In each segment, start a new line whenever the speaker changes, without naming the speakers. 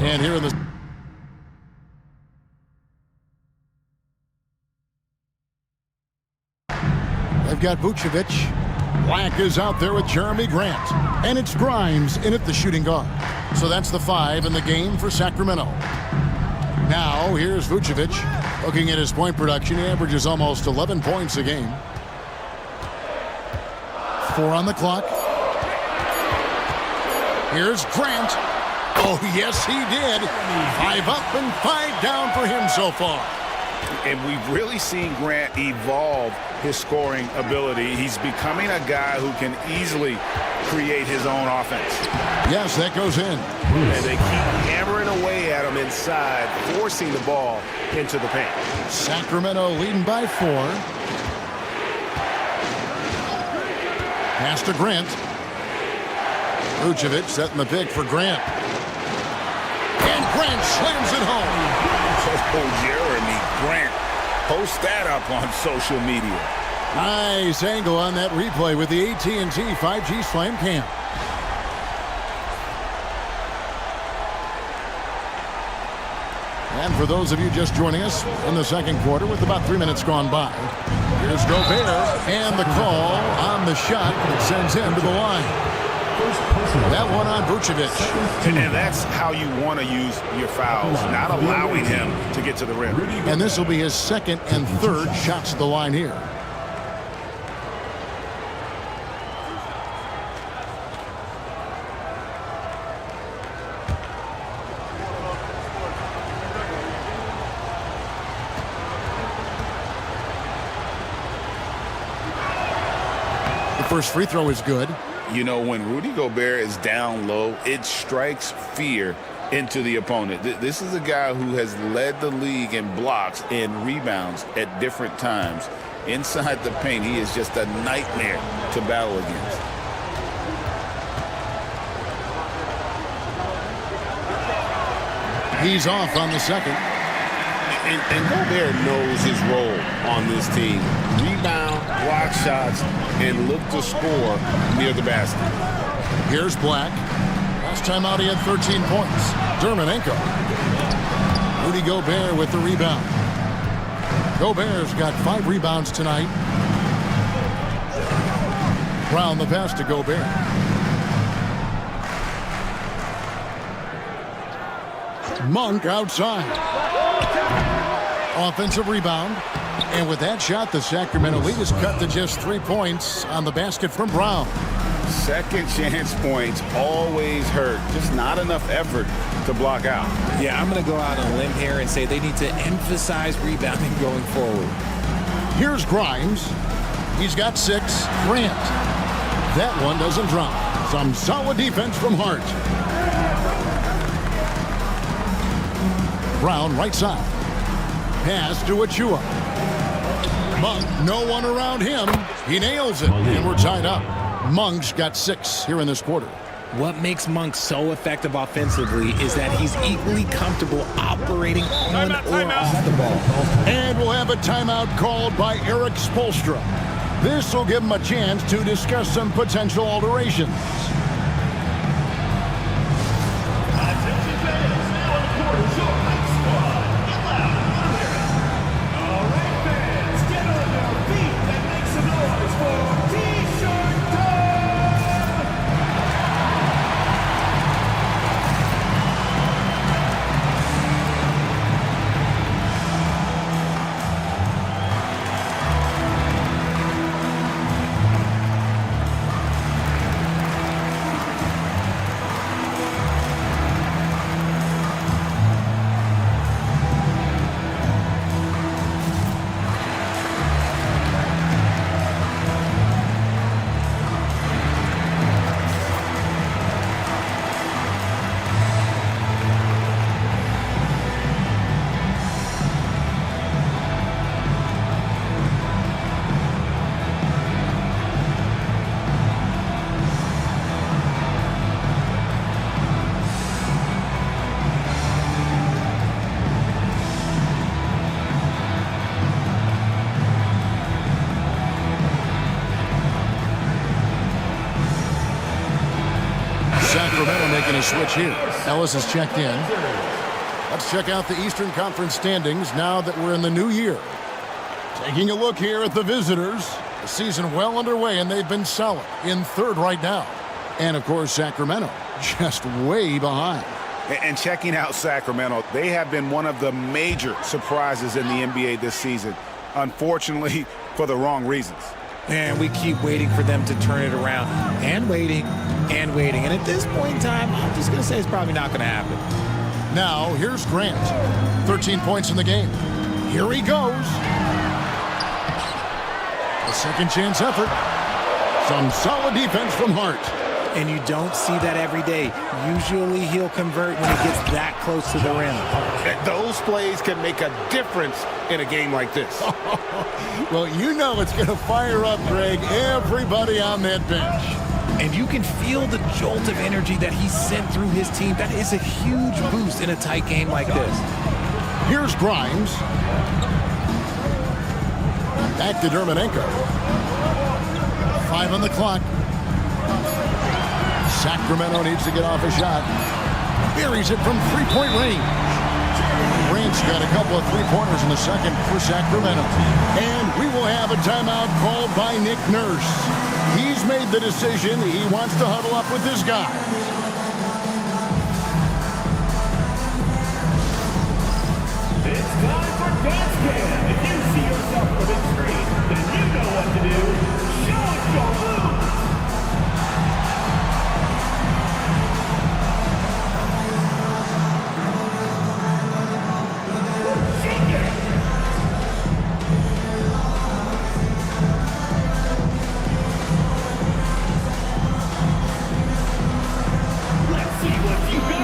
And here in the they've got Vucevic. Black is out there with Jeremy Grant. And it's Grimes in at the shooting guard. So that's the 5 in the game for Sacramento. Now, here's Vucevic. Looking at his point production, he averages almost 11 points a game. 4 on the clock. Here's Grant. Oh, yes, he did. 5 up and 5 down for him so far.
And we've really seen Grant evolve his scoring ability. He's becoming a guy who can easily create his own offense.
Yes, that goes in.
And they keep hammering away at him inside, forcing the ball into the paint.
Sacramento leading by 4. Pass to Grant. Vucevic setting the pick for Grant. And Grant slams it home.
Oh, Jeremy Grant. Post that up on social media.
Nice angle on that replay with the AT&T 5G Slam Cam. And for those of you just joining us in the second quarter with about 3 minutes gone by, here's Gobert and the call on the shot that sends him to the line. That one on Vucevic.
And that's how you want to use your fouls, not allowing him to get to the rim.
And this will be his second and third shots at the line here. The first free throw is good.
You know, when Rudy Gobert is down low, it strikes fear into the opponent. This is a guy who has led the league in blocks and rebounds at different times. Inside the paint, he is just a nightmare to battle against.
He's off on the second.
And Gobert knows his role on this team. Rebound, block shots, and look to score near the basket.
Here's Black. Last time out he had 13 points. Dermanenko. Rudy Gobert with the rebound. Gobert's got 5 rebounds tonight. Brown the pass to Gobert. Monk outside. Offensive rebound. And with that shot, the Sacramento lead is cut to just 3 points on the basket from Brown.
Second chance points always hurt. Just not enough effort to block out.
Yeah, I'm going to go out on a limb here and say they need to emphasize rebounding going forward.
Here's Grimes. He's got 6. Grant. That one doesn't drop. Some solid defense from Hart. Brown right side. Pass to Achua. Monk, no one around him. He nails it, and we're tied up. Monk's got 6 here in this quarter.
What makes Monk so effective offensively is that he's equally comfortable operating on or off the ball.
And we'll have a timeout called by Eric Spoelstra. This will give him a chance to discuss some potential alterations. a switch here. Ellis is checked in. Let's check out the Eastern Conference standings now that we're in the new year. Taking a look here at the visitors. The season well underway, and they've been solid in third right now. And, of course, Sacramento just way behind.
And checking out Sacramento, they have been one of the major surprises in the NBA this season. Unfortunately, for the wrong reasons.
And we keep waiting for them to turn it around. And waiting, and waiting. And at this point in time, I'm just going to say it's probably not going to happen.
Now, here's Grant. 13 points in the game. Here he goes. A second chance effort. Some solid defense from Hart.
And you don't see that every day. Usually he'll convert when he gets that close to the rim.
Those plays can make a difference in a game like this.
Well, you know it's going to fire up, Greg, everybody on that bench.
And you can feel the jolt of energy that he sent through his team. That is a huge boost in a tight game like this.
Here's Grimes. Back to Dermonenko. 5 on the clock. Sacramento needs to get off a shot. Buries it from three-point range. Grant's got a couple of three-pointers in the second for Sacramento. And we will have a timeout called by Nick Nurse. He's made the decision. He wants to huddle up with his guys.
It's time for God's Game. If you see yourself on the big screen, then you know what to do. Show us your moves. Let's see what you got.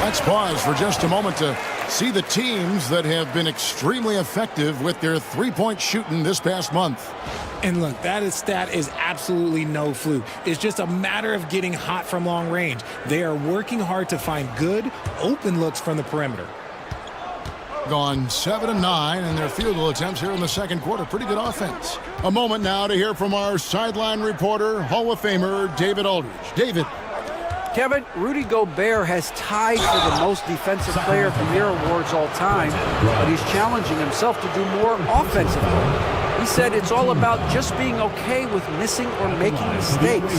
Let's pause for just a moment to see the teams that have been extremely effective with their three-point shooting this past month.
And look, stat is absolutely no fluke. It's just a matter of getting hot from long range. They are working hard to find good, open looks from the perimeter.
Gone 7 of 9 in their field goal attempts here in the second quarter. Pretty good offense. A moment now to hear from our sideline reporter, Hall of Famer David Aldridge. David.
Kevin, Rudy Gobert has tied for the most Defensive Player of the Year awards all time, but he's challenging himself to do more offensively. He said it's all about just being okay with missing or making mistakes,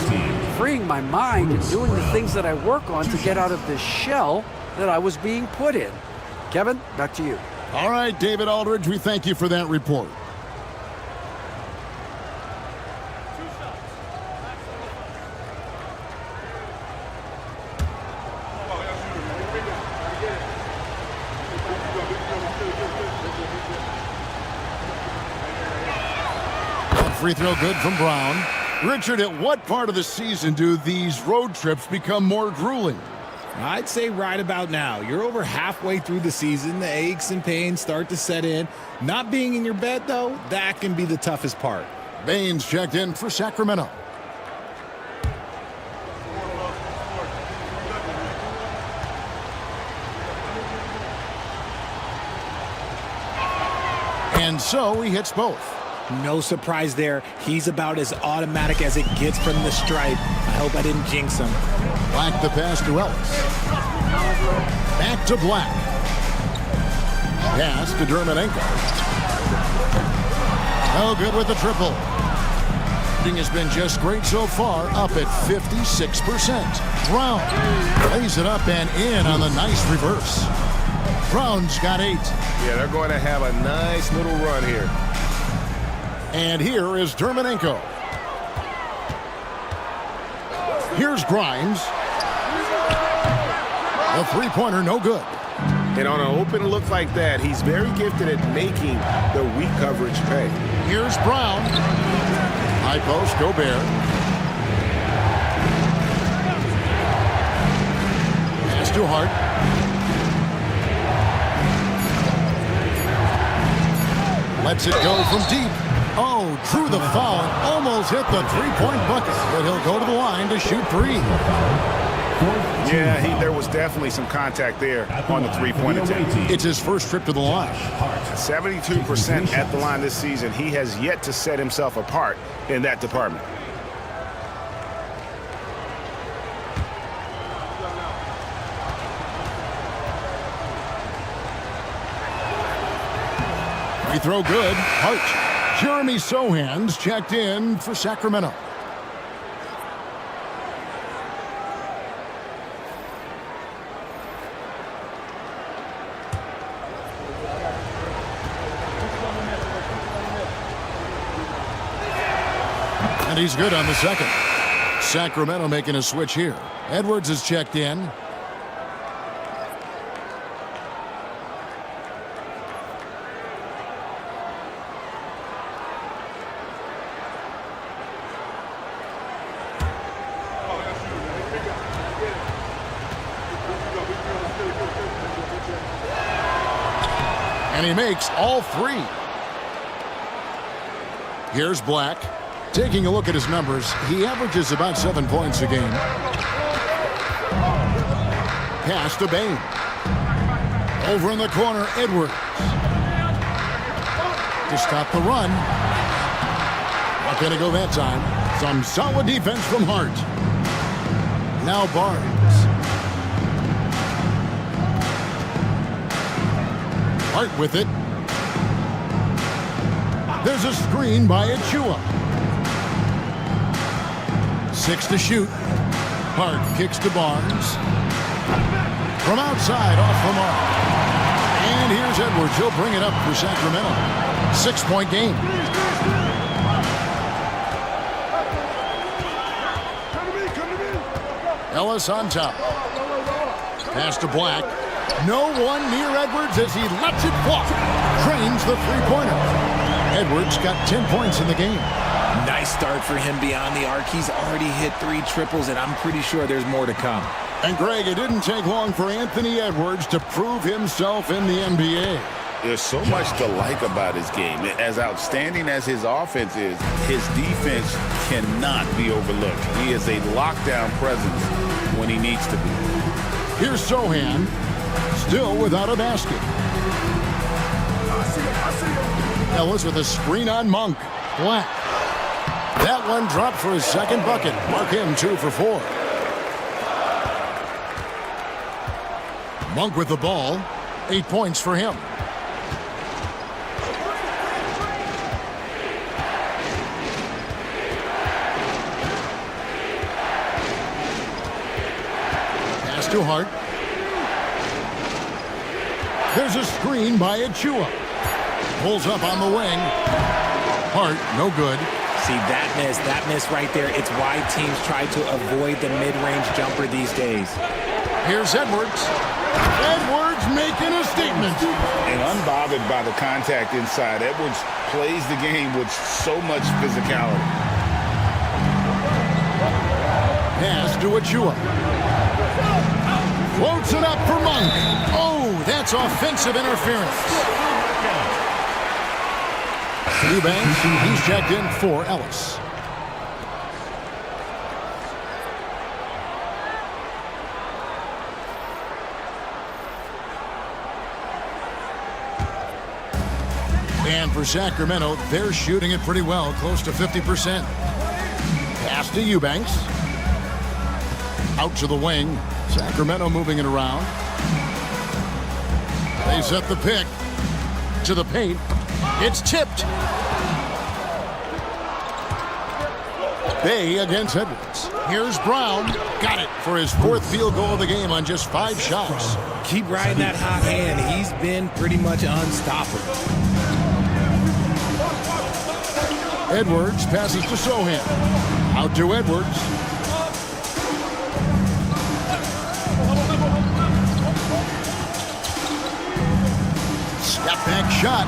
freeing my mind and doing the things that I work on to get out of this shell that I was being put in. Kevin, back to you.
All right, David Aldridge, we thank you for that report. Free throw good from Brown. Richard, at what part of the season do these road trips become more grueling?
I'd say right about now. You're over halfway through the season. The aches and pains start to set in. Not being in your bed, though, that can be the toughest part.
Baines checked in for Sacramento. And so he hits both.
No surprise there. He's about as automatic as it gets from the stripe. I hope I didn't jinx him.
Black the pass to Ellis. Back to Black. Pass to Dermonenko. Oh, good with the triple. Shooting has been just great so far, up at 56%. Brown lays it up and in on the nice reverse. Brown's got 8.
Yeah, they're going to have a nice little run here.
And here is Dermonenko. Here's Grimes. The three-pointer, no good.
And on an open look like that, he's very gifted at making the weak coverage pay.
Here's Brown. High post, Gobert. Pass to Hart. Lets it go from deep. Oh, drew the foul and almost hit the three-point bucket. But he'll go to the line to shoot three.
Yeah, there was definitely some contact there on the three-point attempt.
It's his first trip to the line.
72% at the line this season. He has yet to set himself apart in that department.
Free throw good. Hart. Jeremy Sohan's checked in for Sacramento. And he's good on the second. Sacramento making a switch here. Edwards is checked in. And he makes all three. Here's Black. Taking a look at his numbers, he averages about 7 points a game. Pass to Bain. Over in the corner, Edwards. To stop the run. Not going to go that time. Some solid defense from Hart. Now Barnes. Hart with it. There's a screen by Achua. 6 to shoot. Hart kicks to Barnes. From outside, off the mark. And here's Edwards. He'll bring it up for Sacramento. 6-point game. Ellis on top. Pass to Black. No one near Edwards as he lets it walk. Trains the three-pointer. Edwards got 10 points in the game.
Nice start for him beyond the arc. He's already hit 3 triples, and I'm pretty sure there's more to come.
And Greg, it didn't take long for Anthony Edwards to prove himself in the NBA.
There's so much to like about his game. As outstanding as his offense is, his defense cannot be overlooked. He is a lockdown presence when he needs to be.
Here's Sohan, still without a basket. Ellis with a screen on Monk. Black. That one dropped for his second bucket. Mark him 2 for 4. Monk with the ball. 8 points for him. Pass to Hart. There's a screen by Achua. Pulls up on the wing. Hart, no good.
See, that miss right there, it's why teams try to avoid the mid-range jumper these days.
Here's Edwards. Edwards making a statement.
And unbothered by the contact inside, Edwards plays the game with so much physicality.
Pass to Achua. Floats it up for Monk. Oh, that's offensive interference. Eubanks, he's checked in for Ellis. And for Sacramento, they're shooting it pretty well, close to 50%. Pass to Eubanks. Out to the wing. Sacramento moving it around. They set the pick. To the paint. It's tipped. Bay against Edwards. Here's Brown. Got it for his 4th field goal of the game on just 5 shots.
Keep riding that hot hand. He's been pretty much unstoppable.
Edwards passes to Sohan. Out to Edwards. Step back shot.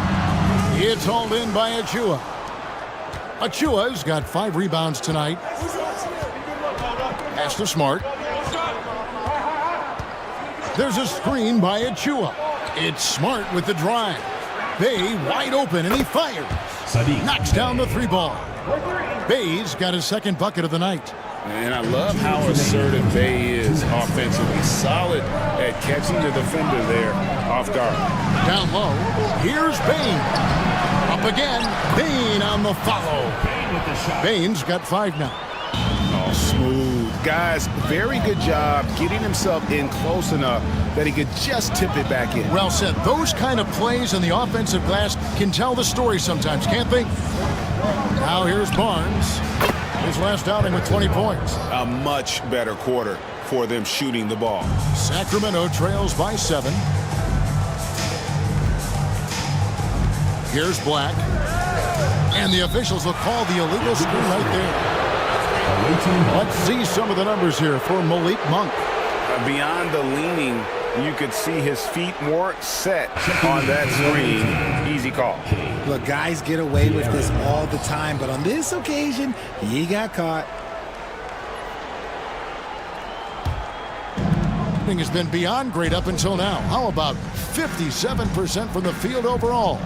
It's hauled in by Achua. Achua's got 5 rebounds tonight. Pass to Smart. There's a screen by Achua. It's Smart with the drive. Bay wide open, and he fires. Knocks down the 3 ball. Bay's got his 2nd bucket of the night.
And I love how assertive Bay is offensively. Solid at catching the defender there off guard.
Down low, here's Bain. Up again, Bain on the follow. Bain's got 5 now.
Oh, smooth. Guys, very good job getting himself in close enough that he could just tip it back in.
Well said. Those kind of plays in the offensive glass can tell the story sometimes, can't they? Now here's Barnes. His last outing with 20 points.
A much better quarter for them shooting the ball.
Sacramento trails by 7. Here's Black. And the officials will call the illegal screen right there. Let's see some of the numbers here for Malik Monk.
Beyond the leaning, you could see his feet more set on that screen. Easy call.
Look, guys get away with this all the time, but on this occasion, he got caught.
Has been beyond great up until now. How about 57% from the field overall?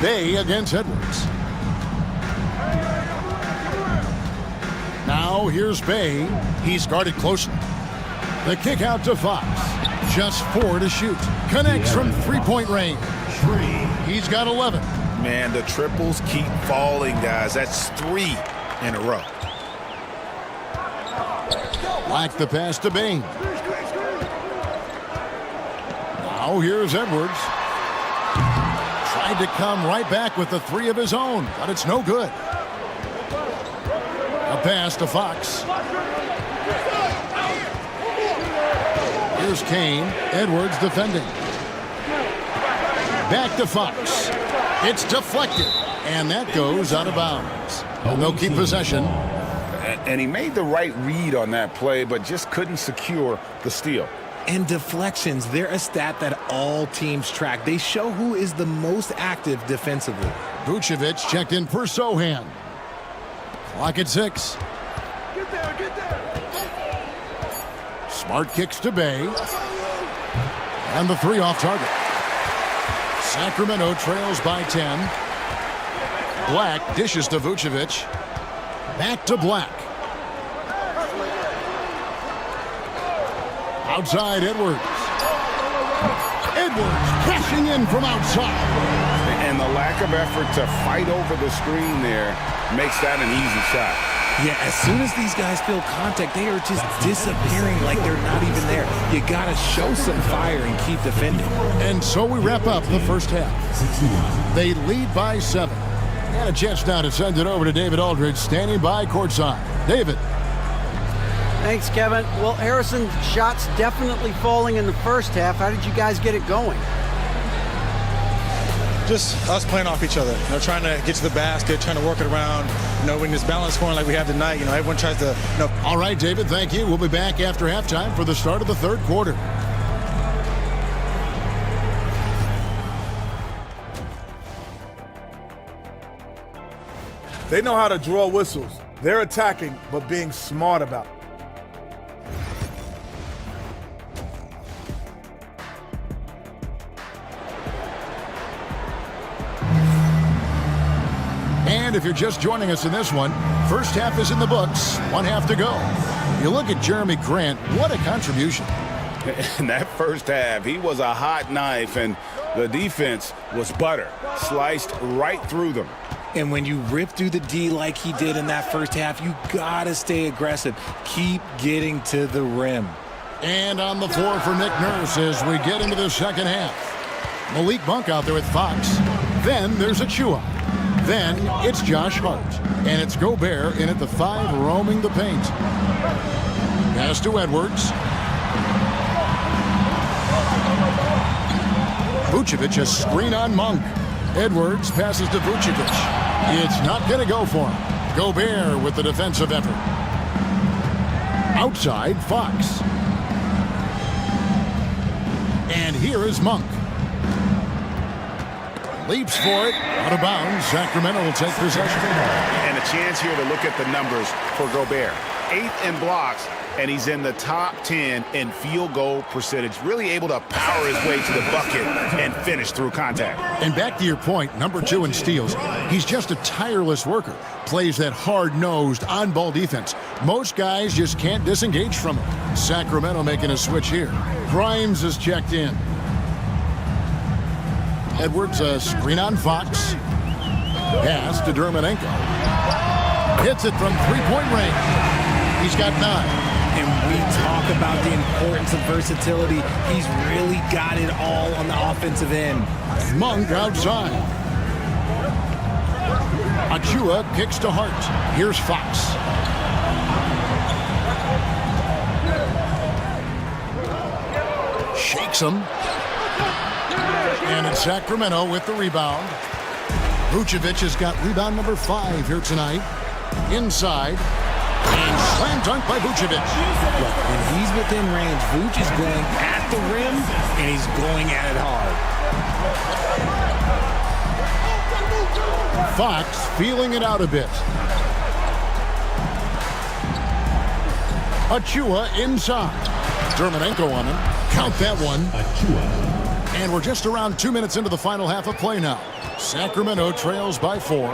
Bay against Edwards. Now here's Bay. He's guarded closely. The kick out to Fox. Just 4 to shoot. Connects from 3-point range. He's got 11.
Man, the triples keep falling, guys. That's 3 in a row.
Black the pass to Bain. Now here's Edwards. Tried to come right back with the 3 of his own, but it's no good. A pass to Fox. Here's Kane. Edwards defending. Back to Fox. It's deflected, and that goes out of bounds. And they'll keep possession.
And he made the right read on that play, but just couldn't secure the steal.
And deflections, they're a stat that all teams track. They show who is the most active defensively.
Vucevic checked in for Sohan. Clock at 6.
Get there.
Smart kicks to Bay. And the 3 off target. Sacramento trails by 10. Black dishes to Vucevic. Back to Black. Outside Edwards. Edwards crashing in from outside.
And the lack of effort to fight over the screen there makes that an easy shot.
Yeah, as soon as these guys feel contact, they are just disappearing like they're not even there. You got to show some fire and keep defending.
And so we wrap up the first half. They lead by 7. And a chance now to send it over to David Aldridge, standing by courtside. David.
Thanks, Kevin. Well, Harrison, shots definitely falling in the first half. How did you guys get it going?
Just us playing off each other, trying to get to the basket, trying to work it around. When this balance scoring like we have tonight, everyone tries to.
All right, David, thank you. We'll be back after halftime for the start of the third quarter.
They know how to draw whistles. They're attacking, but being smart about it.
And if you're just joining us in this one, first half is in the books, 1 half to go. You look at Jeremy Grant, what a contribution.
In that first half, he was a hot knife, and the defense was butter, sliced right through them.
And when you rip through the D like he did in that first half, you got to stay aggressive. Keep getting to the rim.
And on the floor for Nick Nurse as we get into the second half. Malik Monk out there with Fox. Then there's Achua. Then it's Josh Hart. And it's Gobert in at the 5 roaming the paint. Pass to Edwards. Vucevic a screen on Monk. Edwards passes to Vucevic. It's not going to go for him. Gobert with the defensive effort. Outside, Fox. here is Monk. Leaps for it. Out of bounds. Sacramento will take possession.
And a chance here to look at the numbers for Gobert. 8th in blocks, and he's in the top 10 in field goal percentage. Really able to power his way to the bucket and finish through contact.
And back to your point, number 2 in steals. He's just a tireless worker. Plays that hard-nosed, on-ball defense. Most guys just can't disengage from him. Sacramento making a switch here. Grimes is checked in. Edwards, a screen on Fox. Pass to Dermonenko. Hits it from three-point range. He's got 9.
And we talk about the importance of versatility. He's really got it all on the offensive end.
Monk outside. Achua kicks to Hart. Here's Fox. Shakes him. And it's Sacramento with the rebound. Vucevic has got rebound number 5 here tonight. Inside. And slam dunk by Vucevic.
When he's within range, Vuce is going at the rim, and he's going at it hard.
Fox feeling it out a bit. Achua inside. Dermonenko on him. Count that one. And we're just around 2 minutes into the final half of play now. Sacramento trails by 4.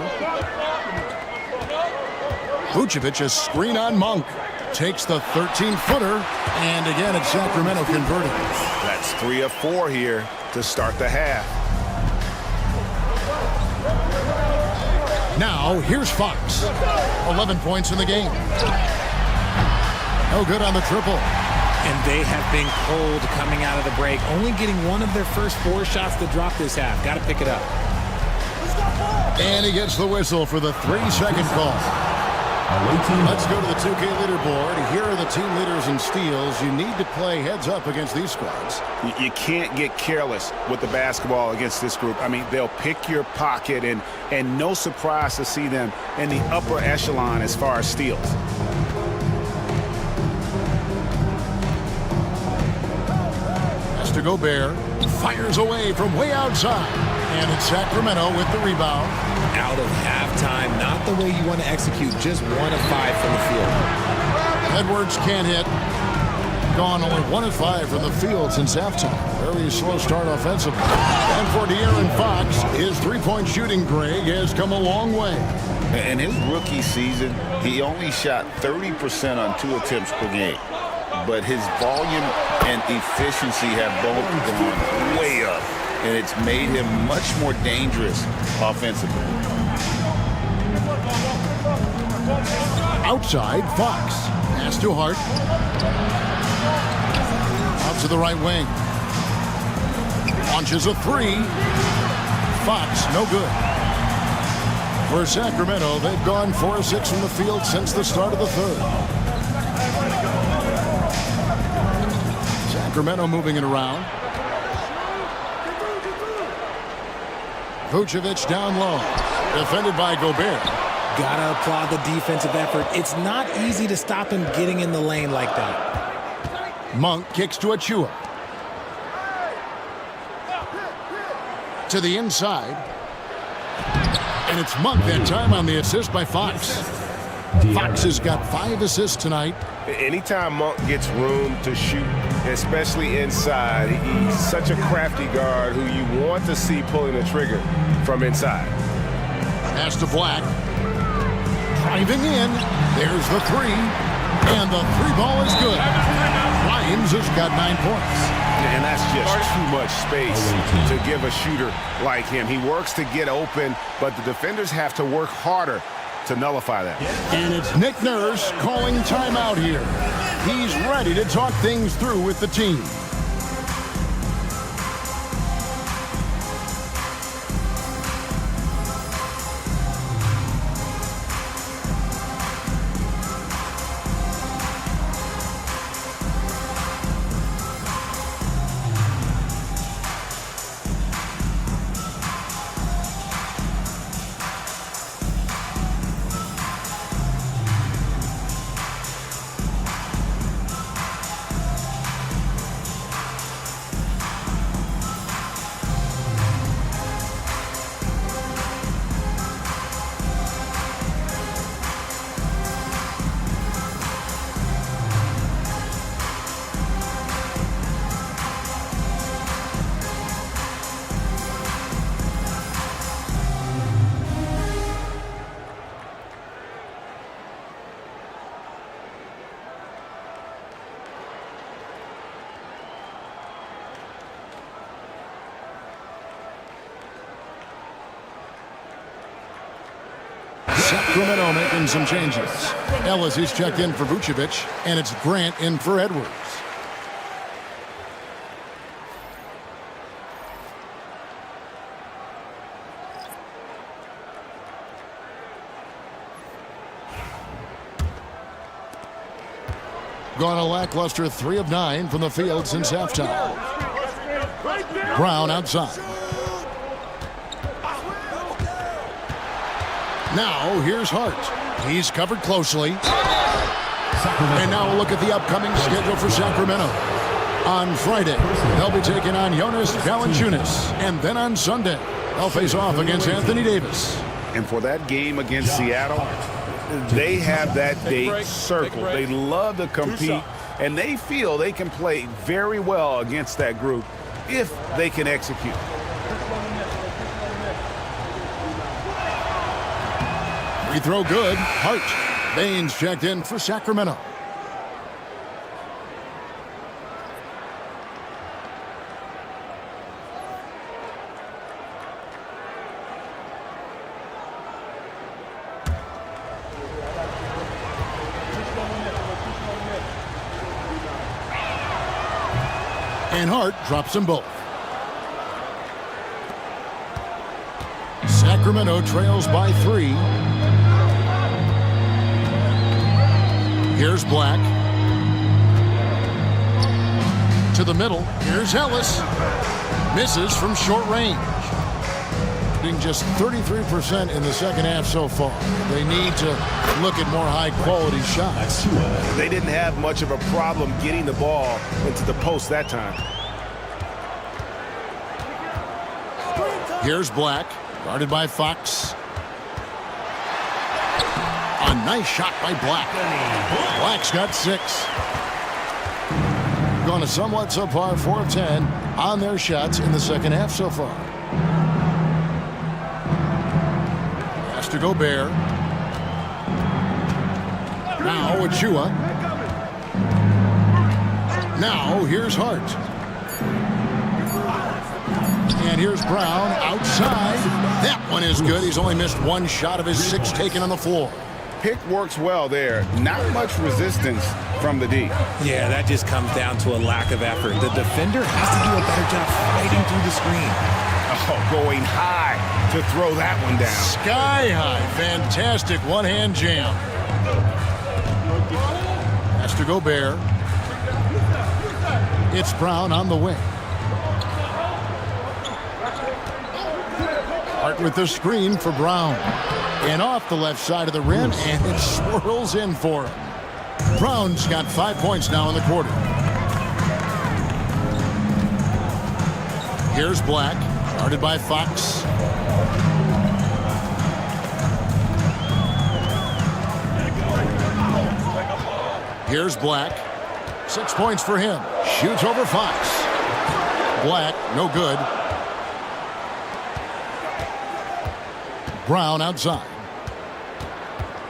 Vucevic, a screen on Monk. Takes the 13-footer. And again, it's Sacramento converting.
That's 3 of 4 here to start the half.
Now, here's Fox. 11 points in the game. No good on the triple.
And they have been cold coming out of the break. Only getting one of their first 4 shots to drop this half. Got to pick it up.
And he gets the whistle for the 3-second call. Let's go to the 2K leaderboard. Here are the team leaders in steals. You need to play heads up against these squads.
You can't get careless with the basketball against this group. I mean, they'll pick your pocket, and no surprise to see them in the upper echelon as far as steals.
Has to Gobert. Fires away from way outside. And it's Sacramento with the rebound.
Out of halftime, not the way you want to execute, just 1 of 5 from the field.
Edwards can't hit. Gone only 1 of 5 from the field since halftime. Very slow start offensively. And for De'Aaron Fox, his three-point shooting, Greg, has come a long way.
In his rookie season, he only shot 30% on 2 attempts per game. But his volume and efficiency have both gone way up. And it's made him much more dangerous offensively.
Outside, Fox. Pass to Hart. Out to the right wing. Launches a 3. Fox, no good. For Sacramento, they've gone 4 of 6 from the field since the start of the third. Sacramento moving it around. Vucevic down low. Defended by Gobert.
Gotta applaud the defensive effort. It's not easy to stop him getting in the lane like that.
Monk kicks to Achua. To the inside. And it's Monk that time on the assist by Fox. Fox has got 5 assists tonight.
Anytime Monk gets room to shoot, especially inside, he's such a crafty guard who you want to see pulling the trigger from inside.
Pass to Black. Driving in. There's the 3. And the 3-ball is good. Grimes has got 9 points.
And that's just too much space to give a shooter like him. He works to get open, but the defenders have to work harder to nullify that.
And it's Nick Nurse calling timeout here. He's ready to talk things through with the team. Sacramento making some changes. Ellis is checked in for Vucevic, and it's Grant in for Edwards. Gone a lackluster 3 of 9 from the field since halftime. Brown outside. Now here's Hart. He's covered closely. And now a look at the upcoming schedule for Sacramento. On Friday, they'll be taking on Jonas Valanciunas. And then on Sunday, they'll face off against Anthony Davis.
And for that game against Seattle, they have that date circled. They love to compete, and they feel they can play very well against that group if they can execute.
Free throw good. Hart. Baines checked in for Sacramento. And Hart drops them both. Sacramento trails by 3. Here's Black. To the middle. Here's Ellis. Misses from short range. Being just 33% in the second half so far. They need to look at more high-quality shots.
They didn't have much of a problem getting the ball into the post that time.
Here's Black, guarded by Fox. A nice shot by Black. Black's got 6. Going a somewhat subpar 4 of 10 on their shots in the second half so far. Has to Gobert. Now Achua. Now here's Hart. And here's Brown outside. That one is good. He's only missed 1 shot of his 6 taken on the floor.
Pick works well there. Not much resistance from the D.
Yeah, that just comes down to a lack of effort. The defender has to do a better job fighting through the screen.
Oh, going high to throw that one down.
Sky high. Fantastic one-hand jam. Has to Gobert. It's Brown on the wing. Hart with the screen for Brown. And off the left side of the rim, and it swirls in for him. Brown's got 5 points now in the quarter. Here's Black, guarded by Fox. Here's Black. 6 points for him. Shoots over Fox. Black, no good. Brown outside.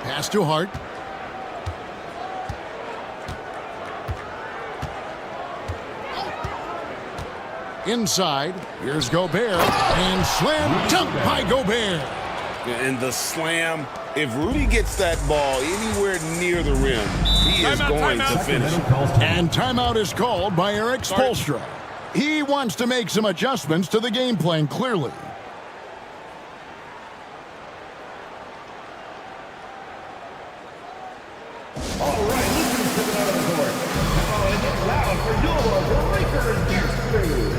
Pass to Hart. Inside. Here's Gobert. And slam dunk by Gobert.
And the slam, if Rudy gets that ball anywhere near the rim, he is going to finish.
And timeout is called by Eric Spoelstra. He wants to make some adjustments to the game plan, clearly.
All right, listen to the out of the court. Come on and get loud for your Breakers Dance Crew.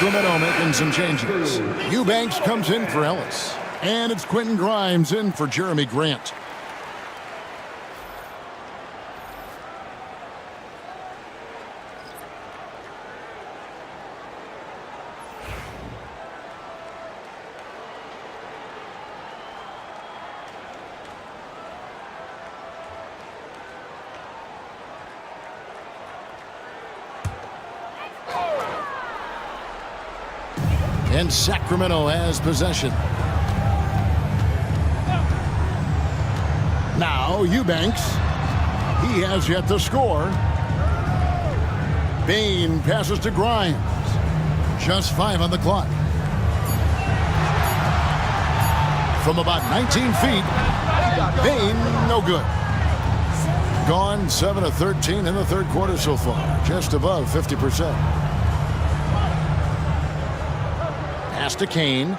Sacramento making some changes. Eubanks comes in for Ellis. And it's Quentin Grimes in for Jeremy Grant. And Sacramento has possession. Now Eubanks. He has yet to score. Bain passes to Grimes. Just 5 on the clock. From about 19 feet, Bain no good. Gone 7 of 13 in the third quarter so far. Just above 50%. Pass to Kane.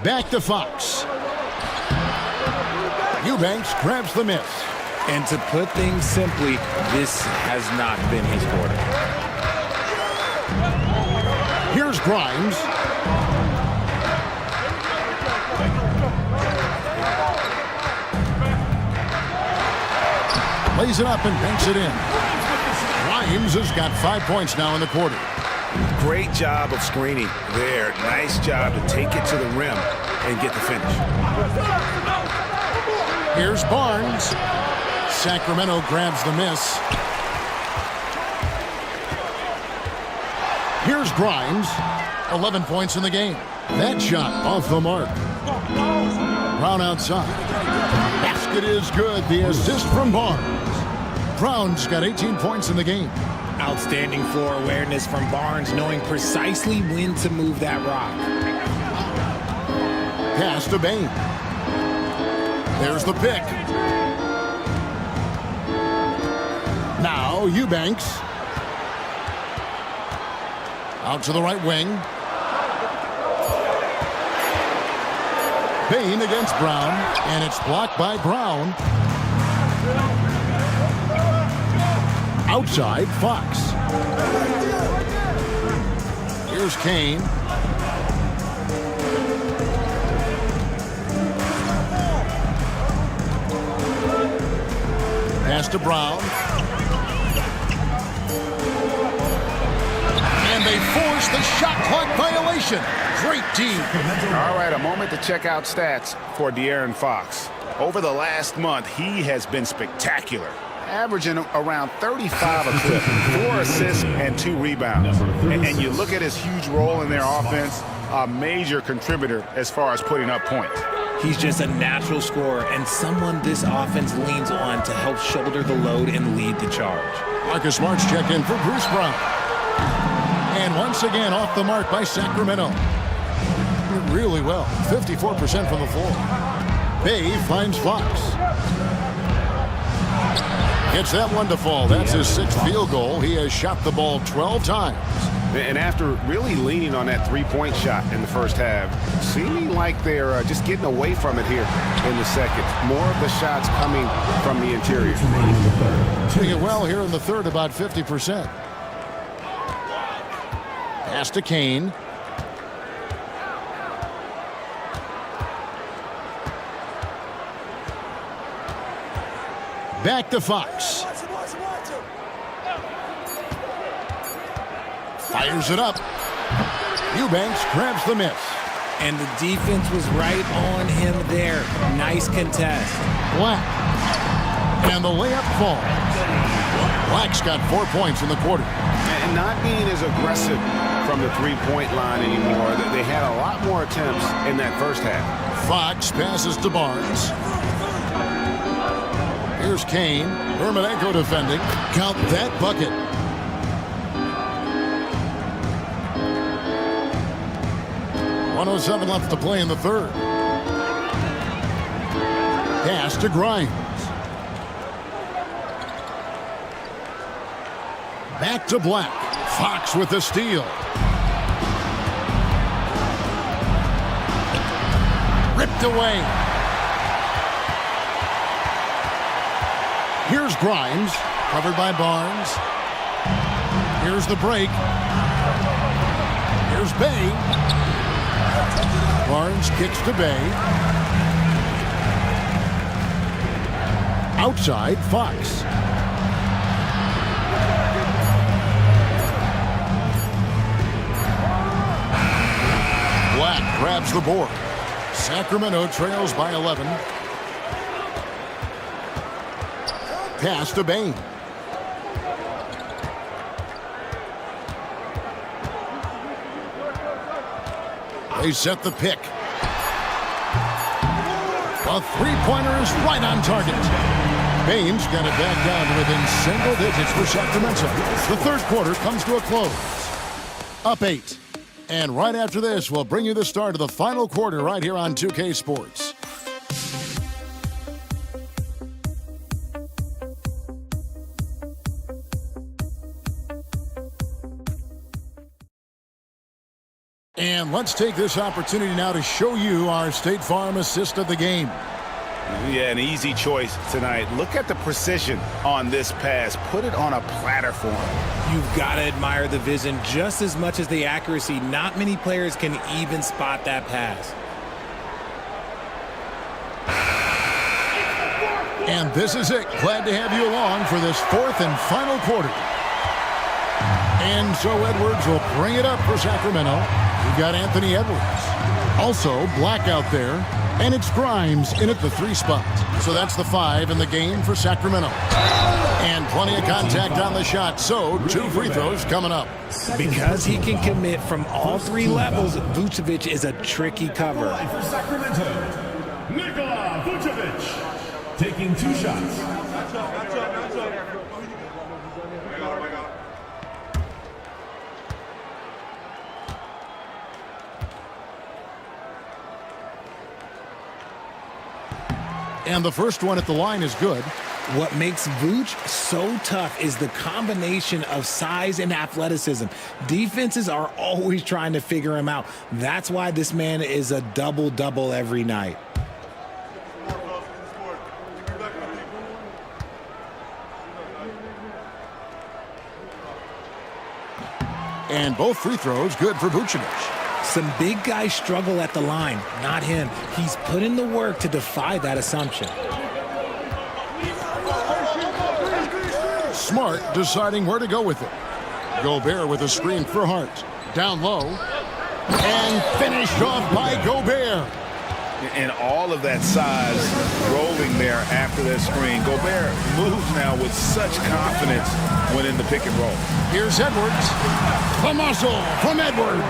Back to Fox. Eubanks grabs the miss.
And to put things simply, this has not been his quarter.
Here's Grimes. Lays it up and banks it in. Grimes has got 5 points now in the quarter.
Great job of screening there. Nice job to take it to the rim and get the finish.
Here's Barnes. Sacramento grabs the miss. Here's Grimes. 11 points in the game. That shot off the mark. Brown outside. Basket is good. The assist from Barnes. Brown's got 18 points in the game.
Outstanding floor awareness from Barnes, knowing precisely when to move that rock.
Pass to Bain. There's the pick. Now Eubanks. Out to the right wing. Bain against Brown, and it's blocked by Brown. Outside, Fox. Here's Kane. Pass to Brown. And they force the shot clock violation. Great D.
All right, a moment to check out stats for De'Aaron Fox. Over the last month, he has been spectacular, averaging around 35 a clip, 4 assists and 2 rebounds. And you look at his huge role in their offense, a major contributor as far as putting up points.
He's just a natural scorer and someone this offense leans on to help shoulder the load and lead the charge.
Marcus Smart's check in for Bruce Brown. And once again off the mark by Sacramento. Really well, 54% from the floor. Bay finds Fox. Gets that one to fall. That's his 6th field goal. He has shot the ball 12 times.
And after really leaning on that three-point shot in the first half, seeming like they're just getting away from it here in the second. More of the shots coming from the interior.
Doing it well here in the third, about 50%. Pass to Kane. Back to Fox. Fires it up. Eubanks grabs the miss.
And the defense was right on him there. Nice contest.
Black. And the layup falls. Black's got 4 points in the quarter.
And not being as aggressive from the three-point line anymore. They had a lot more attempts in that first half.
Fox passes to Barnes. Here's Kane. Hermanenko defending. Count that bucket. .107 left to play in the third. Pass to Grimes. Back to Black. Fox with the steal. Ripped away. Here's Grimes, covered by Barnes. Here's the break. Here's Bay. Barnes kicks to Bay. Outside, Fox. Black grabs the board. Sacramento trails by 11. Pass to Bain. They set the pick. A three-pointer is right on target. Bain's got it back down to within single digits for Sacramento. The third quarter comes to a close. Up 8. And right after this, we'll bring you the start of the final quarter right here on 2K Sports. And let's take this opportunity now to show you our State Farm assist of the game.
Yeah, an easy choice tonight. Look at the precision on this pass. Put it on a platter for him.
You've got to admire the vision just as much as the accuracy. Not many players can even spot that pass.
And this is it. Glad to have you along for this fourth and final quarter. And so Edwards will bring it up for Sacramento. We've got Anthony Edwards. Also, Black out there. And it's Grimes in at the 3 spot. So that's the 5 in the game for Sacramento. And plenty of contact on the shot. So 2 free throws coming up.
Because he can commit from all 3 levels, Vucevic is a tricky cover.
For Sacramento, Nikola Vucevic taking 2 shots.
And the first one at the line is good.
What makes Vooch so tough is the combination of size and athleticism. Defenses are always trying to figure him out. That's why this man is a double-double every night.
And both free throws good for Vucevic.
Some big guys struggle at the line, not him. He's put in the work to defy that assumption.
Smart deciding where to go with it. Gobert with a screen for Hart. Down low. And finished off by Gobert.
And all of that size rolling there after that screen. Gobert moves now with such confidence when in the pick and roll.
Here's Edwards. The muscle from Edwards.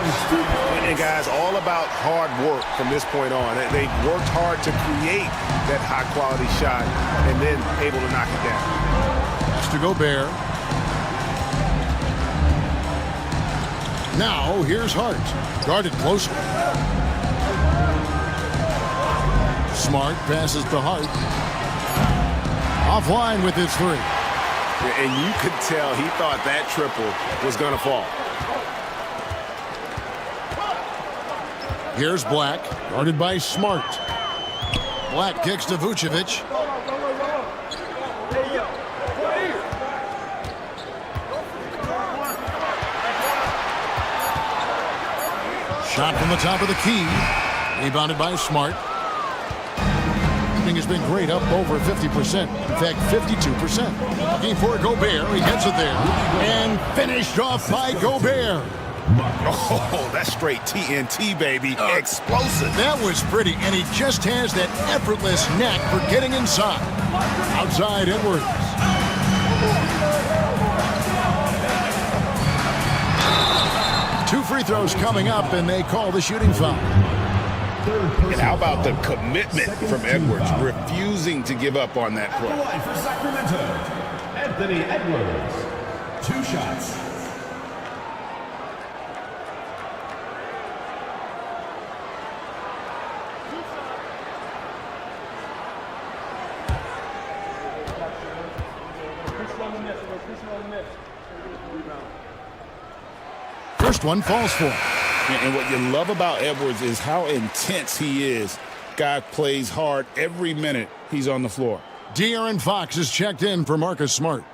And guys, all about hard work from this point on. They worked hard to create that high-quality shot and then able to knock it down.
Pass to Gobert. Now here's Hart. Guarded closely. Smart passes to Hart. Offline with his 3.
And you could tell he thought that triple was going to fall.
Here's Black, guarded by Smart. Black kicks to Vucevic. Shot from the top of the key. Rebounded by Smart. Has been great, up over 50%. In fact, 52%. Looking for Gobert. He gets it there. And finished off by Gobert.
Oh, that's straight TNT, baby. Explosive.
That was pretty, and he just has that effortless knack for getting inside. Outside Edwards. Two free throws coming up, and they call the shooting foul.
And how about the commitment from Edwards, refusing to give up on that play.
For Sacramento, Anthony Edwards, 2 shots.
First one falls for him.
And what you love about Edwards is how intense he is. Guy plays hard every minute he's on the floor.
De'Aaron Fox is checked in for Marcus Smart.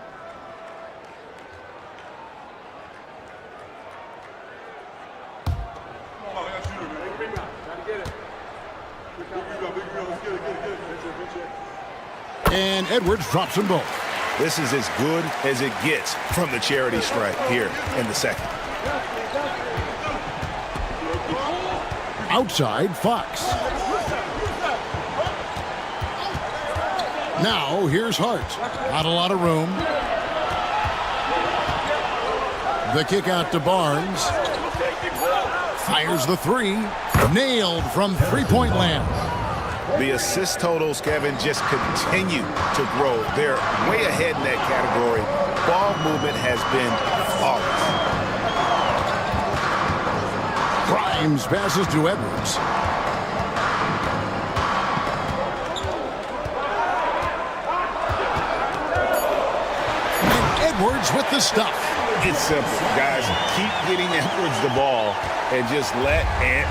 And Edwards drops them both.
This is as good as it gets from the charity stripe here in the second.
Outside, Fox. Now, here's Hart. Not a lot of room. The kick out to Barnes. Fires the three. Nailed from three-point land.
The assist totals, Kevin, just continue to grow. They're way ahead in that category. Ball movement has been flawless.
Grimes passes to Edwards. And Edwards with the stuff.
It's simple, guys. Keep getting Edwards the ball and just let Ant.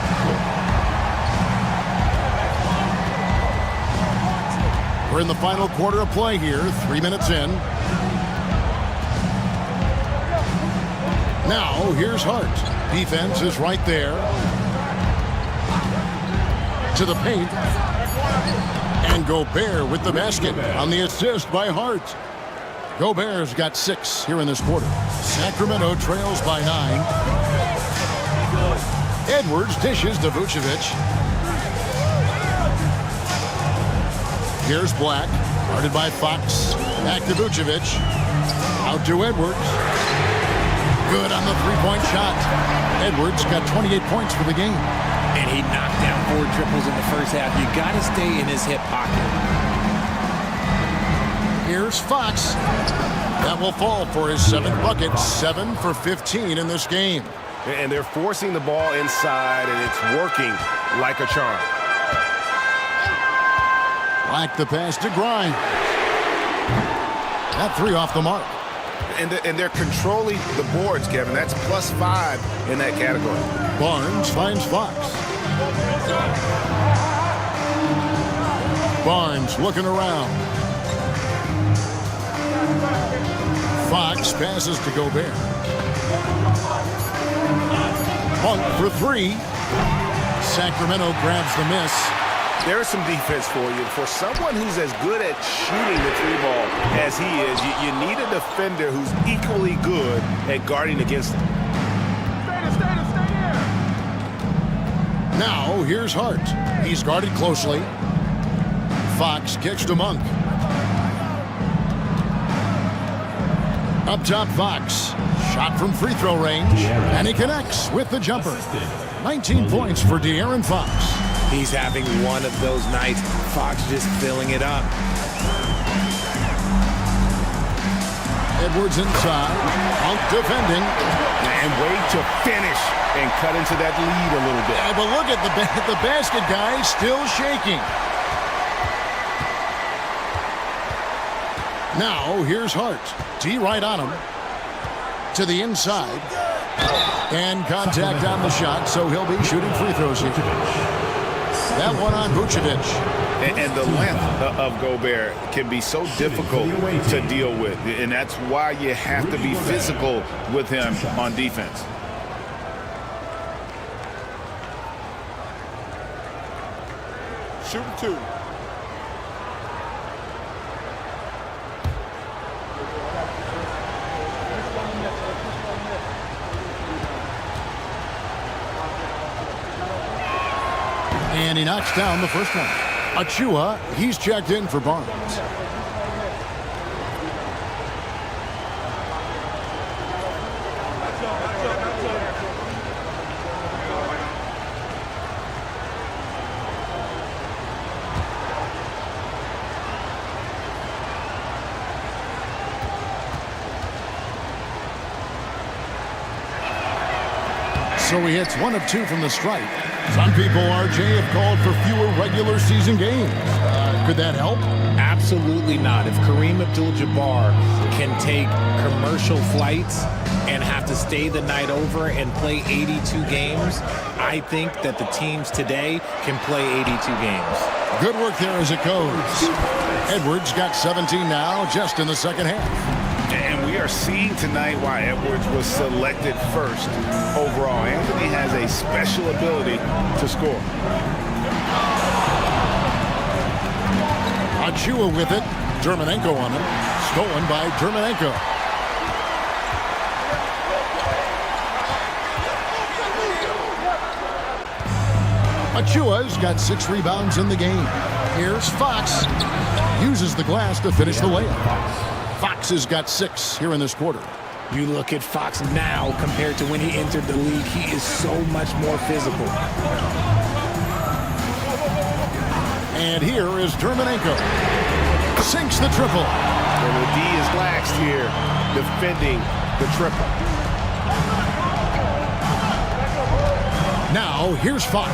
We're in the final quarter of play here, 3 minutes in. Now, here's Hart. Defense is right there. To the paint. And Gobert with the basket on the assist by Hart. Gobert's got 6 here in this quarter. Sacramento trails by 9. Edwards dishes to Vucevic. Here's Black, guarded by Fox. Back to Vucevic. Out to Edwards. Good on the three-point shot. Edwards got 28 points for the game.
And he knocked down 4 triples in the first half. You got to stay in his hip pocket.
Here's Fox. That will fall for his 7th bucket. 7 for 15 in this game.
And they're forcing the ball inside, and it's working like a charm.
Like the pass to Grimes. That 3 off the mark.
And they're controlling the boards, Kevin. That's +5 in that category.
Barnes finds Fox. Barnes looking around. Fox passes to Gobert. Monk for 3. Sacramento grabs the miss.
There's some defense for you. For someone who's as good at shooting the 3-ball as he is, you need a defender who's equally good at guarding against him.
Now, here's Hart. He's guarded closely. Fox kicks to Monk. Up top, Fox. Shot from free throw range. And he connects with the jumper. 19 points for De'Aaron Fox.
He's having one of those nights. Fox just filling it up.
Edwards inside. Monk defending.
And way to finish and cut into that lead a little bit.
Yeah, but look at the basket guy still shaking. Now, here's Hart. T right on him. To the inside. And contact on the shot, so he'll be shooting free throws here. That one on Vucevic.
And the length of Gobert can be so difficult to deal with. And that's why you have to be physical with him on defense.
Shooting 2.
And he knocks down the first one. Achua, he's checked in for Barnes. So he hits 1 of 2 from the stripe. Some people, RJ, have called for fewer regular season games. Could that help?
Absolutely not. If Kareem Abdul-Jabbar can take commercial flights and have to stay the night over and play 82 games, I think that the teams today can play 82 games.
Good work there as it goes. Edwards got 17 now just in the second half.
And we are seeing tonight why Edwards was selected first overall. Anthony has a special ability to score.
Achua with it. Dermonenko on him. Stolen by Dermonenko. Achua's got 6 rebounds in the game. Here's Fox. Uses the glass to finish the layup. Fox has got 6 here in this quarter.
You look at Fox now compared to when he entered the league, he is so much more physical.
And here is Dermonenko. Sinks the triple.
And the D is laxed here, defending the triple.
Now, here's Fox.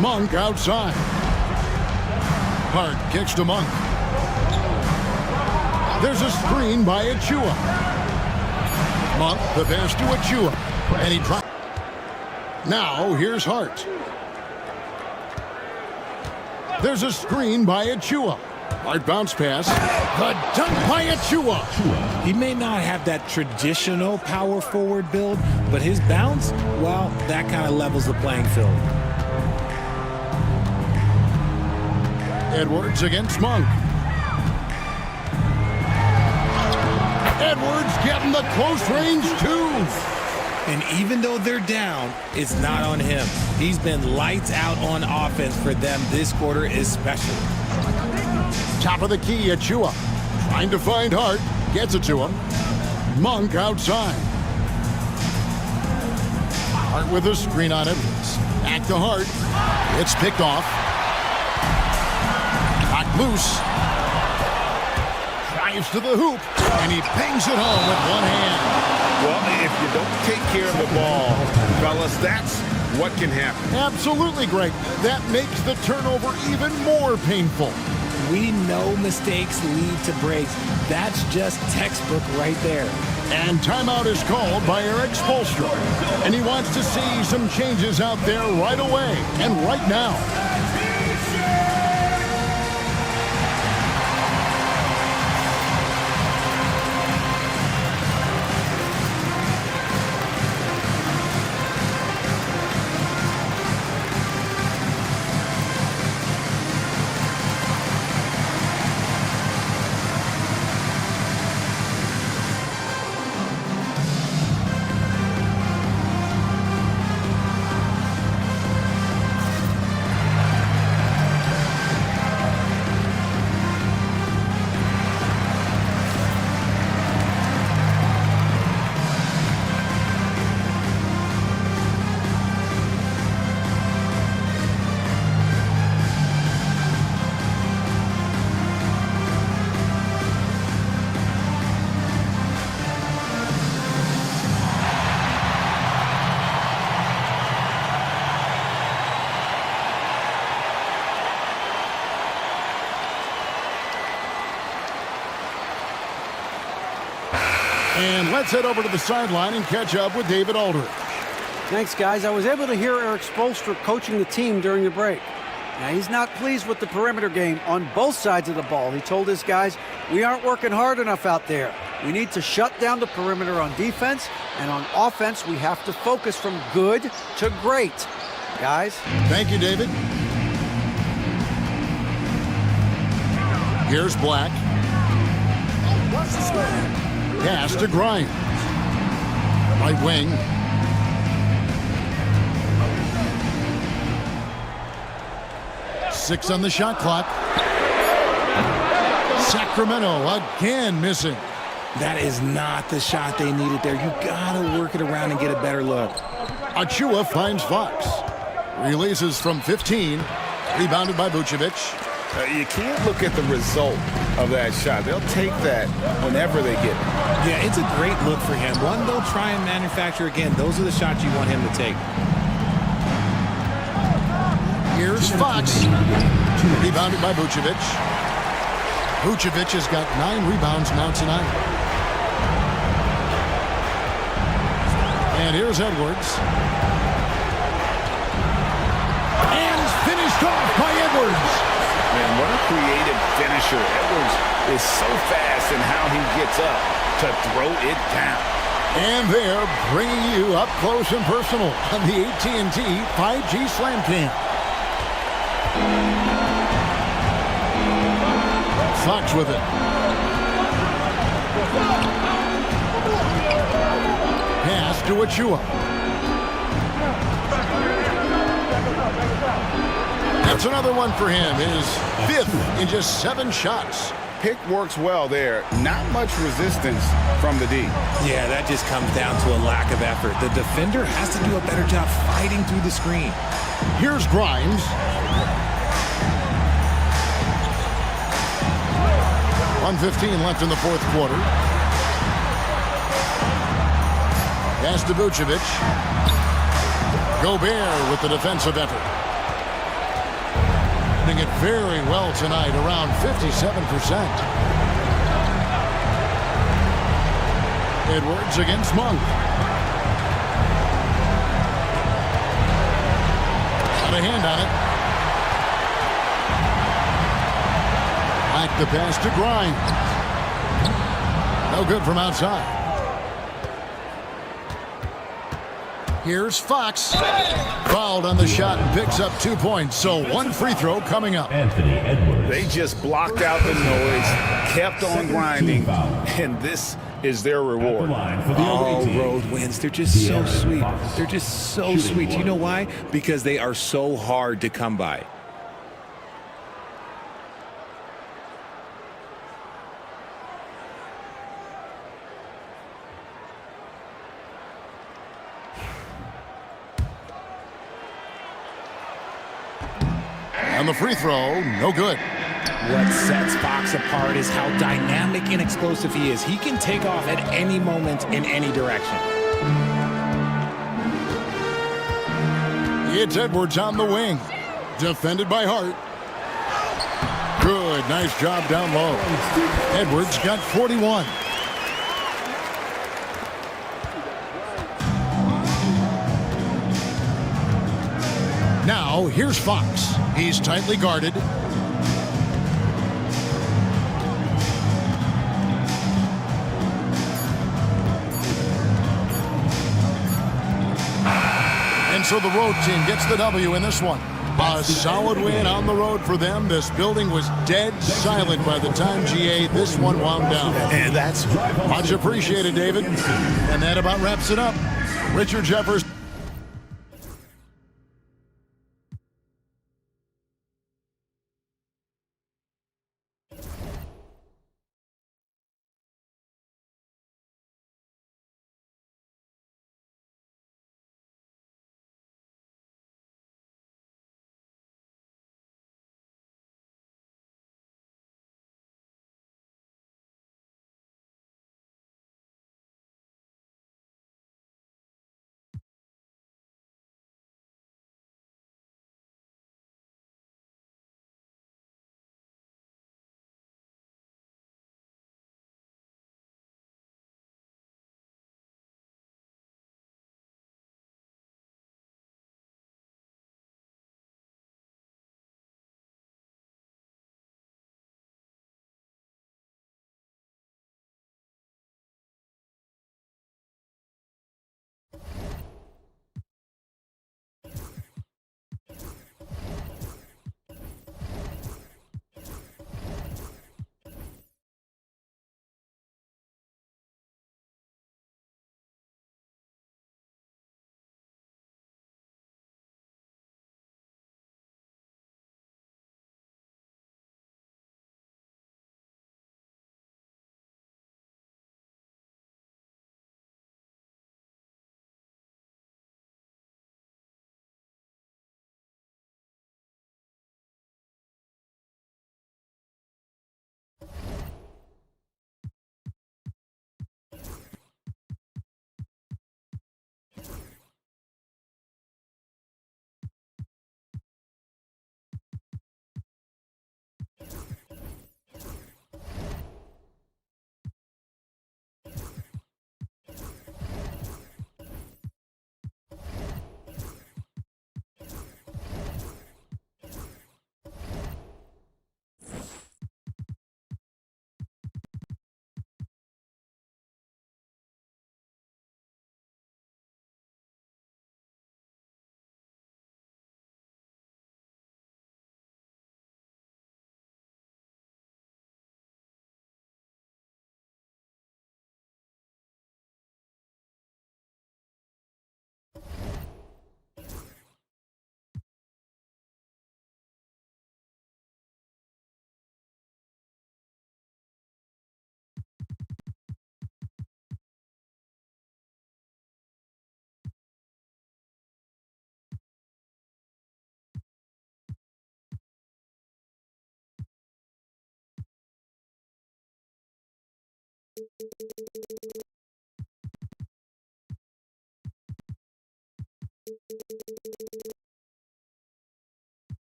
Monk outside. Hart kicks to Monk. There's a screen by Achua. Monk, the pass to Achua. And he drops. Now, here's Hart. There's a screen by Achua. Hart bounce pass. The dunk by Achua.
He may not have that traditional power forward build, but his bounce, well, that kind of levels the playing field.
Edwards against Monk. Edwards getting the close range 2.
And even though they're down, it's not on him. He's been lights out on offense for them this quarter especially.
Top of the key, Achua. Trying to find Hart. Gets it to him. Monk outside. Hart with a screen on Edwards. Back to Hart. It's picked off. Knocked loose. Drives to the hoop. And he bangs it home with one hand.
Well, if you don't take care of the ball, fellas, that's what can happen.
Absolutely, Greg. That makes the turnover even more painful.
We know mistakes lead to breaks. That's just textbook right there.
And timeout is called by Eric Spoelstra. And he wants to see some changes out there right away and right now. And let's head over to the sideline and catch up with David Aldridge.
Thanks, guys. I was able to hear Eric Spoelstra coaching the team during the break. Now, he's not pleased with the perimeter game on both sides of the ball. He told his guys, we aren't working hard enough out there. We need to shut down the perimeter on defense, and on offense, we have to focus from good to great. Guys?
Thank you, David. Here's Black. Pass to Grimes. Right wing. Six on the shot clock. Sacramento again missing.
That is not the shot they needed there. You gotta work it around and get a better look.
Achua finds Fox. Releases from 15. Rebounded by Vucevic.
You can't look at the result of that shot. They'll take that whenever they get it.
Yeah, it's a great look for him. One they'll try and manufacture again. Those are the shots you want him to take.
Here's Fox. Rebounded by Vucevic. Vucevic has got 9 rebounds now tonight. And here's Edwards. And finished off by Edwards.
Man, what a creative finisher. Edwards is so fast in how he gets up to throw it down.
And they're bringing you up close and personal on the AT&T 5G Slam Cam. Fox with it. Pass to Achua. That's another one for him. His 5th in just 7 shots.
Pick works well there. Not much resistance from the D.
Yeah, that just comes down to a lack of effort. The defender has to do a better job fighting through the screen.
Here's Grimes. 1:15 left in the 4th quarter. Pass to Vucevic. Gobert with the defensive effort. Doing it very well tonight, around 57%. Edwards against Monk. Got a hand on it. Back the pass to Grimes. No good from outside. Here's Fox. Fouled on the shot and picks up 2 points. So 1 free throw coming up.
They just blocked out the noise, kept on grinding, and this is their reward.
All road wins. They're just so sweet. They're just so sweet. You know why? Because they are so hard to come by.
And the free throw, no good.
What sets Fox apart is how dynamic and explosive he is. He can take off at any moment in any direction.
It's Edwards on the wing. Defended by Hart. Good, nice job down low. Edwards got 41. Now, here's Fox. He's tightly guarded. And so the road team gets the W in this one. A solid win on the road for them. This building was dead silent by the time GA this one wound down.
And that's
Much appreciated, David. And that about wraps it up. Richard Jefferson.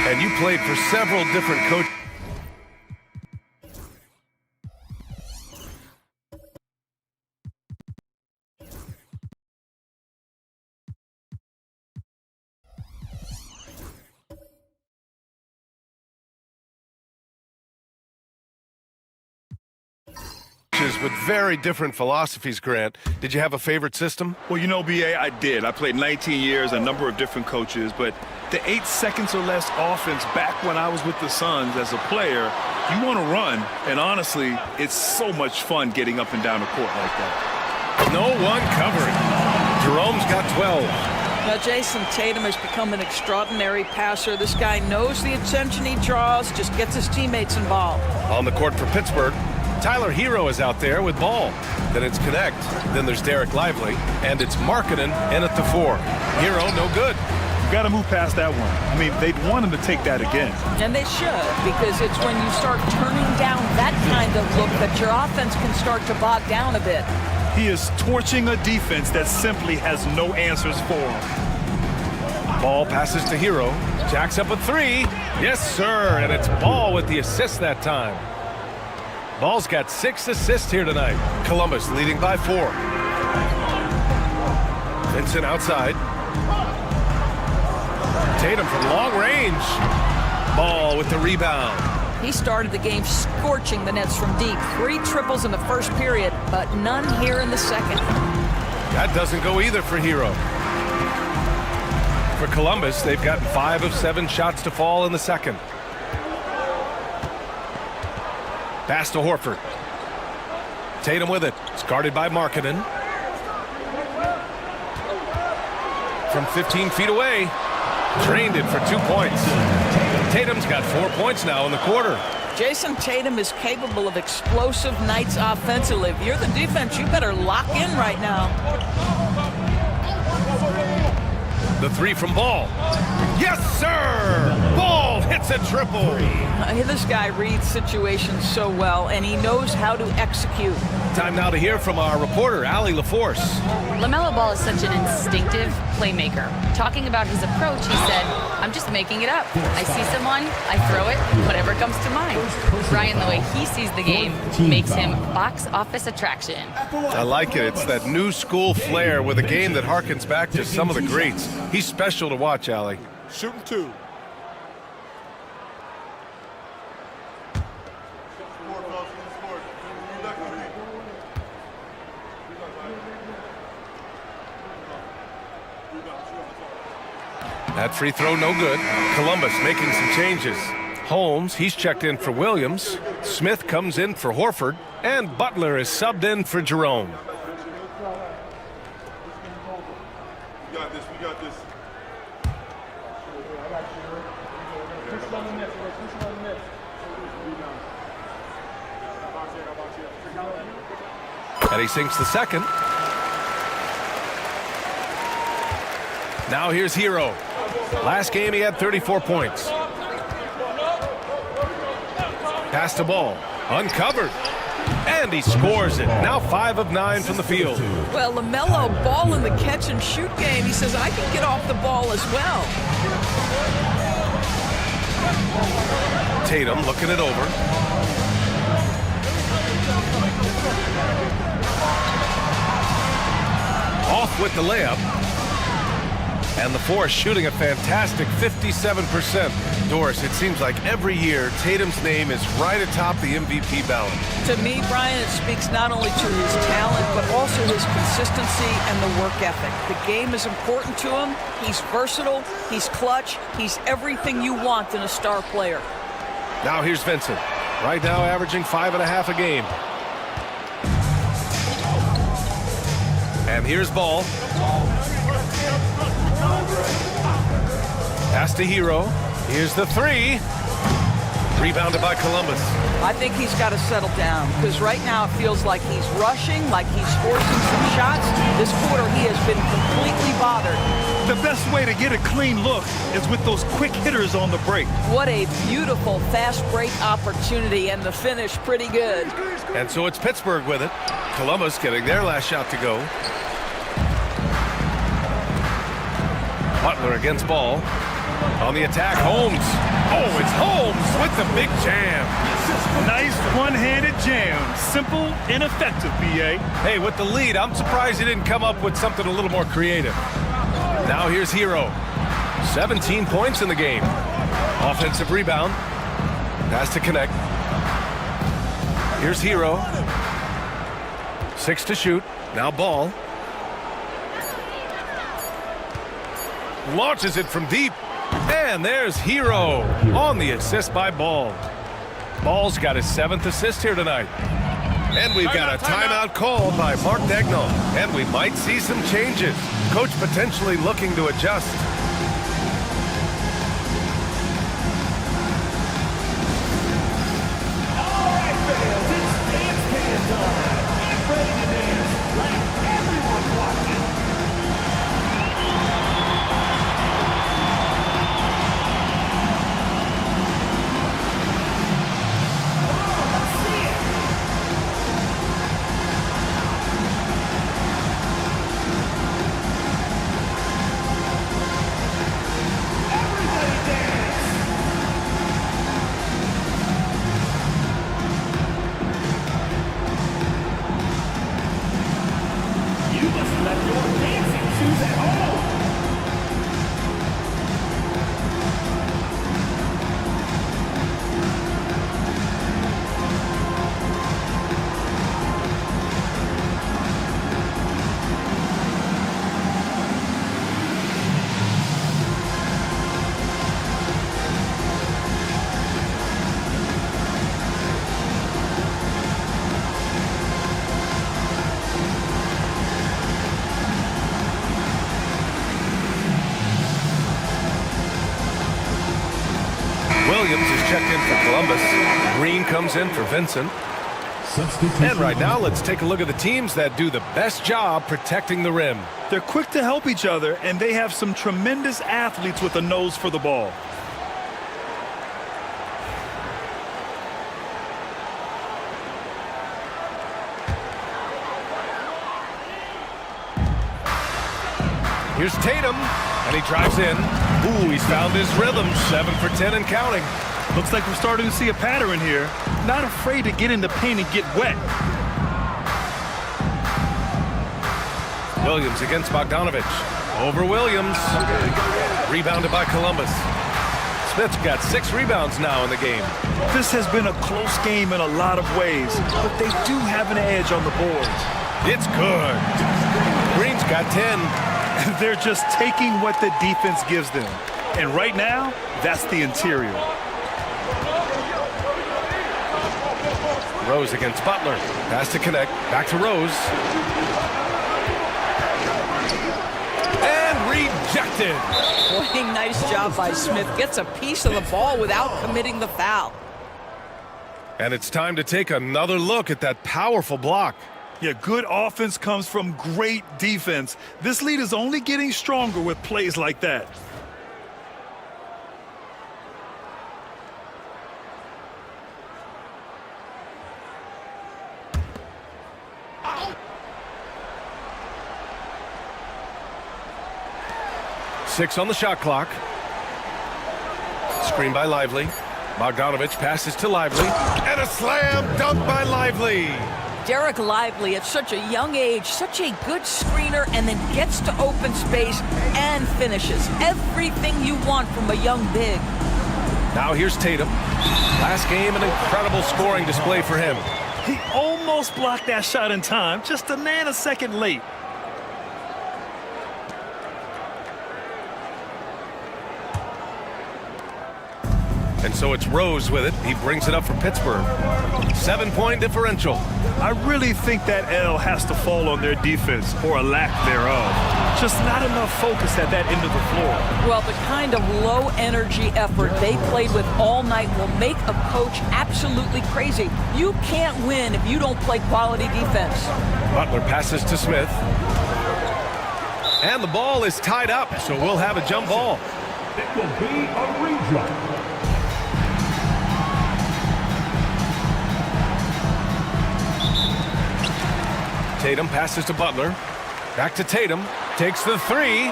And you played for several different coaches. With very different philosophies, Grant. Did you have a favorite system?
Well, you know, B.A., I did. I played 19 years, a number of different coaches, but the 8 seconds or less offense back when I was with the Suns as a player, you want to run, and honestly, it's so much fun getting up and down the court like that.
No one covering. Jerome's got 12.
Now, Jason Tatum has become an extraordinary passer. This guy knows the attention he draws, just gets his teammates involved.
On the court for Pittsburgh, Tyler Hero is out there with ball. Then it's Connect. Then there's Derek Lively. And it's Markkanen in at the 4. Hero, no good.
You got to move past that one. I mean, they'd want him to take that again.
And they should, because it's when you start turning down that kind of look that your offense can start to bog down a bit.
He is torching a defense that simply has no answers for him.
Ball passes to Hero. Jacks up a 3. Yes, sir. And it's Ball with the assist that time. Ball's got 6 assists here tonight. Columbus leading by 4. Vincent outside. Tatum from long range. Ball with the rebound.
He started the game scorching the Nets from deep. 3 triples in the first period, but none here in the second.
That doesn't go either for Hero. For Columbus, they've gotten 5 of 7 shots to fall in the second. Pass to Horford. Tatum with it. It's guarded by Markkanen. From 15 feet away. Drained it for 2 points. Tatum's got 4 points now in the quarter.
Jason Tatum is capable of explosive nights offensively. If you're the defense, you better lock in right now.
The 3 from Ball. Yes, sir! Ball hits a triple.
This guy reads situations so well, and he knows how to execute.
Time now to hear from our reporter, Allie LaForce.
LaMelo Ball is such an instinctive playmaker. Talking about his approach, he said, I'm just making it up. I see someone, I throw it, whatever comes to mind. Brian, the way he sees the game makes him box office attraction.
I like it. It's that new school flair with a game that harkens back to some of the greats. He's special to watch, Allie.
Shooting 2.
That free throw no good. Columbus making some changes. Holmes, he's checked in for Williams. Smith comes in for Horford. And Butler is subbed in for Jerome.
We got this. We got this.
And he sinks the second. Now here's Hero. Last game he had 34 points. Pass to Ball. Uncovered. And he scores it. Now 5 of 9 from the field.
Well, LaMelo Ball in the catch and shoot game. He says, I can get off the ball as well.
Tatum looking it over. Off with the layup. And the Force shooting a fantastic 57%. Doris, it seems like every year Tatum's name is right atop the MVP ballot.
To me, Brian, it speaks not only to his talent, but also his consistency and the work ethic. The game is important to him. He's versatile. He's clutch. He's everything you want in a star player.
Now here's Vincent. Right now averaging 5.5 a game. And here's Ball. Pass to Hero. Here's the 3. Rebounded by Columbus.
I think he's got to settle down because right now it feels like he's rushing, like he's forcing some shots. This quarter he has been completely bothered.
The best way to get a clean look is with those quick hitters on the break.
What a beautiful fast break opportunity, and the finish pretty good.
And so it's Pittsburgh with it. Columbus getting their last shot to go. Butler against Ball. On the attack, Holmes. Oh, it's Holmes with the big jam.
Nice one-handed jam. Simple and effective, B.A.
Hey, with the lead, I'm surprised he didn't come up with something a little more creative. Now here's Hero. 17 points in the game. Offensive rebound. Pass to connect. Here's Hero. 6 to shoot. Now Ball. Launches it from deep. And there's Hero on the assist by Ball. Ball's got his 7th assist here tonight. And we've got a timeout called by Mark Daigneault. And we might see some changes. Coach potentially looking to adjust.
All right, fans, it's dance can time. Get ready to dance like everyone's watching.
Williams is checked in for Columbus. Green comes in for Vincent. And right now, let's take a look at the teams that do the best job protecting the rim.
They're quick to help each other, and they have some tremendous athletes with a nose for the ball.
Here's Tatum, and he drives in. Ooh, he's found his rhythm. 7 for 10 and counting.
Looks like we're starting to see a pattern here. Not afraid to get in the paint and get wet.
Williams against Bogdanovich. Over Williams. Rebounded by Columbus. Smith's got 6 rebounds now in the game.
This has been a close game in a lot of ways, but they do have an edge on the boards.
It's good. Green's got 10.
They're just taking what the defense gives them. And right now, that's the interior.
Rose against Butler. Pass to connect. Back to Rose. And rejected.
Boy, nice job by Smith. Gets a piece of the ball without committing the foul.
And it's time to take another look at that powerful block.
Yeah, good offense comes from great defense. This lead is only getting stronger with plays like that.
Six on the shot clock. Screen by Lively. Bogdanovich passes to Lively. And a slam dunk by Lively.
Derek Lively at such a young age, such a good screener, and then gets to open space and finishes. Everything you want from a young big.
Now here's Tatum. Last game, an incredible scoring display for him.
He almost blocked that shot in time, just a nanosecond late.
And so it's Rose with it. He brings it up for Pittsburgh. 7-point differential.
I really think that L has to fall on their defense, or a lack thereof. Just not enough focus at that end of the floor.
Well, the kind of low-energy effort they played with all night will make a coach absolutely crazy. You can't win if you don't play quality defense.
Butler passes to Smith. And the ball is tied up, so we'll have a jump ball.
It will be a rejump.
Tatum passes to Butler. Back to Tatum. Takes the three.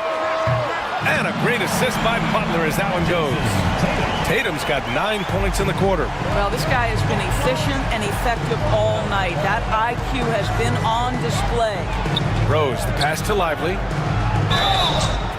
And a great assist by Butler as that one goes. Tatum's got 9 points in the quarter.
Well, this guy has been efficient and effective all night. That IQ has been on display.
Rose, the pass to Lively.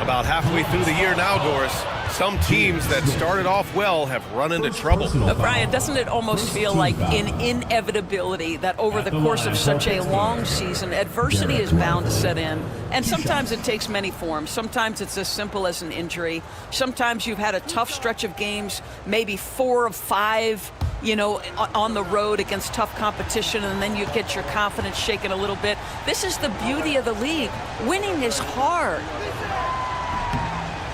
About halfway through the year now, Doris, some teams that started off well have run into trouble.
Brian, doesn't it almost feel like an inevitability that over the course of such a long season, adversity is bound to set in? And sometimes it takes many forms. Sometimes it's as simple as an injury. Sometimes you've had a tough stretch of games, maybe 4 of 5, you know, on the road against tough competition, and then you get your confidence shaken a little bit. This is the beauty of the league. Winning is hard.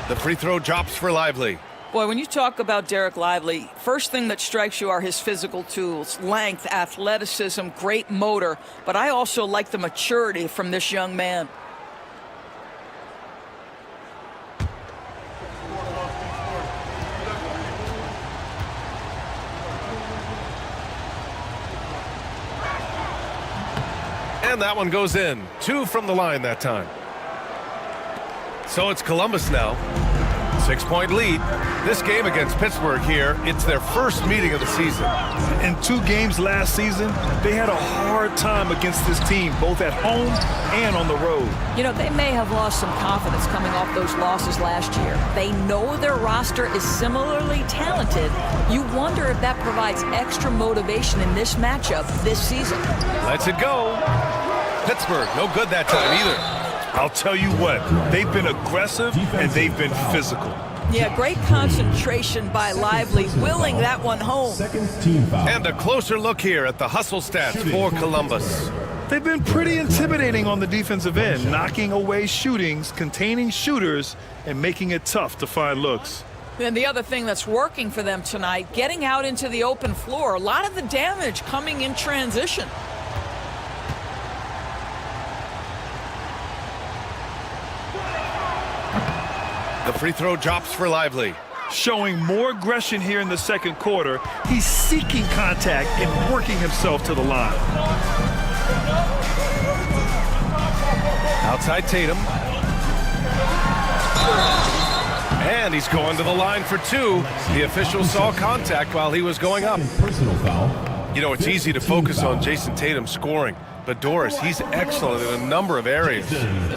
The free throw drops for Lively.
Boy, when you talk about Derek Lively, first thing that strikes you are his physical tools, length, athleticism, great motor. But I also like the maturity from this young man.
And that one goes in. 2 from the line that time. So it's Columbus now. 6-point lead. This game against Pittsburgh here, it's their first meeting of the season.
In 2 games last season, they had a hard time against this team, both at home and on the road.
You know, they may have lost some confidence coming off those losses last year. They know their roster is similarly talented. You wonder if that provides extra motivation in this matchup this season.
Lets it go. Pittsburgh, no good that time either.
I'll tell you what, they've been aggressive and they've been physical.
Yeah, great concentration by Lively, willing that one home.
And a closer look here at the hustle stats for Columbus.
They've been pretty intimidating on the defensive end, knocking away shootings, containing shooters, and making it tough to find looks.
And the other thing that's working for them tonight, getting out into the open floor. A lot of the damage coming in transition.
The free throw drops for Lively.
Showing more aggression here in the second quarter. He's seeking contact and working himself to the line.
Outside Tatum. And he's going to the line for 2. The official saw contact while he was going up. You know, it's easy to focus on Jason Tatum scoring. But Doris, he's excellent in a number of areas.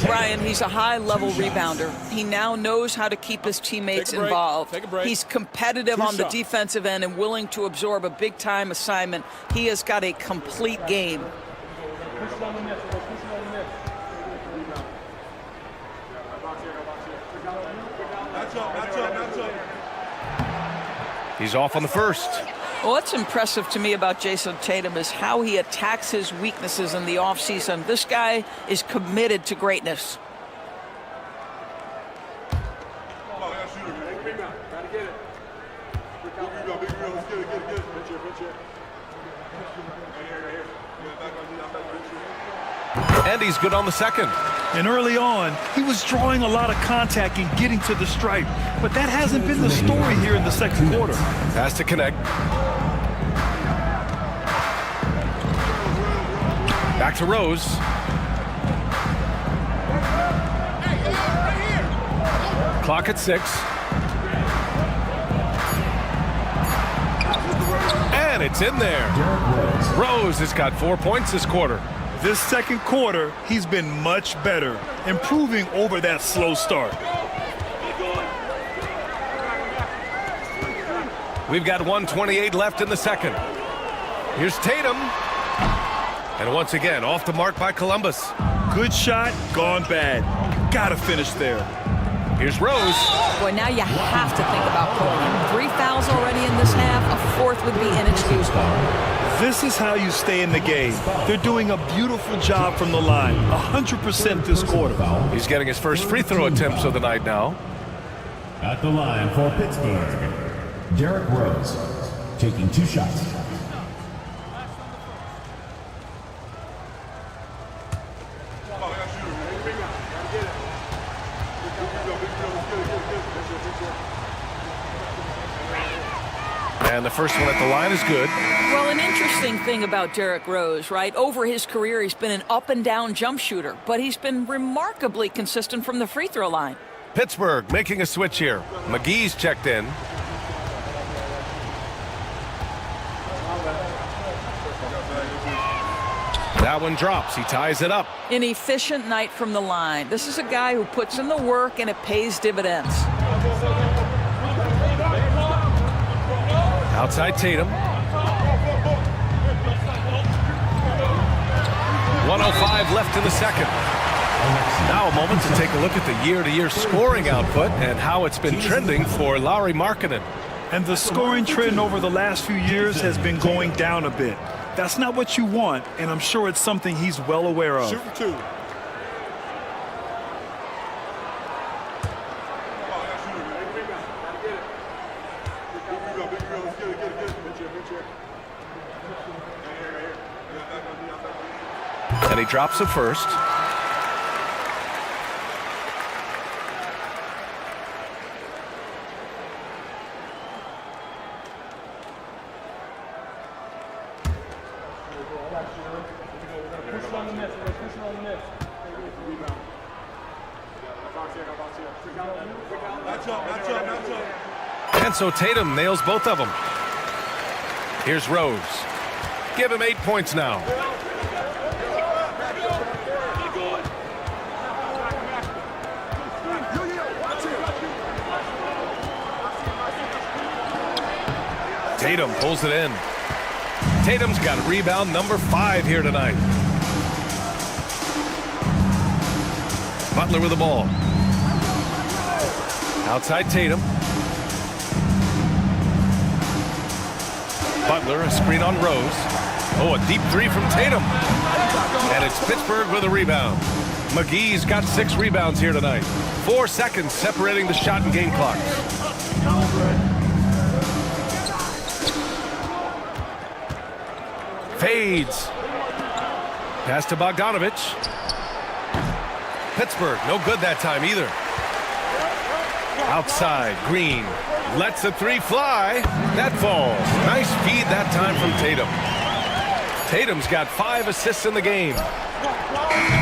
Brian, he's a high-level rebounder. He now knows how to keep his teammates involved. He's competitive on the defensive end and willing to absorb a big-time assignment. He has got a complete game.
He's off on the first.
Well, what's impressive to me about Jason Tatum is how he attacks his weaknesses in the offseason. This guy is committed to greatness.
And he's good on the second.
And early on, he was drawing a lot of contact and getting to the stripe. But that hasn't been the story here in the second quarter.
Has to connect. Back to Rose. Clock at 6. And it's in there. Rose has got 4 points this quarter.
This second quarter, he's been much better, improving over that slow start.
We've got 1:28 left in the second. Here's Tatum. And once again, off the mark by Columbus.
Good shot, gone bad. Gotta finish there.
Here's Rose.
Boy, now you have to think about Portland. 3 fouls already in this half. A 4th would be inexcusable.
This is how you stay in the game. They're doing a beautiful job from the line. 100% this quarter.
He's getting his first free throw attempts of the night now.
At the line for Pittsburgh, Derek Rose, taking 2 shots.
And the first one at the line is good.
Well, an interesting thing about Derek Rose, right? Over his career, he's been an up-and-down jump shooter, but he's been remarkably consistent from the free throw line.
Pittsburgh making a switch here. McGee's checked in. That one drops. He ties it up.
An efficient night from the line. This is a guy who puts in the work and it pays dividends.
Outside Tatum. 1:05 left in the second. Now a moment to take a look at the year-to-year scoring output and how it's been trending for Lauri Markkanen.
And the scoring trend over the last few years has been going down a bit. That's not what you want, and I'm sure it's something he's well aware of.
Shoot for two.
And he drops it first. And so Tatum nails both of them. Here's Rose. Give him 8 points now. Tatum pulls it in. Tatum's got rebound number 5 here tonight. Butler with the ball. Outside Tatum. Butler, a screen on Rose. Oh, a deep 3 from Tatum. And it's Pittsburgh with a rebound. McGee's got 6 rebounds here tonight. 4 seconds separating the shot and game clock. Fades. Pass to Bogdanovich. Pittsburgh, no good that time either. Outside, Green. Lets a 3 fly. That falls. Nice feed that time from Tatum. Tatum's got 5 assists in the game.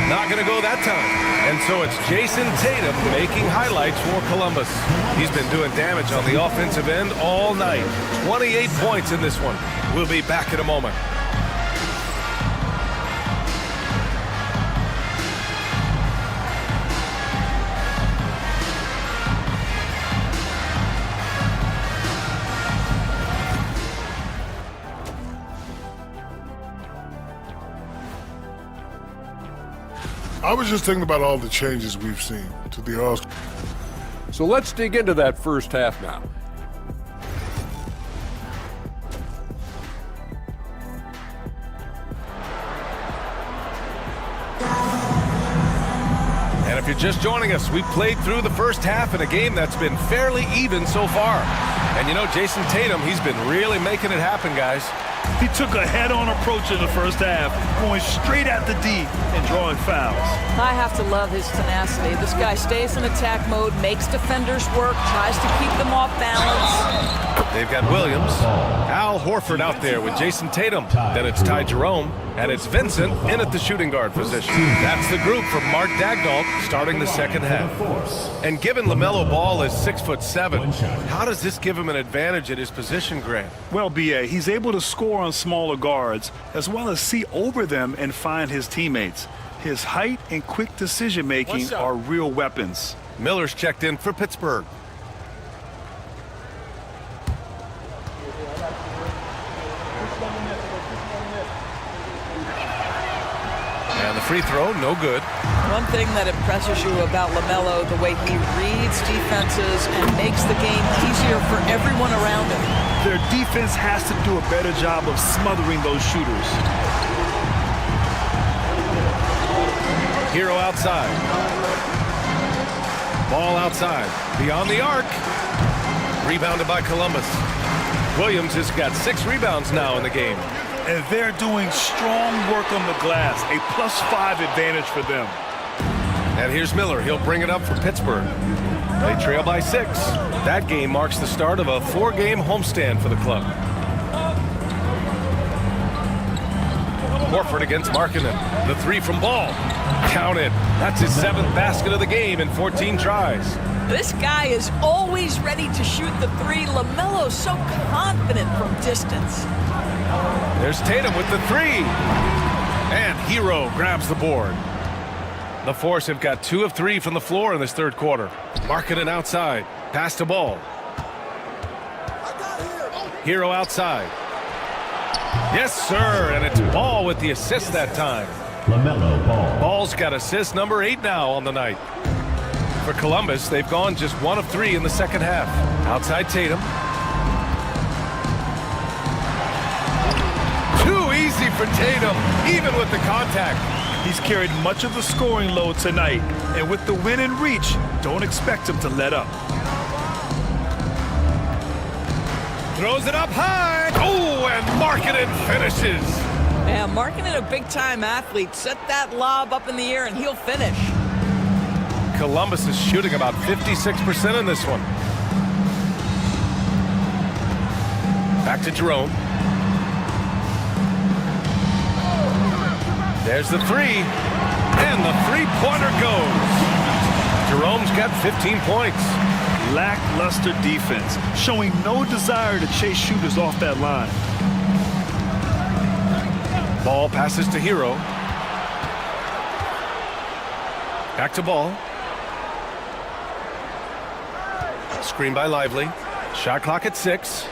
Not going to go that time. And so it's Jason Tatum making highlights for Columbus. He's been doing damage on the offensive end all night. 28 points in this one. We'll be back in a moment.
I was just thinking about all the changes we've seen to the All-Star.
So let's dig into that first half now.
And if you're just joining us, we've played through the first half in a game that's been fairly even so far. And you know, Jason Tatum, he's been really making it happen, guys.
He took a head-on approach in the first half, going straight at the D and drawing fouls.
I have to love his tenacity. This guy stays in attack mode, makes defenders work, tries to keep them off balance.
They've got Williams, Al Horford out there with Jason Tatum. Then it's Ty Jerome, and it's Vincent in at the shooting guard position. That's the group from Mark Daigneault starting the second half. And given LaMelo Ball is 6'7", how does this give him an advantage at his position, Grant?
Well, B.A., he's able to score on smaller guards, as well as see over them and find his teammates. His height and quick decision-making are real weapons.
Miller's checked in for Pittsburgh. And the free throw, no good.
One thing that impresses you about LaMelo, the way he reads defenses and makes the game easier for everyone around him.
Their defense has to do a better job of smothering those shooters.
Hero outside. Ball outside. Beyond the arc. Rebounded by Columbus. Williams has got 6 rebounds now in the game.
And they're doing strong work on the glass. A +5 advantage for them.
And here's Miller. He'll bring it up for Pittsburgh. They trail by 6. That game marks the start of a 4-game homestand for the club. Horford against Markkanen. The 3 from Ball. Counted. That's his 7th basket of the game in 14 tries.
This guy is always ready to shoot the 3. LaMelo's so confident from distance.
There's Tatum with the 3. And And Hero grabs the board. The Force have got 2 of 3 from the floor in this third quarter. Markkanen outside. Pass to Ball. Hero outside. Yes, sir. And it's Ball with the assist that time.
LaMelo Ball.
Ball's got assist number 8 now on the night. For Columbus, they've gone just 1 of 3 in the second half. Outside Tatum. Too easy for Tatum, even with the contact.
He's carried much of the scoring load tonight, and with the win in reach, don't expect him to let up.
Throws it up high. Oh, and Markkanen finishes.
Yeah, Markkanen, a big-time athlete. Set that lob up in the air, and he'll finish.
Columbus is shooting about 56% in this one. Back to Jerome. There's the 3. And the three-pointer goes. Jerome's got 15 points.
Lackluster defense, showing no desire to chase shooters off that line.
Ball passes to Hero. Back to Ball. Screen by Lively. Shot clock at 6.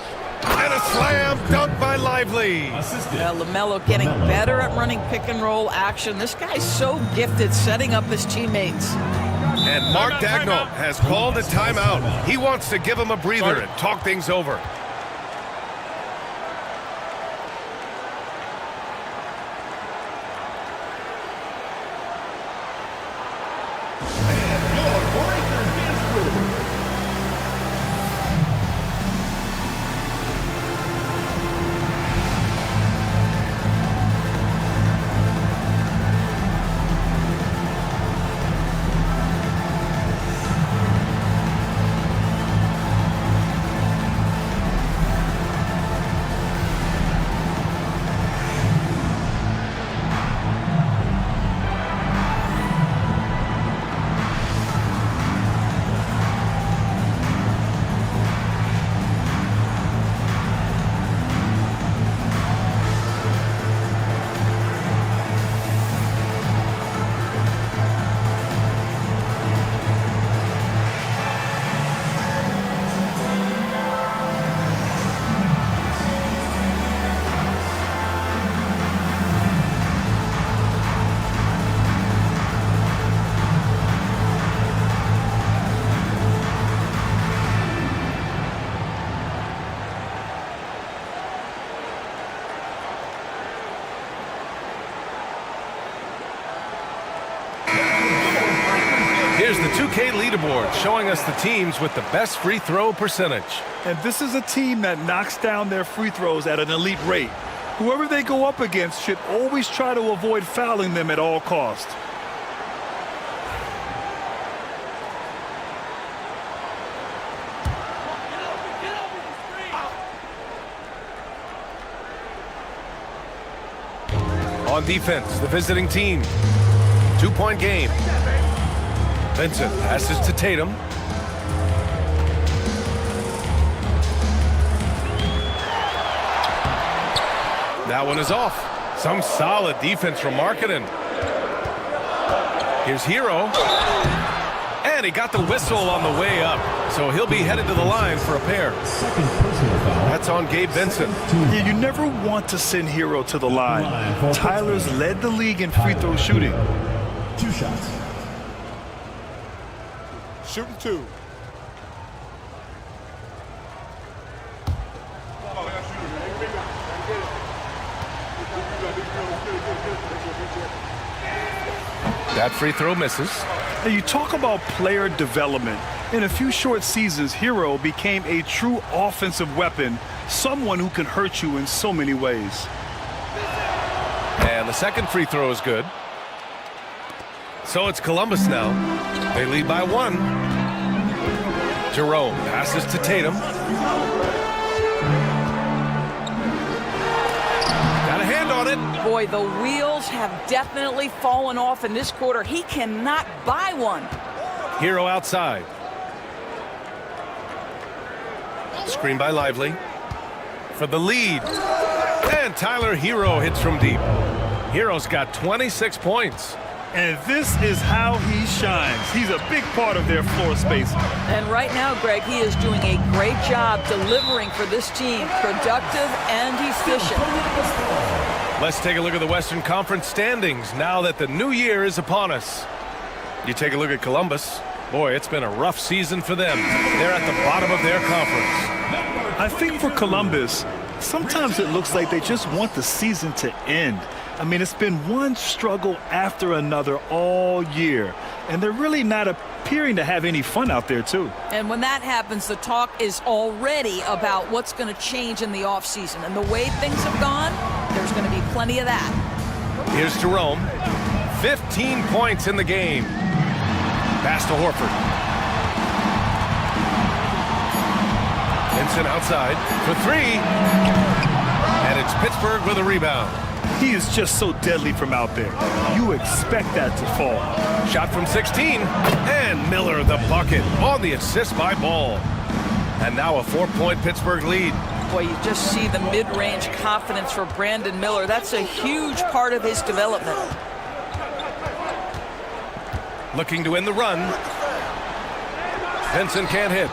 And a slam dunk by Lively.
LaMelo getting better at running pick and roll action. This guy's so gifted setting up his teammates.
And Mark Dagnall has called a timeout. He wants to give him a breather and talk things over. Here's the 2K leaderboard showing us the teams with the best free throw percentage.
And this is a team that knocks down their free throws at an elite rate. Whoever they go up against should always try to avoid fouling them at all costs.
On defense, the visiting team. 2-point game. Vincent passes to Tatum. That one is off. Some solid defense from Markkanen. Here's Hero. And he got the whistle on the way up. So he'll be headed to the line for a pair. That's on Gabe Vincent.
Yeah, you never want to send Hero to the line. Tyler's led the league in free throw shooting.
2 shots.
Shooting 2.
That free throw misses.
Now you talk about player development. In a few short seasons, Hero became a true offensive weapon, someone who can hurt you in so many ways.
And the second free throw is good. So it's Columbus now. They lead by 1. Jerome passes to Tatum. Got a hand on it.
Boy, the wheels have definitely fallen off in this quarter. He cannot buy one.
Hero outside. Screen by Lively. For the lead. And Tyler Hero hits from deep. Hero's got 26 points.
And this is how he shines. He's a big part of their floor space.
And right now, Greg, he is doing a great job delivering for this team, productive and efficient.
Let's take a look at the Western Conference standings now that the new year is upon us. You take a look at Columbus. Boy, it's been a rough season for them. They're at the bottom of their conference.
I think for Columbus, sometimes it looks like they just want the season to end. I mean, it's been one struggle after another all year, and they're really not appearing to have any fun out there, too.
And when that happens, the talk is already about what's going to change in the offseason. And the way things have gone, there's going to be plenty of that.
Here's Jerome. 15 points in the game. Pass to Horford. Vincent outside for three. And it's Pittsburgh with a rebound.
He is just so deadly from out there. You expect that to fall.
Shot from 16. And Miller the bucket on the assist by Ball. And now a 4-point Pittsburgh lead.
Boy, you just see the mid-range confidence for Brandon Miller. That's a huge part of his development.
Looking to win the run. Vincent can't hit.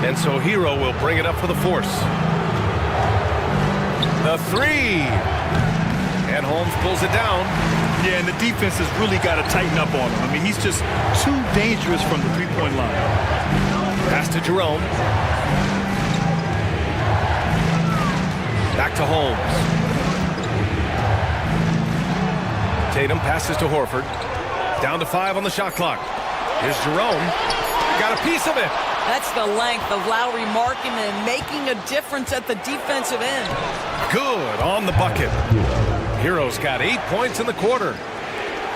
And so Hero will bring it up for the force. The three. And Holmes pulls it down.
Yeah, and the defense has really got to tighten up on him. I mean, he's just too dangerous from the three-point line.
Pass to Jerome. Back to Holmes. Tatum passes to Horford. Down to 5 on the shot clock. Here's Jerome. Got a piece of it.
That's the length of Lowry Markkanen making a difference at the defensive end.
Good on the bucket. Hero's got 8 points in the quarter.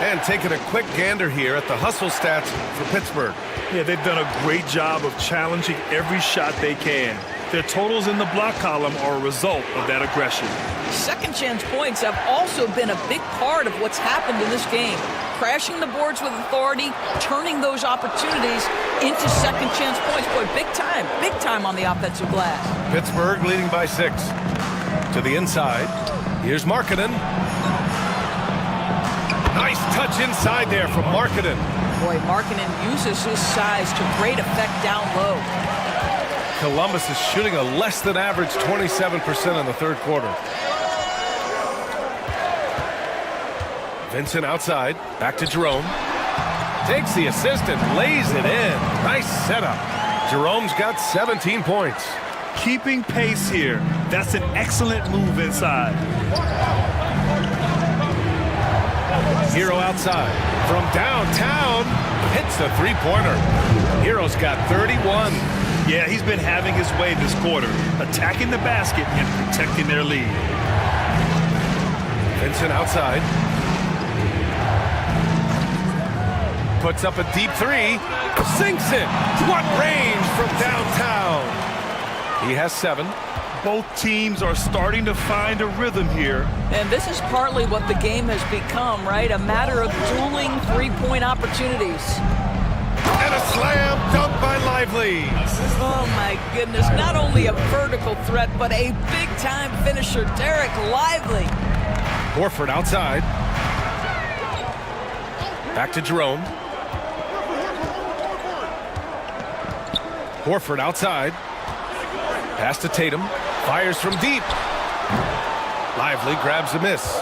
And taking a quick gander here at the hustle stats for Pittsburgh.
Yeah, they've done a great job of challenging every shot they can. Their totals in the block column are a result of that aggression.
Second chance points have also been a big part of what's happened in this game. Crashing the boards with authority, turning those opportunities into second chance points. Boy, big time on the offensive glass.
Pittsburgh leading by 6. To the inside. Here's Markkanen. Nice touch inside there from Markkanen.
Boy, Markkanen uses his size to great effect down low.
Columbus is shooting a less than average 27% in the third quarter. Vincent outside, back to Jerome. Takes the assist and lays it in. Nice setup. Jerome's got 17 points.
Keeping pace here. That's an excellent move inside.
Hero outside. From downtown, hits the three-pointer. Hero's got 31.
Yeah, he's been having his way this quarter, attacking the basket and protecting their lead.
Vincent outside. Puts up a deep three. Sinks it. What range from downtown. He has 7.
Both teams are starting to find a rhythm here.
And this is partly what the game has become, right? A matter of dueling three-point opportunities.
And a slam dunk by Lively.
Oh, my goodness. Not only a vertical threat, but a big-time finisher. Derek Lively.
Horford outside. Back to Jerome. Horford outside. Pass to Tatum. Fires from deep. Lively grabs a miss.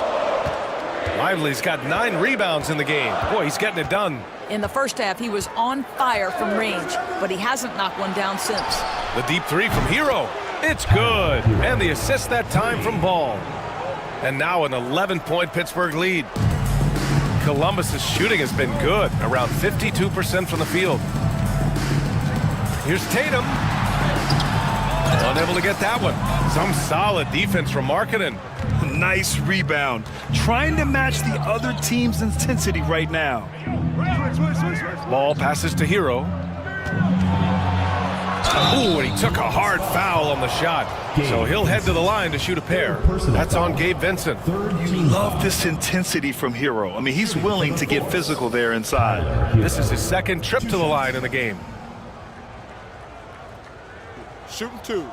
Lively's got 9 rebounds in the game. Boy, he's getting it done.
In the first half, he was on fire from range, but he hasn't knocked one down since.
The deep three from Hero. It's good. And the assist that time from Ball. And now an 11-point Pittsburgh lead. Columbus's shooting has been good, around 52% from the field. Here's Tatum. Unable to get that one. Some solid defense from Markkanen.
Nice rebound. Trying to match the other team's intensity right now.
Ball passes to Hero. Ooh, and he took a hard foul on the shot. So he'll head to the line to shoot a pair. That's on Gabe Vincent.
You love this intensity from Hero. I mean, he's willing to get physical there inside.
This is his second trip to the line in the game.
Shooting 2.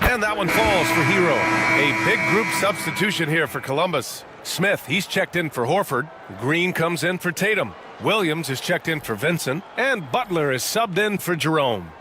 And that one falls for Hero. A big group substitution here for Columbus. Smith, he's checked in for Horford. Green comes in for Tatum. Williams is checked in for Vincent. And Butler is subbed in for Jerome.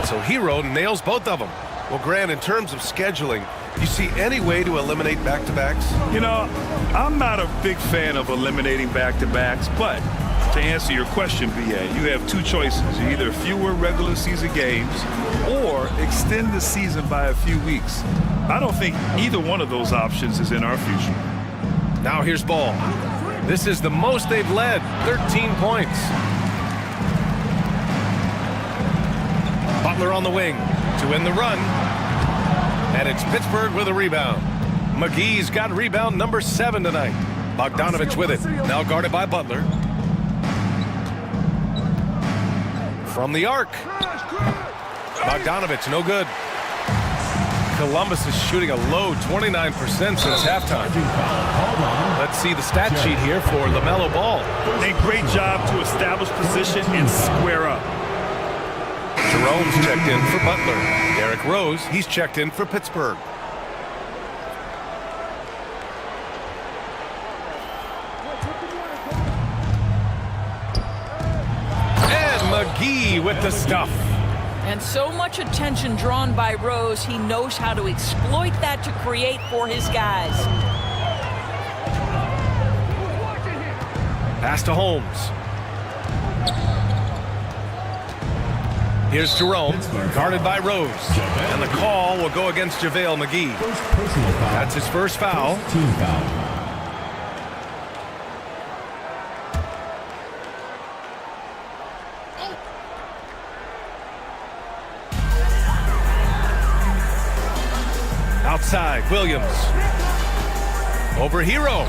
So Hero nails both of them. Well, Grant, in terms of scheduling, do you see any way to eliminate back-to-backs?
You know, I'm not a big fan of eliminating back-to-backs, but to answer your question, BA, you have two choices. Either fewer regular season games or extend the season by a few weeks. I don't think either one of those options is in our future.
Now here's Ball. This is the most they've led, 13 points. Butler on the wing to win the run. And it's Pittsburgh with a rebound. McGee's got rebound number 7 tonight. Bogdanovich with it. Now guarded by Butler. From the arc. Bogdanovich, no good. Columbus is shooting a low 29% since halftime. Let's see the stat sheet here for LaMelo Ball.
A great job to establish position and square up.
Jerome's checked in for Butler. Derrick Rose, he's checked in for Pittsburgh. And McGee with the stuff.
And so much attention drawn by Rose, he knows how to exploit that to create for his guys.
Pass to Holmes. Here's Jerome, guarded by Rose. And the call will go against JaVale McGee. That's his first foul.
Team foul.
Outside, Williams. Over Hero.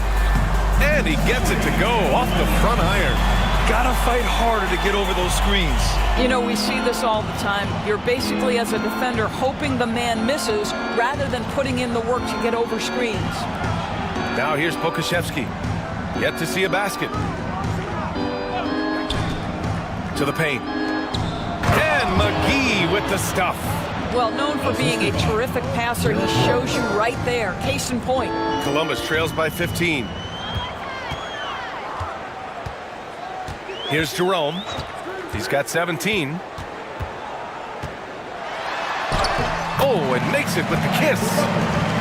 And he gets it to go off the front iron.
Gotta fight harder to get over those screens.
You know, we see this all the time. You're basically, as a defender, hoping the man misses rather than putting in the work to get over screens.
Now here's Pokusevski. Yet to see a basket. To the paint. And McGee with the stuff.
Well, known for being a terrific passer, he shows you right there. Case in point.
Columbus trails by 15. Here's Jerome. He's got 17. Oh, and makes it with the kiss.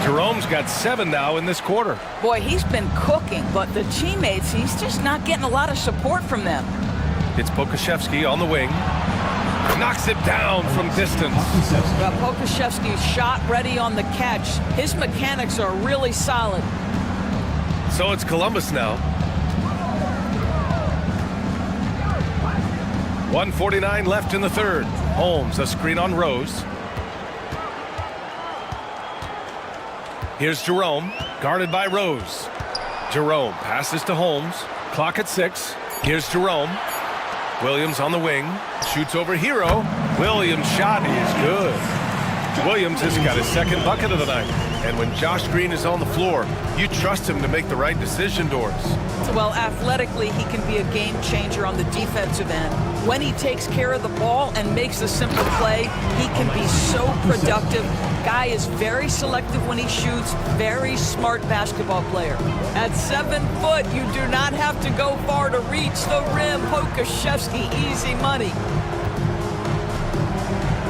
Jerome's got 7 now in this quarter.
Boy, he's been cooking, but the teammates, he's just not getting a lot of support from them.
It's Pokusevski on the wing. Knocks it down from distance.
Well, Pokusevski's shot ready on the catch. His mechanics are really solid.
So it's Columbus now. 1:49 left in the third. Holmes, a screen on Rose. Here's Jerome, guarded by Rose. Jerome passes to Holmes. Clock at 6. Here's Jerome. Williams on the wing. Shoots over Hero. Williams' shot is good. Williams has got his second bucket of the night. And when Josh Green is on the floor, you trust him to make the right decision, Doris.
Well, athletically, he can be a game changer on the defensive end. When he takes care of the ball and makes a simple play, he can be so productive. Guy is very selective when he shoots, very smart basketball player. At 7 foot, you do not have to go far to reach the rim. Pokusevski, easy money.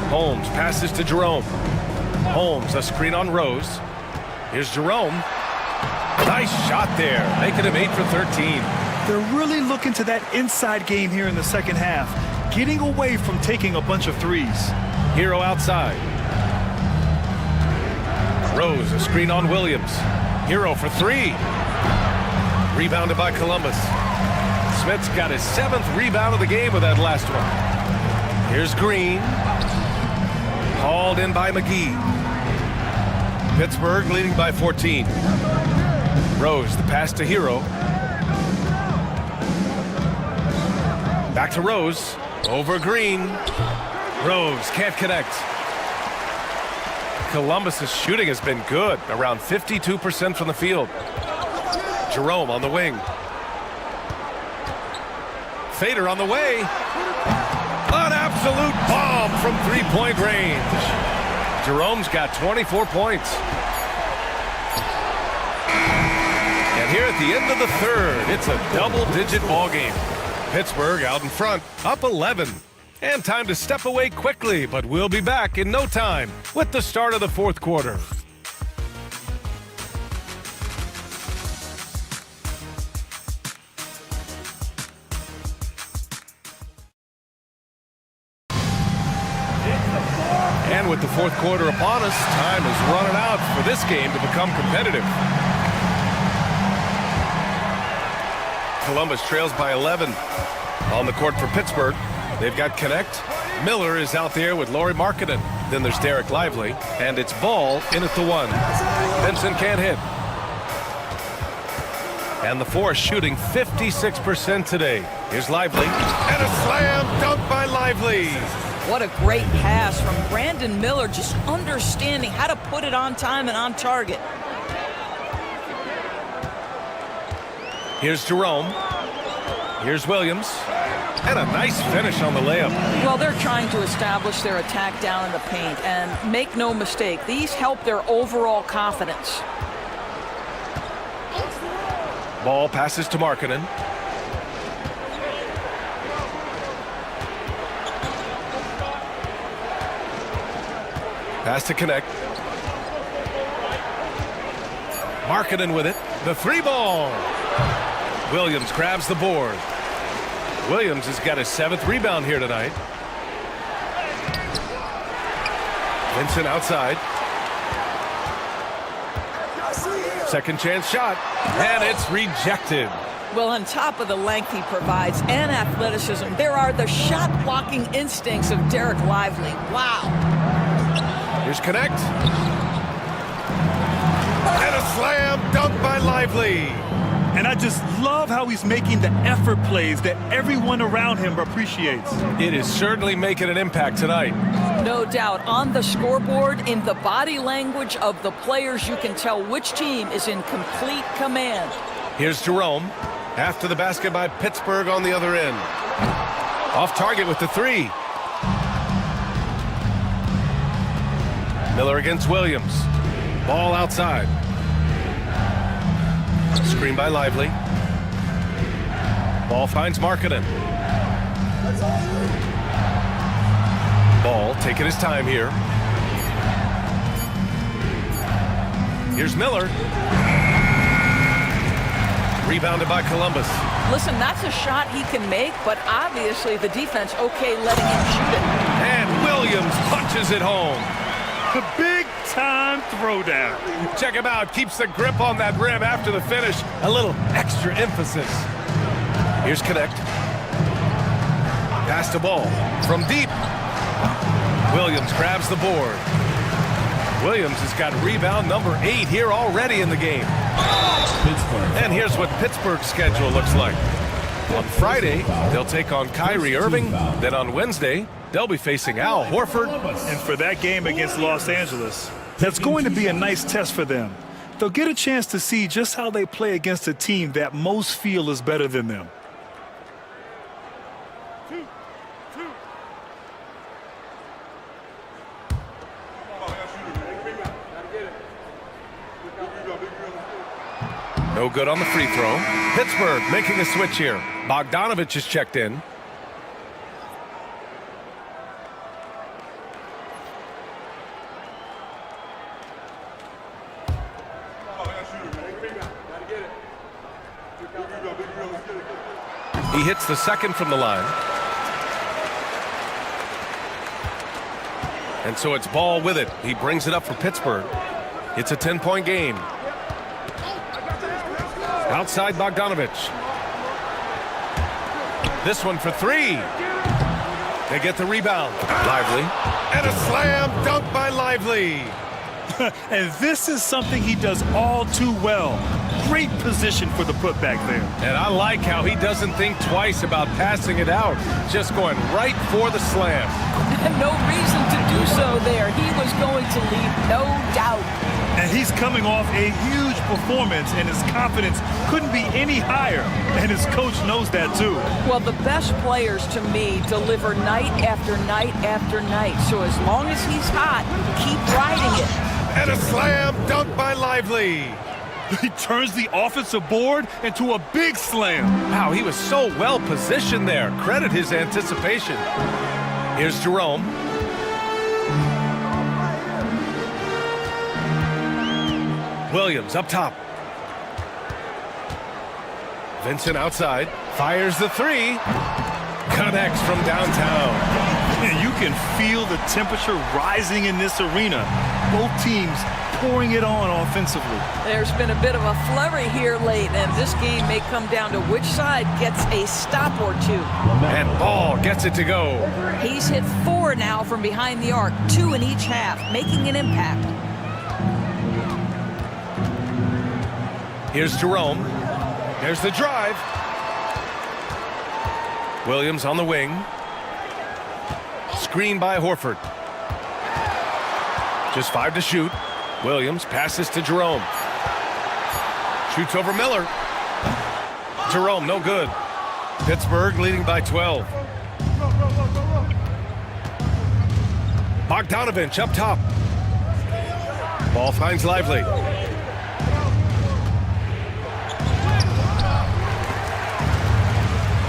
Holmes passes to Jerome. Holmes, a screen on Rose. Here's Jerome. Nice shot there, making him 8 for 13.
They're really looking to that inside game here in the second half, getting away from taking a bunch of threes.
Hero outside. Rose, a screen on Williams. Hero for 3. Rebounded by Columbus. Smith's got his 7th rebound of the game with that last one. Here's Green. Hauled in by McGee. Pittsburgh leading by 14. Rose, the pass to Hero. Back to Rose. Over Green. Rose can't connect. Columbus's shooting has been good, around 52% from the field. Jerome on the wing. Fader on the way. An absolute bomb from three-point range. Jerome's got 24 points. And here at the end of the third, it's a double-digit ball game. Pittsburgh out in front, up 11. And time to step away quickly, but we'll be back in no time with the start of the fourth quarter. And with the fourth quarter upon us, time is running out for this game to become competitive. Columbus trails by 11. On the court for Pittsburgh, they've got Connect. Miller is out there with Lauri Markkanen. Then there's Derek Lively, and it's Ball in at the one. Vincent can't hit. And the Force shooting 56% today. Here's Lively, and a slam dunk by Lively.
What a great pass from Brandon Miller, just understanding how to put it on time and on target.
Here's Jerome. Here's Williams. And a nice finish on the layup.
Well, they're trying to establish their attack down in the paint. And make no mistake, these help their overall confidence.
Ball passes to Markkanen. Pass to Connect. Markkanen with it. The three ball. Williams grabs the board. Williams has got his 7th rebound here tonight. Vincent outside. Second chance shot. And it's rejected.
Well, on top of the length he provides and athleticism, there are the shot-blocking instincts of Derek Lively. Wow.
Here's Connect. And a slam dunk by Lively.
And I just love how he's making the effort plays that everyone around him appreciates.
It is certainly making an impact tonight.
No doubt. On the scoreboard, in the body language of the players, you can tell which team is in complete command.
Here's Jerome. After the basket by Pittsburgh on the other end. Off target with the three. Miller against Williams. Ball outside. Screen by Lively. Ball finds Markkanen. Ball taking his time here. Here's Miller. Rebounded by Columbus.
Listen, that's a shot he can make, but obviously the defense okay letting him shoot it.
And Williams punches it home.
The big-time throwdown.
Check him out. Keeps the grip on that rim after the finish. A little extra emphasis. Here's Connect. Pass to Ball. From deep. Williams grabs the board. Williams has got rebound number 8 here already in the game. And here's what Pittsburgh's schedule looks like. On Friday, they'll take on Kyrie Irving. Then on Wednesday, they'll be facing Al Horford.
And for that game against Los Angeles, that's going to be a nice test for them. They'll get a chance to see just how they play against a team that most feel is better than them.
No good on the free throw. Pittsburgh making a switch here. Bogdanovich is checked in. He hits the second from the line. And so it's Ball with it. He brings it up for Pittsburgh. It's a 10-point game. Outside Bogdanovich. This one for three. They get the rebound. Lively. And a slam dunk by Lively.
And this is something he does all too well. Great position for the putback there.
And I like how he doesn't think twice about passing it out, just going right for the slam.
No reason to do so there. He was going to leave, no doubt.
And he's coming off a huge performance, and his confidence couldn't be any higher. And his coach knows that, too.
Well, the best players, to me, deliver night after night after night. So as long as he's hot, keep riding it.
And a slam dunk by Lively.
He turns the offensive board into a big slam.
Wow, he was so well positioned there. Credit his anticipation. Here's Jerome. Williams up top. Vincent outside. Fires the three. Connects from downtown.
And you can feel the temperature rising in this arena. Both teams pouring it on offensively.
There's been a bit of a flurry here late, and this game may come down to which side gets a stop or two.
And Ball gets it to go.
He's hit 4 now from behind the arc, 2 in each half, making an impact.
Here's Jerome. There's the drive. Williams on the wing. Screen by Horford. Just 5 to shoot. Williams passes to Jerome. Shoots over Miller. Jerome, no good. Pittsburgh leading by 12. Bogdanovich up top. Ball finds Lively.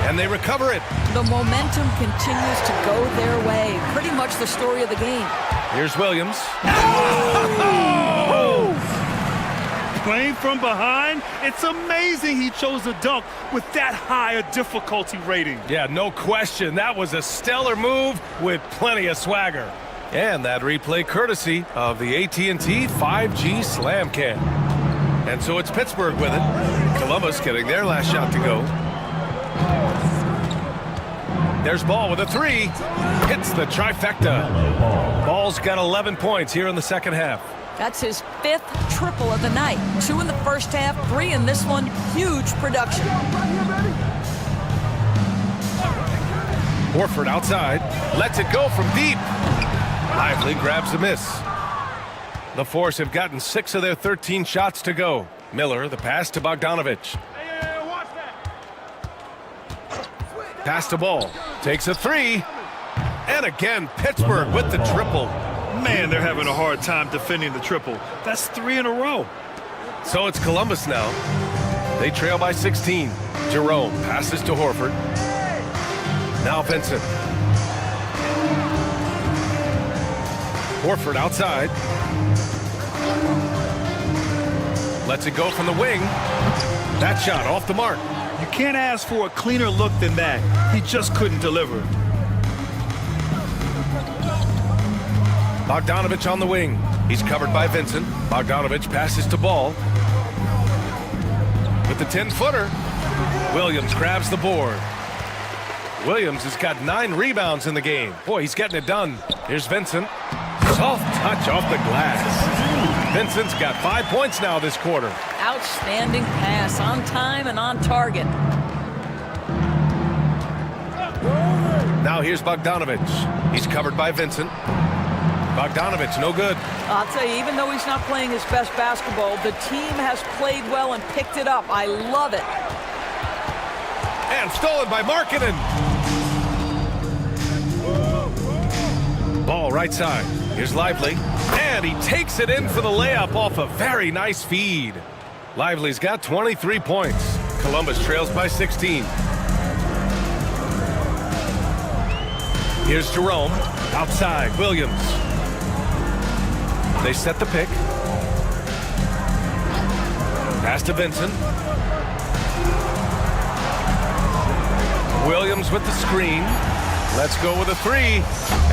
And they recover it.
The momentum continues to go their way. Pretty much the story of the game.
Here's Williams.
Playing from behind, it's amazing he chose a dunk with that high a difficulty rating.
Yeah, no question. That was a stellar move with plenty of swagger. And that replay courtesy of the AT&T 5G Slam Cam. And so it's Pittsburgh with it. Columbus getting their last shot to go. There's Ball with a three. Hits the trifecta. Ball's got 11 points here in the second half.
That's his 5th triple of the night. 2 in the first half, 3 in this one. Huge production.
Horford outside. Lets it go from deep. Lively grabs a miss. The Force have gotten 6 of their 13 shots to go. Miller, the pass to Bogdanovich. Pass to Ball. Takes a three. And again, Pittsburgh with the triple.
Man, they're having a hard time defending the triple. That's 3 in a row.
So it's Columbus now. They trail by 16. Jerome passes to Horford. Now Vincent. Horford outside. Lets it go from the wing. That shot off the mark.
You can't ask for a cleaner look than that. He just couldn't deliver.
Bogdanovich on the wing. He's covered by Vincent. Bogdanovich passes to Ball. With the 10-footer. Williams grabs the board. Williams has got 9 rebounds in the game. Boy, he's getting it done. Here's Vincent. Soft touch off the glass. Vincent's got 5 points now this quarter.
Outstanding pass, on time and on target.
Now here's Bogdanovich. He's covered by Vincent. Bogdanovich, no good.
I'll tell you, even though he's not playing his best basketball, the team has played well and picked it up. I love it.
And stolen by Markkanen. Ball right side. Here's Lively. And he takes it in for the layup off a very nice feed. Lively's got 23 points. Columbus trails by 16. Here's Jerome. Outside, Williams. They set the pick. Pass to Vincent. Williams with the screen. Let's go with a three.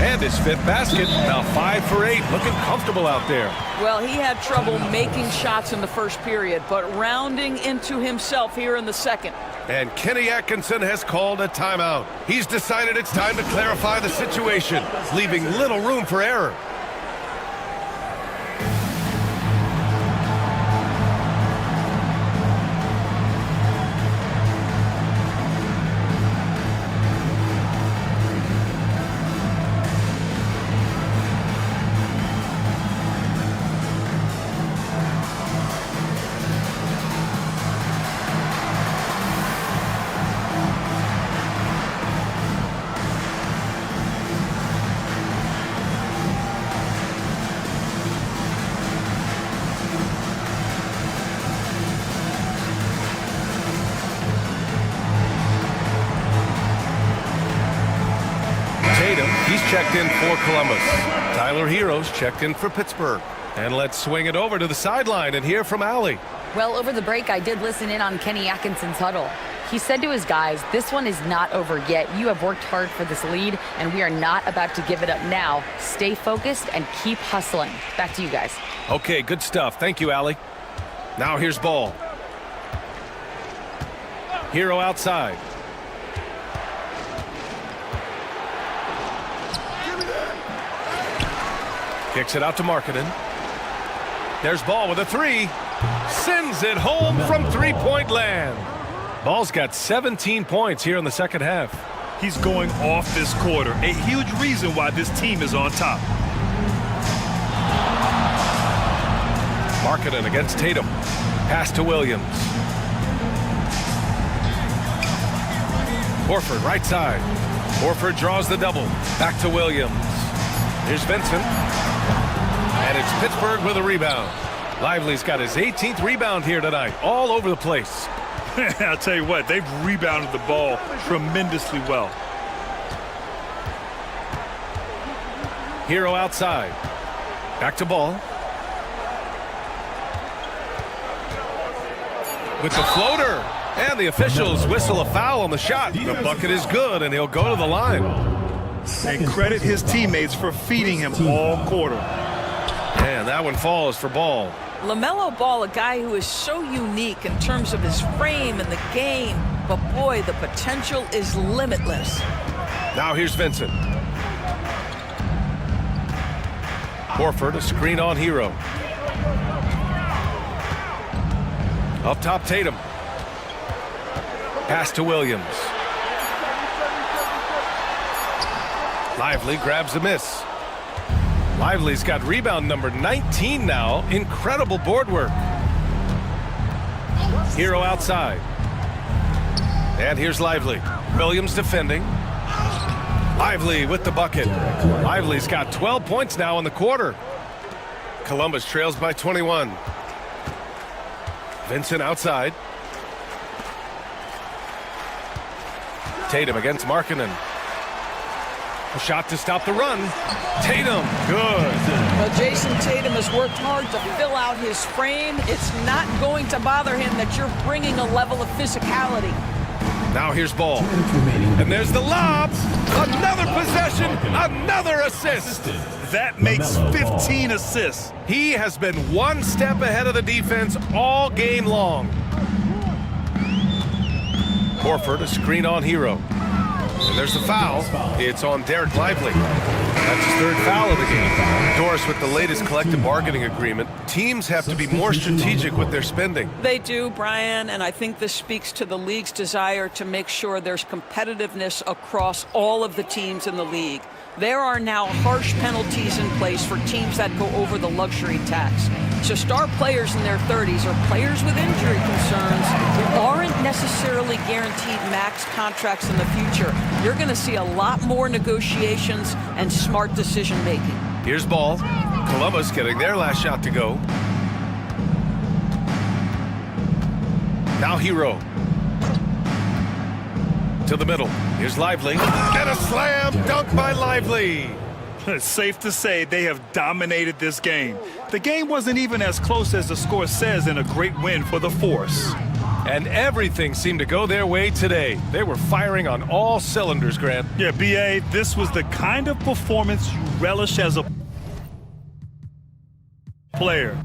And his 5th basket. Now 5 for 8. Looking comfortable out there.
Well, he had trouble making shots in the first period, but rounding into himself here in the second.
And Kenny Atkinson has called a timeout. He's decided it's time to clarify the situation, leaving little room for error. He's checked in for Columbus. Tyler Hero's checked in for Pittsburgh. And let's swing it over to the sideline and hear from Allie.
Well, over the break, I did listen in on Kenny Atkinson's huddle. He said to his guys, this one is not over yet. You have worked hard for this lead, and we are not about to give it up now. Stay focused and keep hustling. Back to you guys.
Okay, good stuff. Thank you, Allie. Now here's Ball. Hero outside. Kicks it out to Markkanen. There's Ball with a three. Sends it home from three-point land. Ball's got 17 points here in the second half.
He's going off this quarter. A huge reason why this team is on top.
Markkanen against Tatum. Pass to Williams. Horford right side. Horford draws the double. Back to Williams. Here's Vincent. And it's Pittsburgh with a rebound. Lively's got his 18th rebound here tonight. All over the place.
I'll tell you what, they've rebounded the ball tremendously well.
Hero outside. Back to Ball. With the floater. And the officials whistle a foul on the shot. The bucket is good, and he'll go to the line.
And credit his teammates for feeding him all quarter.
And that one falls for Ball.
LaMelo Ball, a guy who is so unique in terms of his frame and the game. But boy, the potential is limitless.
Now here's Vincent. Horford, a screen on Hero. Up top, Tatum. Pass to Williams. Lively grabs a miss. Lively's got rebound number 19 now. Incredible board work. Hero outside. And here's Lively. Williams defending. Lively with the bucket. Lively's got 12 points now in the quarter. Columbus trails by 21. Vincent outside. Tatum against Markkanen. A shot to stop the run. Tatum, good.
Well, Jason Tatum has worked hard to fill out his frame. It's not going to bother him that you're bringing a level of physicality.
Now here's Ball. And there's the lob. Another possession, another assist.
That makes 15 assists.
He has been one step ahead of the defense all game long. Horford, a screen on Hero. And there's the foul. It's on Derek Lively. That's his third foul of the game. Doris, with the latest collective bargaining agreement, teams have to be more strategic with their spending.
They do, Brian, and I think this speaks to the league's desire to make sure there's competitiveness across all of the teams in the league. There are now harsh penalties in place for teams that go over the luxury tax. So star players in their 30s or players with injury concerns aren't necessarily guaranteed max contracts in the future. You're going to see a lot more negotiations and smart decision making.
Here's Ball. Columbus getting their last shot to go. Now Hero. To the middle. Here's Lively. And a slam dunk by Lively.
It's safe to say they have dominated this game. The game wasn't even as close as the score says in a great win for the Force.
And everything seemed to go their way today. They were firing on all cylinders, Grant.
Yeah, B.A., this was the kind of performance you relish as a player.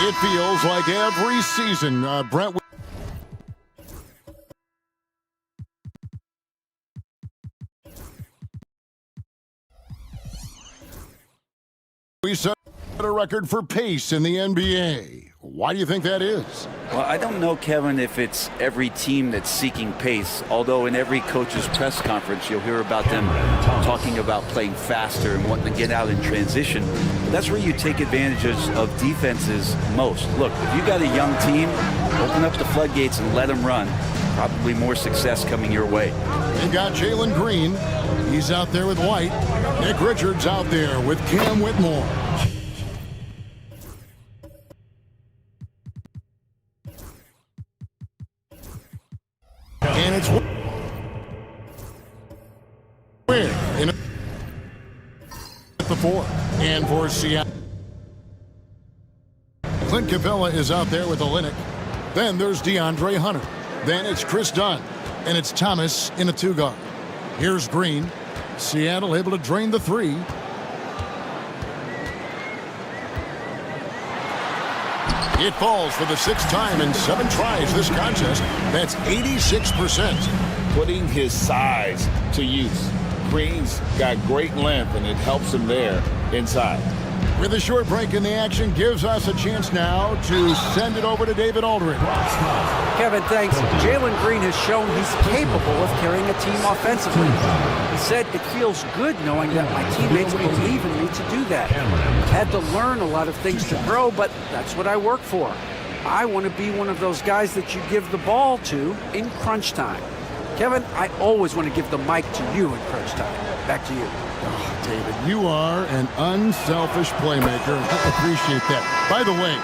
It feels like every season, Brent. We set a record for pace in the NBA. Why do you think that is?
Well, I don't know, Kevin, if it's every team that's seeking pace, although in every coach's press conference you'll hear about them talking about playing faster and wanting to get out in transition. That's where you take advantages of defenses most. Look, if you got a young team, open up the floodgates and let them run. Probably more success coming your way.
They got Jalen Green. He's out there with White. Nick Richards out there with Cam Whitmore. And it's weird in the 4. And for Seattle, Clint Capella is out there with Olynyk. Then there's DeAndre Hunter. Then it's Chris Dunn. And it's Thomas in a 2-guard. Here's Green. Seattle able to drain the 3. It falls for the 6th time in 7 tries this contest. That's 86%.
Putting his size to use. Green's got great length, and it helps him there inside.
With a short break in the action, gives us a chance now to send it over to David Aldridge.
Kevin, thanks. Jalen Green has shown he's capable of carrying a team offensively. He said, it feels good knowing that my teammates believe in me to do that. I've had to learn a lot of things to grow, but that's what I work for. I want to be one of those guys that you give the ball to in crunch time. Kevin, I always want to give the mic to you in crunch time. Back to you.
Oh, David, you are an unselfish playmaker. I appreciate that. By the way,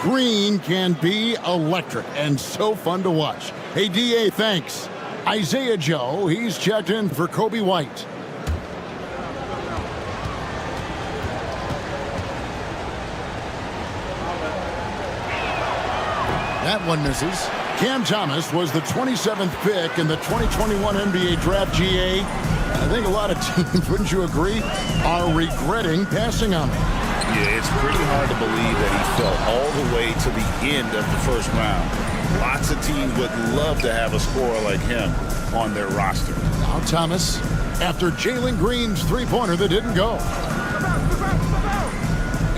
Green can be electric and so fun to watch. Hey, DA, thanks. Isaiah Joe, he's checked in for Kobe White. That one misses. Cam Thomas was the 27th pick in the 2021 NBA Draft. GA. I think a lot of teams, wouldn't you agree, are regretting passing on him.
Yeah, it's pretty hard to believe that he fell all the way to the end of the first round. Lots of teams would love to have a scorer like him on their roster.
Now Thomas, after Jalen Green's three-pointer that didn't go.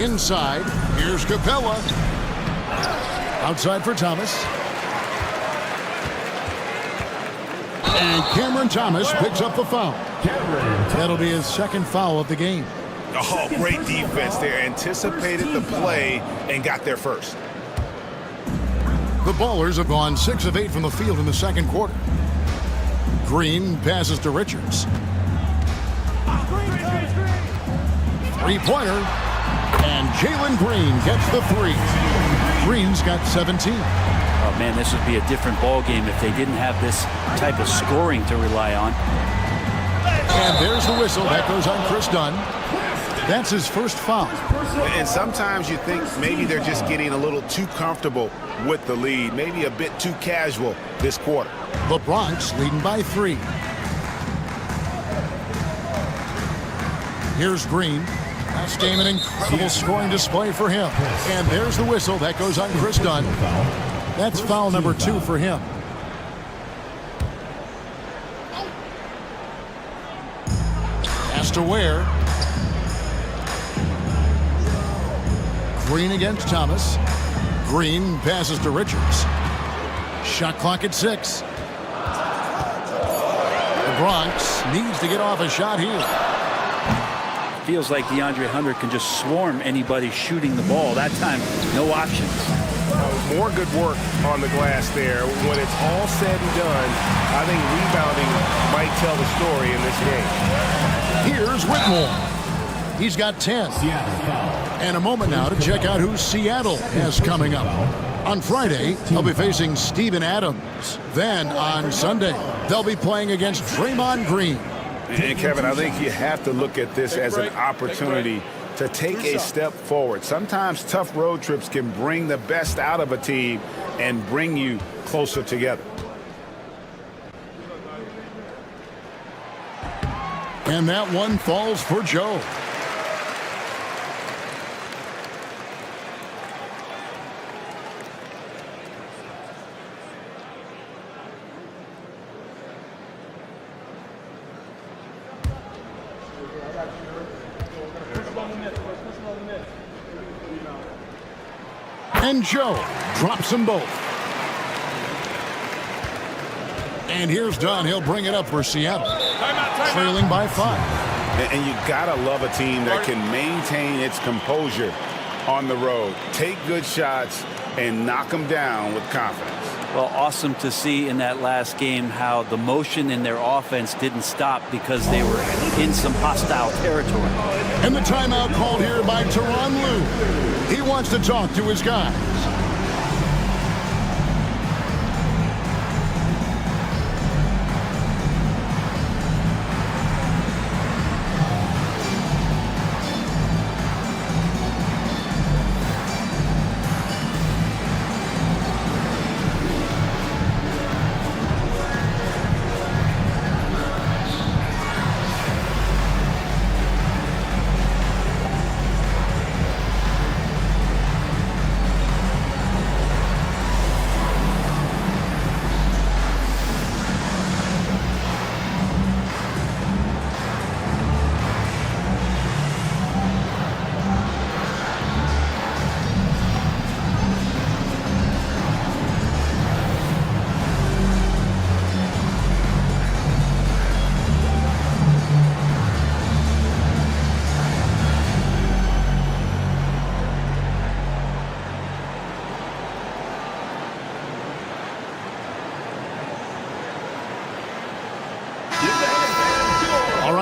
Inside, here's Capella. Outside for Thomas. And Cameron Thomas picks up the foul. That'll be his second foul of the game.
Oh, great defense there. Anticipated the play and got there first.
The Ballers have gone 6 of 8 from the field in the second quarter. Green passes to Richards. Three-pointer. And Jalen Green gets the 3. Green's got 17.
Oh, man, this would be a different ball game if they didn't have this type of scoring to rely on.
And there's the whistle. That goes on Chris Dunn. That's his first foul.
And sometimes you think maybe they're just getting a little too comfortable with the lead, maybe a bit too casual this quarter.
The Bronx leading by 3. Here's Green. Last game, an incredible scoring display for him. And there's the whistle. That goes on Chris Dunn. That's foul number 2 for him. to Ware. Green against Thomas. Green passes to Richards. Shot clock at 6. The Bronx needs to get off a shot here.
Feels like DeAndre Hunter can just swarm anybody shooting the ball. That time, no options.
More good work on the glass there. When it's all said and done, I think rebounding might tell the story in this game.
Here's Whitmore. He's got 10. And a moment now to check out who Seattle has coming up. On Friday, they'll be facing Steven Adams. Then on Sunday, they'll be playing against Draymond Green.
And Kevin, I think you have to look at this as an opportunity to take a step forward. Sometimes tough road trips can bring the best out of a team and bring you closer together.
And that one falls for Joe. And Joe drops them both. And here's Dunn. He'll bring it up for Seattle. Trailing by 5.
And you gotta love a team that can maintain its composure on the road. Take good shots and knock them down with confidence.
Well, awesome to see in that last game how the motion in their offense didn't stop because they were in some hostile territory.
And the timeout called here by Tyronn Lue. He wants to talk to his guys.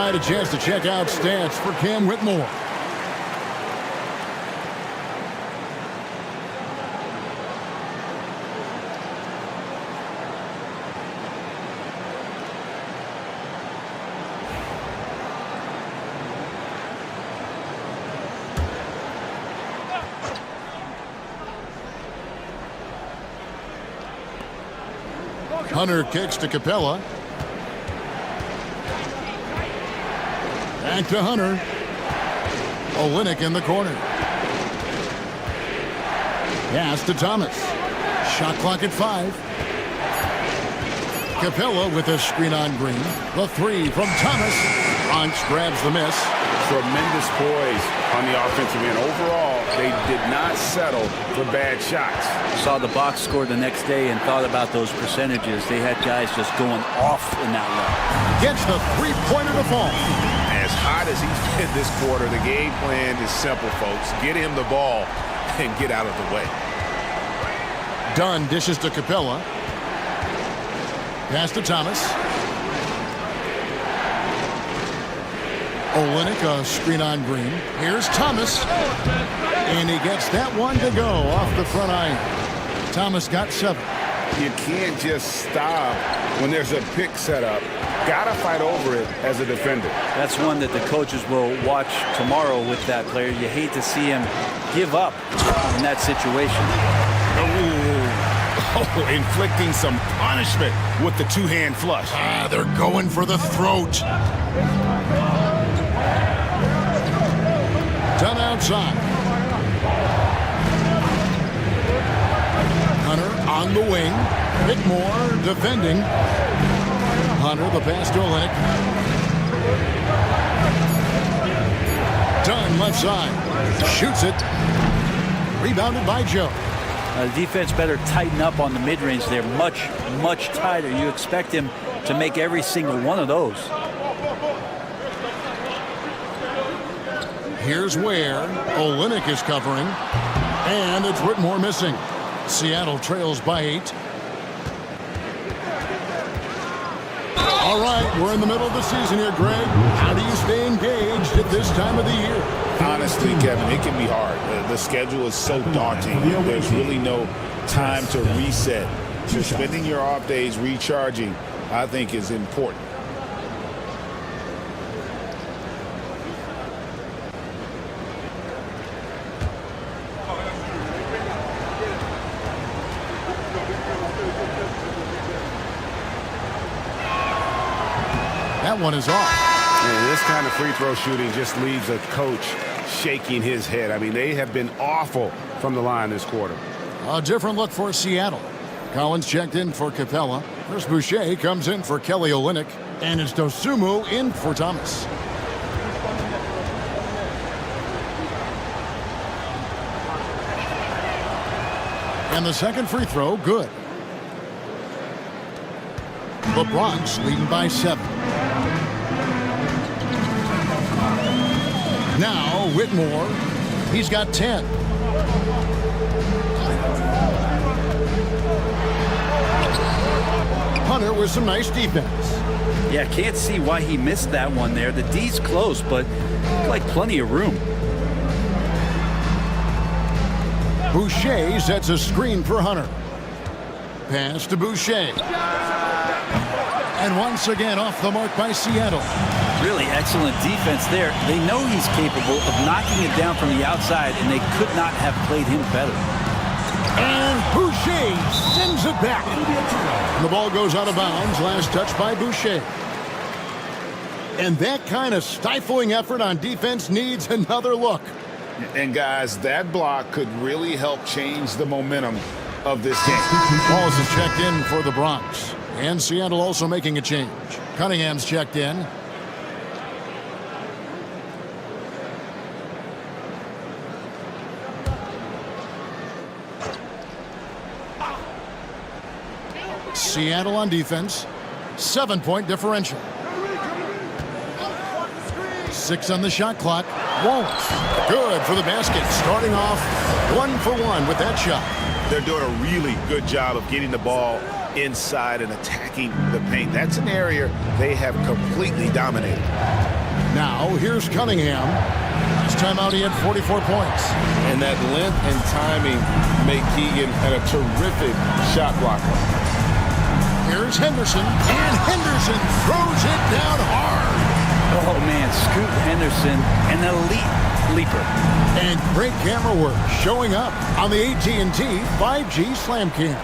A chance to check out stats for Cam Whitmore. Hunter kicks to Capella. Back to Hunter. Olynyk in the corner. Pass to Thomas. Shot clock at 5. Capella with a screen on Green. The 3 from Thomas. Bronx grabs the miss.
Tremendous poise on the offensive end. Overall, they did not settle for bad shots.
Saw the box score the next day and thought about those percentages. They had guys just going off in that one.
Gets the 3-pointer to fall.
As hot as he's been this quarter, the game plan is simple, folks. Get him the ball and get out of the way.
Dunn dishes to Capella. Pass to Thomas. Olynyk, a screen on Green. Here's Thomas. And he gets that one to go off the front iron. Thomas got 7.
You can't just stop when there's a pick set up. Gotta fight over it as a defender.
That's one that the coaches will watch tomorrow with that player. You hate to see him give up in that situation.
Oh, inflicting some punishment with the two-hand flush.
They're going for the throat. Done outside. Hunter on the wing. Whitmore defending. Hunter, the pass to Olynyk. Dunn left side. Shoots it. Rebounded by Joe.
The defense better tighten up on the mid-range. They're much, much tighter. You expect him to make every single one of those.
Here's where Olynyk is covering. And it's Whitmore missing. Seattle trails by 8. All right, we're in the middle of the season here, Greg. How do you stay engaged at this time of the year?
Honestly, Kevin, it can be hard. The schedule is so daunting. There's really no time to reset. So spending your off days recharging, I think, is important.
That one is off.
And this kind of free throw shooting just leaves a coach shaking his head. I mean, they have been awful from the line this quarter.
A different look for Seattle. Collins checked in for Capella. Chris Boucher comes in for Kelly Olynyk. And it's Dosunmu in for Thomas. And the second free throw, good. The Bronx leading by 7. Now Whitmore, he's got 10. Hunter with some nice defense.
Yeah, can't see why he missed that one there. The D's close, but like plenty of room.
Boucher sets a screen for Hunter. Pass to Boucher. And once again off the mark by Seattle.
Really excellent defense there. They know he's capable of knocking it down from the outside, and they could not have played him better.
And Boucher sends it back. And the ball goes out of bounds. Last touch by Boucher. And that kind of stifling effort on defense needs another look.
And guys, that block could really help change the momentum of this game.
Balls is checked in for the Bronx. And Seattle also making a change. Cunningham's checked in. Seattle on defense. 7-point differential. 6 on the shot clock. Won't. Good for the basket. Starting off 1 for 1 with that shot.
They're doing a really good job of getting the ball inside and attacking the paint. That's an area they have completely dominated.
Now here's Cunningham. Last time out he had 44 points.
And that length and timing make Keegan a terrific shot blocker.
Here's Henderson, and Henderson throws it down hard.
Oh man, Scoot Henderson, an elite leaper.
And great camera work showing up on the AT&T 5G Slam Cam.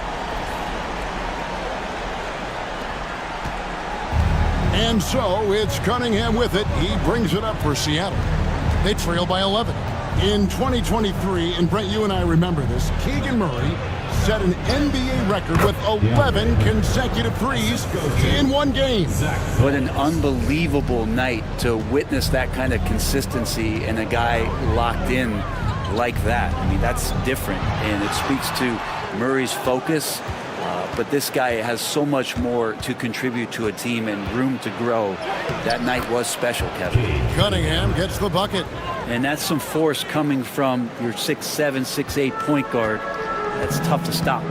And so it's Cunningham with it. He brings it up for Seattle. They trail by 11. In 2023, and Brent, you and I remember this, Keegan Murray set an NBA record with 11 consecutive threes in one game.
What an unbelievable night to witness that kind of consistency and a guy locked in like that. I mean, that's different, and it speaks to Murray's focus. But this guy has so much more to contribute to a team and room to grow. That night was special, Kevin.
Cunningham gets the bucket.
And that's some force coming from your 6'7", 6'8" point guard. That's tough to stop.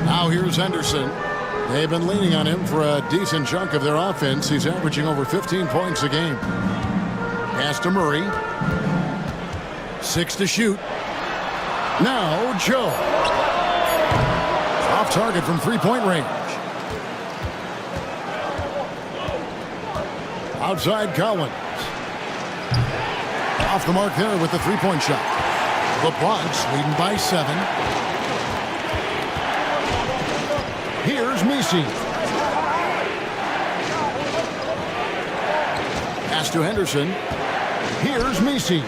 Now here's Henderson. They've been leaning on him for a decent chunk of their offense. He's averaging over 15 points a game. Pass to Murray. 6 to shoot. Now Joe. Off target from three-point range. Outside Collins. Off the mark there with the three-point shot. The Bronx leading by 7. Here's Misi. Pass to Henderson. Here's Misi.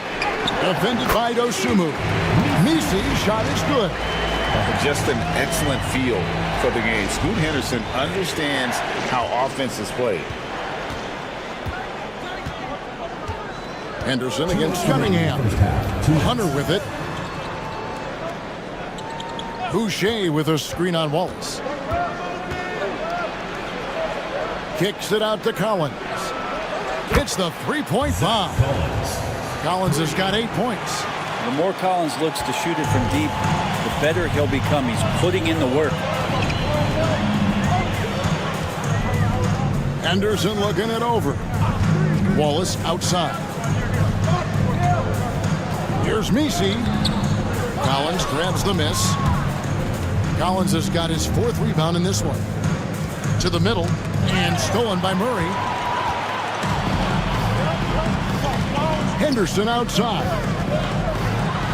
Defended by Dosunmu. Misi's shot is good.
Just an excellent feel for the game. Scoot Henderson understands how offense is played.
Henderson against Cunningham. Hunter with it. Boucher with a screen on Wallace. Kicks it out to Collins. Hits the three-point bomb. Collins has got 8 points.
The more Collins looks to shoot it from deep, the better he'll become. He's putting in the work.
Henderson looking it over. Wallace outside. Here's Messi. Collins grabs the miss. Collins has got his 4th rebound in this one. To the middle, and stolen by Murray. Henderson outside.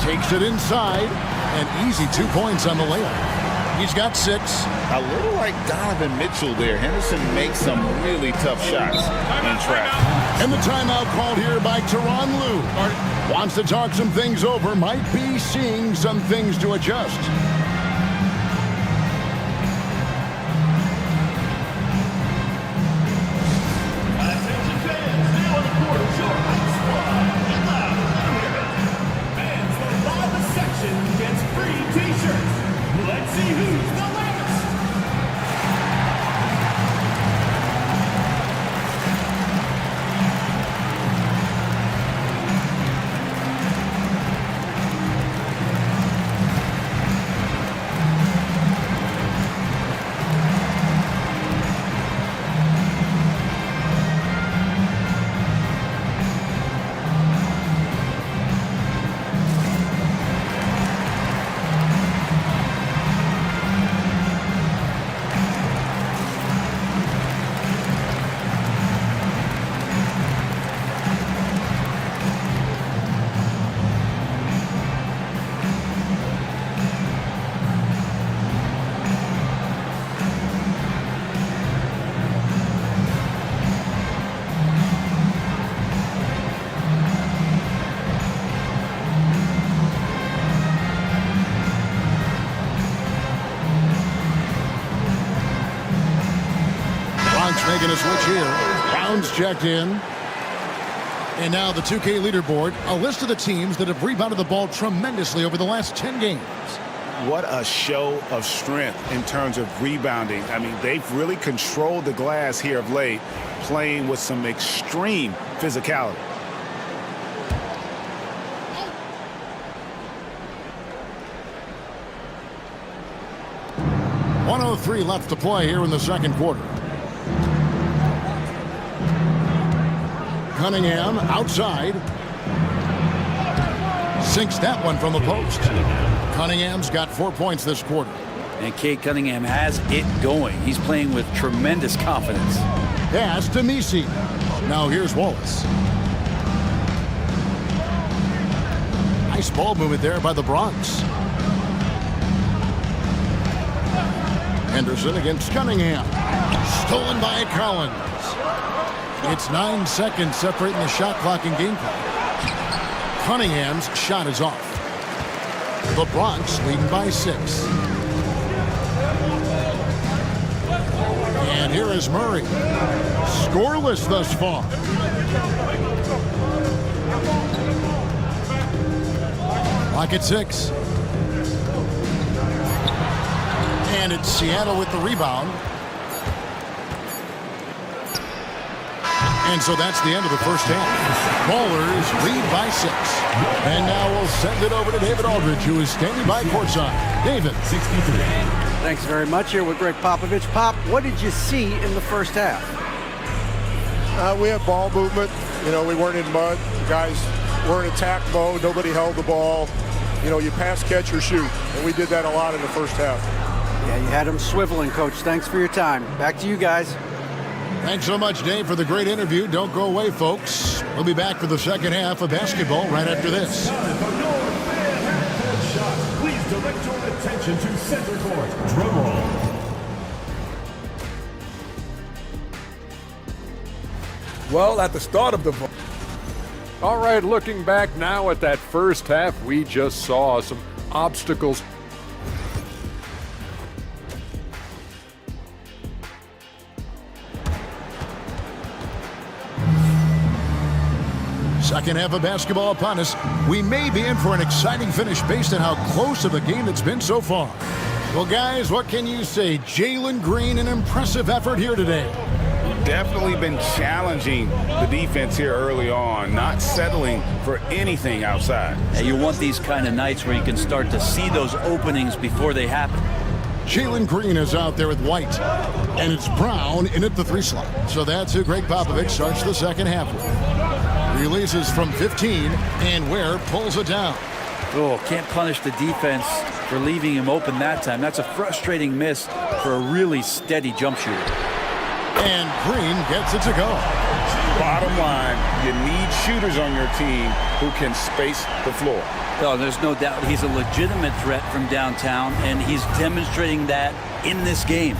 Takes it inside, and easy 2 points on the layup. He's got 6.
A little like Donovan Mitchell there. Henderson makes some really tough shots in traffic.
And the timeout called here by Tyronn Lue. Wants to talk some things over, might be seeing some things to adjust. Making a switch here. Brown's checked in. And now the 2K leaderboard, a list of the teams that have rebounded the ball tremendously over the last 10 games.
What a show of strength in terms of rebounding. I mean, they've really controlled the glass here of late, playing with some extreme physicality. .103 left to play here in the second quarter. Cunningham outside. Sinks that one from the post. Cunningham's got 4 points this quarter.
And Cade Cunningham has it going. He's playing with tremendous confidence.
Pass to Messi. Now here's Wallace. Nice ball movement there by the Bronx. Henderson against Cunningham. Stolen by Collins. It's 9 seconds separating the shot clock and game clock. Cunningham's shot is off. The Bronx leading by 6. And here is Murray. Scoreless thus far. Clock at 6. And it's Seattle with the rebound. And so that's the end of the first half. Ballers lead by 6. And now we'll send it over to David Aldridge, who is standing by courtside. David.
63. Thanks very much. Here with Greg Popovich. Pop, what did you see in the first half?
We had ball movement. You know, we weren't in mud. The guys were in attack mode. Nobody held the ball. You know, you pass, catch, or shoot. And we did that a lot in the first half.
Yeah, you had them swiveling, Coach. Thanks for your time. Back to you guys.
Thanks so much, Dave, for the great interview. Don't go away, folks. We'll be back for the second half of basketball right after this.
Please direct your attention to center court. Drum roll.
Well, at the start of the... All right, looking back now at that first half, we just saw some obstacles.
Second half of basketball upon us. We may be in for an exciting finish based on how close of a game it's been so far. Well, guys, what can you say? Jalen Green, an impressive effort here today.
Definitely been challenging the defense here early on, not settling for anything outside.
And you want these kind of nights where you can start to see those openings before they happen.
Jalen Green is out there with White, and it's Brown in at the 3 slot. So that's who Greg Popovich starts the second half with. Releases from 15, and Ware pulls it down.
Oh, can't punish the defense for leaving him open that time. That's a frustrating miss for a really steady jump shooter.
And Green gets it to go.
Bottom line, you need shooters on your team who can space the floor.
Oh, there's no doubt he's a legitimate threat from downtown, and he's demonstrating that in this game.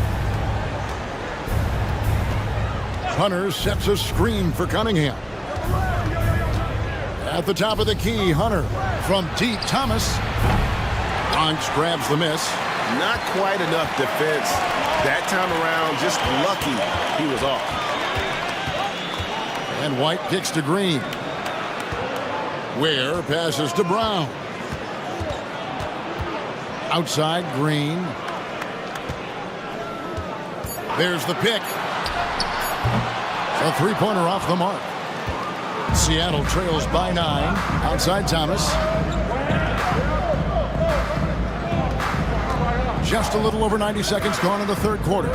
Hunter sets a screen for Cunningham. At the top of the key, Hunter from deep. Thomas. Bronx grabs the miss.
Not quite enough defense that time around. Just lucky he was off.
And White kicks to Green. Ware passes to Brown. Outside, Green. There's the pick. A three-pointer off the mark. Seattle trails by 9. Outside Thomas. Just a little over 90 seconds gone in the third quarter.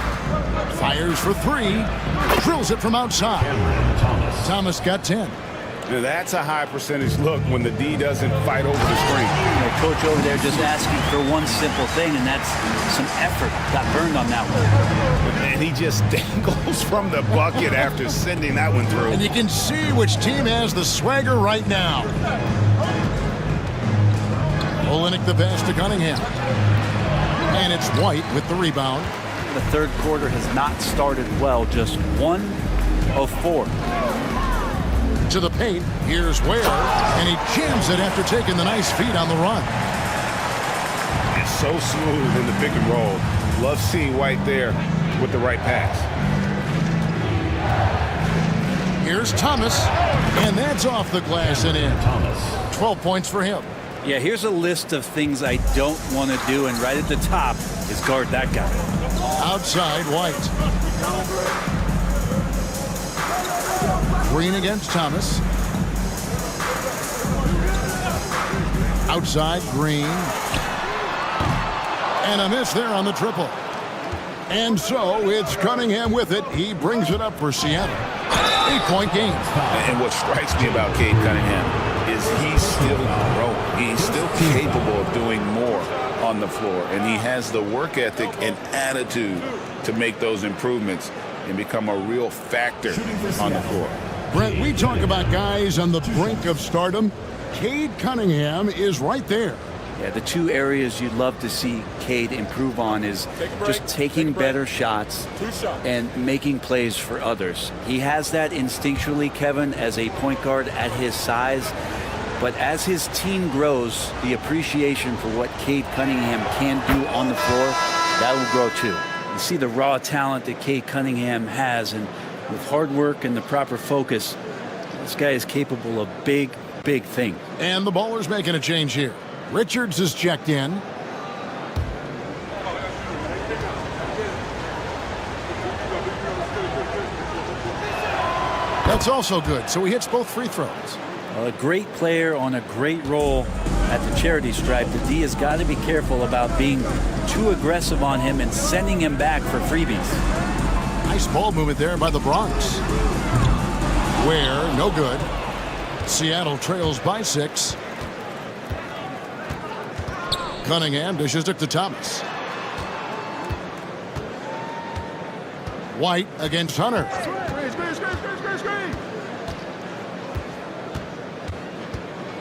Fires for 3. Drills it from outside. Thomas got 10.
Now that's a high percentage look when the D doesn't fight over the screen.
The coach over there just asking for one simple thing, and that's some effort. Got burned on that one.
And he just dangles from the bucket after sending that one through.
And you can see which team has the swagger right now. Olenek the pass to Cunningham. And it's White with the rebound.
The third quarter has not started well, just 1 of 4.
To the paint, here's Ware, and he jams it after taking the nice feed on the run.
It's so smooth in the pick and roll. Love seeing White there with the right pass.
Here's Thomas, and that's off the glass and in. 12 points for him.
Yeah, here's a list of things I don't want to do, and right at the top is guard that guy.
Outside, White. Green against Thomas. Outside, Green. And a miss there on the triple. And so it's Cunningham with it. He brings it up for Seattle. 8-point game.
And what strikes me about Cade Cunningham is he's still growing. He's still capable of doing more on the floor. And he has the work ethic and attitude to make those improvements and become a real factor on the floor.
Brent, we talk about guys on the brink of stardom. Cade Cunningham is right there.
Yeah, the 2 areas you'd love to see Cade improve on is just taking better shots and making plays for others. He has that instinctually, Kevin, as a point guard at his size. But as his team grows, the appreciation for what Cade Cunningham can do on the floor, that will grow too. You see the raw talent that Cade Cunningham has, and with hard work and the proper focus, this guy is capable of big, big things.
And the Ballers making a change here. Richards is checked in. That's also good, so he hits both free throws.
A great player on a great role at the charity stripe. The D has got to be careful about being too aggressive on him and sending him back for freebies.
Nice ball movement there by the Bronx. Ware, no good. Seattle trails by 6. Cunningham dishes it to Thomas. White against Hunter.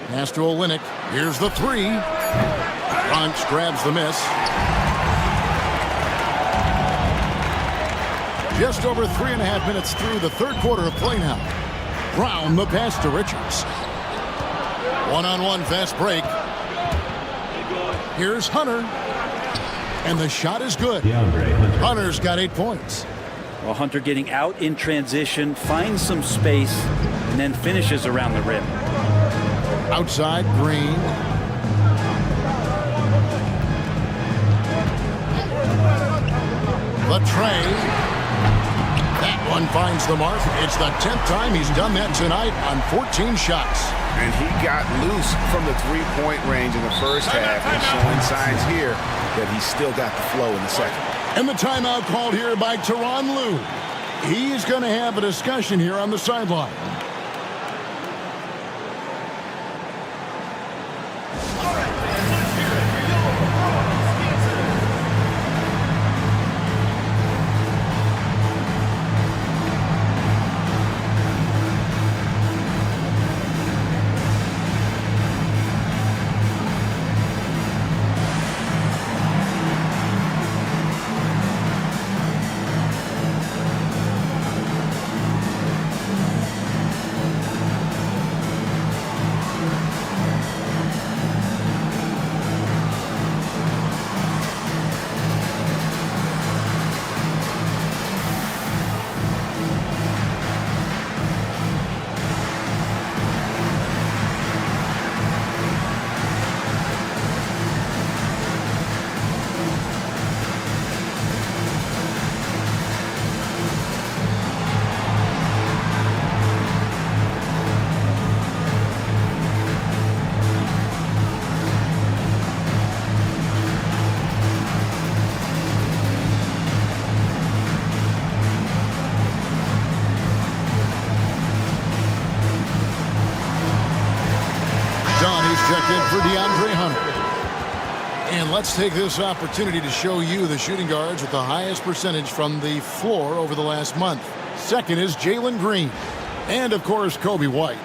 Pass to Olenek. Here's the 3. Bronx grabs the miss. Just over 3.5 minutes through the third quarter of play now. Brown the pass to Richards. One-on-one fast break. Here's Hunter. And the shot is good. Hunter's got 8 points.
Well, Hunter getting out in transition, finds some space, and then finishes around the rim.
Outside, Green. The tray. That one finds the mark. It's the 10th time he's done that tonight on 14 shots.
And he got loose from the three-point range in the first half and showing signs here that he's still got the flow in the second.
And the timeout called here by Tyronn Lue. He's going to have a discussion here on the sideline. Checked in for DeAndre Hunter. And let's take this opportunity to show you the shooting guards with the highest percentage from the floor over the last month. Second is Jalen Green. And, of course, Kobe White.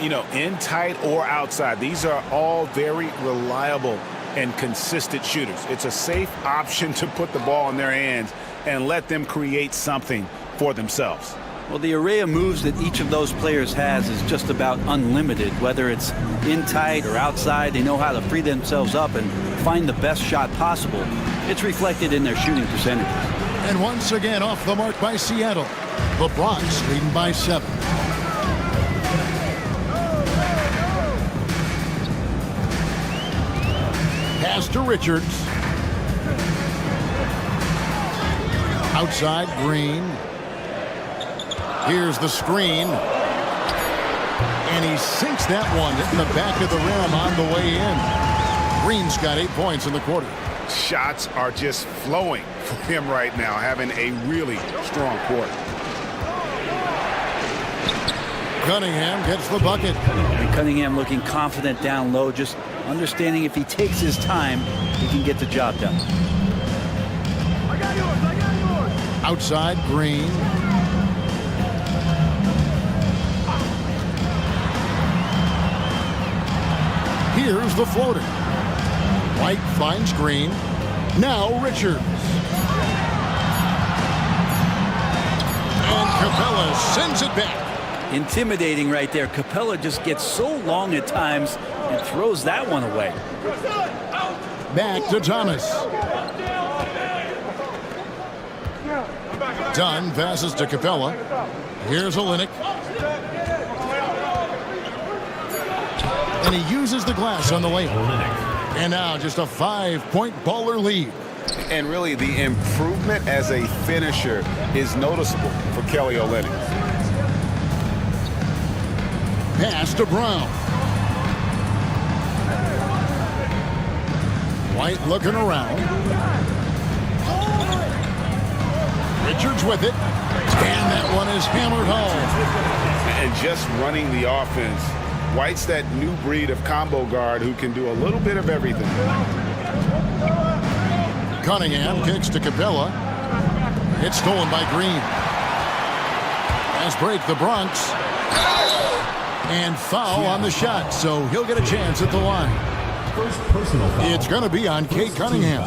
You know, in tight or outside, these are all very reliable and consistent shooters. It's a safe option to put the ball in their hands and let them create something for themselves.
Well, the array of moves that each of those players has is just about unlimited. Whether it's in tight or outside, they know how to free themselves up and find the best shot possible. It's reflected in their shooting percentages.
And once again off the mark by Seattle. The Bronx leading by 7. Pass to Richards. Outside, Green. Here's the screen. And he sinks that one, hitting the back of the rim on the way in. Green's got 8 points in the quarter.
Shots are just flowing for him right now, having a really strong quarter.
Cunningham gets the bucket.
And Cunningham looking confident down low, just understanding if he takes his time, he can get the job done.
Outside, Green. Here's the floater. White finds Green. Now Richards. And Capella sends it back.
Intimidating right there. Capella just gets so long at times and throws that one away.
Back to Thomas. Dunn passes to Capella. Here's Olynyk. And he uses the glass on the layup. And now just a 5-point baller lead.
And really the improvement as a finisher is noticeable for Kelly Olynyk.
Pass to Brown. White looking around. Richards with it. And that one is hammered home.
And just running the offense. White's that new breed of combo guard who can do a little bit of everything.
Cunningham kicks to Capella. It's stolen by Green. As break the Bronx. And foul on the shot, so he'll get a chance at the line. It's going to be on Cade Cunningham.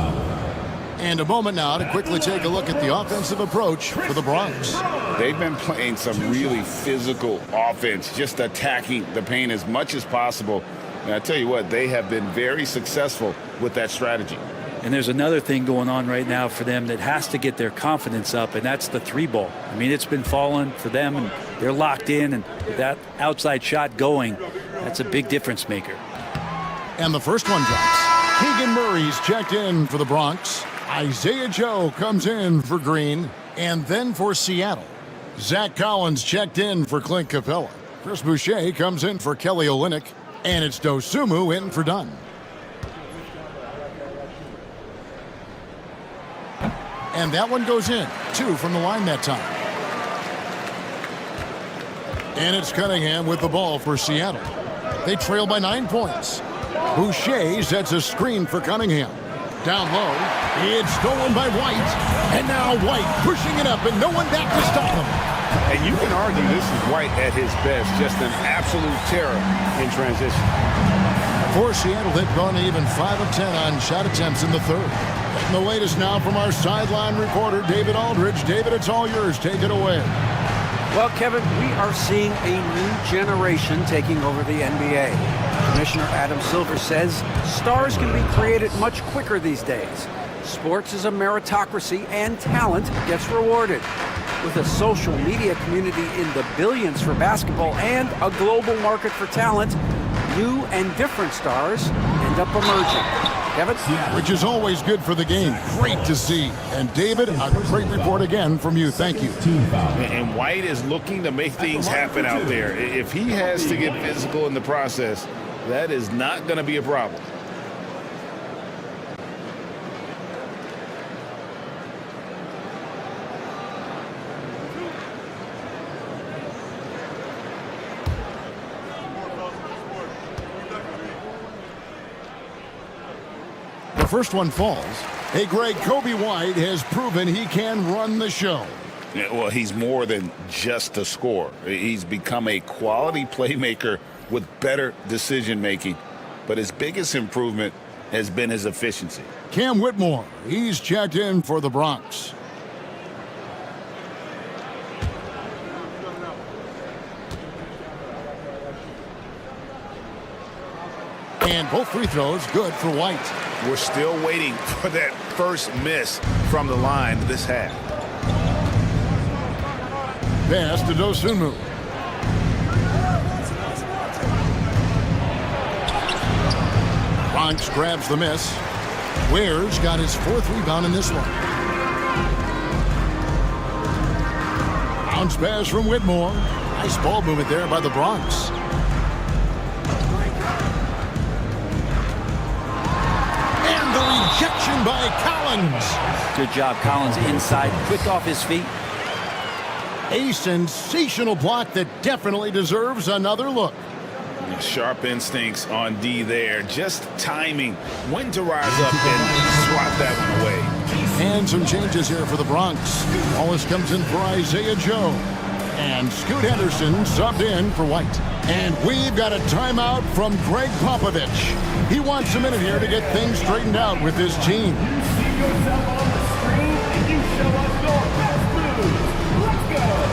And a moment now to quickly take a look at the offensive approach for the Bronx.
They've been playing some really physical offense, just attacking the paint as much as possible. And I tell you what, they have been very successful with that strategy.
And there's another thing going on right now for them that has to get their confidence up, and that's the 3-ball. I mean, it's been falling for them, and they're locked in, and with that outside shot going, that's a big difference maker.
And the first one drops. Keegan Murray's checked in for the Bronx. Isaiah Joe comes in for Green. And then for Seattle, Zach Collins checked in for Clint Capella. Chris Boucher comes in for Kelly Olynyk. And it's Dosunmu in for Dunn. And that one goes in. 2 from the line that time. And it's Cunningham with the ball for Seattle. They trail by 9 points. Boucher sets a screen for Cunningham. Down low, it's stolen by White. And now White pushing it up and no one back to stop him.
And you can argue this is White at his best, just an absolute terror in transition.
For Seattle, they've gone even 5 of 10 on shot attempts in the third. And the latest now from our sideline reporter, David Aldridge. David, it's all yours. Take it away.
Well, Kevin, we are seeing a new generation taking over the NBA. Commissioner Adam Silver says stars can be created much quicker these days. Sports is a meritocracy and talent gets rewarded. With a social media community in the billions for basketball and a global market for talent, new and different stars end up emerging. Kevin?
Which is always good for the game. Great to see. And David, a great report again from you. Thank you.
And White is looking to make things happen out there. If he has to get physical in the process, that is not going to be a problem.
The first one falls. Hey, Greg, Kobe White has proven he can run the show.
Yeah, well, he's more than just a scorer. He's become a quality playmaker with better decision-making. But his biggest improvement has been his efficiency.
Cam Whitmore, he's checked in for the Bronx. And both free throws good for White.
We're still waiting for that first miss from the line this half.
Pass to Dosunmu. Bronx grabs the miss. Ware's got his 4th rebound in this one. Bounce pass from Whitmore. Nice ball movement there by the Bronx. And the rejection by Collins.
Good job, Collins inside, quick off his feet.
A sensational block that definitely deserves another look.
Sharp instincts on D there. Just timing when to rise up and swat that one away.
And some changes here for the Bronx. Wallace comes in for Isaiah Joe. And Scoot Henderson subbed in for White. And we've got a timeout from Greg Popovich. He wants a minute here to get things straightened out with his team.
You see yourself on the screen and you show us your best moves. Let's go.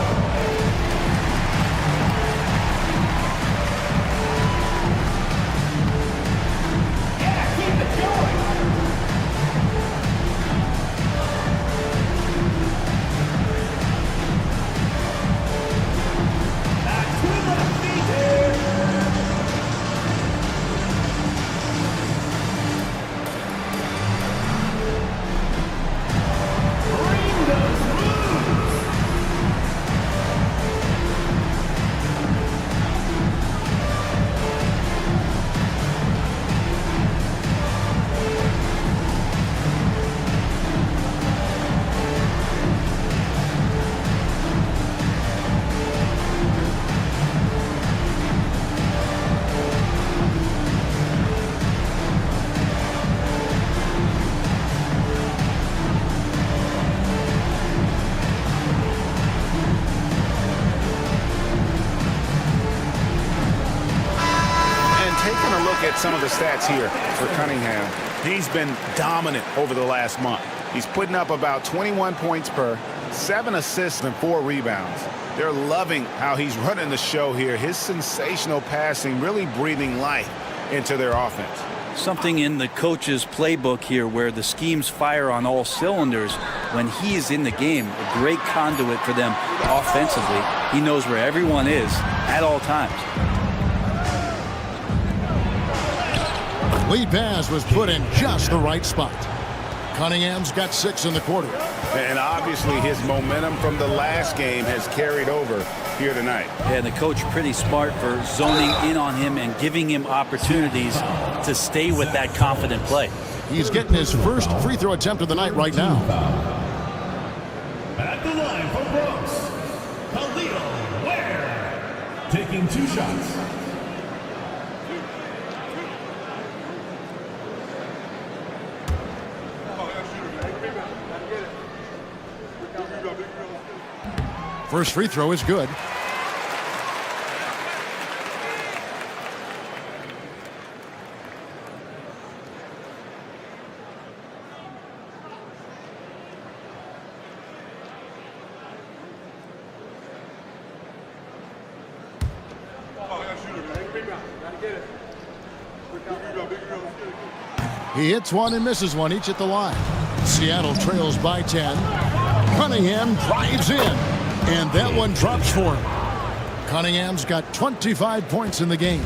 Some of the stats here for Cunningham. He's been dominant over the last month. He's putting up about 21 points per, 7 assists and 4 rebounds. They're loving how he's running the show here. His sensational passing really breathing life into their offense.
something in the coach's playbook here where the schemes fire on all cylinders. When he is in the game, a great conduit for them offensively. He knows where everyone is at all times.
Lead pass was put in just the right spot. Cunningham's got 6 in the quarter.
And obviously his momentum from the last game has carried over here tonight.
And the coach pretty smart for zoning in on him and giving him opportunities to stay with that confident play.
He's getting his first free throw attempt of the night right now.
At the line for Brooks, Khalil Ware, taking 2 shots.
First free throw is good. He hits one and misses one, each at the line. Seattle trails by 10. Cunningham drives in, and that one drops for him. Cunningham's got 25 points in the game.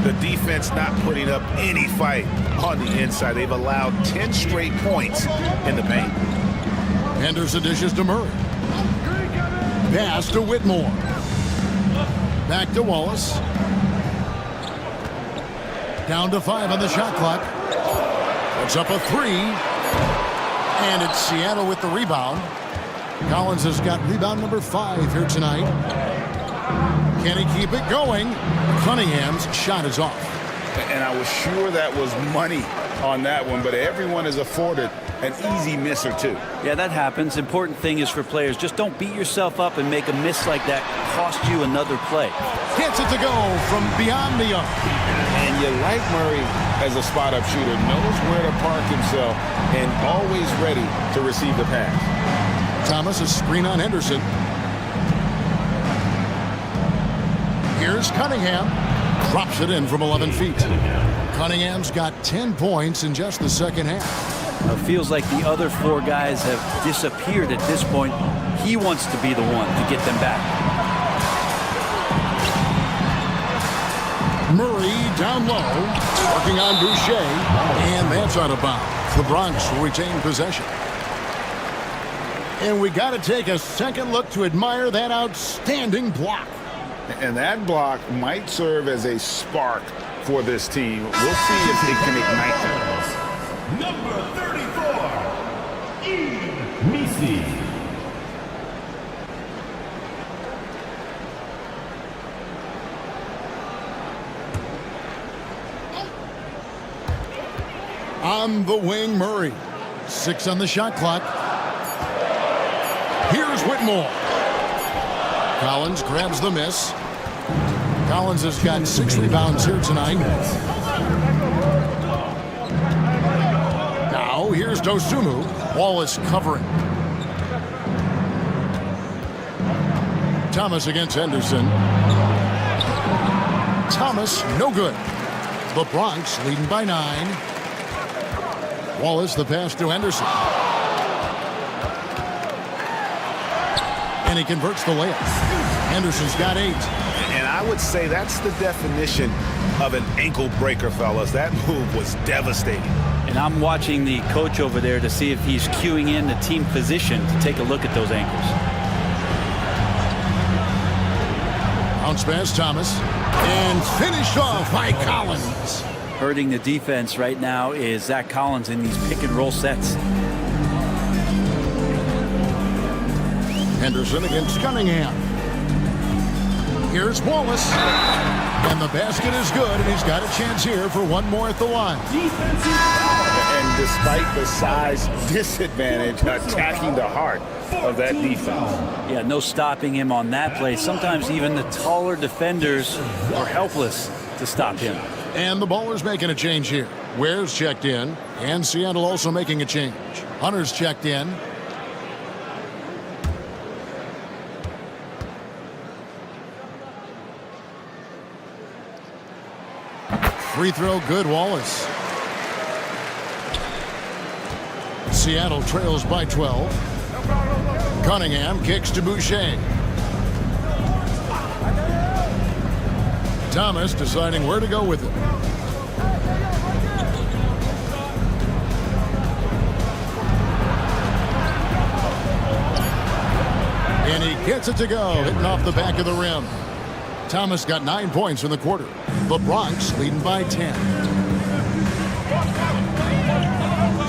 The defense not putting up any fight on the inside. They've allowed 10 straight points in the paint.
Henderson dishes to Murray. Pass to Whitmore. Back to Wallace. Down to 5 on the shot clock. Puts up a 3. And it's Seattle with the rebound. Collins has got rebound number 5 here tonight. Can he keep it going? Cunningham's shot is off.
And I was sure that was money on that one, but everyone is afforded an easy miss or two.
Yeah, that happens. Important thing is for players, just don't beat yourself up and make a miss like that cost you another play.
Gets it to go from beyond the arc.
And you like Murray as a spot-up shooter, knows where to park himself, and always ready to receive the pass.
Thomas, a screen on Henderson. Here's Cunningham. Drops it in from 11 feet. Cunningham's got 10 points in just the second half.
It feels like the other 4 guys have disappeared at this point. He wants to be the one to get them back.
Murray down low, working on Boucher, and that's out of bounds. The Bronx will retain possession. And we got to take a second look to admire that outstanding block.
And that block might serve as a spark for this team. We'll see if they can ignite them.
Number 34, Misi.
On the wing, Murray. 6 on the shot clock. Here's Whitmore. Collins grabs the miss. Collins has got 6 rebounds here tonight. Now here's Dosunmu. Wallace covering. Thomas against Henderson. Thomas, no good. The Bronx leading by 9. Wallace, the pass to Henderson. And he converts the layup. Henderson's got 8.
And I would say that's the definition of an ankle breaker, fellas. That move was devastating.
And I'm watching the coach over there to see if he's cueing in the team position to take a look at those ankles.
Bounce pass, Thomas. And finished off by Collins.
Hurting the defense right now is Zach Collins in these pick and roll sets.
Henderson against Cunningham. Here's Wallace. And the basket is good, and he's got a chance here for one more at the line.
And despite the size disadvantage, attacking the heart of that defense.
Yeah, no stopping him on that play. Sometimes even the taller defenders are helpless to stop him.
And the Ballers making a change here. Ware's checked in, and Seattle also making a change. Hunter's checked in. Free throw good, Wallace. Seattle trails by 12. Cunningham kicks to Boucher. Thomas deciding where to go with it. And he gets it to go, hitting off the back of the rim. Thomas got 9 points in the quarter. The Bronx leading by 10.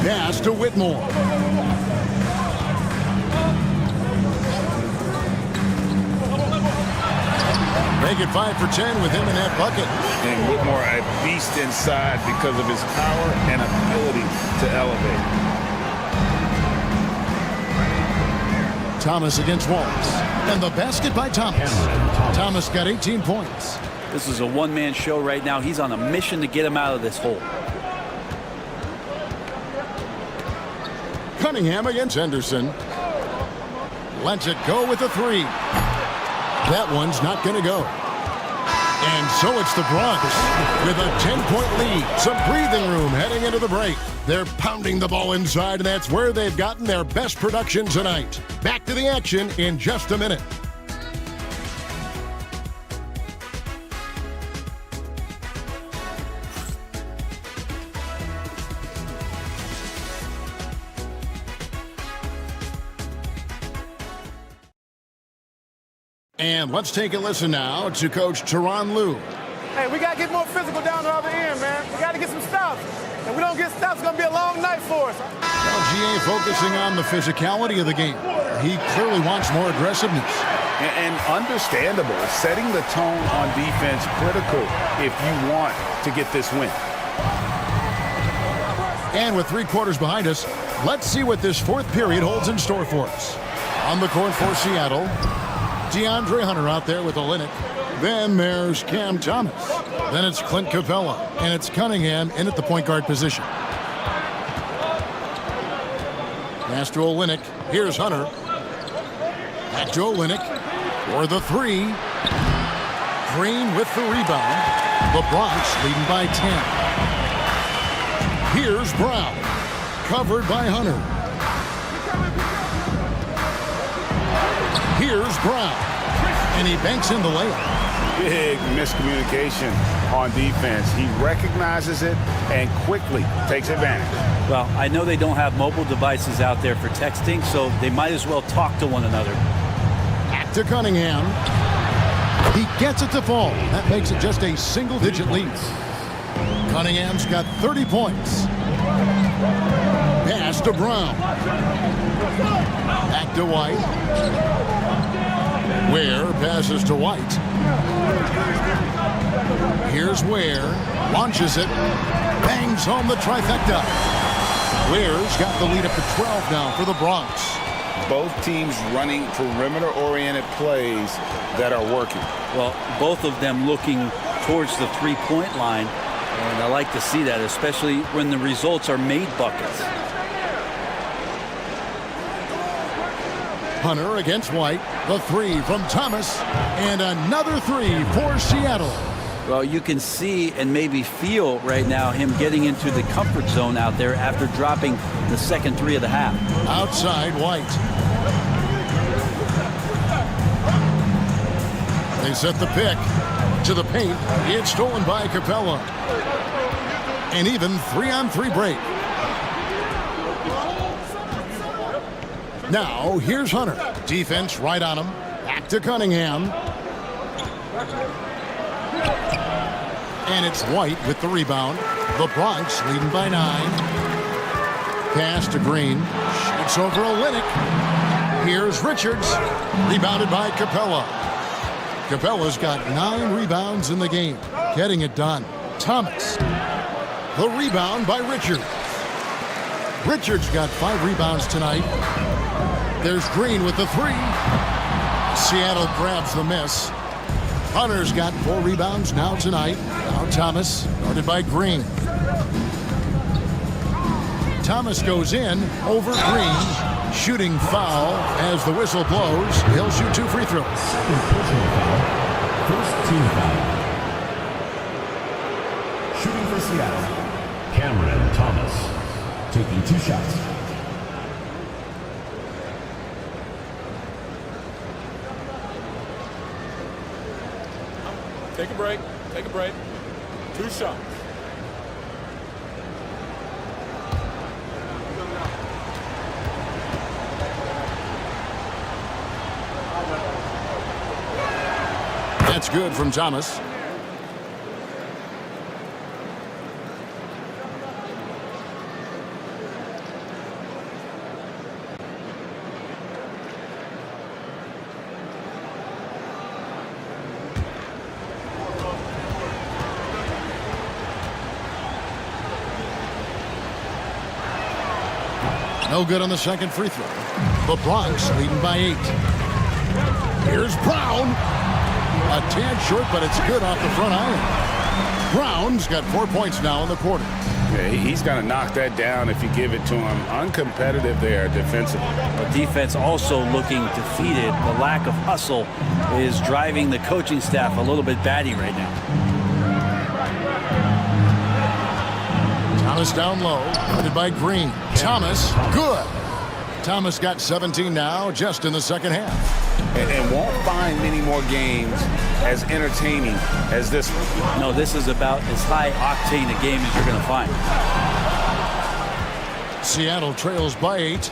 Pass to Whitmore. Make it 5 for 10 with him in that bucket.
And Whitmore a beast inside because of his power and ability to elevate.
Thomas against Walls. And the basket by Thomas. Thomas got 18 points.
This is a one-man show right now. He's on a mission to get him out of this hole.
Cunningham against Henderson. Lets it go with a 3. That one's not going to go. And so it's the Bronx with a 10-point lead. Some breathing room heading into the break. They're pounding the ball inside, and that's where they've gotten their best production tonight. Back to the action in just a minute. And let's take a listen now to Coach Tyronn Lue.
Hey, we got to get more physical down the other end, man. We got to get some stops. If we don't get stops, it's going to be a long night for us.
LGA focusing on the physicality of the game. He clearly wants more aggressiveness.
And understandable. Setting the tone on defense critical if you want to get this win.
And with 3 quarters behind us, let's see what this 4th period holds in store for us. On the court for Seattle, DeAndre Hunter out there with Olynyk. Then there's Cam Thomas. Then it's Clint Capella. And it's Cunningham in at the point guard position. Pass to Olynyk. Here's Hunter. Back to Olynyk for the 3. Green with the rebound. The Bronx leading by 10. Here's Brown. Covered by Hunter. Here's Brown. And he banks in the layup.
Big miscommunication on defense. He recognizes it and quickly takes advantage.
Well, I know they don't have mobile devices out there for texting, so they might as well talk to one another.
Back to Cunningham. He gets it to fall. That makes it just a single-digit lead. Cunningham's got 30 points. Pass to Brown. Back to White. Ware passes to White. Here's Ware. Launches it. Bangs home the trifecta. Ware's got the lead up to 12 now for the Bronx.
Both teams running perimeter-oriented plays that are working.
Well, both of them looking towards the three-point line. And I like to see that, especially when the results are made buckets.
Hunter against White. The 3 from Thomas. And another 3 for Seattle.
Well, you can see and maybe feel right now him getting into the comfort zone out there after dropping the second 3 of the half.
Outside White. They set the pick to the paint. It's stolen by Capella. And even 3-on-3 break. Now, here's Hunter. Defense right on him. Back to Cunningham. And it's White with the rebound. The Bronx leading by 9. Pass to Green. Shoots over Olynyk. Here's Richards. Rebounded by Capella. Capella's got 9 rebounds in the game. Getting it done. Thomas. The rebound by Richards. Richards got 5 rebounds tonight. There's Green with the 3. Seattle grabs the miss. Hunter's got 4 rebounds now tonight. Now Thomas, guarded by Green. Thomas goes in over Green. Shooting foul as the whistle blows. He'll shoot 2 free throws.
First team foul. Shooting for Seattle, Cameron Thomas, taking 2 shots.
Take a break. Take a break. 2 shots.
That's good from Thomas. No good on the second free throw. The Bronx leading by 8. Here's Brown. A tad short, but it's good off the front iron. Brown's got 4 points now in the quarter.
Yeah, he's going to knock that down if you give it to him. Uncompetitive there defensively.
But defense also looking defeated. The lack of hustle is driving the coaching staff a little bit batty right now.
Thomas down low, guarded by Green. Thomas, good. Thomas got 17 now, just in the second half.
And won't find many more games as entertaining as this one.
No, this is about as high octane a game as you're going to find.
Seattle trails by 8.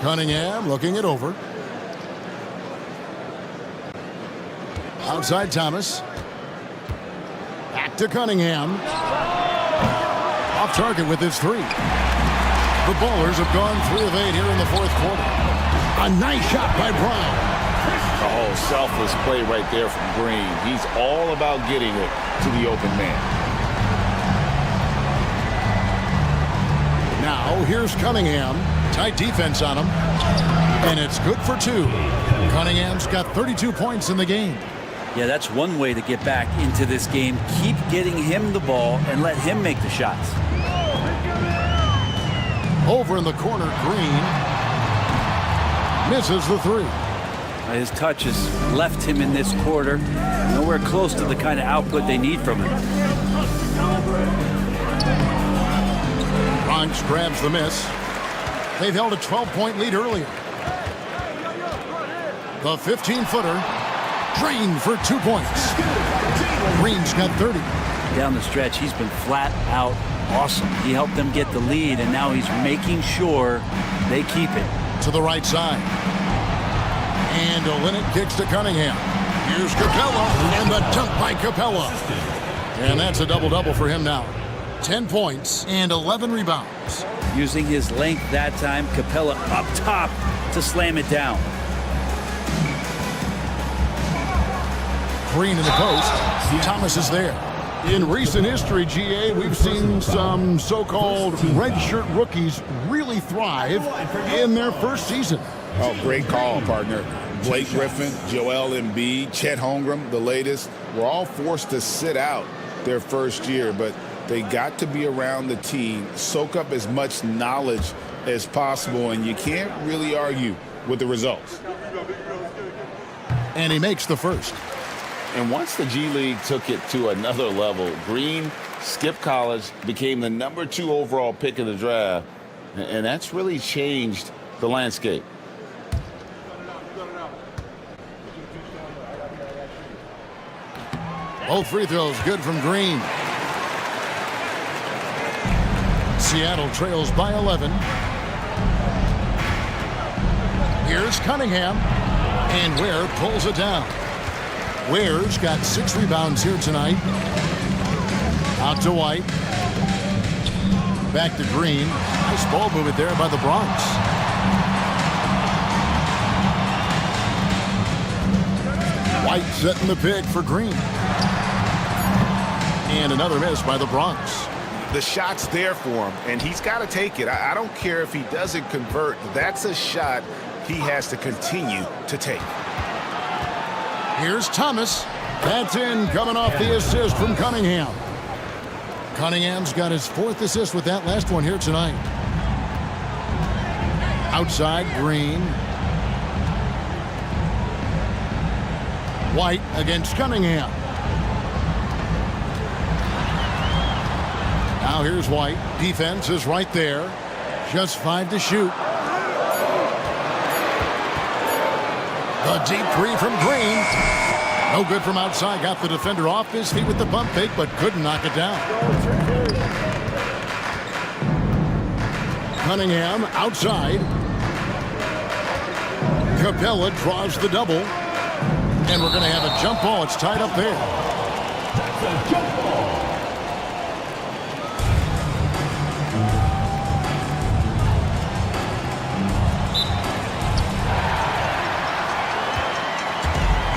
Cunningham looking it over. Outside Thomas. Back to Cunningham. Off target with his 3. The Ballers have gone 3 of 8 here in the fourth quarter. A nice shot by Brown.
Oh, selfless play right there from Green. He's all about getting it to the open man.
Now here's Cunningham. Tight defense on him. And it's good for 2. Cunningham's got 32 points in the game.
Yeah, that's one way to get back into this game. Keep getting him the ball and let him make the shots.
Over in the corner, Green misses the 3.
His touch has left him in this quarter. Nowhere close to the kind of output they need from him.
Bronx grabs the miss. They've held a 12-point lead earlier. The 15-footer drained for 2 points. Green's got 30.
Down the stretch, he's been flat out awesome. He helped them get the lead, and now he's making sure they keep it.
To the right side. And Olynyk kicks to Cunningham. Here's Capella, and the dunk by Capella. And that's a double-double for him now. 10 points and 11 rebounds.
Using his length that time, Capella up top to slam it down.
Green in the post. Thomas is there. In recent history, GA, we've seen some so-called redshirt rookies really thrive in their first season.
Oh, great call, partner. Blake Griffin, Joel Embiid, Chet Holmgren, the latest, were all forced to sit out their first year, but they got to be around the team, soak up as much knowledge as possible, and you can't really argue with the results.
And he makes the first.
And once the G League took it to another level, Green skipped college, became the number 2 overall pick in the draft, and that's really changed the landscape.
Both free throws good from Green. Seattle trails by 11. Here's Cunningham, and Ware pulls it down. Ware's got 6 rebounds here tonight. Out to White. Back to Green. Nice ball movement there by the Bronx. White setting the pick for Green. And another miss by the Bronx.
The shot's there for him, and he's got to take it. I don't care if he doesn't convert. That's a shot he has to continue to take.
Here's Thomas. That's in, coming off the assist from Cunningham. Cunningham's got his 4th assist with that last one here tonight. Outside, Green. White against Cunningham. Now here's White. Defense is right there. Just 5 to shoot. The deep three from Green. No good from outside. Got the defender off his feet with the pump fake, but couldn't knock it down. Cunningham outside. Capella draws the double. And we're going to have a jump ball. It's tied up there.
That's a jump ball.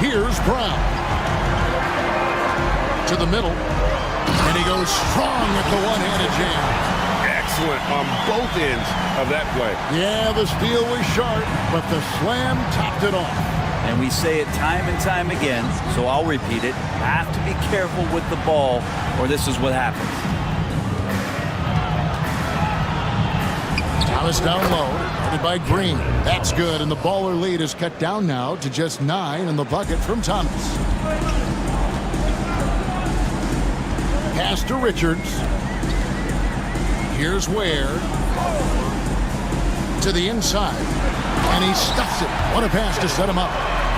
Here's Brown. To the middle. And he goes strong at the one-handed jam.
Excellent on both ends of that play.
Yeah, the steal was sharp, but the slam topped it off.
And we say it time and time again, so I'll repeat it. Have to be careful with the ball, or this is what happens.
Thomas down low, guarded by Green. That's good, and the baller lead is cut down now to just 9 in the bucket from Thomas. Pass to Richards. Here's Ware. To the inside. And he stuffs it. What a pass to set him up.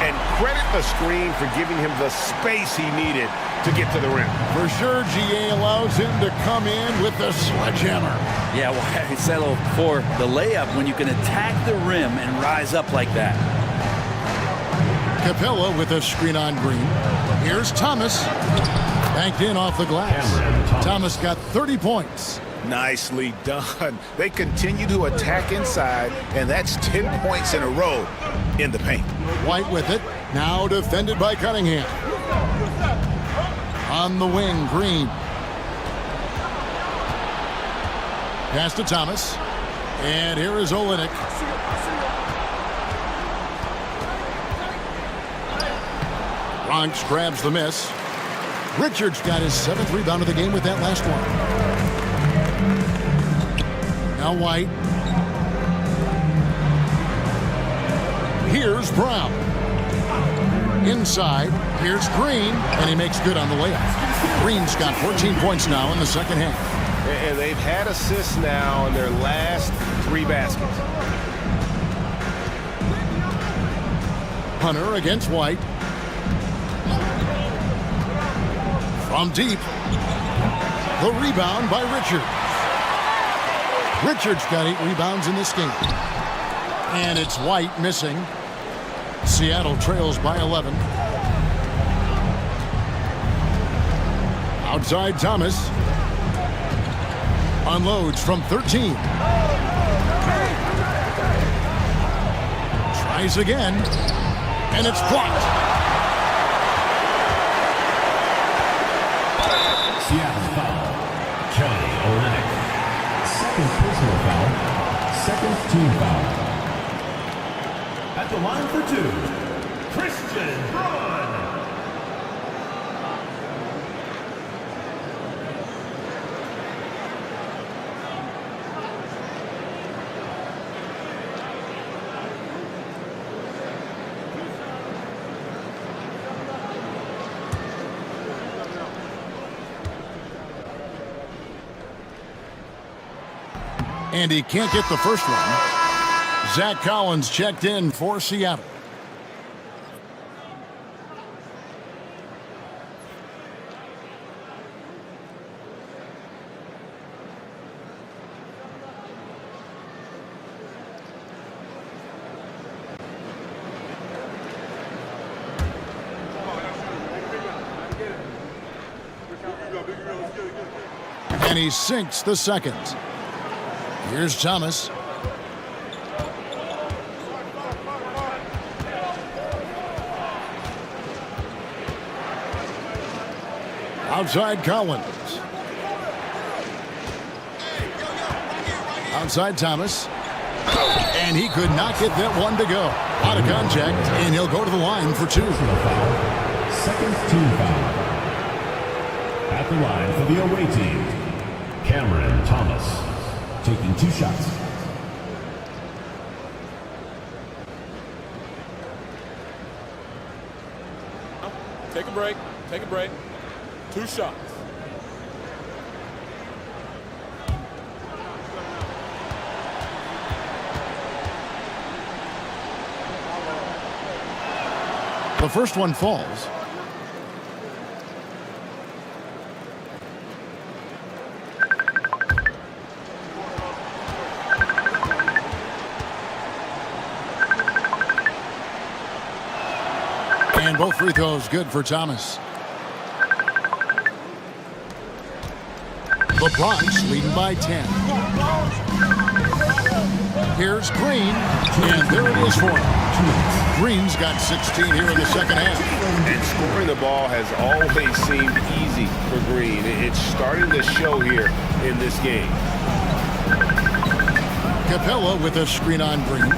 And credit the screen for giving him the space he needed to get to the rim.
For sure, GA allows him to come in with the sledgehammer.
Yeah, well, I settle for the layup when you can attack the rim and rise up like that.
Capella with a screen on Green. Here's Thomas. Banked in off the glass. Thomas got 30 points.
Nicely done. They continue to attack inside, and that's 10 points in a row in the paint.
White with it. Now defended by Cunningham. On the wing, Green. Pass to Thomas. And here is Olynyk. Bronx grabs the miss. Richards got his 7th rebound of the game with that last one. Now White. Here's Brown. Inside. Here's Green. And he makes good on the layup. Green's got 14 points now in the second half.
And they've had assists now in their last 3 baskets.
Hunter against White. From deep. The rebound by Richards. Richards got 8 rebounds in this game. And it's White missing. Seattle trails by 11. Outside Thomas. Unloads from 13. Tries again. And it's blocked.
Seattle foul. Kelly Olynyk. Second personal foul. Second team foul. At the line for 2, Christian Braun.
And he can't get the first one. Zach Collins checked in for Seattle. And he sinks the second. Here's Thomas. Outside Collins. Outside Thomas. And he could not get that one to go. Out of contact, and he'll go to the line for 2.
Second team foul. At the line for the away team, Cameron Thomas, taking 2 shots.
Take a break. Take a break. 2 shots.
The first one falls. And both free throws good for Thomas. The Bronx leading by 10. Here's Green, and there it is for him. Green's got 16 here in the second half.
And scoring the ball has always seemed easy for Green. It's starting to show here in this game.
Capella with a screen on Green.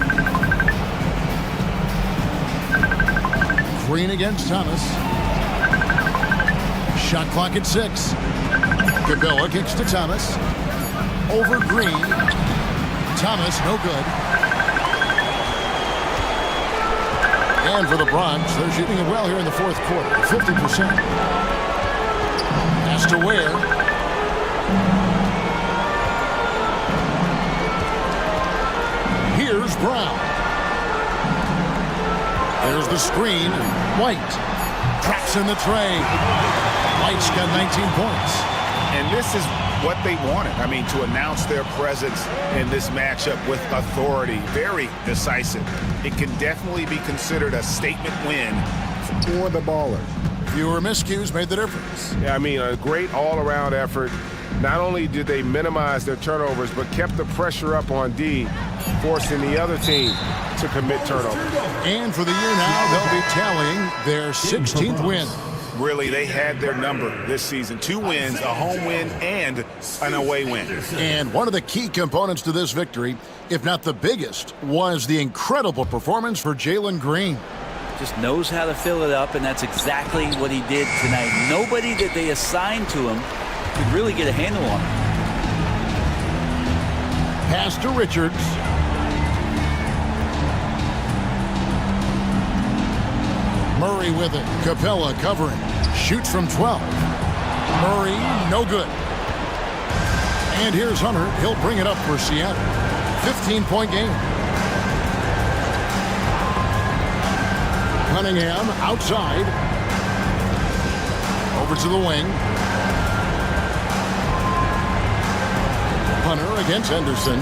Green against Thomas. Shot clock at 6. Capella kicks to Thomas. Over Green. Thomas, no good. And for the Bronx, they're shooting it well here in the fourth quarter, 50%. Pass to Ware. Here's Brown. There's the screen. White traps in the tray. White's got 19 points.
And this is what they wanted. I mean, to announce their presence in this matchup with authority. Very decisive. It can definitely be considered a statement win
For the baller.
Fewer miscues made the difference.
Yeah, I mean, a great all-around effort. Not only did they minimize their turnovers, but kept the pressure up on D, forcing the other team to commit turnovers.
And for the year now, they'll be tallying their 16th win.
Really, they had their number this season. 2 wins, a home win, and an away win.
And one of the key components to this victory, if not the biggest, was the incredible performance for Jalen Green.
Just knows how to fill it up, and that's exactly what he did tonight. Nobody that they assigned to him could really get a handle on him.
Pass to Richards. Murray with it. Capella covering. Shoots from 12. Murray, no good. And here's Hunter. He'll bring it up for Seattle. 15-point game. Cunningham outside. Over to the wing. Hunter against Henderson.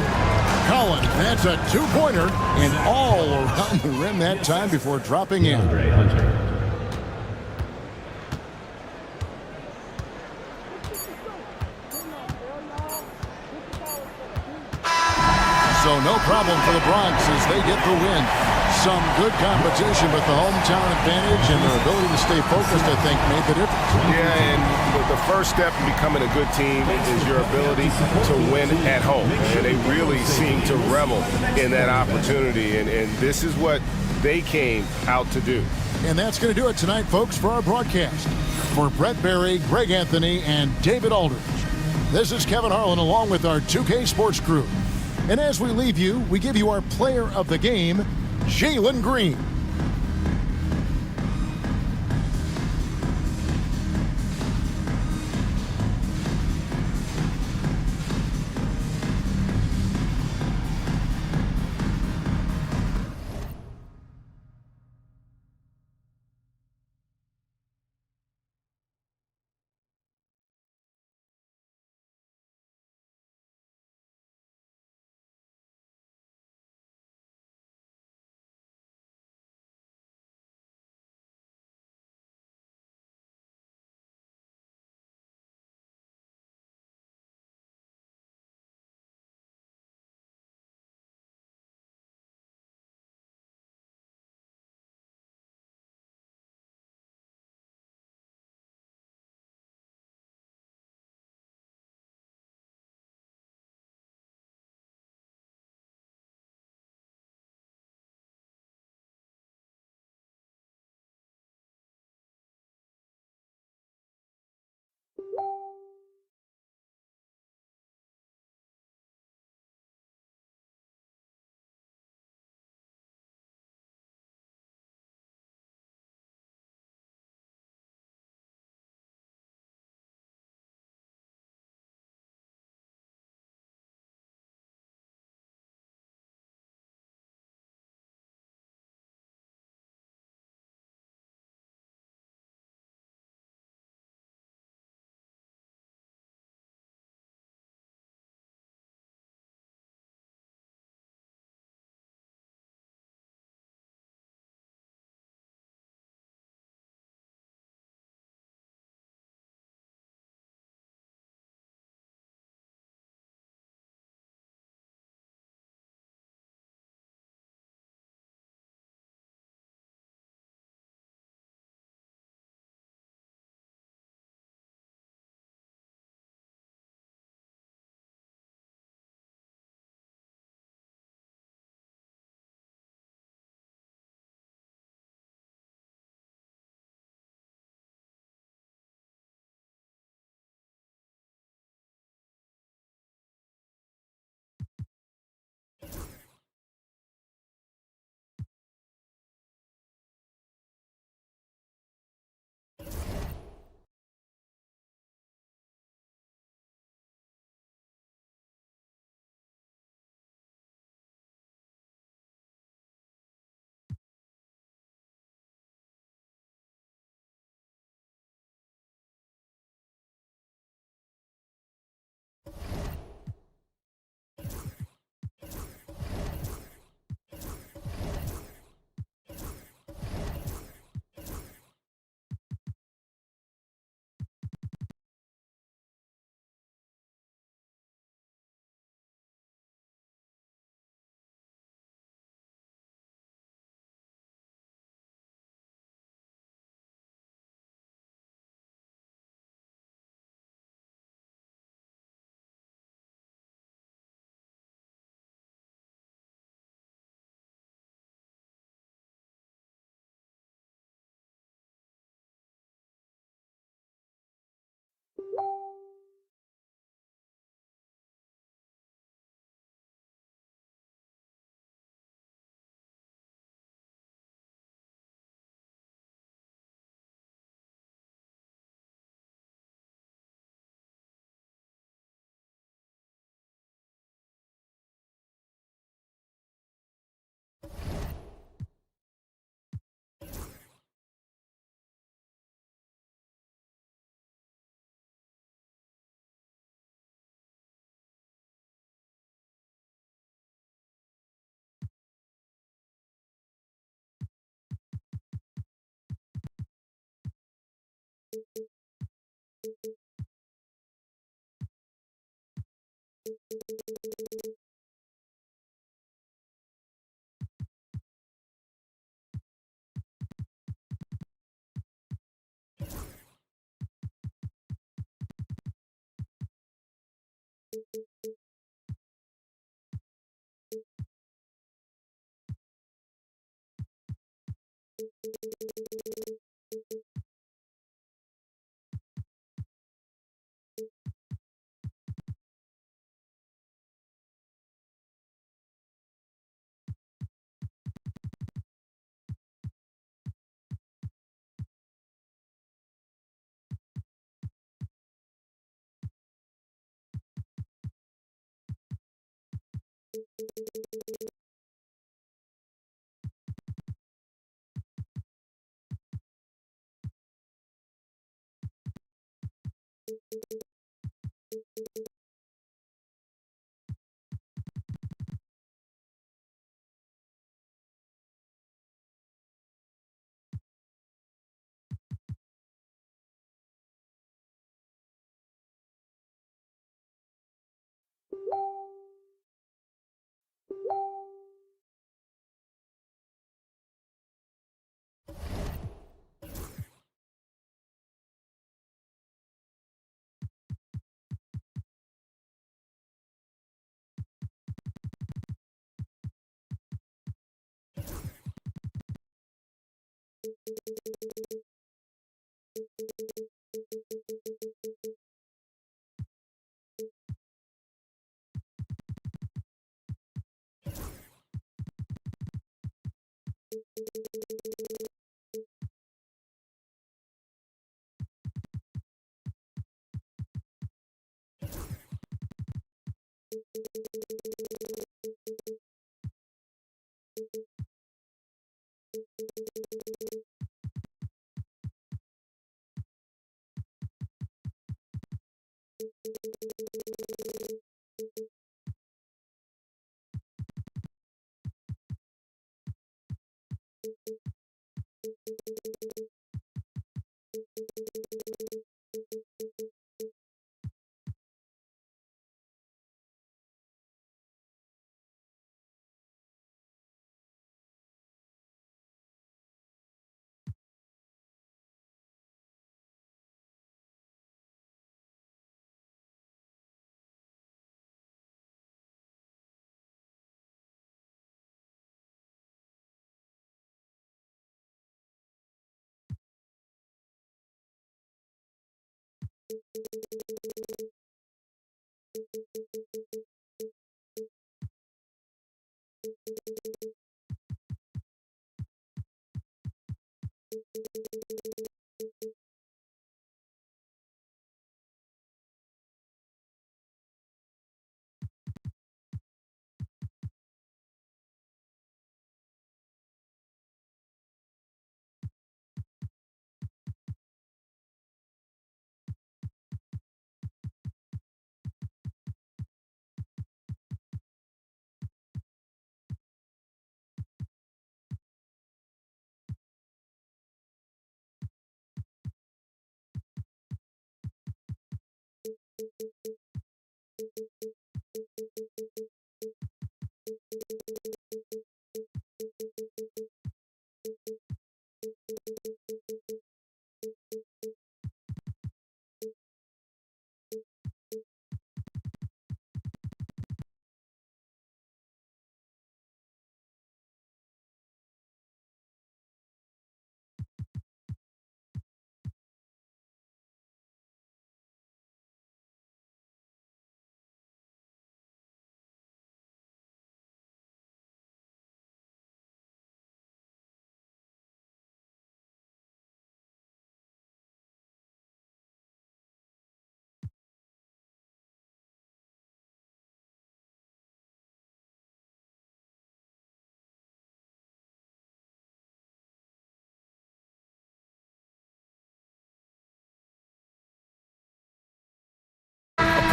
Collins, that's a 2-pointer, and all around the rim that time before dropping in. So no problem for the Bronx as they get the win. Some good competition, but the hometown advantage and their ability to stay focused, I think, made the difference.
Yeah, and the first step in becoming a good team is your ability to win at home. And they really seem to revel in that opportunity, and this is what they came out to do.
And that's going to do it tonight, folks, for our broadcast. For Brett Berry, Greg Anthony, and David Aldridge, this is Kevin Harlan along with our 2K Sports crew. And as we leave you, we give you our player of the game, Jalen Green.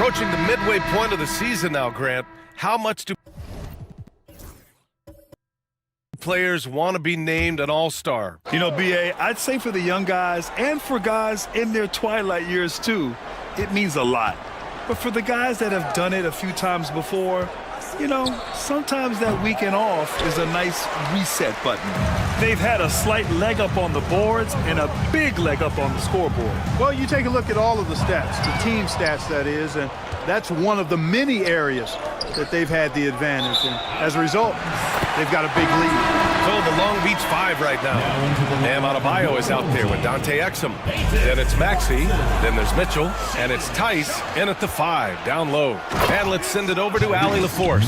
Approaching the midway point of the season now, Grant. How much do players want to be named an all-star?
You know, B.A., I'd say for the young guys and for guys in their twilight years too, it means a lot. But for the guys that have done it a few times before, you know, sometimes that weekend off is a nice reset button. They've had a slight leg up on the boards and a big leg up on the scoreboard.
Well, you take a look at all of the stats, the team stats that is, and that's one of the many areas that they've had the advantage. And as a result, they've got a big lead.
So the Long Beach Five right now. Bam Adebayo is out there with Dante Exum. Then it's Maxey. Then there's Mitchell. And it's Tice in at the 5, down low. And let's send it over to Allie LaForce.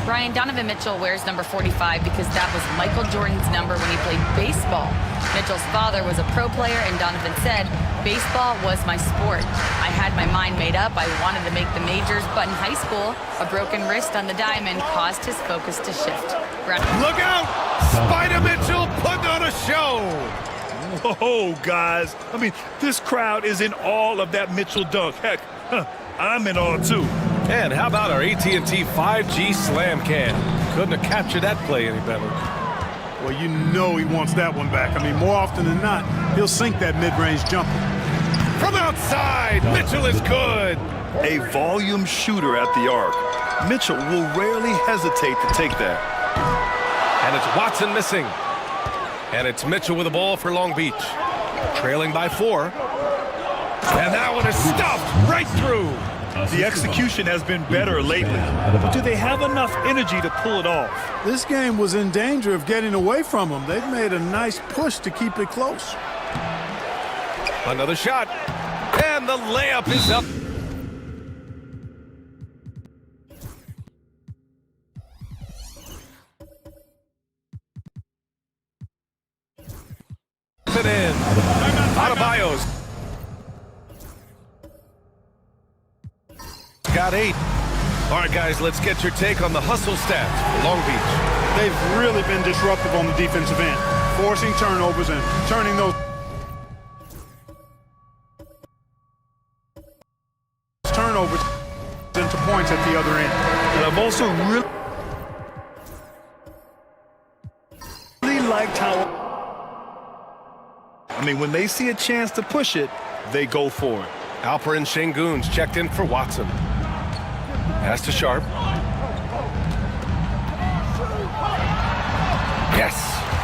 Brian, Donovan Mitchell wears number 45 because that was Michael Jordan's number when he played baseball. Mitchell's father was a pro player, and Donovan said, baseball was my sport. I had my mind made up. I wanted to make the majors, but in high school, a broken wrist on the diamond caused his focus to shift.
Look out! Spider Mitchell putting on a show!
Whoa, guys. I mean, this crowd is in awe of that Mitchell dunk. Heck, I'm in awe, too.
And how about our AT&T 5G Slam Cam? Couldn't have captured that play any better.
Well, you know he wants that one back. I mean, more often than not, he'll sink that mid-range jumper.
From outside, Mitchell is good.
A volume shooter at the arc. Mitchell will rarely hesitate to take that.
And it's Watson missing. And it's Mitchell with the ball for Long Beach. Trailing by 4. And that one is stuffed right through.
The execution has been better lately, but do they have enough energy to pull it off?
This game was in danger of getting away from them. They've made a nice push to keep it close.
Another shot, and the layup is up. It in. Adebayo's got 8. All right, guys, let's get your take on the hustle stats for Long Beach.
They've really been disruptive on the defensive end, forcing turnovers and turning those turnovers into points at the other end.
And I've also really liked how, I mean, when they see a chance to push it, they go for it.
Alperen Şengün's checked in for Watson. Pass to Sharp. Yes,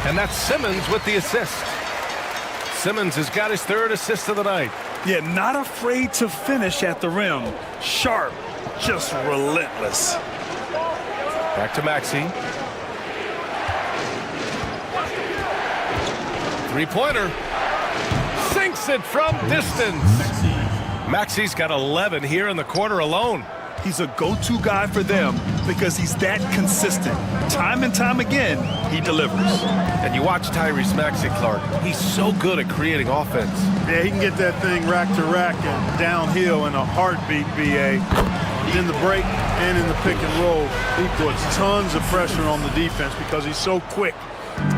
and that's Simmons with the assist. Simmons has got his 3rd assist of the night.
Yeah, not afraid to finish at the rim. Sharp, just relentless.
Back to Maxey. 3-pointer. Sinks it from distance. Maxey's got 11 here in the quarter alone.
He's a go-to guy for them because he's that consistent. Time and time again, he delivers.
And you watch Tyrese Maxey, Clark. He's so good at creating offense.
Yeah, he can get that thing rack to rack and downhill in a heartbeat, B.A. In the break and in the pick and roll, he puts tons of pressure on the defense because he's so quick.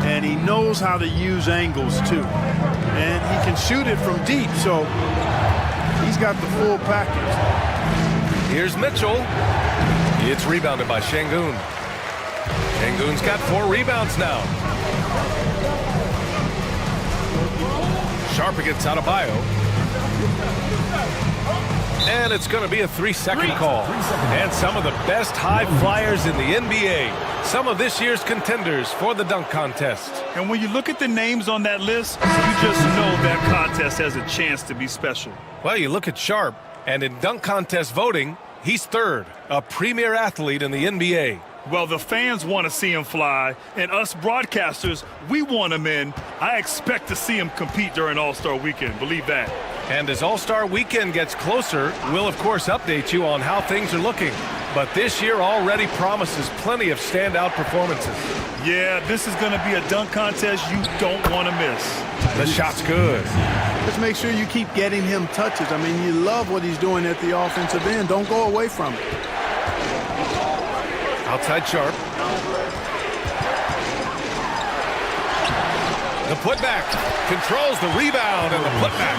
And he knows how to use angles, too. And he can shoot it from deep, so he's got the full package.
Here's Mitchell. It's rebounded by Şengün. Şengün's got 4 rebounds now. Sharp against Adebayo. And it's going to be a 3-second call. And some of the best high flyers in the NBA. Some of this year's contenders for the dunk contest.
And when you look at the names on that list, you just know that contest has a chance to be special.
Well, you look at Sharp, and in dunk contest voting, he's 3rd, a premier athlete in the NBA.
Well, the fans want to see him fly, and us broadcasters, we want him in. I expect to see him compete during All-Star Weekend, believe that.
And as All-Star Weekend gets closer, we'll of course update you on how things are looking. But this year already promises plenty of standout performances.
Yeah, this is going to be a dunk contest you don't want to miss.
The shot's good.
Just make sure you keep getting him touches. I mean, you love what he's doing at the offensive end. Don't go away from it.
Outside Sharp. The putback. Controls the rebound and the putback.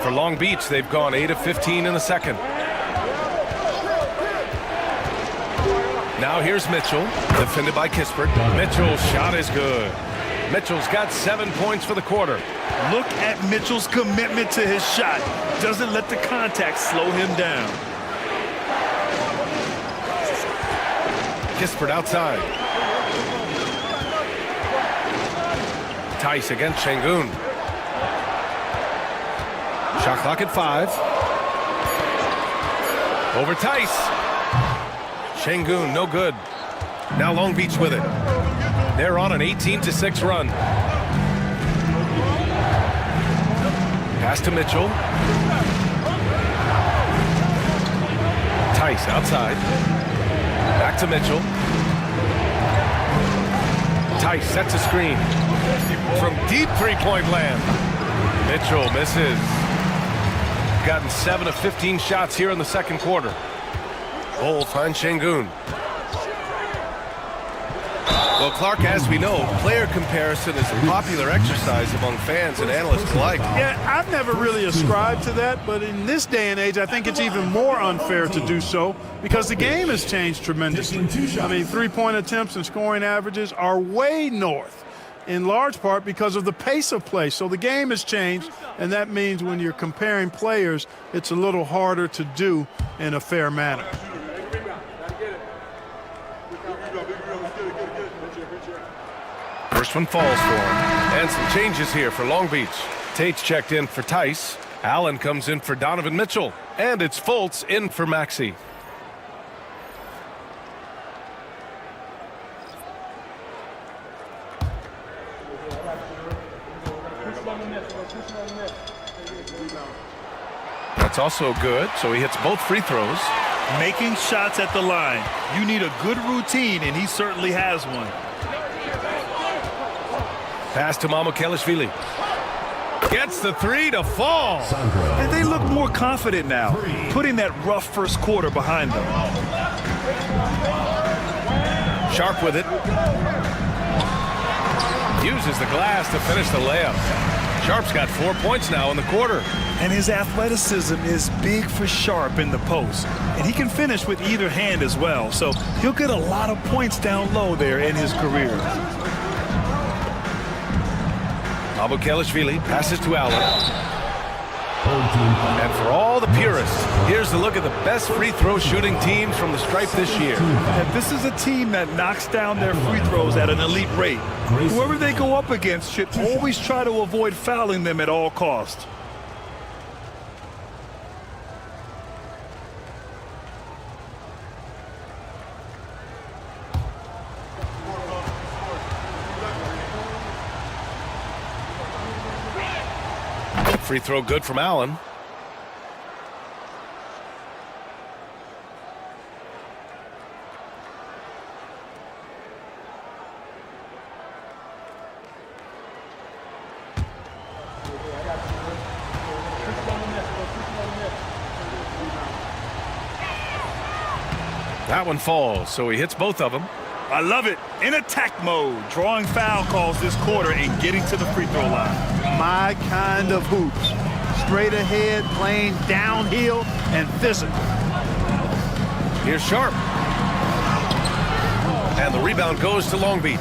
For Long Beach, they've gone 8 of 15 in the second. Now here's Mitchell, defended by Kispert. Mitchell's shot is good. Mitchell's got 7 points for the quarter.
Look at Mitchell's commitment to his shot. Doesn't let the contact slow him down.
Kispert outside. Tice against Şengün. Shot clock at 5. Over Tice. Şengün, no good. Now Long Beach with it. They're on an 18-6 run. Pass to Mitchell. Tice outside. Back to Mitchell. Tice sets a screen. From deep three-point land. Mitchell misses. Gotten 7 of 15 shots here in the second quarter. Bol finds Şengün. Well, Clark, as we know, player comparison is a popular exercise among fans and analysts alike.
Yeah, I've never really ascribed to that, but in this day and age, I think it's even more unfair to do so because the game has changed tremendously. I mean, three-point attempts and scoring averages are way north, in large part because of the pace of play. So the game has changed, and that means when you're comparing players, it's a little harder to do in a fair manner.
First one falls for him. And some changes here for Long Beach. Tate's checked in for Tice. Allen comes in for Donovan Mitchell. And it's Fultz in for Maxey. That's also good, so he hits both free throws.
Making shots at the line. You need a good routine, and he certainly has one.
Pass to Mamukelashvili. Gets the three to fall.
And they look more confident now, putting that rough first quarter behind them.
Sharp with it. Uses the glass to finish the layup. Sharp's got 4 points now in the quarter.
And his athleticism is big for Sharp in the post. And he can finish with either hand as well. So he'll get a lot of points down low there in his career.
Mamukelashvili passes to Allen. And for all the purists, here's a look at the best free throw shooting teams from the stripe this year.
And this is a team that knocks down their free throws at an elite rate. Whoever they go up against should always try to avoid fouling them at all costs.
Free throw good from Allen. That one falls, so he hits both of them.
I love it. In attack mode, drawing foul calls this quarter and getting to the free throw line.
My kind of hoops. Straight ahead, playing downhill, and physical.
Here's Sharp. And the rebound goes to Long Beach.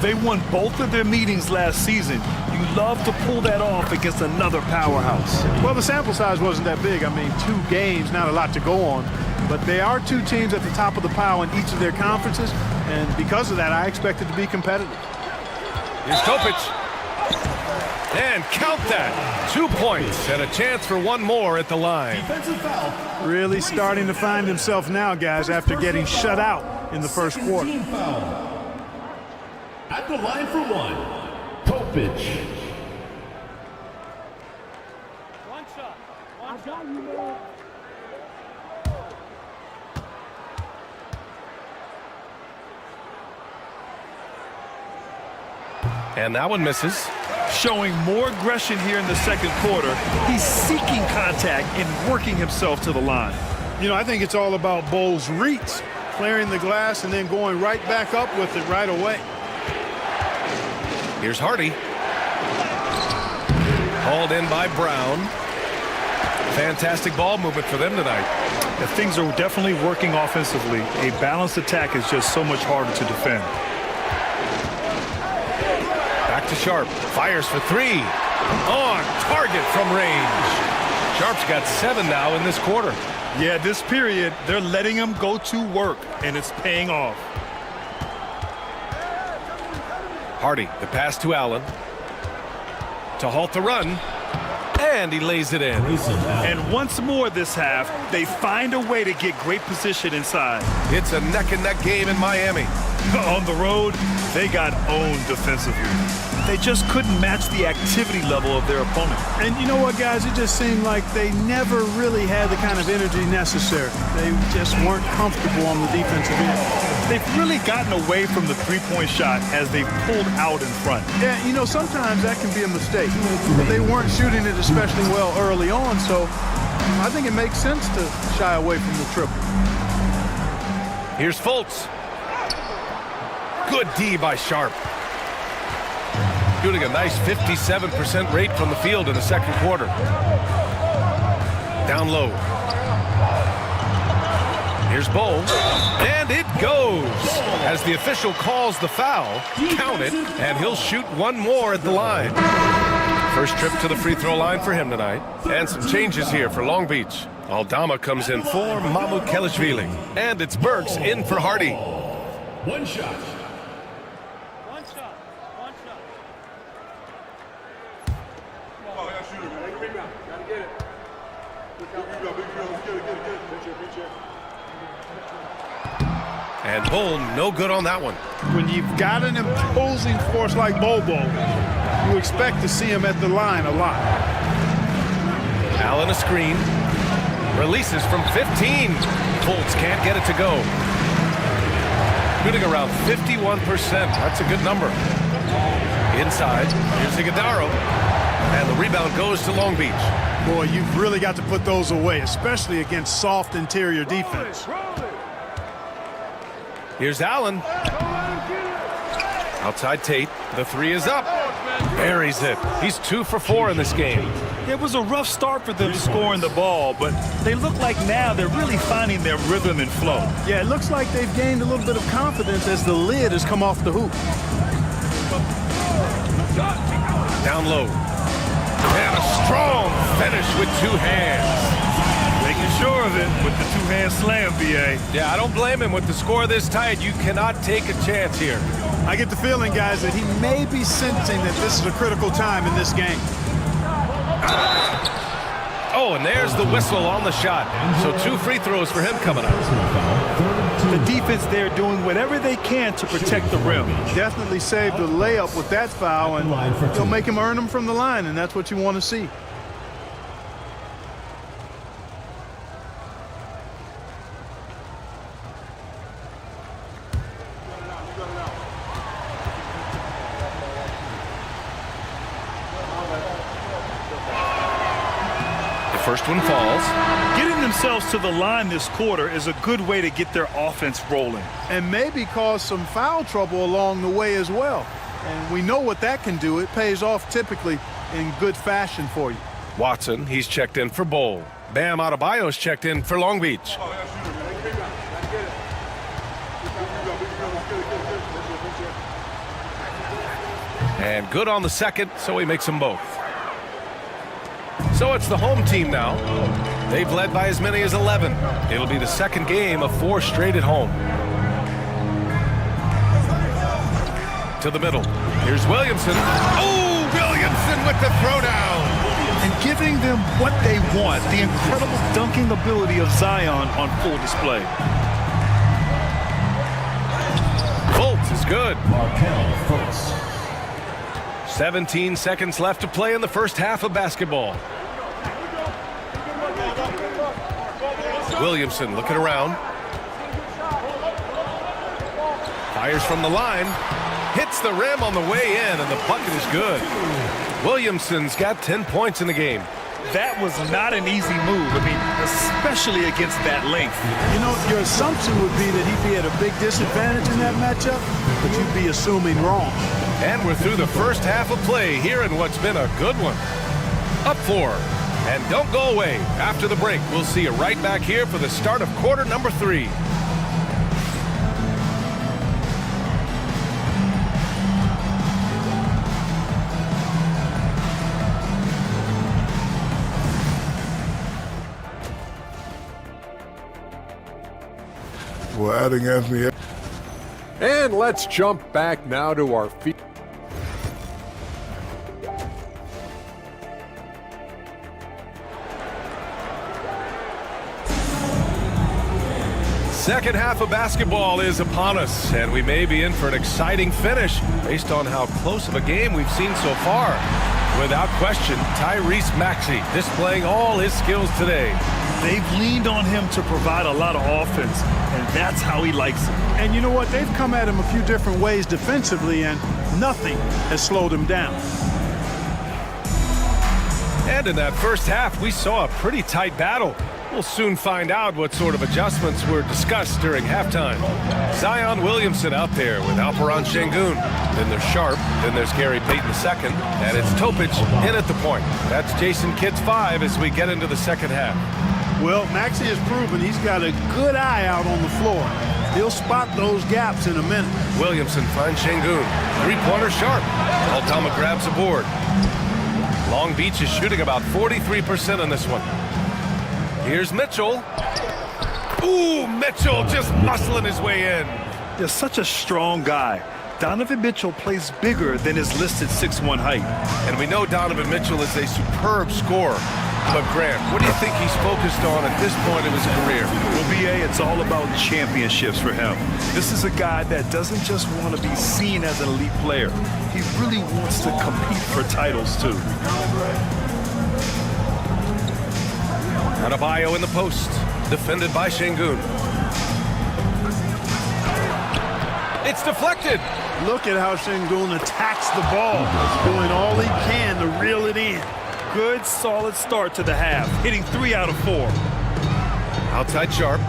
They won both of their meetings last season. You love to pull that off against another powerhouse.
Well, the sample size wasn't that big. I mean, 2 games, not a lot to go on. But they are 2 teams at the top of the pile in each of their conferences. And because of that, I expect it to be competitive.
Here's Topic. And count that. 2 points and a chance for one more at the line.
Really starting to find himself now, guys, after getting shut out in the first quarter.
At the line for one, Topic.
One shot. One shot.
And that one misses.
Showing more aggression here in the second quarter. He's seeking contact and working himself to the line.
You know, I think it's all about Bol's reach, clearing the glass and then going right back up with it right away.
Here's Hardy. Hauled in by Brown. Fantastic ball movement for them tonight.
If things are definitely working offensively, a balanced attack is just so much harder to defend.
Back to Sharp. Fires for 3. On target from range. Sharp's got 7 now in this quarter.
Yeah, this period, they're letting him go to work, and it's paying off.
Hardy, the pass to Allen. To halt the run. And he lays it in.
And once more this half, they find a way to get great position inside.
It's a neck-and-neck game in Miami.
On the road, they got owned defensively. They just couldn't match the activity level of their opponent.
And you know what, guys? It just seemed like they never really had the kind of energy necessary. They just weren't comfortable on the defensive end.
They've really gotten away from the three-point shot as they've pulled out in front.
Yeah, you know, sometimes that can be a mistake. But they weren't shooting it especially well early on, so I think it makes sense to shy away from the triple.
Here's Fultz. Good D by Sharp. Shooting a nice 57% rate from the field in the second quarter. Down low. Here's Bowl. And it goes. As the official calls the foul, count it, and he'll shoot one more at the line. First trip to the free throw line for him tonight. And some changes here for Long Beach. Aldama comes in for Mahmoud Kelishvili. And it's Burks in for Hardy.
One shot.
And Bull, no good on that one.
When you've got an imposing force like Bobo, you expect to see him at the line a lot.
Allen a screen. Releases from 15. Fultz can't get it to go. Shooting around 51%. That's a good number. Inside, here's Iguodala. And the rebound goes to Long Beach.
Boy, you've really got to put those away, especially against soft interior defense.
Here's Allen. Outside Tate. The 3 is up. Buries it. He's 2 for 4 in this game.
It was a rough start for them scoring the ball, but they look like now they're really finding their rhythm and flow.
Yeah, it looks like they've gained a little bit of confidence as the lid has come off the hoop.
Down low. And a strong finish with 2 hands.
Making sure of it with the 2-hand slam, BA.
Yeah, I don't blame him. With the score this tight, you cannot take a chance here.
I get the feeling, guys, that he may be sensing that this is a critical time in this game.
Oh, and there's the whistle on the shot. So 2 free throws for him coming up.
The defense there doing whatever they can to protect the rim.
Definitely saved a layup with that foul, and he'll make him earn them from the line, and that's what you want to see.
First one falls.
Getting themselves to the line this quarter is a good way to get their offense rolling.
And maybe cause some foul trouble along the way as well. And we know what that can do. It pays off typically in good fashion for you.
Watson, he's checked in for Bowl. Bam Adebayo's checked in for Long Beach. And good on the second, so he makes them both. So it's the home team now. They've led by as many as 11. It'll be the second game of 4 straight at home. To the middle. Here's Williamson. Oh, Williamson with the throwdown.
And giving them what they want. The incredible dunking ability of Zion on full display.
Fultz is good.
Markelle Fultz.
17 seconds left to play in the first half of basketball. Williamson looking around. Fires from the line. Hits the rim on the way in, and the bucket is good. Williamson's got 10 points in the game.
That was not an easy move. I mean, especially against that length.
You know, your assumption would be that he'd be at a big disadvantage in that matchup, but you'd be assuming wrong.
And we're through the first half of play here in what's been a good one. Up 4. And don't go away. After the break, we'll see you right back here for the start of quarter number 3.
Well, adding Anthony.
And let's jump back now to our feet.
Second half of basketball is upon us, and we may be in for an exciting finish based on how close of a game we've seen so far. Without question, Tyrese Maxey displaying all his skills today.
They've leaned on him to provide a lot of offense, and that's how he likes it.
And you know what? They've come at him a few different ways defensively, and nothing has slowed him down.
And in that first half, we saw a pretty tight battle. We'll soon find out what sort of adjustments were discussed during halftime. Zion Williamson out there with Alperen Şengün. Then there's Sharp. Then there's Gary Payton II. And it's Topic in at the point. That's Jason Kidd's 5 as we get into the second half.
Well, Maxey has proven he's got a good eye out on the floor. He'll spot those gaps in a minute.
Williamson finds Şengün. Three-pointer Sharp. Aldama grabs a board. Long Beach is shooting about 43% on this one. Here's Mitchell. Ooh, Mitchell just muscling his way in.
They're such a strong guy. Donovan Mitchell plays bigger than his listed 6'1" height.
And we know Donovan Mitchell is a superb scorer. But Grant, what do you think he's focused on at this point in his career?
Well, B.A., it's all about championships for him. This is a guy that doesn't just want to be seen as an elite player. He really wants to compete for titles, too.
Adebayo in the post, defended by Şengün. It's deflected.
Look at how Şengün attacks the ball, doing all he can to reel it in.
Good, solid start to the half, hitting 3 out of 4.
Outside Sharp.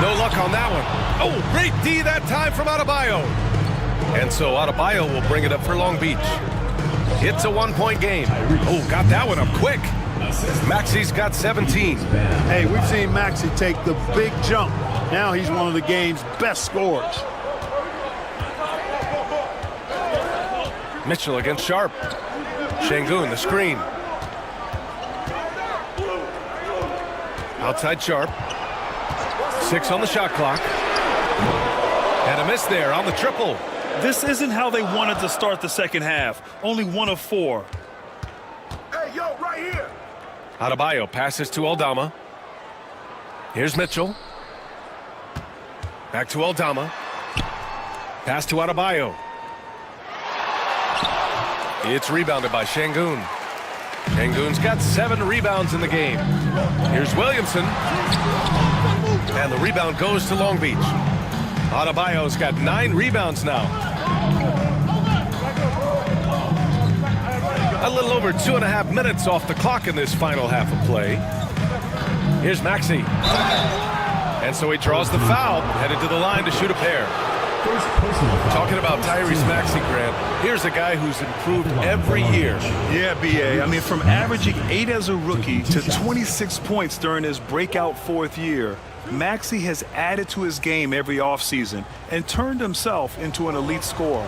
No luck on that one. Oh, great D that time from Adebayo. And so Adebayo will bring it up for Long Beach. It's a one-point game. Oh, got that one up quick. Maxey's got 17.
Hey, we've seen Maxey take the big jump. Now he's one of the game's best scorers.
Mitchell against Sharp. Şengün, the screen. Outside Sharp. 6 on the shot clock. And a miss there on the triple.
This isn't how they wanted to start the second half. Only 1 of 4.
Hey, yo, right here.
Adebayo passes to Aldama. Here's Mitchell. Back to Aldama. Pass to Adebayo. It's rebounded by Şengün. Şengün's got 7 rebounds in the game. Here's Williamson. And the rebound goes to Long Beach. Adebayo's got 9 rebounds now. A little over 2.5 minutes off the clock in this final half of play. Here's Maxey. And so he draws the foul, headed to the line to shoot a pair. Talking about Tyrese Maxey, Grant, here's a guy who's improved every year.
Yeah, B.A. I mean, from averaging 8 as a rookie to 26 points during his breakout 4th year, Maxey has added to his game every offseason and turned himself into an elite scorer.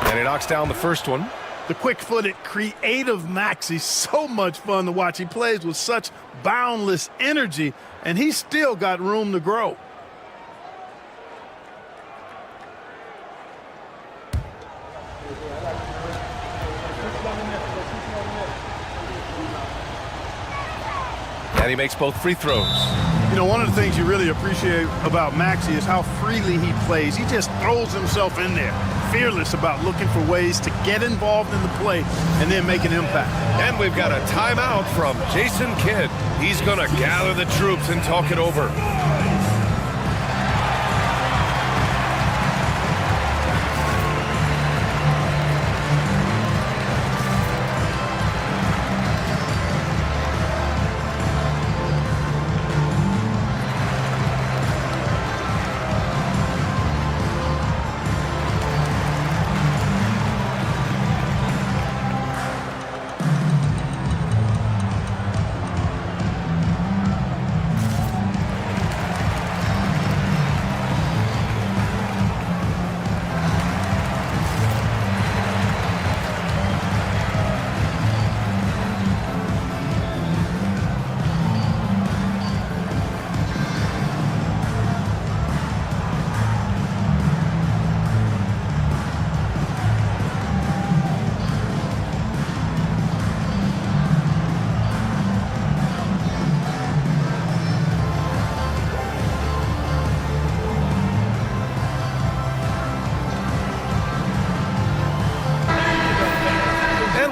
And he knocks down the first one.
The quick-footed, creative Maxey, so much fun to watch. He plays with such boundless energy, and he's still got room to grow.
And he makes both free throws.
You know, one of the things you really appreciate about Maxey is how freely he plays. He just throws himself in there, fearless about looking for ways to get involved in the play and then make an impact.
And we've got a timeout from Jason Kidd. He's going to gather the troops and talk it over.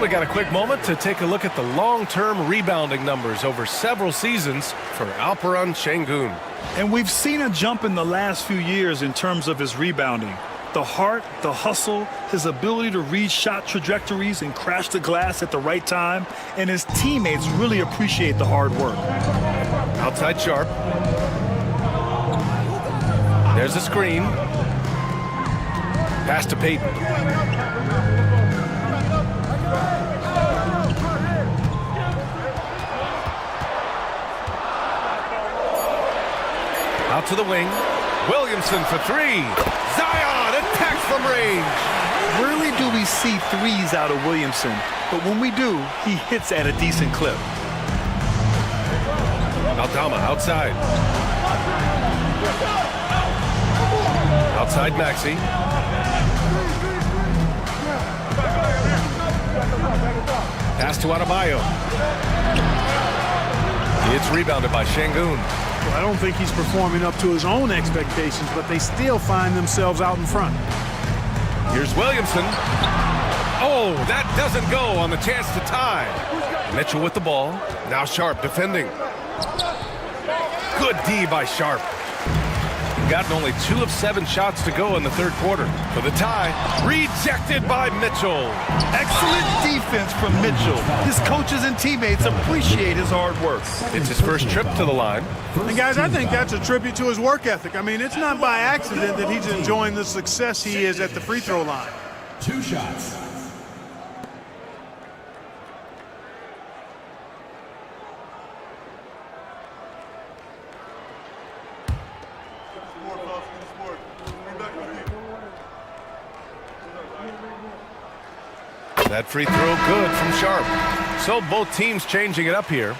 we got a quick moment to take a look at the long-term rebounding numbers over several seasons for Alperen Şengün.
And we've seen a jump in the last few years in terms of his rebounding. The heart, the hustle, his ability to read shot trajectories and crash the glass at the right time, and his teammates really appreciate the hard work.
Outside Sharp. There's a screen. Pass to Payton. Out to the wing. Williamson for three. Zion attacks from range.
Rarely do we see threes out of Williamson, but when we do, he hits at a decent clip.
Aldama outside. Outside Maxey. Pass to Adebayo. It's rebounded by Şengün.
Well, I don't think he's performing up to his own expectations, but they still find themselves out in front.
Here's Williamson. Oh, that doesn't go on the chance to tie. Mitchell with the ball. Now Sharp defending. Good D by Sharp. Gotten only 2 of 7 shots to go in the third quarter. For the tie, rejected by Mitchell.
Excellent defense from Mitchell. His coaches and teammates appreciate his hard work.
It's his first trip to the line.
And guys, I think that's a tribute to his work ethic. I mean, it's not by accident that he's enjoying the success he is at the free throw line.
2 shots.
That free throw good from Sharp. So both teams changing it up here.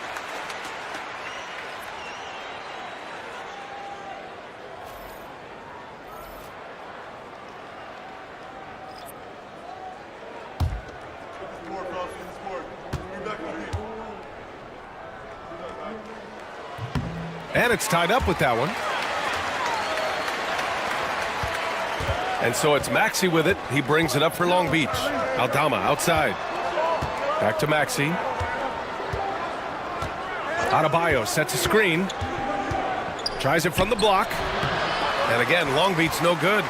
And it's tied up with that one. And so it's Maxey with it. He brings it up for Long Beach. Aldama outside. Back to Maxey. Adebayo sets a screen. Tries it from the block. And again, Long Beach no good.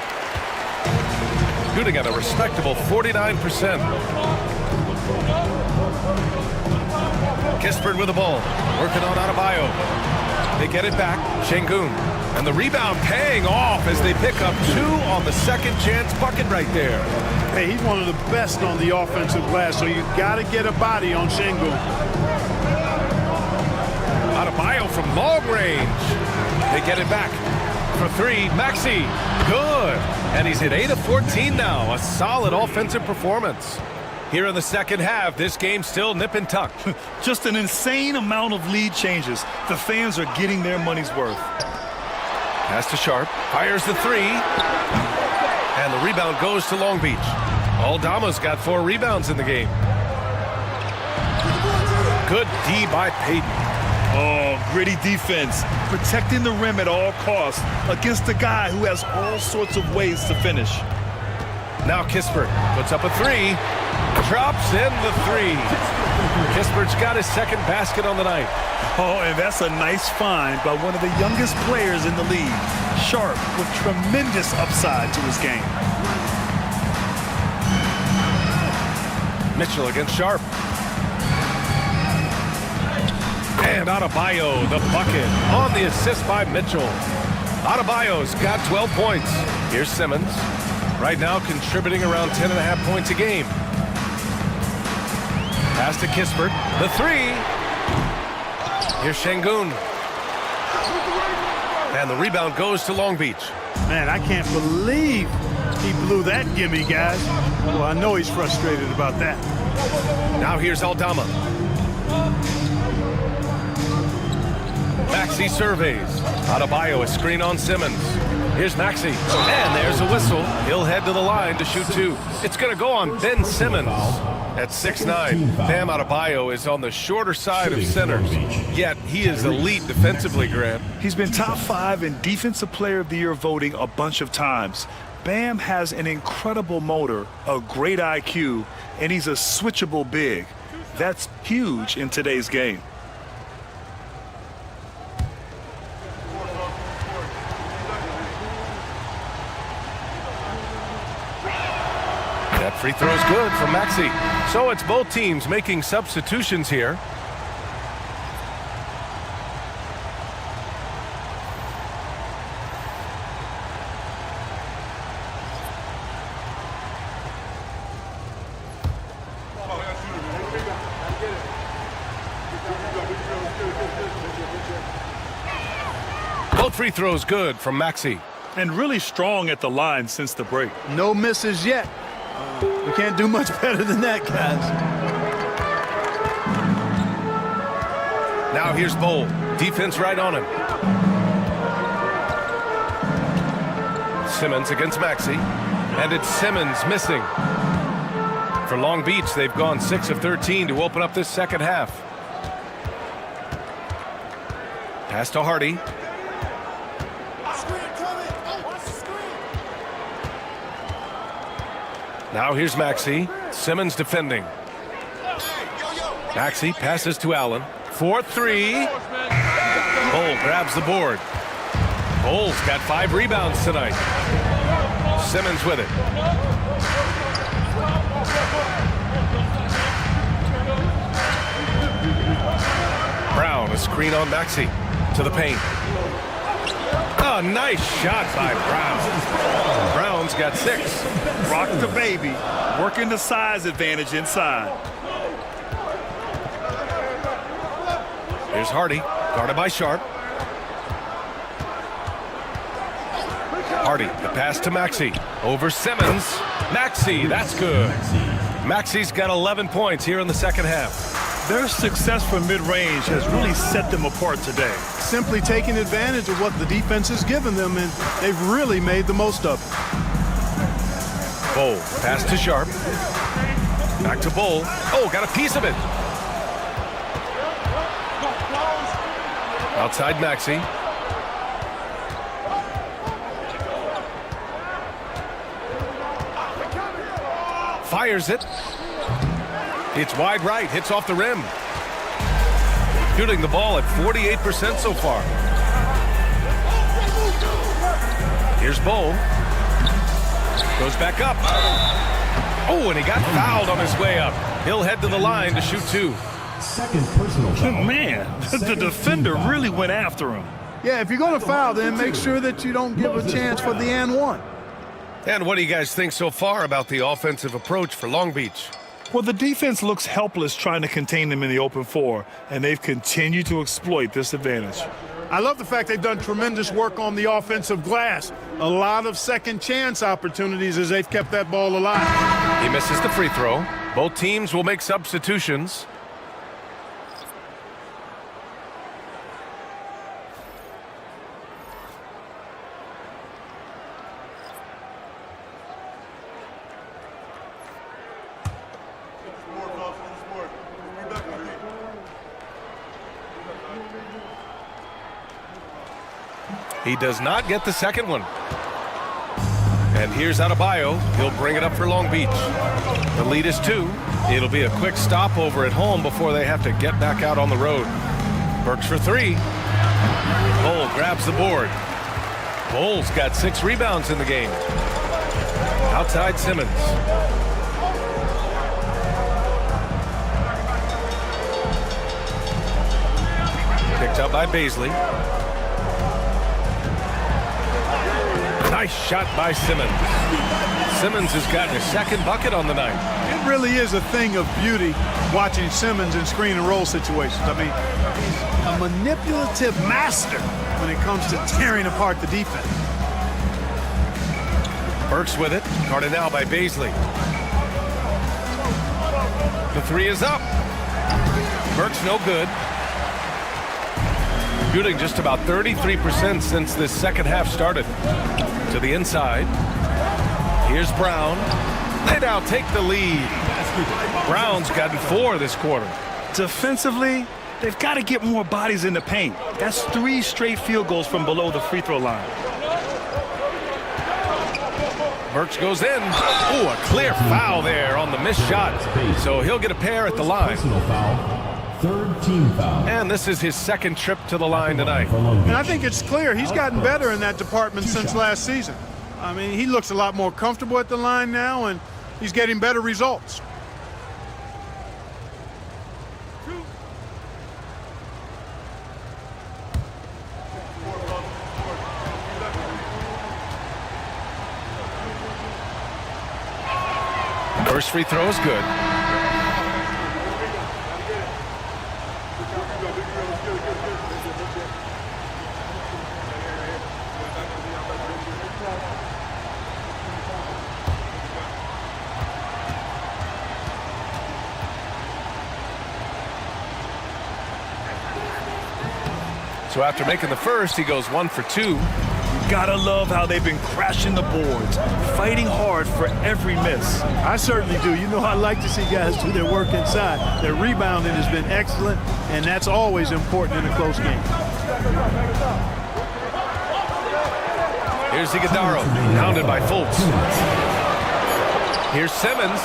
Shooting at a respectable 49%. Kispert with the ball. Working on Adebayo. They get it back. Şengün. And the rebound paying off as they pick up 2 on the second chance bucket right there.
Hey, he's one of the best on the offensive glass, so you got to get a body on Şengün.
Adebayo from long range. They get it back for 3. Maxey, good. And he's hit 8 of 14 now. A solid offensive performance. Here in the second half, this game still nip and tuck.
Just an insane amount of lead changes. The fans are getting their money's worth.
Pass to Sharp, fires the 3, and the rebound goes to Long Beach. Aldama's got 4 rebounds in the game. Good D by Payton.
Oh, gritty defense, protecting the rim at all costs against a guy who has all sorts of ways to finish.
Now Kispert puts up a 3, drops in the 3. Kispert's got his second basket on the night.
Oh, and that's a nice find by one of the youngest players in the league. Sharp with tremendous upside to his game.
Mitchell against Sharp. And Adebayo, the bucket on the assist by Mitchell. Adebayo's got 12 points. Here's Simmons. Right now contributing around 10.5 points a game. Pass to Kispert. The 3. Here's Şengün. And the rebound goes to Long Beach.
Man, I can't believe he blew that gimme, guys. Well, I know he's frustrated about that.
Now here's Aldama. Maxey surveys. Adebayo, a screen on Simmons. Here's Maxey. And there's a whistle. He'll head to the line to shoot 2. It's going to go on Ben Simmons. At 6'9", Bam Adebayo is on the shorter side of centers, yet he is elite defensively, Grant.
He's been top 5 in Defensive Player of the Year voting a bunch of times. Bam has an incredible motor, a great IQ, and he's a switchable big. That's huge in today's game.
That free throw's good from Maxey. So it's both teams making substitutions here. Both free throws good from Maxey.
And really strong at the line since the break.
No misses yet. We can't do much better than that, guys.
Now here's Bowl. Defense right on him. Simmons against Maxey. And it's Simmons missing. For Long Beach, they've gone 6 of 13 to open up this second half. Pass to Hardy. Now here's Maxey. Simmons defending. Maxey passes to Allen. 4-3. Bull grabs the board. Bull's got 5 rebounds tonight. Simmons with it. Brown, a screen on Maxey. To the paint. Oh, nice shot by Brown. Brown's got 6.
Rock the baby. Working the size advantage inside.
Here's Hardy, guarded by Sharp. Hardy, the pass to Maxey. Over Simmons. Maxey, that's good. Maxey's got 11 points here in the second half.
Their success from mid-range has really set them apart today.
Simply taking advantage of what the defense has given them, and they've really made the most of it.
Bull, pass to Sharp. Back to Bull. Oh, got a piece of it. Outside Maxey. Fires it. It's wide right, hits off the rim. Shooting the ball at 48% so far. Here's Bull. Goes back up. Oh, and he got fouled on his way up. He'll head to the line to shoot 2.
Second personal foul.
Man, the defender really went after him.
Yeah, if you're going to foul, then make sure that you don't give a chance for the and one.
And what do you guys think so far about the offensive approach for Long Beach?
Well, the defense looks helpless trying to contain them in the open floor, and they've continued to exploit this advantage.
I love the fact they've done tremendous work on the offensive glass. A lot of second chance opportunities as they've kept that ball alive.
He misses the free throw. Both teams will make substitutions. He does not get the second one. And here's Adebayo. He'll bring it up for Long Beach. The lead is 2. It'll be a quick stopover at home before they have to get back out on the road. Burks for 3. Bull grabs the board. Bull's got 6 rebounds in the game. Outside Simmons. Picked up by Baisley. Nice shot by Simmons. Simmons has gotten his second bucket on the night.
It really is a thing of beauty watching Simmons in screen and roll situations. I mean, he's a manipulative master when it comes to tearing apart the defense.
Burks with it. Guarded now by Baisley. The 3 is up. Burks no good. Shooting just about 33% since this second half started. To the inside. Here's Brown. They now take the lead. Brown's gotten 4 this quarter.
Defensively, they've got to get more bodies in the paint. That's 3 straight field goals from below the free throw line.
Burks goes in. Ooh, a clear foul there on the missed shot. So he'll get a pair at the line.
Personal foul, third team foul.
And this is his second trip to the line tonight.
And I think it's clear he's gotten better in that department since last season. I mean, he looks a lot more comfortable at the line now, and he's getting better results.
First free throw is good. So after making the first, he goes 1 for 2.
Gotta love how they've been crashing the boards, fighting hard for every miss.
I certainly do. You know, I like to see guys do their work inside. Their rebounding has been excellent, and that's always important in a close game.
Here's Iguodala, pounded by Fultz. Here's Simmons.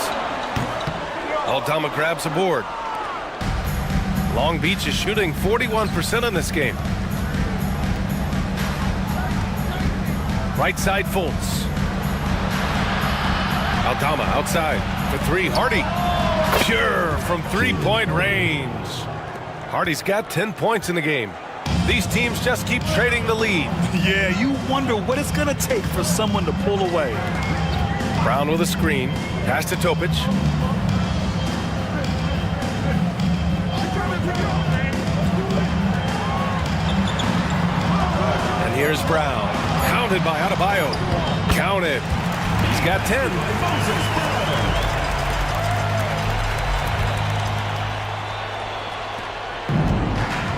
Aldama grabs a board. Long Beach is shooting 41% in this game. Right side, Fultz. Aldama outside for 3. Hardy. Pure from three-point range. Hardy's got 10 points in the game. These teams just keep trading the lead.
Yeah, you wonder what it's going to take for someone to pull away.
Brown with a screen. Pass to Topic. And here's Brown. Counted by Adebayo. Counted. He's got 10.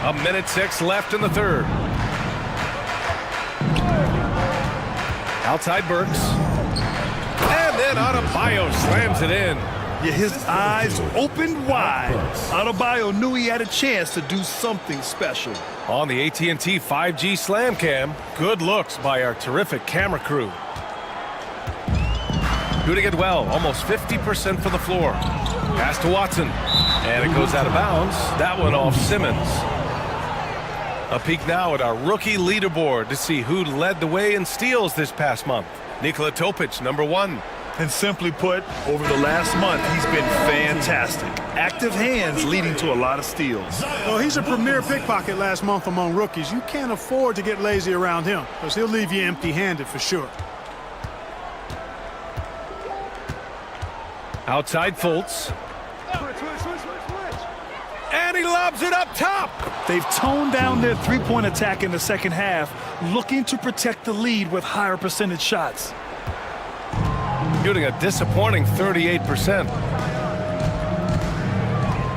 A minute 6 left in the third. Outside Burks. And then Adebayo slams it in.
Yeah, his eyes opened wide. Adebayo knew he had a chance to do something special.
On the AT&T 5G Slam Cam, good looks by our terrific camera crew. Shooting it well, almost 50% from the floor. Pass to Watson, and it goes out of bounds. That one off Simmons. A peek now at our rookie leaderboard to see who led the way in steals this past month. Nikola Topic, number 1.
And simply put, over the last month, he's been fantastic. Active hands leading to a lot of steals.
Well, he's a premier pickpocket last month among rookies. You can't afford to get lazy around him, because he'll leave you empty-handed for sure.
Outside Fultz. And he lobs it up top.
They've toned down their three-point attack in the second half, looking to protect the lead with higher percentage shots.
Shooting a disappointing 38%.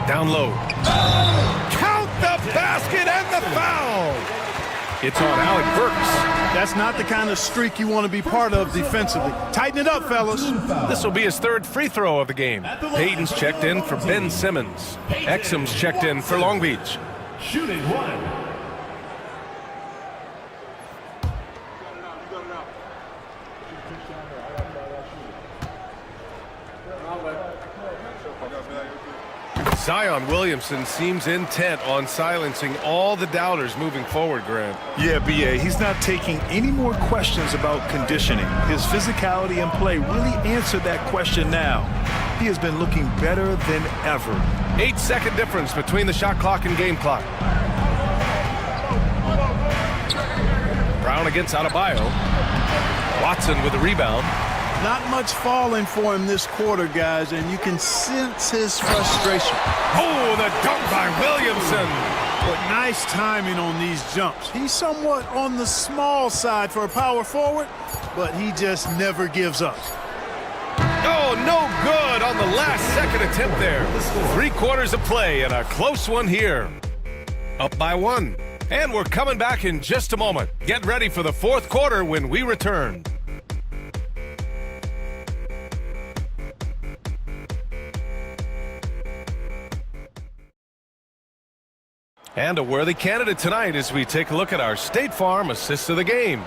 Down low. Count the basket and the foul. It's on Alec Burks.
That's not the kind of streak you want to be part of defensively. Tighten it up, fellas.
This will be his third free throw of the game. Payton's checked in for Ben Simmons. Exum's checked in for Long Beach.
Shooting 1.
Zion Williamson seems intent on silencing all the doubters moving forward, Grant.
Yeah, B.A., he's not taking any more questions about conditioning. His physicality and play really answered that question now. He has been looking better than ever.
8-second difference between the shot clock and game clock. Brown against Adebayo. Watson with the rebound.
Not much falling for him this quarter, guys, and you can sense his frustration.
Oh, the dunk by Williamson.
But nice timing on these jumps. He's somewhat on the small side for a power forward, but he just never gives up.
Oh, no good on the last second attempt there. 3 quarters of play and a close one here. Up by 1. And we're coming back in just a moment. Get ready for the fourth quarter when we return. And a worthy candidate tonight as we take a look at our State Farm Assist of the Game.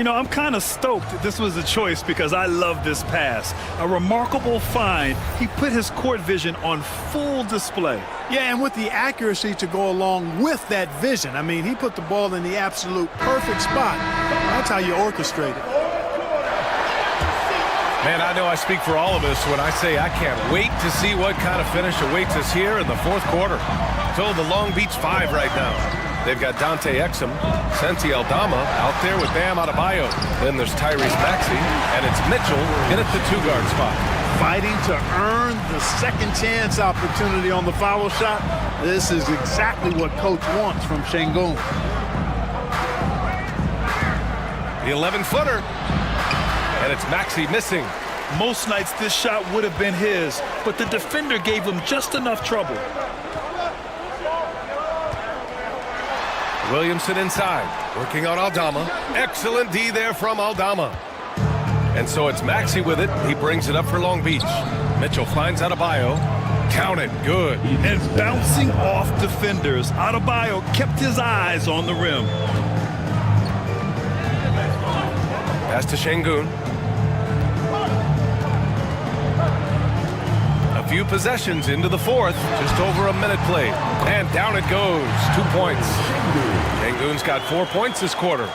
You know, I'm kind of stoked that this was a choice because I love this pass. A remarkable find. He put his court vision on full display.
Yeah, and with the accuracy to go along with that vision. I mean, he put the ball in the absolute perfect spot. That's how you orchestrate it.
Man, I know I speak for all of us when I say I can't wait to see what kind of finish awaits us here in the fourth quarter. So the Long Beach 5 right now. They've got Dante Exum, Sensi Aldama out there with Bam Adebayo. Then there's Tyrese Maxey, and it's Mitchell in at the 2-guard spot.
Fighting to earn the second chance opportunity on the foul shot. This is exactly what Coach wants from Şengün.
The 11-footer. And it's Maxey missing.
Most nights this shot would have been his, but the defender gave him just enough trouble.
Williamson inside, working on Aldama. Excellent D there from Aldama. And so it's Maxey with it. He brings it up for Long Beach. Mitchell finds Adebayo. Count it, good.
And bouncing off defenders, Adebayo kept his eyes on the rim.
Pass to Şengün. A few possessions into the fourth, just over a minute played. And down it goes, 2 points. Şengün's got 4 points this quarter.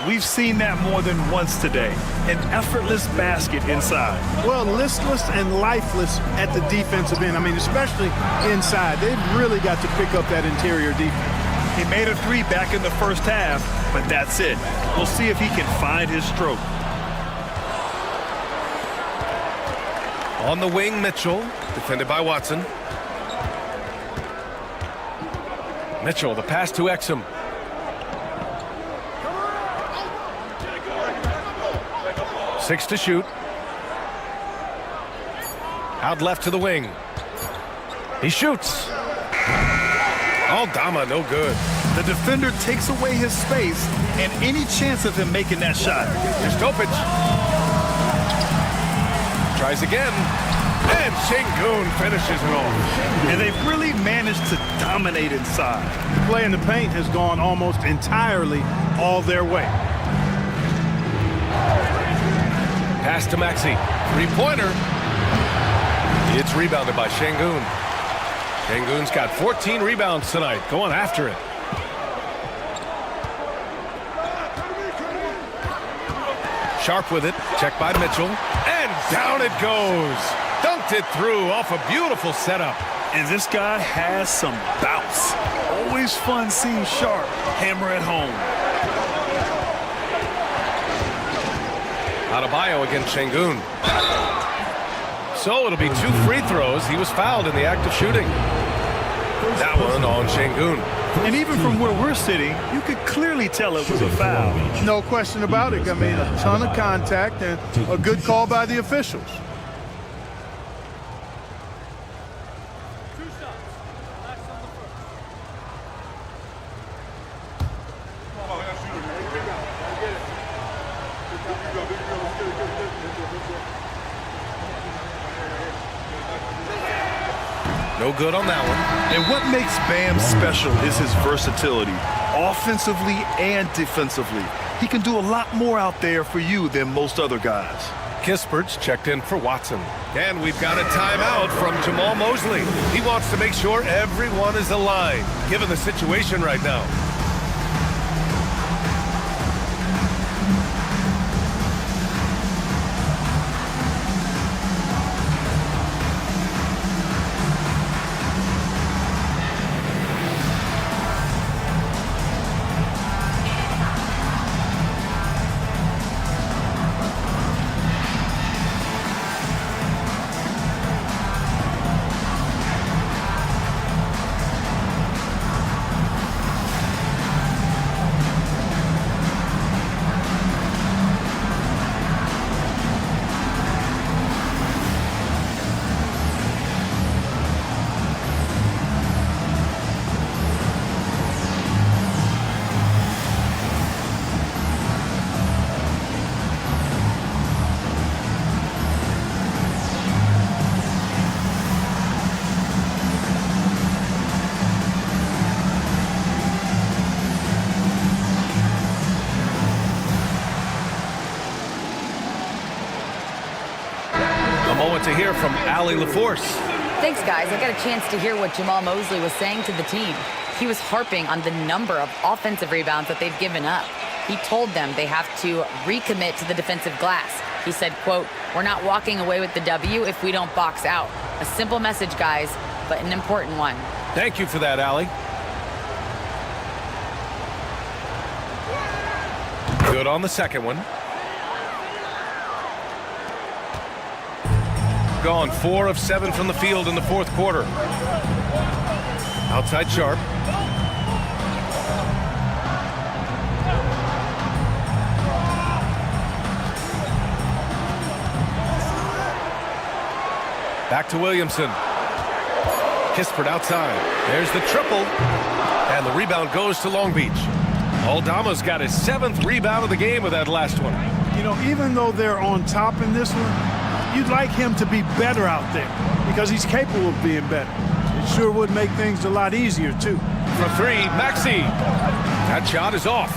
We've seen that more than once today. An effortless basket inside.
Well, listless and lifeless at the defensive end. I mean, especially inside. They've really got to pick up that interior defense.
He made a 3 back in the first half, but that's it. We'll see if he can find his stroke.
On the wing, Mitchell, defended by Watson. Mitchell, the pass to Exum. Six to shoot. Out left to the wing. He shoots. Aldama, no good.
The defender takes away his space and any chance of him making that shot.
Here's Topic. Tries again. And Şengün finishes it off.
And they've really managed to dominate inside.
The play in the paint has gone almost entirely all their way.
Pass to Maxey. Three-pointer. It's rebounded by Şengün. Şengün's got 14 rebounds tonight, going after it. Sharp with it, checked by Mitchell, and down it goes. Dunked it through off a beautiful setup.
And this guy has some bounce. Always fun seeing Sharp hammer it home.
Adebayo against Şengün. So it'll be 2 free throws. He was fouled in the act of shooting. That one on Şengün.
And even from where we're sitting, you could clearly tell it was a foul.
No question about it. I mean, a ton of contact and a good call by the officials.
No good on that one.
And what makes Bam special is his versatility, offensively and defensively. He can do a lot more out there for you than most other guys.
Kispert's checked in for Watson. And we've got a timeout from Jamal Mosley. He wants to make sure everyone is aligned, given the situation right now. to hear from Allie LaForce.
Thanks, guys. I got a chance to hear what Jamal Mosley was saying to the team. He was harping on the number of offensive rebounds that they've given up. He told them they have to recommit to the defensive glass. He said, quote, "We're not walking away with the W if we don't box out." A simple message, guys, but an important one.
Thank you for that, Allie. Good on the second one. Gone 4 of 7 from the field in the fourth quarter. Outside Sharp. Back to Williamson. Kispert outside. There's the triple. And the rebound goes to Long Beach. Aldama's got his 7th rebound of the game with that last one.
You know, even though they're on top in this one, you'd like him to be better out there because he's capable of being better. It sure would make things a lot easier, too.
For 3, Maxey. That shot is off.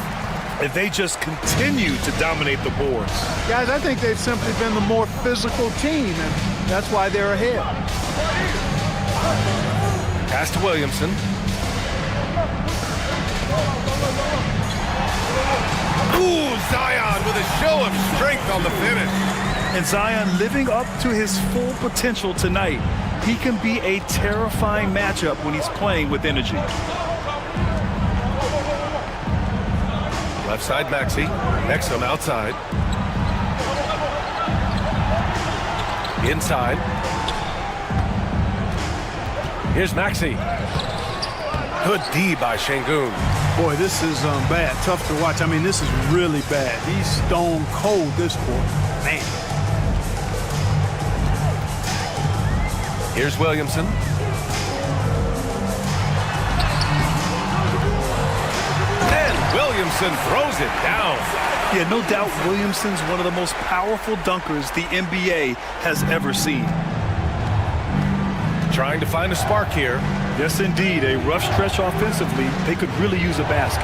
If they just continue to dominate the boards.
Guys, I think they've simply been the more physical team, and that's why they're ahead.
Pass to Williamson. Ooh, Zion with a show of strength on the finish.
And Zion living up to his full potential tonight. He can be a terrifying matchup when he's playing with energy.
Left side, Maxey. Exum outside. Inside. Here's Maxey. Good D by Şengün.
Boy, this is bad. Tough to watch. I mean, this is really bad. He's stone cold, this boy. Man.
Here's Williamson. And Williamson throws it down.
Yeah, no doubt Williamson's one of the most powerful dunkers the NBA has ever seen.
Trying to find a spark here.
Yes, indeed. A rough stretch offensively. They could really use a basket.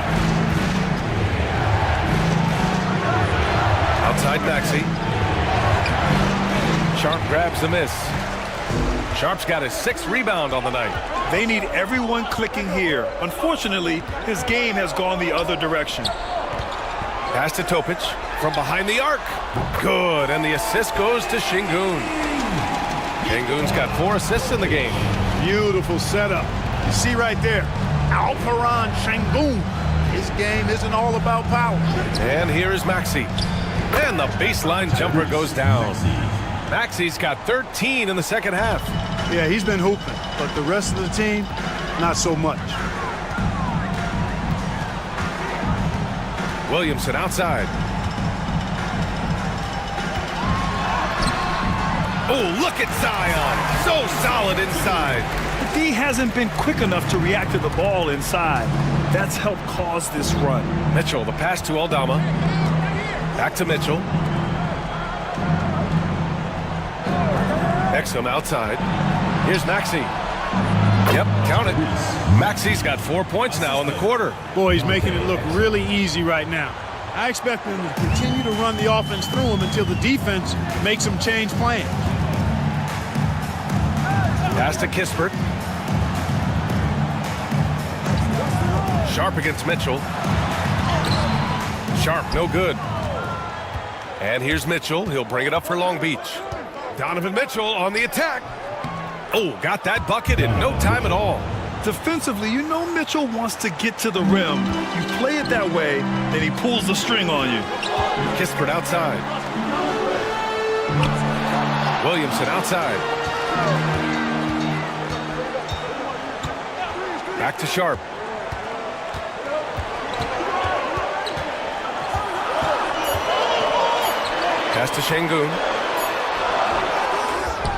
Outside Maxey. Sharp grabs the miss. Sharp's got his 6th rebound on the night.
They need everyone clicking here. Unfortunately, his game has gone the other direction.
Pass to Topic from behind the arc. Good, and the assist goes to Şengün. Şengün's got 4 assists in the game.
Beautiful setup. You see right there, Alperen Şengün. His game isn't all about power.
And here is Maxey. And the baseline jumper goes down. Maxey's got 13 in the second half.
Yeah, he's been hooping, but the rest of the team, not so much.
Williamson outside. Oh, look at Zion. So solid inside.
The D hasn't been quick enough to react to the ball inside. That's helped cause this run.
Mitchell, the pass to Aldama. Back to Mitchell. Exum outside. Here's Maxey. Yep, count it. Maxey's got 4 points now in the quarter.
Boy, he's making it look really easy right now. I expect them to continue to run the offense through him until the defense makes them change plans.
Pass to Kispert. Sharp against Mitchell. Sharp, no good. And here's Mitchell. He'll bring it up for Long Beach. Donovan Mitchell on the attack. Oh, got that bucket in no time at all.
Defensively, you know Mitchell wants to get to the rim. You play it that way, and he pulls the string on you.
Kispert outside. Williamson outside. Back to Sharp. Pass to Şengün.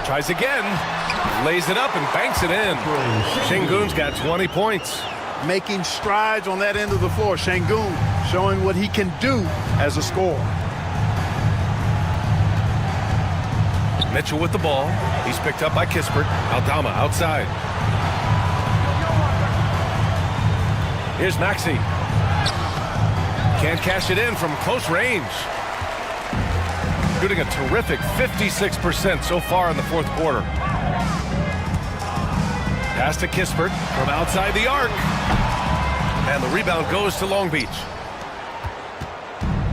Tries again. Lays it up and banks it in. Şengün's got 20 points.
Making strides on that end of the floor. Şengün showing what he can do as a scorer.
Mitchell with the ball. He's picked up by Kispert. Aldama outside. Here's Maxey. Can't cash it in from close range. Shooting a terrific 56% so far in the fourth quarter. Pass to Kispert from outside the arc. And the rebound goes to Long Beach.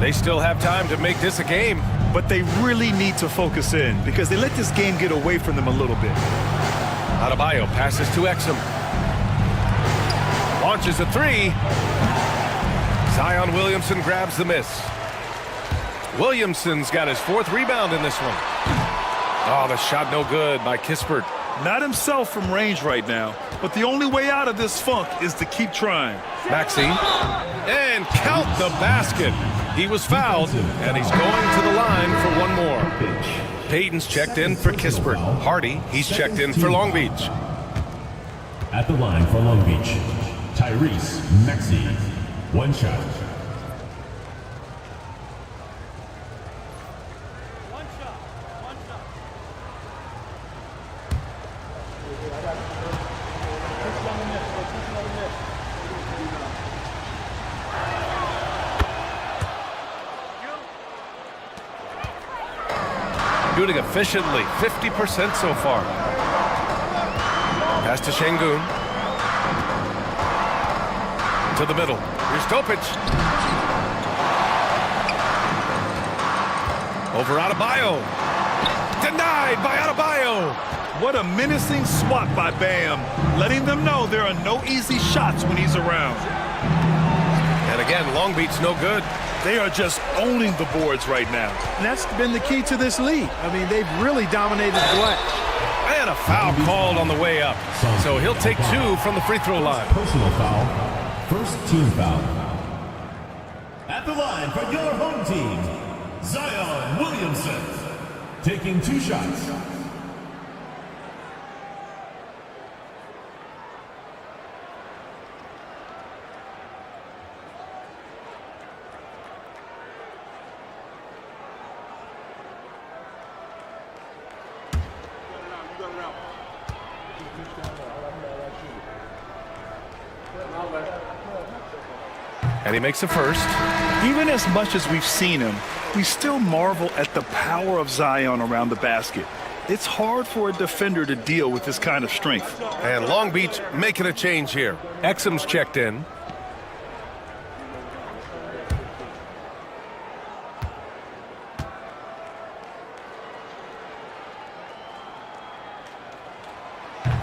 They still have time to make this a game.
But they really need to focus in because they let this game get away from them a little bit.
Adebayo passes to Exum. Launches a three. Zion Williamson grabs the miss. Williamson's got his fourth rebound in this one. Oh, the shot no good by Kispert.
Not himself from range right now, but the only way out of this funk is to keep trying.
Maxey. And count the basket. He was fouled, and he's going to the line for one more. Payton's checked in for Kispert. Hardy, he's checked in for Long Beach.
At the line for Long Beach, Tyrese Maxey. One shot.
Shooting efficiently, 50% so far. Pass to Şengün. To the middle. Here's Topic. Over Adebayo. Denied by Adebayo.
What a menacing swat by Bam, letting them know there are no easy shots when he's around.
And again, Long Beach no good.
They are just owning the boards right now.
And that's been the key to this league. I mean, they've really dominated the glass.
And a foul called on the way up. So he'll take two from the free throw line.
Personal foul. First team foul. At the line for your home team, Zion Williamson. Taking 2 shots.
And he makes the first.
Even as much as we've seen him, we still marvel at the power of Zion around the basket. It's hard for a defender to deal with this kind of strength.
And Long Beach making a change here. Exum's checked in.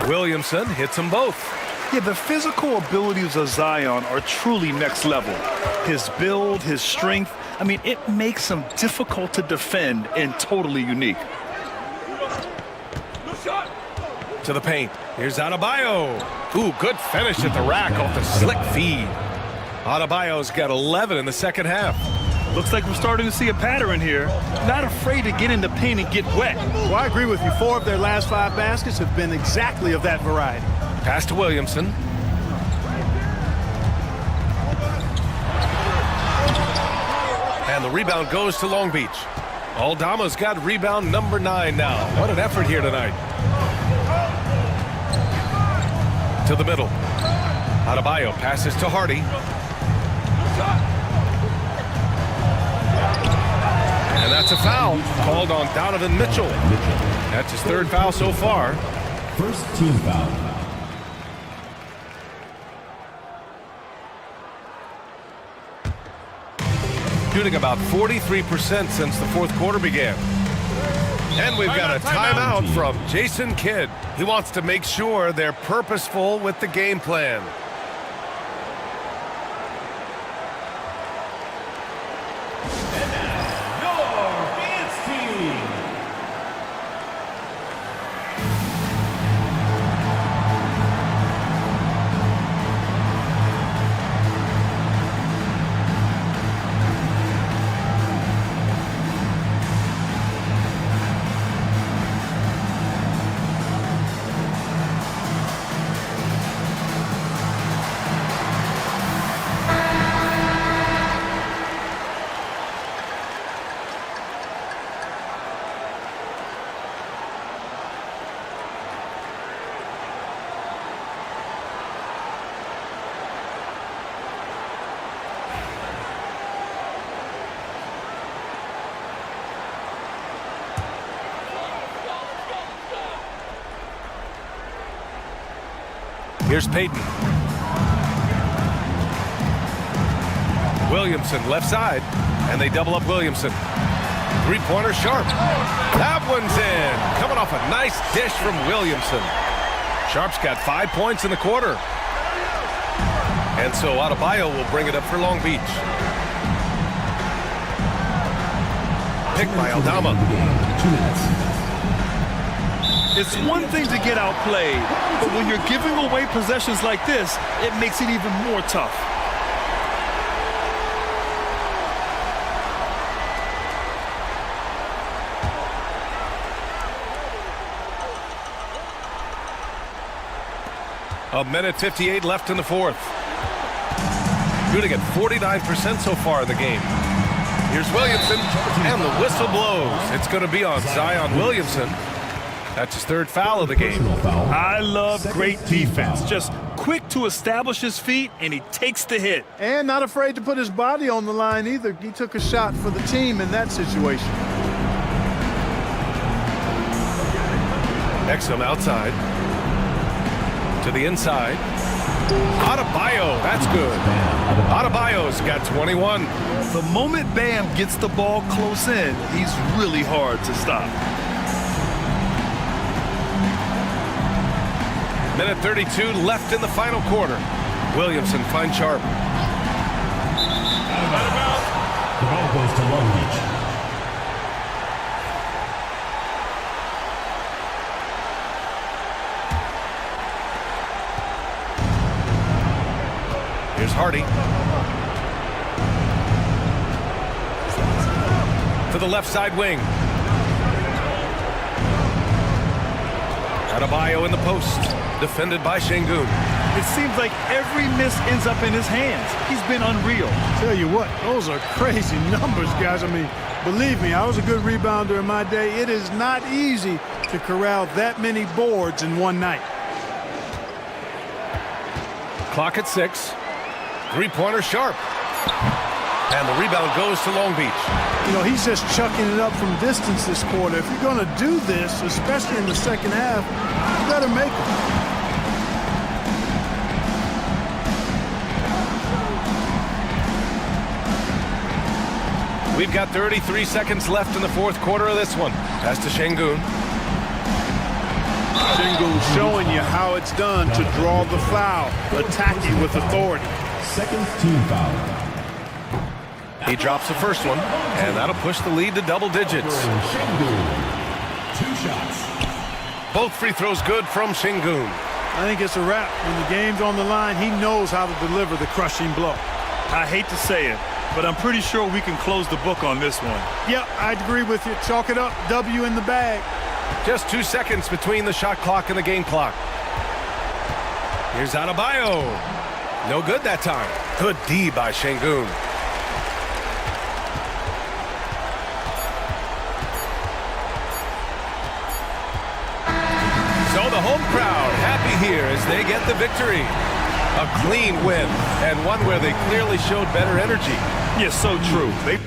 Williamson hits them both.
Yeah, the physical abilities of Zion are truly next level. His build, his strength, I mean, it makes him difficult to defend and totally unique.
To the paint. Here's Adebayo. Ooh, good finish at the rack off the slick feed. Adebayo's got 11 in the second half.
Looks like we're starting to see a pattern here. Not afraid to get in the paint and get wet.
Well, I agree with you. 4 of their last 5 baskets have been exactly of that variety.
Pass to Williamson. And the rebound goes to Long Beach. Aldama's got rebound number 9 now. What an effort here tonight. To the middle. Adebayo passes to Hardy. And that's a foul called on Donovan Mitchell. That's his 3rd foul so far.
First team foul.
Shooting about 43% since the fourth quarter began. And we've got a timeout from Jason Kidd. He wants to make sure they're purposeful with the game plan. Here's Peyton. Williamson left side, and they double up Williamson. Three-pointer Sharp. That one's in. Coming off a nice dish from Williamson. Sharp's got 5 points in the quarter. And so Adebayo will bring it up for Long Beach. Picked by Aldama.
2 minutes.
It's one thing to get outplayed, but when you're giving away possessions like this, it makes it even more tough.
A minute 58 left in the fourth. Shooting at 49% so far in the game. Here's Williamson, and the whistle blows. It's going to be on Zion Williamson. That's his 3rd foul of the game.
I love great defense. Just quick to establish his feet, and he takes the hit.
And not afraid to put his body on the line either. He took a shot for the team in that situation.
Exum outside. To the inside. Adebayo, that's good. Adebayo's got 21.
The moment Bam gets the ball close in, he's really hard to stop.
Minute 32 left in the final quarter. Williamson finds Sharp.
The ball goes to Long Beach.
Here's Hardy. To the left side wing. Adebayo in the post. Defended by Şengün.
It seems like every miss ends up in his hands. He's been unreal.
Tell you what, those are crazy numbers, guys. I mean, believe me, I was a good rebounder in my day. It is not easy to corral that many boards in one night.
Clock at 6. Three-pointer Sharp. And the rebound goes to Long Beach.
You know, he's just chucking it up from distance this quarter. If you're going to do this, especially in the second half, you better make it.
We've got 33 seconds left in the fourth quarter of this one. Pass to Şengün.
Şengün showing you how it's done to draw the foul, attacking with authority.
Second team foul.
He drops the first one, and that'll push the lead to double digits.
Şengün. 2 shots.
Both free throws good from Şengün.
I think it's a wrap. When the game's on the line, he knows how to deliver the crushing blow.
I hate to say it, but I'm pretty sure we can close the book on this one.
Yep, I'd agree with you. Chalk it up. W in the bag.
Just 2 seconds between the shot clock and the game clock. Here's Adebayo. No good that time. Good D by Şengün. So the home crowd happy here as they get the victory. A clean win, and one where they clearly showed better energy.
Yes, so true. They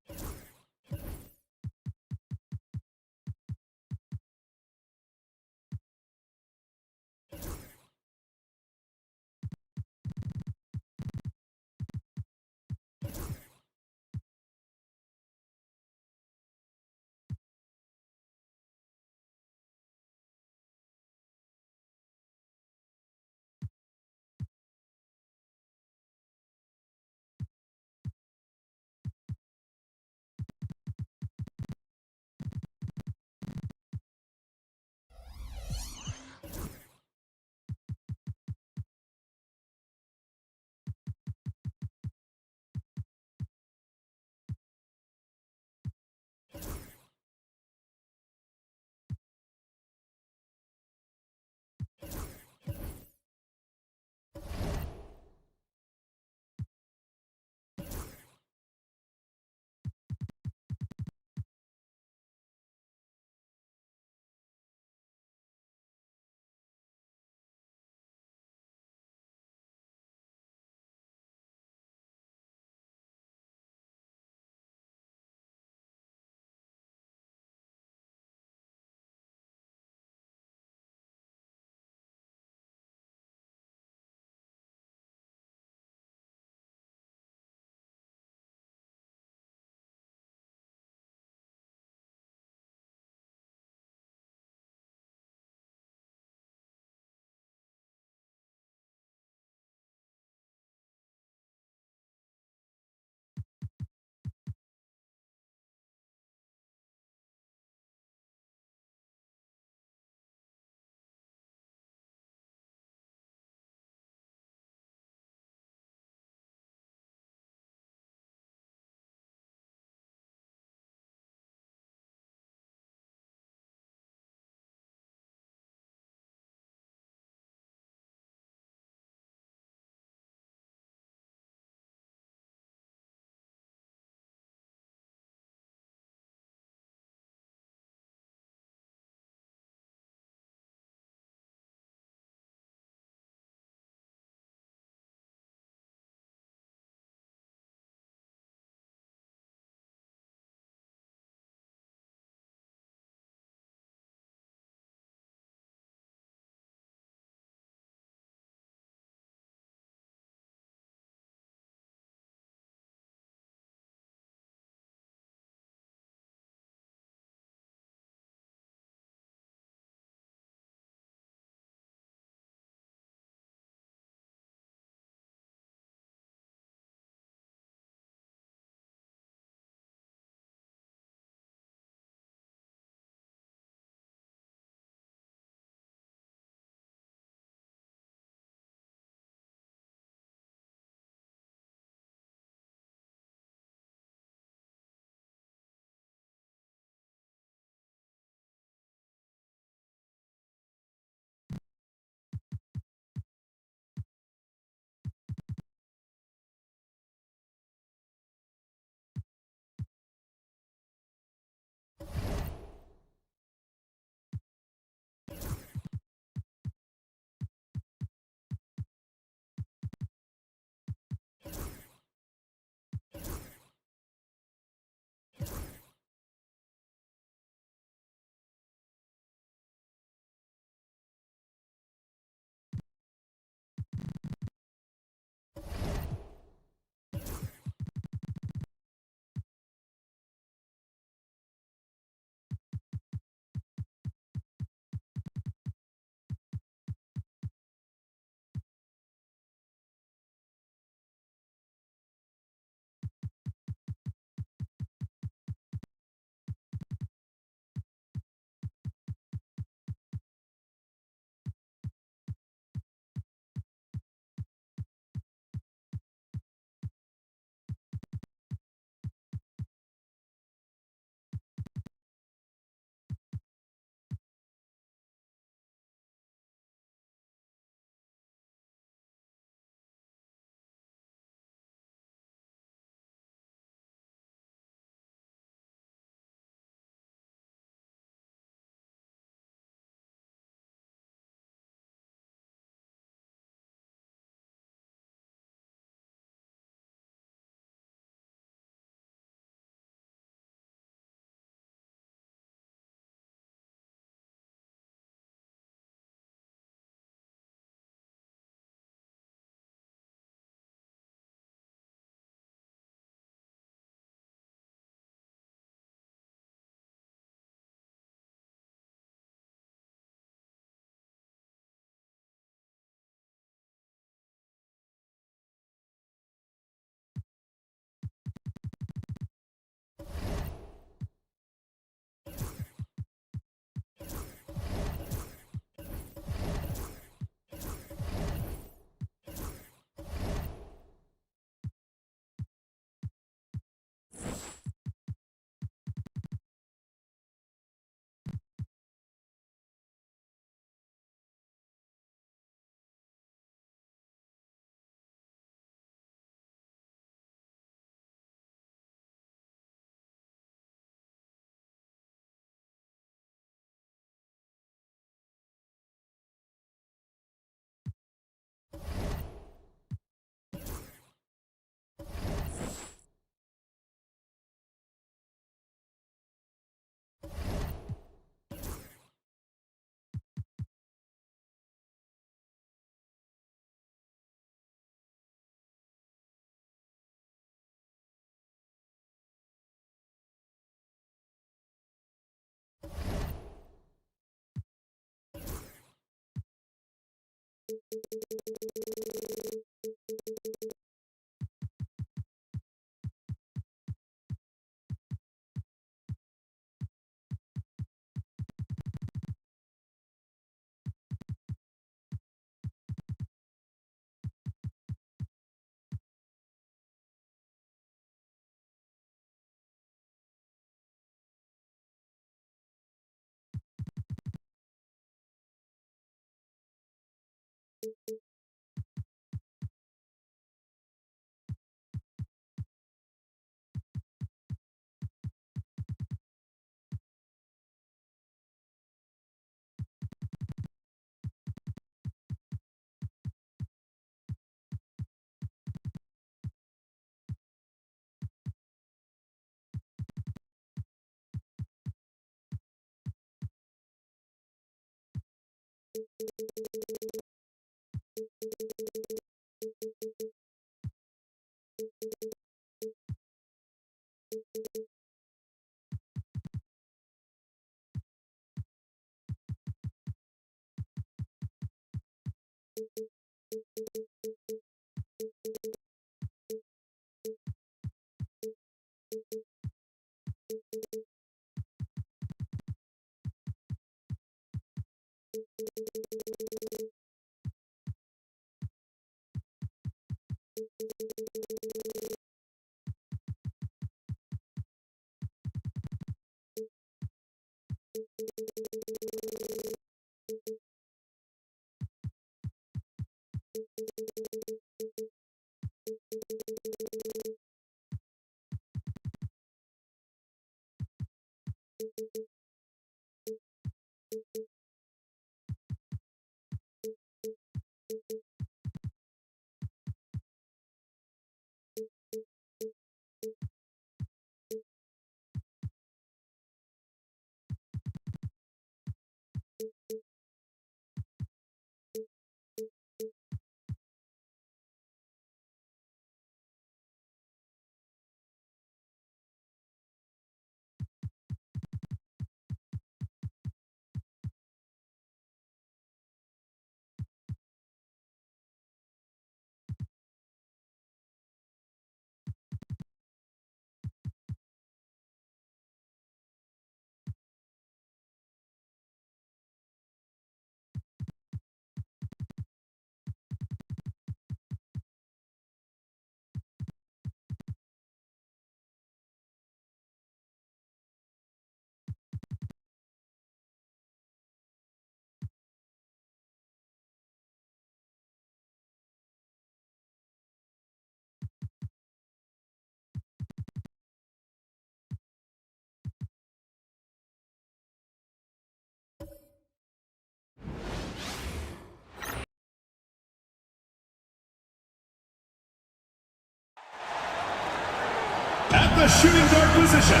At the shooting guard position,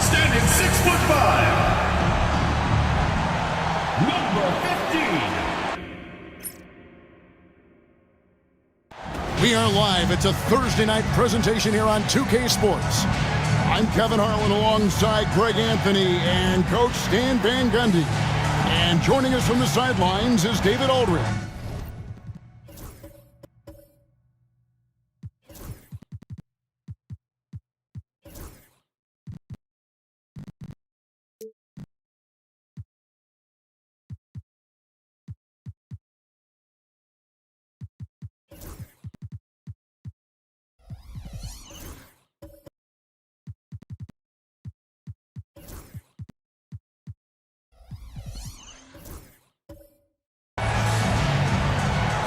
standing 6'5", number 15.
We are live. It's a Thursday night presentation here on 2K Sports. I'm Kevin Harlan alongside Greg Anthony and Coach Stan Van Gundy. And joining us from the sidelines is David Aldridge.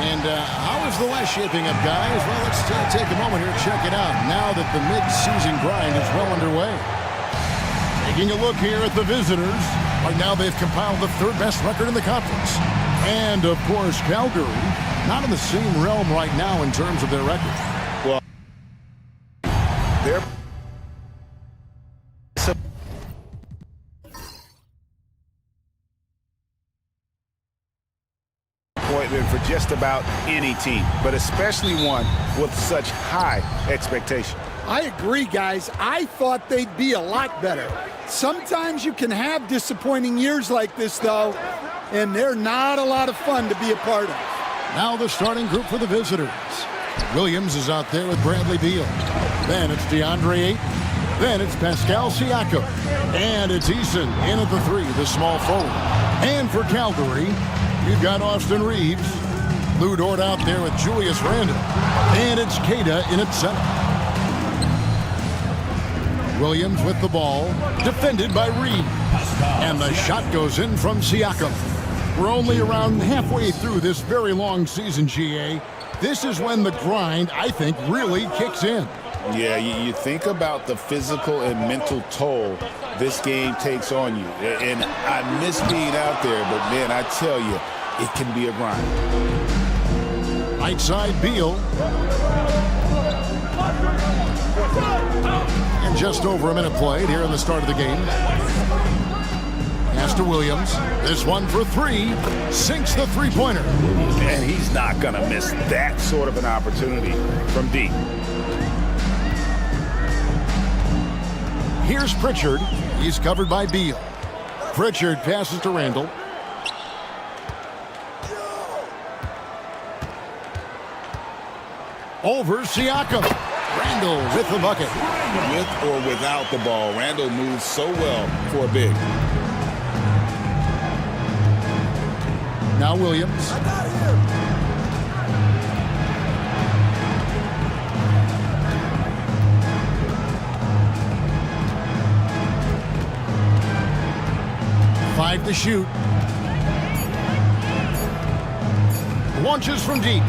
And how is the West shaping up, guys? Well, let's take a moment here and check it out now that the mid-season grind is well underway. Taking a look here at the visitors. Right now they've compiled the third-best record in the conference. And, of course, Calgary, not in the same realm right now in terms of their record.
Well, they're for just about any team, but especially one with such high expectation.
I agree, guys. I thought they'd be a lot better. Sometimes you can have disappointing years like this, though, and they're not a lot of fun to be a part of.
Now the starting group for the visitors. Williams is out there with Bradley Beal. Then it's DeAndre Ayton. Then it's Pascal Siakam. And it's Eason in at the three, the small forward. And for Calgary, you've got Austin Reeves. Lou Dort out there with Julius Randle. And it's Queta in at center. Williams with the ball, defended by Reeves. And the shot goes in from Siakam. We're only around halfway through this very long season, GA. This is when the grind, I think, really kicks in.
Yeah, you think about the physical and mental toll this game takes on you. And I miss being out there, but, man, I tell you, it can be a grind.
Right side, Beal. And just over a minute played here in the start of the game. Pass to Williams. This one for three. Sinks the three-pointer.
And he's not going to miss that sort of an opportunity from deep.
Here's Pritchard. He's covered by Beal. Pritchard passes to Randall. Over Siakam. Randall with the bucket.
With or without the ball, Randall moves so well for a big.
Now Williams. Five to shoot. Launches from deep.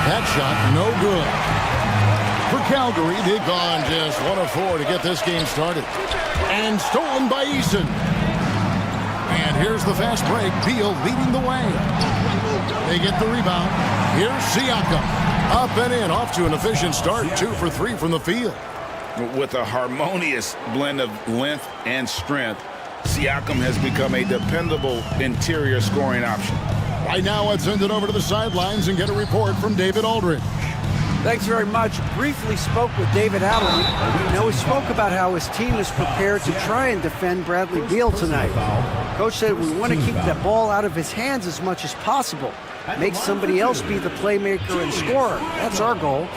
That shot no good. For Calgary, they've gone just 1 of 4 to get this game started. And stolen by Eason. And here's the fast break. Beal leading the way. They get the rebound. Here's Siakam. Up and in. Off to an efficient start. 2 for 3 from the field.
With a harmonious blend of length and strength, Siakam has become a dependable interior scoring option.
Right now, let's send it over to the sidelines and get a report from David Aldridge.
Thanks very much. Briefly spoke with David Allen. Now, we spoke about how his team is prepared to try and defend Bradley Beal tonight. Coach said we want to keep the ball out of his hands as much as possible. Make somebody else be the playmaker and scorer. That's our goal.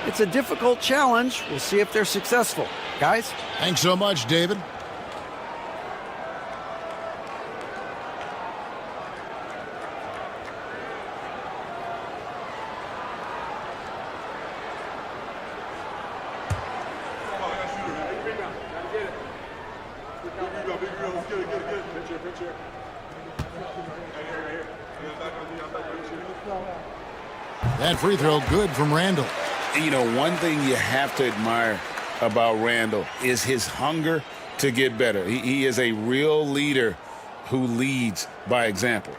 It's a difficult challenge. We'll see if they're successful. Guys?
Thanks so much, David. That free throw good from Randall.
You know, one thing you have to admire about Randall is his hunger to get better. He is a real leader who leads by example.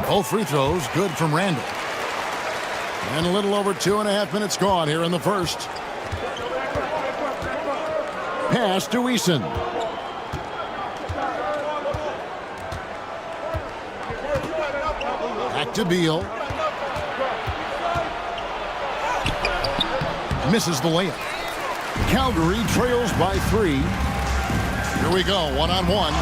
Both free throws good from Randall. And a little over 2.5 minutes gone here in the first. Pass to Eason. Back to Beal. Misses the layup. Calgary trails by 3. Here we go, one-on-one.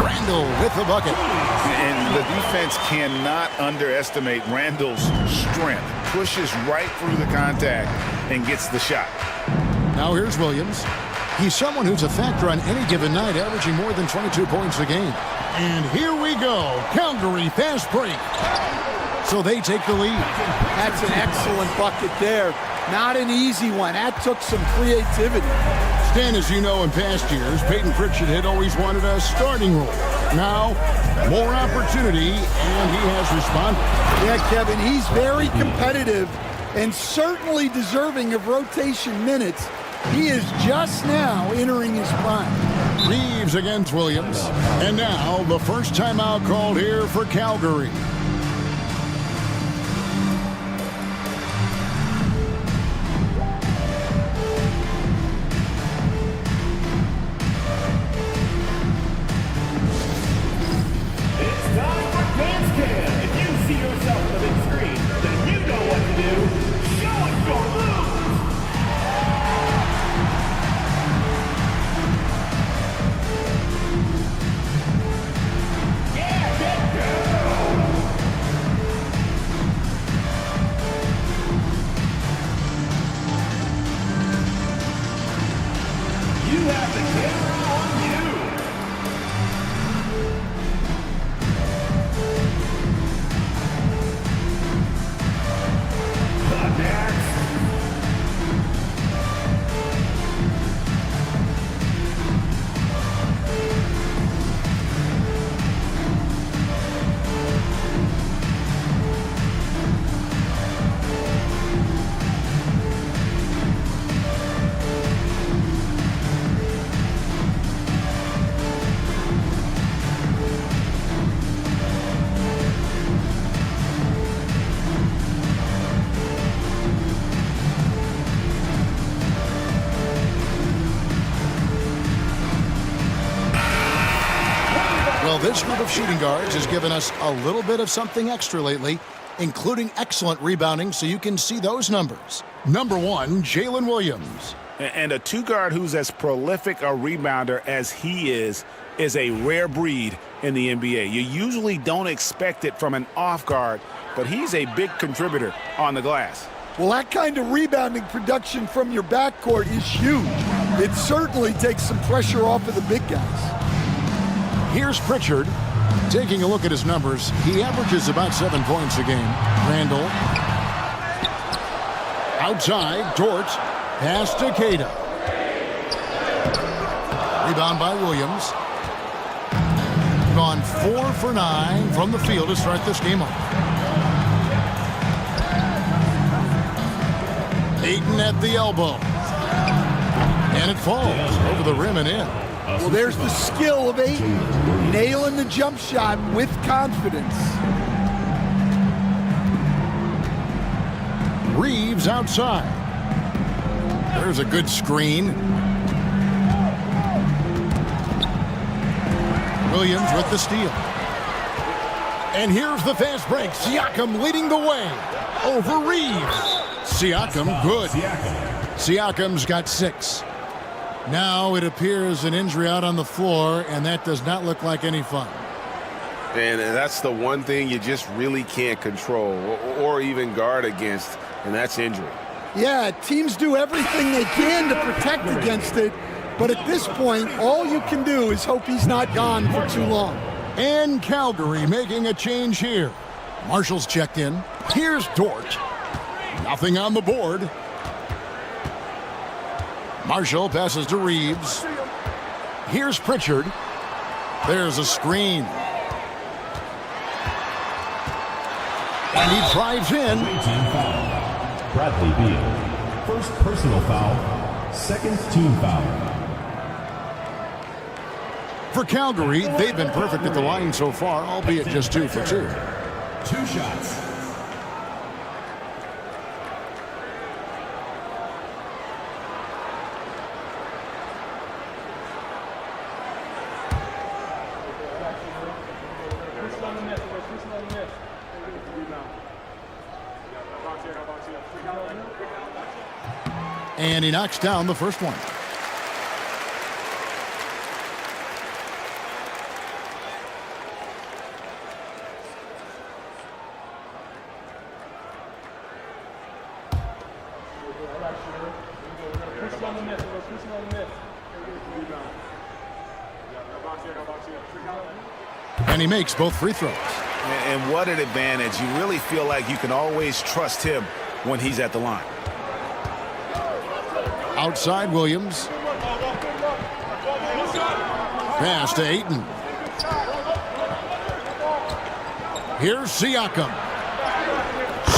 Randall with the bucket.
And the defense cannot underestimate Randall's strength. Pushes right through the contact and gets the shot.
Now here's Williams. He's someone who's a factor on any given night, averaging more than 22 points a game. And here we go. Calgary fast break. So they take the lead.
That's an excellent bucket there. Not an easy one. That took some creativity.
Stan, as you know, in past years, Peyton Pritchard had always wanted a starting role. Now, more opportunity, and he has responded.
Yeah, Kevin, he's very competitive and certainly deserving of rotation minutes. He is just now entering his prime.
Reeves against Williams. And now, the first timeout called here for Calgary. Well, this group of shooting guards has given us a little bit of something extra lately, including excellent rebounding, so you can see those numbers. Number 1, Jalen Williams.
And a two-guard who's as prolific a rebounder as he is a rare breed in the NBA. You usually don't expect it from an off guard, but he's a big contributor on the glass.
Well, that kind of rebounding production from your backcourt is huge. It certainly takes some pressure off of the big guys.
Here's Pritchard. Taking a look at his numbers, he averages about 7 points a game. Randall. Outside, Dort. Pass to Queta. Rebound by Williams. Gone 4 for 9 from the field to start this game off. Ayton at the elbow. And it falls over the rim and in.
Well, there's the skill of Ayton, nailing the jump shot with confidence.
Reeves outside. There's a good screen. Williams with the steal. And here's the fast break. Siakam leading the way over Reeves. Siakam, good. Siakam's got 6. Now it appears an injury out on the floor, and that does not look like any fun.
And that's the one thing you just really can't control or even guard against, and that's injury.
Yeah, teams do everything they can to protect against it, but at this point, all you can do is hope he's not gone for too long.
And Calgary making a change here. Marshall's checked in. Here's Dort. Nothing on the board. Marshall passes to Reeves. Here's Pritchard. There's a screen. And he drives in.
Bradley Beal. First personal foul. Second team foul.
For Calgary, they've been perfect at the line so far, albeit just 2 for 2.
2 shots.
And he knocks down the first one. And he makes both free throws.
And what an advantage. You really feel like you can always trust him when he's at the line.
Outside Williams. Pass to Ayton. Here's Siakam.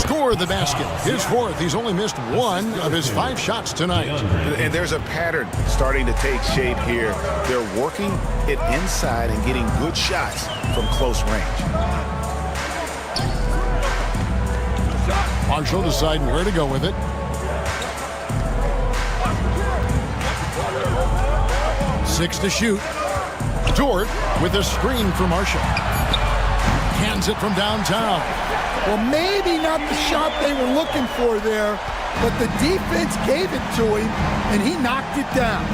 Score the basket. His 4th. He's only missed 1 of his 5 shots tonight.
And there's a pattern starting to take shape here. They're working it inside and getting good shots from close range.
Marshall deciding where to go with it. Six to shoot. Dort with a screen for Marshall. Cans it from downtown.
Well, maybe not the shot they were looking for there, but the defense gave it to him, and he knocked it down.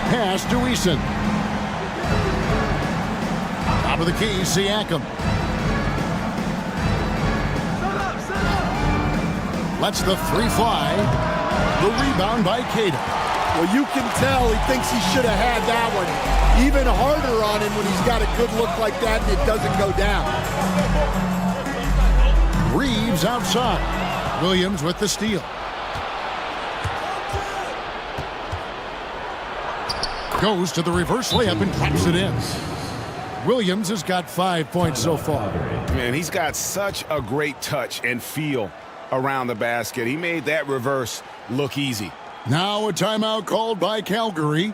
Pass to Eason. Top of the key, Siakam. Lets the 3 fly. The rebound by Queta.
Well, you can tell he thinks he should have had that one. Even harder on him when he's got a good look like that and it doesn't go down.
Reeves outside. Williams with the steal. Goes to the reverse layup and claps it in. Williams has got 5 points so far.
Man, he's got such a great touch and feel around the basket. He made that reverse look easy.
Now a timeout called by Calgary.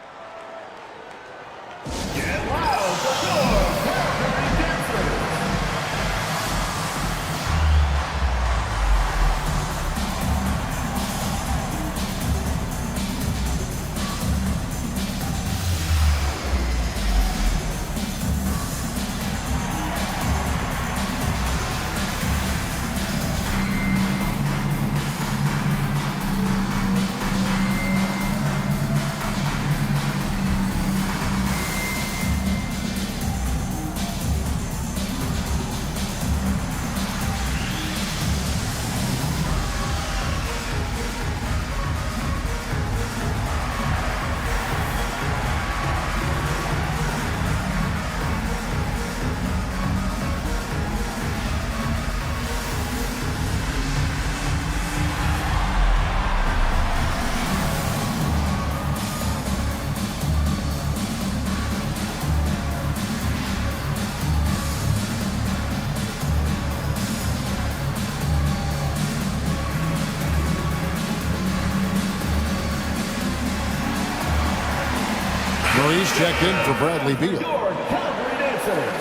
Murray's checked in for Bradley Beal.
Calgary dancers.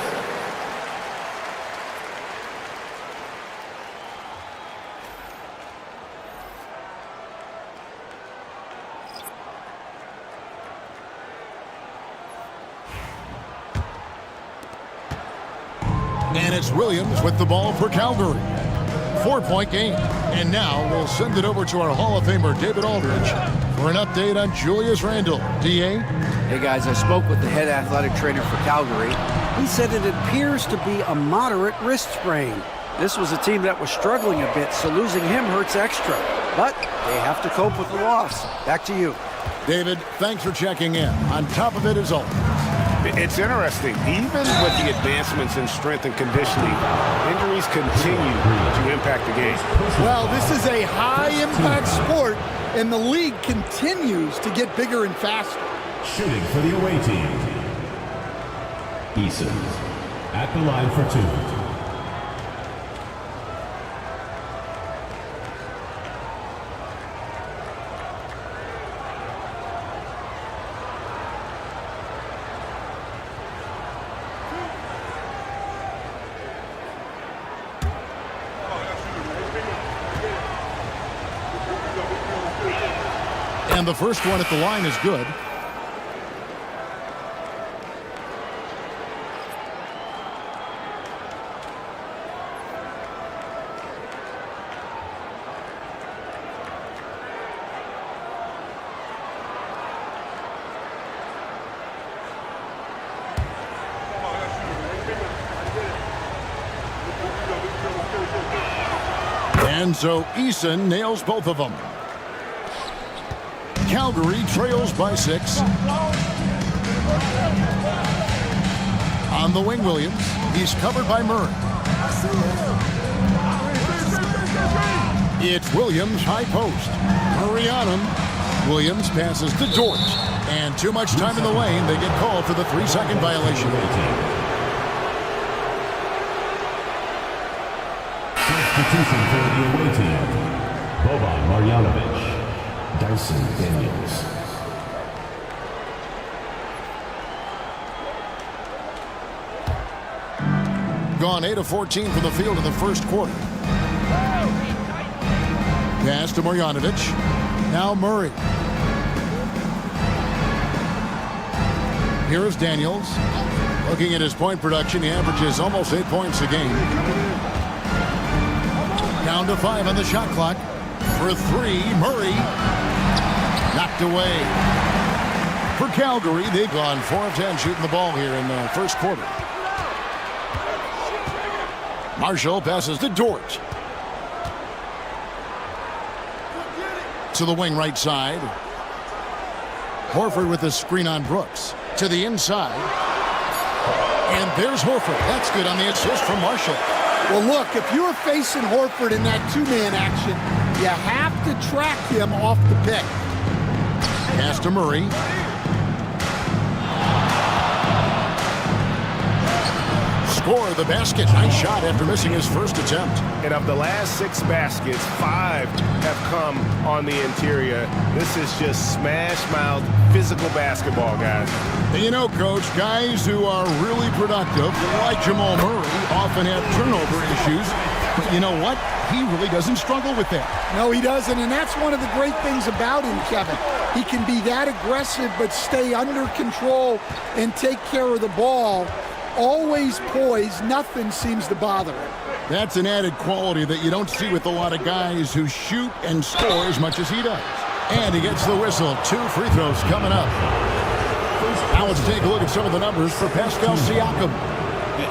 And it's Williams with the ball for Calgary. 4-point game. And now we'll send it over to our Hall of Famer, David Aldridge, for an update on Julius Randle. D.A.?
Hey, guys, I spoke with the head athletic trainer for Calgary. He said it appears to be a moderate wrist sprain. This was a team that was struggling a bit, so losing him hurts extra. But they have to cope with the loss. Back to you.
David, thanks for checking in. On top of it is all.
It's interesting. Even with the advancements in strength and conditioning, injuries continue to impact the game.
Well, this is a high-impact sport, and the league continues to get bigger and faster.
Shooting for the away team. Eason at the line for 2.
And the first one at the line is good. And so Eason nails both of them. Calgary trails by 6. On the wing, Williams. He's covered by Murray. It's Williams, high post. Murray on him. Williams passes to Dort. And too much time in the lane. They get called for the 3-second violation.
Substitution for the away team. Boban Marjanovic. Dyson Daniels.
Gone 8 of 14 from the field in the first quarter. Pass to Marjanovic. Now Murray. Here is Daniels. Looking at his point production, he averages almost 8 points a game. Down to 5 on the shot clock. For 3, Murray. Knocked away. For Calgary, they've gone 4 of 10 shooting the ball here in the first quarter. Marshall passes to Dort. To the wing right side. Horford with the screen on Brooks. To the inside. And there's Horford. That's good on the assist from Marshall.
Well, look, if you're facing Horford in that 2-man action, you have to track him off the pick.
Pass to Murray. Score the basket. Nice shot after missing his first attempt.
And of the last 6 baskets, 5 have come on the interior. This is just smash-mouth physical basketball, guys.
And you know, Coach, guys who are really productive, like Jamal Murray, often have turnover issues. But you know what? He really doesn't struggle with that.
No, he doesn't, and that's one of the great things about him, Kevin. He can be that aggressive but stay under control and take care of the ball. Always poised, nothing seems to bother him.
That's an added quality that you don't see with a lot of guys who shoot and score as much as he does. And he gets the whistle. 2 free throws coming up. Now let's take a look at some of the numbers for Pascal Siakam.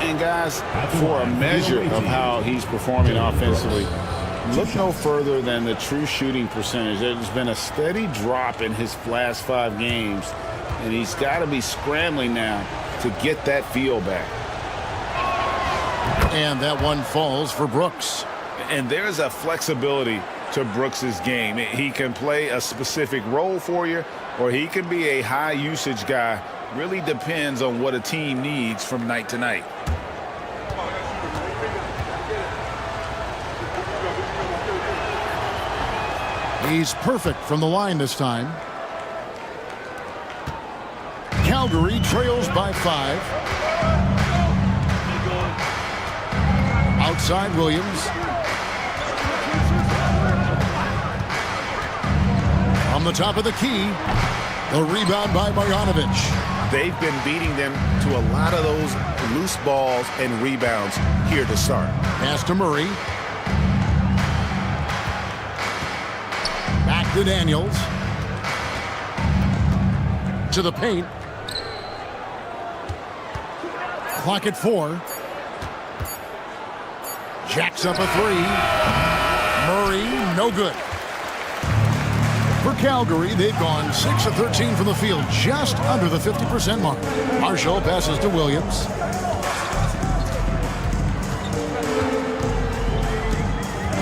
And guys, for a measure of how he's performing offensively, look no further than the true shooting percentage. There's been a steady drop in his last 5 games, and he's got to be scrambling now to get that feel back.
And that one falls for Brooks.
And there's a flexibility to Brooks's game. He can play a specific role for you, or he can be a high usage guy. Really depends on what a team needs from night to night. He's perfect from the line this time.
Calgary trails by 5. Outside Williams. From the top of the key, the rebound by Marjanovic.
They've been beating them to a lot of those loose balls and rebounds here to start.
Pass to Murray. Back to Daniels. To the paint. Clock at 4. Jacks up a 3. Murray, no good. For Calgary, they've gone 6 of 13 from the field, just under the 50% mark. Marshall passes to Williams.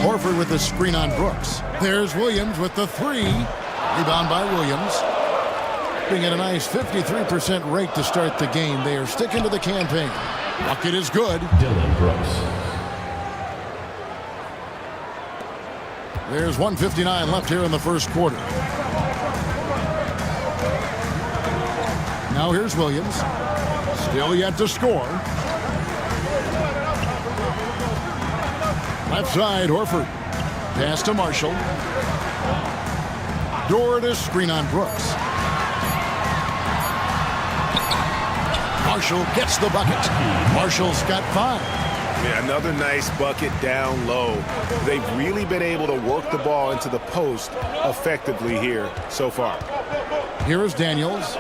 Horford with the screen on Brooks. There's Williams with the 3. Rebound by Williams. Being at a nice 53% rate to start the game. They are sticking to the campaign. Bucket is good.
Dylan Brooks.
There's 1:59 left here in the first quarter. Now here's Williams. Still yet to score. Left side, Horford. Pass to Marshall. Dort to screen on Brooks. Marshall gets the bucket. Marshall's got 5.
Yeah, another nice bucket down low. They've really been able to work the ball into the post effectively here so far.
Here is Daniels.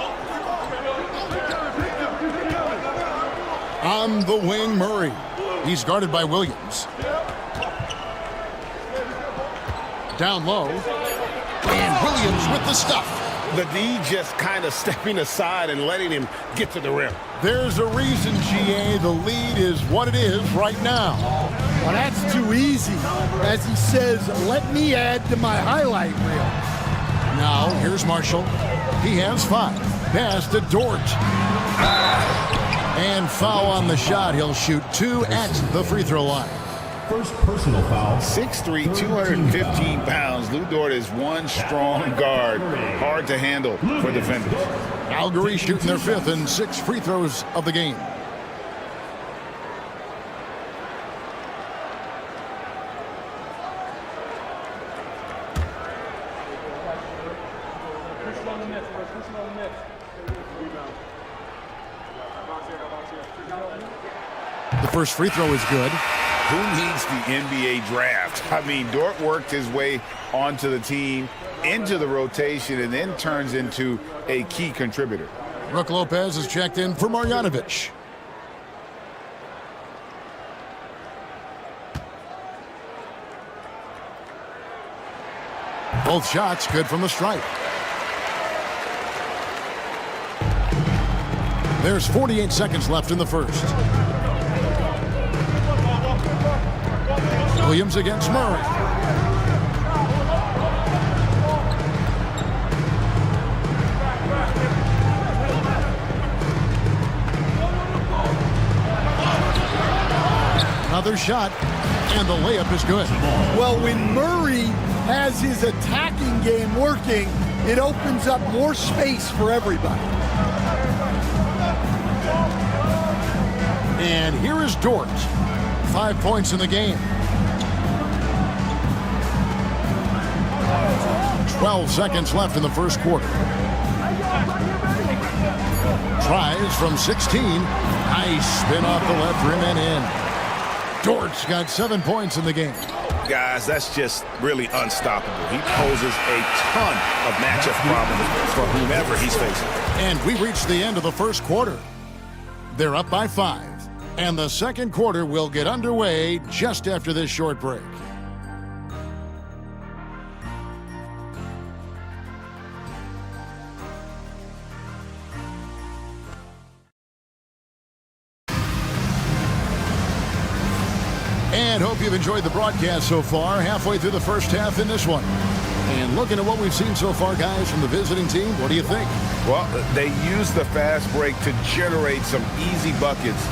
On the wing, Murray. He's guarded by Williams. Down low. And Williams with the stuff.
The D just kind of stepping aside and letting him get to the rim.
There's a reason, GA, the lead is what it is right now.
Well, that's too easy. As he says, let me add to my highlight reel.
Now, here's Marshall. He has 5. Pass to Dort. And foul on the shot. He'll shoot 2 at the free throw line.
First personal foul.
6'3", 215 pounds. Lou Dort is one strong guard. Hard to handle for defenders.
Calgary shooting their 5th and 6 free throws of the game. The first free throw is good.
Who needs the NBA draft? I mean, Dort worked his way onto the team, into the rotation, and then turns into a key contributor.
Brook Lopez is checked in for Marjanovic. Both shots good from the stripe. There's 48 seconds left in the first. Williams against Murray. Another shot, and the layup is good.
Well, when Murray has his attacking game working, it opens up more space for everybody.
And here is Dort. 5 points in the game. 12 seconds left in the first quarter. Tries from 16. Nice spin off the left rim and in. Dort's got 7 points in the game.
Guys, that's just really unstoppable. He poses a ton of matchup problems for whomever he's facing.
And we reached the end of the first quarter. They're up by 5. And the second quarter will get underway just after this short break. And hope you've enjoyed the broadcast so far. Halfway through the first half in this one. And looking at what we've seen so far, guys, from the visiting team, what do you think?
Well, they used the fast break to generate some easy buckets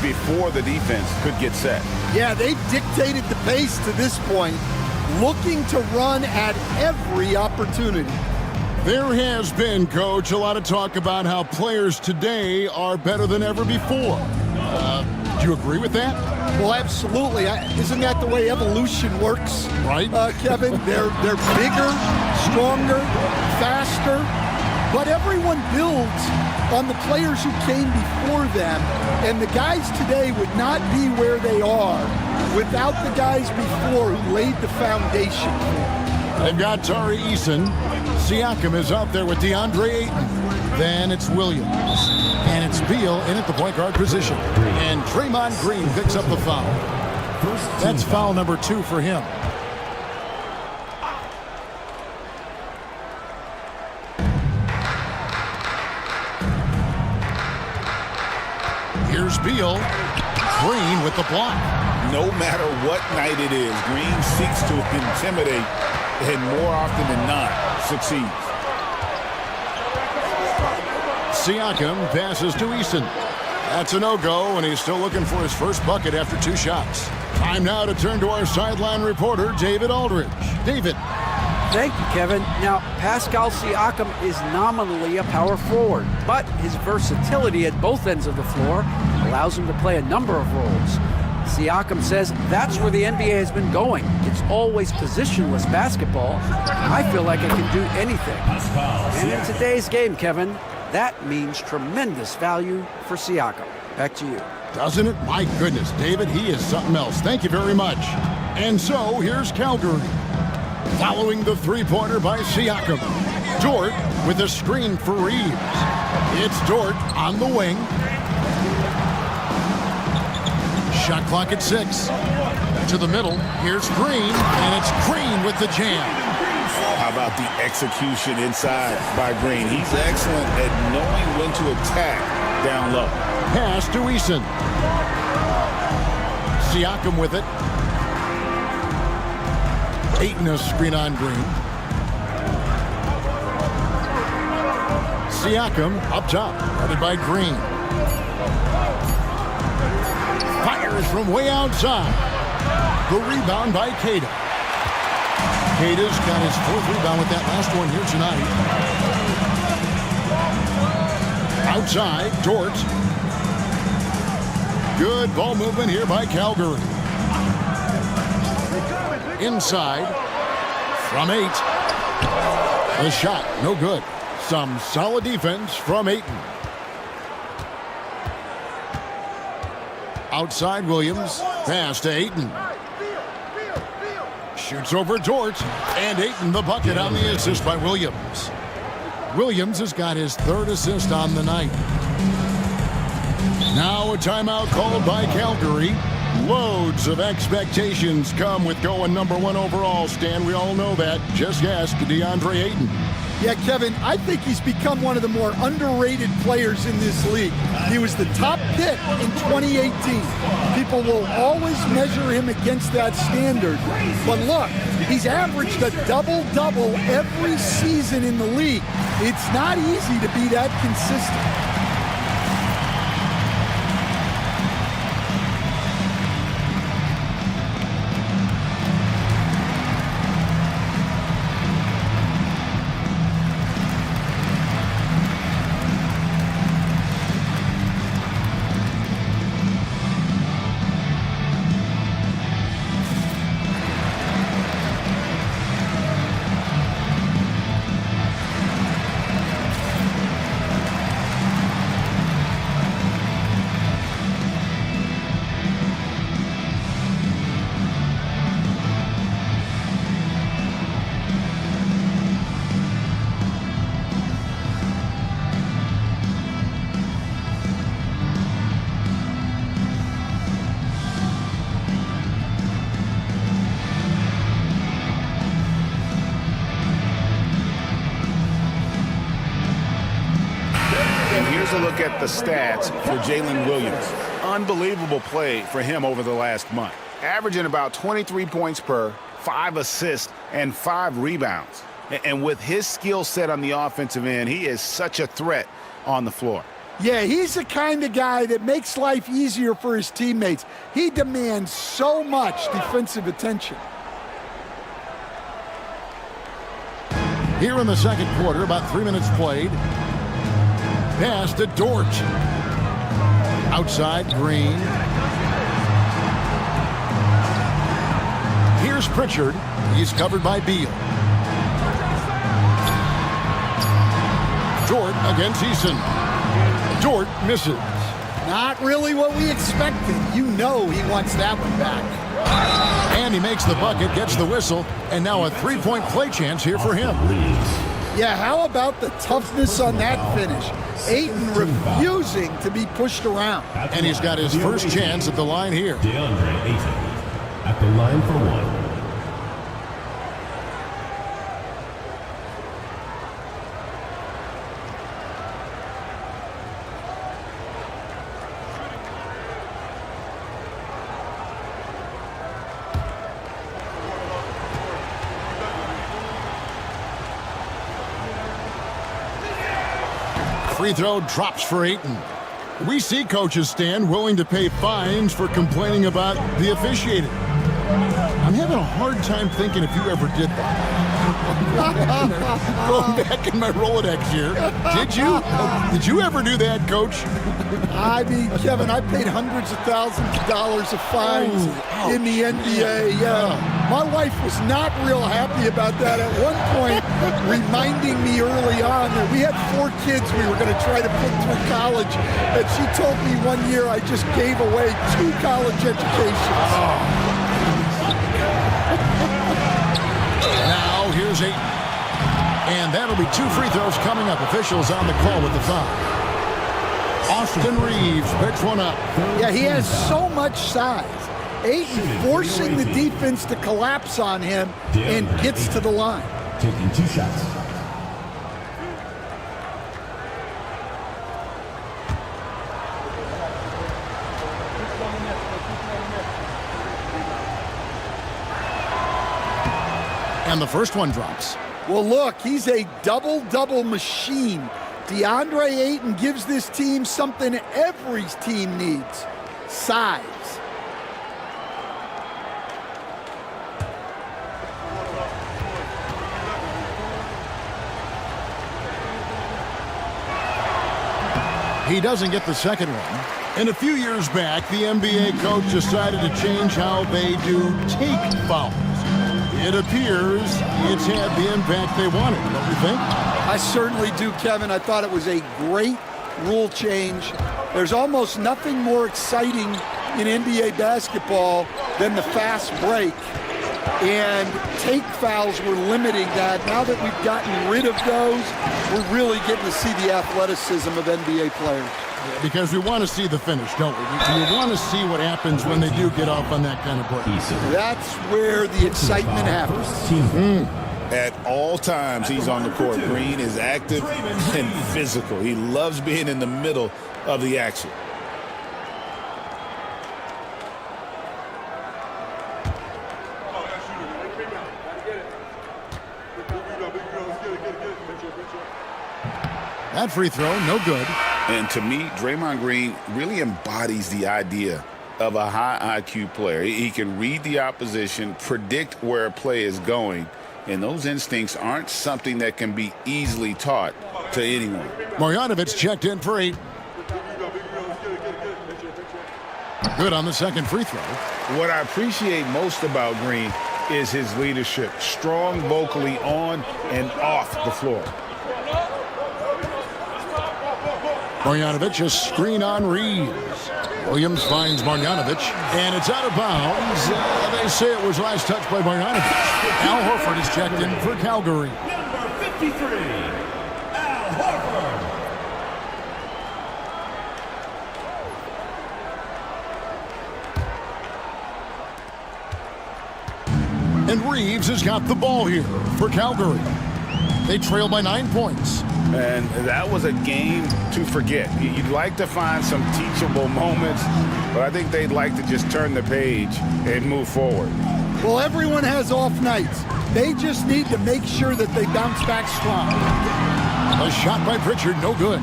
before the defense could get set.
Yeah, they've dictated the pace to this point, looking to run at every opportunity.
There has been, Coach, a lot of talk about how players today are better than ever before. Do you agree with that?
Well, absolutely. Isn't that the way evolution works?
Right.
Kevin, they're bigger, stronger, faster, but everyone builds on the players who came before them, and the guys today would not be where they are without the guys before who laid the foundation.
They've got Tari Eason. Siakam is out there with DeAndre Ayton. Then it's Williams. And it's Beal in at the point guard position. And Draymond Green picks up the foul. That's foul number 2 for him. Here's Beal. Green with the block.
No matter what night it is, Green seeks to intimidate and more often than not succeeds.
Siakam passes to Eason. That's a no-go, and he's still looking for his first bucket after 2 shots. Time now to turn to our sideline reporter, David Aldridge. David.
Thank you, Kevin. Now, Pascal Siakam is nominally a power forward, but his versatility at both ends of the floor allows him to play a number of roles. Siakam says that's where the NBA has been going. It's always positionless basketball. I feel like I can do anything. And in today's game, Kevin, that means tremendous value for Siakam. Back to you.
Doesn't it? My goodness, David, he is something else. Thank you very much. And so, here's Calgary. Following the three-pointer by Siakam. Dort with a screen for Reeves. It's Dort on the wing. Shot clock at 6. To the middle. Here's Green, and it's Green with the jam.
How about the execution inside by Green? He's excellent at knowing when to attack down low.
Pass to Eason. Siakam with it. Ayton a screen on Green. Siakam up top, guarded by Green. Fires from way outside. The rebound by Queta. Queta's got his 4th rebound with that last one here tonight. Outside, Dort. Good ball movement here by Calgary. Inside, from 8. The shot, no good. Some solid defense from Ayton. Outside, Williams. Pass to Ayton. Shoots over Dort, and Ayton the bucket on the assist by Williams. Williams has got his 3rd assist on the night. Now a timeout called by Calgary. Loads of expectations come with going number 1 overall, Stan. We all know that. Just ask DeAndre Ayton.
Yeah, Kevin, I think he's become one of the more underrated players in this league. He was the top pick in 2018. People will always measure him against that standard. But look, he's averaged a double-double every season in the league. It's not easy to be that consistent.
Here's a look at the stats for Jalen Williams. Unbelievable play for him over the last month. Averaging about 23 points per, 5 assists, and 5 rebounds. And with his skill set on the offensive end, he is such a threat on the floor.
Yeah, he's the kind of guy that makes life easier for his teammates. He demands so much defensive attention.
Here in the second quarter, about 3 minutes played. Pass to Dort. Outside, Green. Here's Pritchard. He's covered by Beal. Dort against Eason. Dort misses.
Not really what we expected. You know he wants that one back.
And he makes the bucket, gets the whistle, and now a three-point play chance here for him.
Yeah, how about the toughness on that finish? Ayton refusing to be pushed around.
And he's got his first chance at the line here.
DeAndre Ayton at the line for one.
Free throw drops for Ayton. We see coaches stand willing to pay fines for complaining about the officiating. I'm having a hard time thinking if you ever did that. Going back in my Rolodex here. Did you ever do that, Coach?
I mean, Kevin, I paid hundreds of thousands of dollars of fines in the NBA. My wife was not real happy about that at one point, reminding me early on that we had 4 kids we were going to try to put through college. And she told me one year I just gave away 2 college educations.
Now here's Ayton. And that'll be 2 free throws coming up. Officials on the call with the foul. Austin Reeves picks one up.
Yeah, he has so much size. Ayton forcing the defense to collapse on him and gets to the line.
Taking 2 shots.
And the first one drops.
Well, look, he's a double-double machine. DeAndre Ayton gives this team something every team needs: size.
He doesn't get the second one. And a few years back, the NBA coach decided to change how they do take fouls. It appears it's had the impact they wanted, don't you think?
I certainly do, Kevin. I thought it was a great rule change. There's almost nothing more exciting in NBA basketball than the fast break. And take fouls were limiting that. Now that we've gotten rid of those, we're really getting to see the athleticism of NBA players.
Because we want to see the finish, don't we? We want to see what happens when they do get off on that kind of break.
That's where the excitement happens.
At all times, he's on the court. Green is active and physical. He loves being in the middle of the action.
That free throw, no good.
And to me, Draymond Green really embodies the idea of a high IQ player. He can read the opposition, predict where a play is going, and those instincts aren't something that can be easily taught to anyone.
Marjanovic checked in for 8. Good on the second free throw.
What I appreciate most about Green is his leadership, strong vocally on and off the floor.
Marjanovic, a screen on Reeves. Williams finds Marjanovic, and it's out of bounds. They say it was last touched by Marjanovic. Al Horford is checked in for Calgary.
Number 53, Al Horford.
And Reeves has got the ball here for Calgary. They trail by 9 points.
And that was a game to forget. You'd like to find some teachable moments, but I think they'd like to just turn the page and move forward.
Well, everyone has off nights. They just need to make sure that they bounce back strong.
A shot by Pritchard, no good.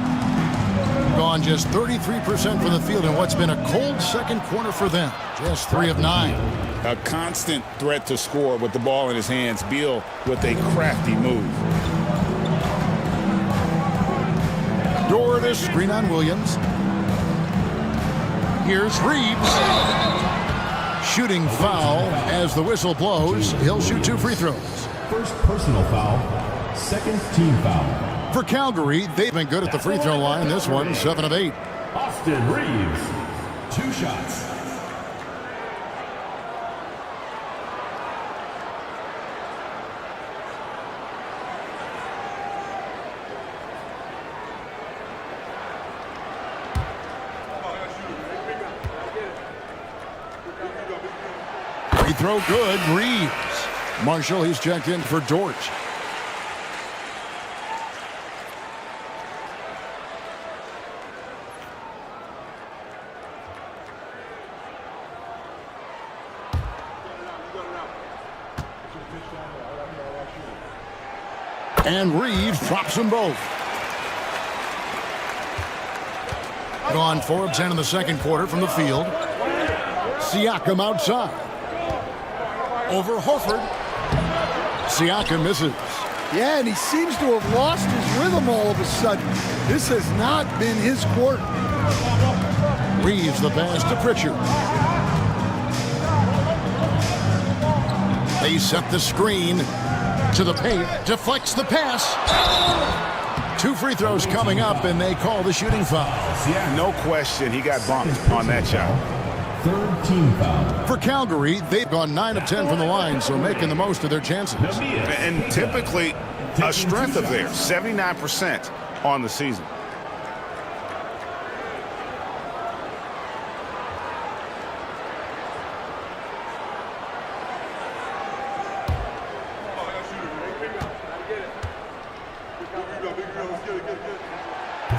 Gone just 33% from the field in what's been a cold second quarter for them. Just 3 of 9.
A constant threat to score with the ball in his hands. Beal with a crafty move.
Door to screen on Williams. Here's Reeves. Shooting foul as the whistle blows. He'll shoot 2 free throws.
First personal foul, second team foul.
For Calgary, they've been good at the free throw line. This one, 7 of 8.
Austin Reeves, 2 shots.
Free throw good, Reeves. Marshall, he's checked in for Dort. And Reeves drops them both. Gone 4 of 10 in the second quarter from the field. Siakam outside. Over Horford. Siakam misses.
Yeah, and he seems to have lost his rhythm all of a sudden. This has not been his quarter.
Reeves the pass to Pritchard. They set the screen to the paint. Deflects the pass. 2 free throws coming up, and they call the shooting foul.
Yeah, no question. He got bumped on that shot.
Third team foul.
For Calgary, they've gone 9 of 10 from the line, so making the most of their chances.
And typically a strength of theirs, 79% on the season.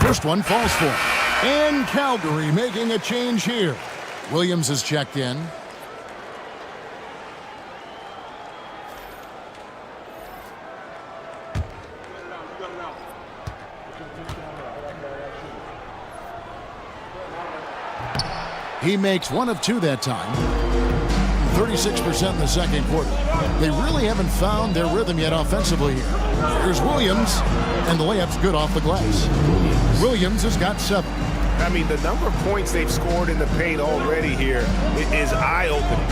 First one falls for him. And Calgary making a change here. Williams is checked in. He makes 1 of 2 that time. 36% in the second quarter. They really haven't found their rhythm yet offensively here. Here's Williams, and the layup's good off the glass. Williams has got 7.
I mean, the number of points they've scored in the paint already here is eye-opening.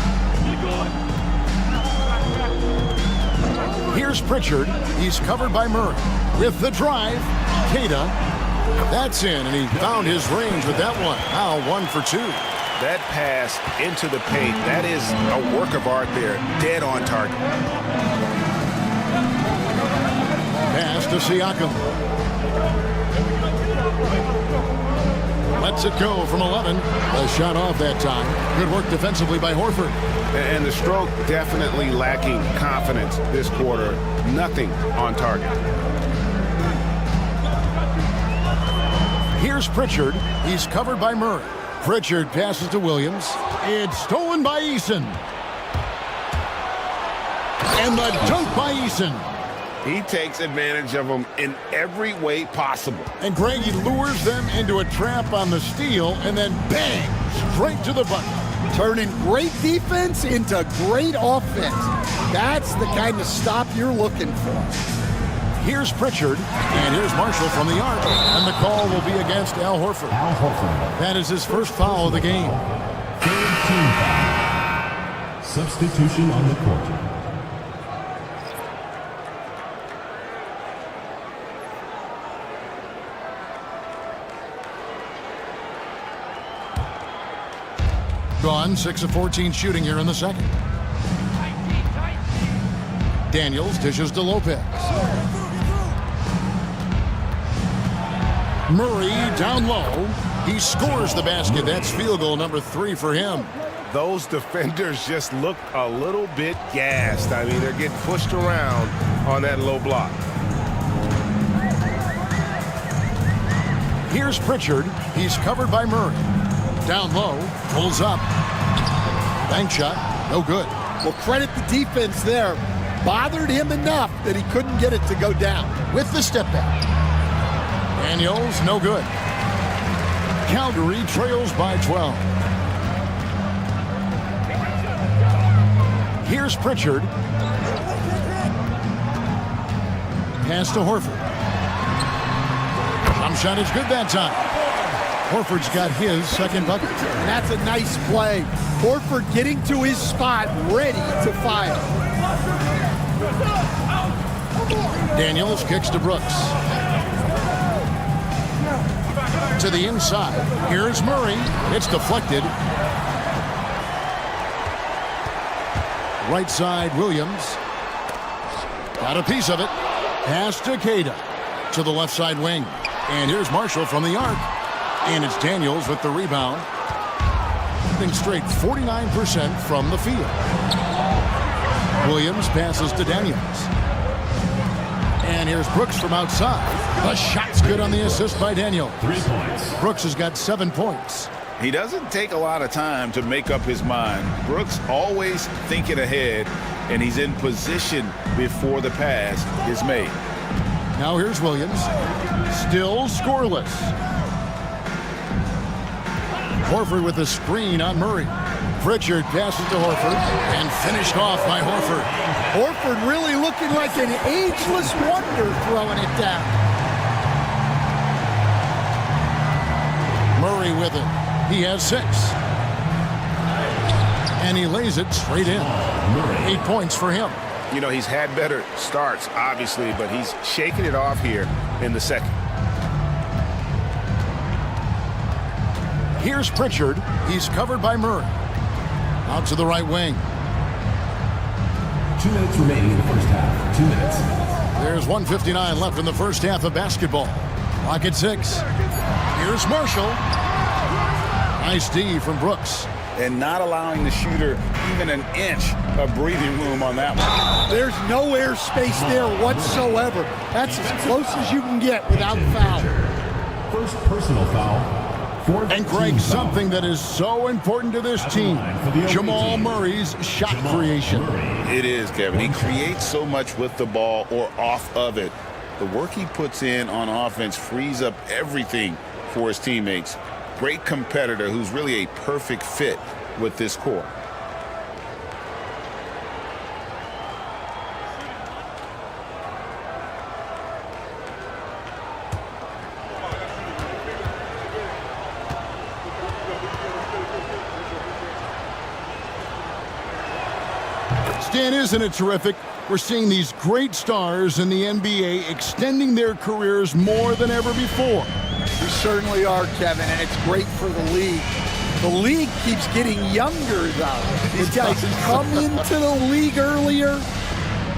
Here's Pritchard. He's covered by Murray. With the drive, Queta. That's in, and he found his range with that one. Now 1 for 2.
That pass into the paint, that is a work of art there. Dead on target.
Pass to Siakam. Lets it go from 11. A shot off that time. Good work defensively by Horford.
And the stroke definitely lacking confidence this quarter. Nothing on target.
Here's Pritchard. He's covered by Murray. Pritchard passes to Williams. It's stolen by Eason. And the dunk by Eason.
He takes advantage of them in every way possible.
And Greg, he lures them into a trap on the steal, and then bang, straight to the bucket.
Turning great defense into great offense. That's the kind of stop you're looking for.
Here's Pritchard, and here's Marshall from the arc, and the call will be against Al Horford.
Al Horford.
That is his first foul of the game.
Third team foul. Substitution on the court.
Gone 6 of 14 shooting here in the second. Daniels dishes to Lopez. Murray down low. He scores the basket. That's field goal number 3 for him.
Those defenders just look a little bit gassed. I mean, they're getting pushed around on that low block.
Here's Pritchard. He's covered by Murray. Down low, pulls up. Bank shot, no good.
Well, credit the defense there. Bothered him enough that he couldn't get it to go down.
With the step back. Daniels, no good. Calgary trails by 12. Here's Pritchard. Pass to Horford. Jump shot is good that time. Horford's got his second bucket.
And that's a nice play. Horford getting to his spot, ready to fire.
Daniels kicks to Brooks. To the inside. Here's Murray. It's deflected. Right side, Williams. Got a piece of it. Pass to Cada. To the left side wing. And here's Marshall from the arc. And it's Daniels with the rebound. Hitting straight 49% from the field. Williams passes to Daniels. And here's Brooks from outside. The shot's good on the assist by Daniels.
3 points.
Brooks has got 7 points.
He doesn't take a lot of time to make up his mind. Brooks always thinking ahead, and he's in position before the pass is made.
Now here's Williams. Still scoreless. Horford with a screen on Murray. Pritchard passes to Horford and finished off by Horford.
Horford really looking like an ageless wonder throwing it down.
Murray with it. He has 6. And he lays it straight in. 8 points for him.
You know, he's had better starts, obviously, but he's shaking it off here in the second.
Here's Pritchard. He's covered by Murray. Out to the right wing.
2 minutes remaining in the first half. 2 minutes.
There's 1:59 left in the first half of basketball. Clock at 6. Here's Marshall. Nice D from Brooks.
And not allowing the shooter even an inch of breathing room on that one.
There's no air space there whatsoever. That's as close as you can get without foul.
First personal foul.
And Greg, something that is so important to this team, Jamal Murray's shot creation.
It is, Kevin. He creates so much with the ball or off of it. The work he puts in on offense frees up everything for his teammates. Great competitor who's really a perfect fit with this core.
Stan, isn't it terrific? We're seeing these great stars in the NBA extending their careers more than ever before.
We certainly are, Kevin, and it's great for the league. The league keeps getting younger, though. These guys come into the league earlier,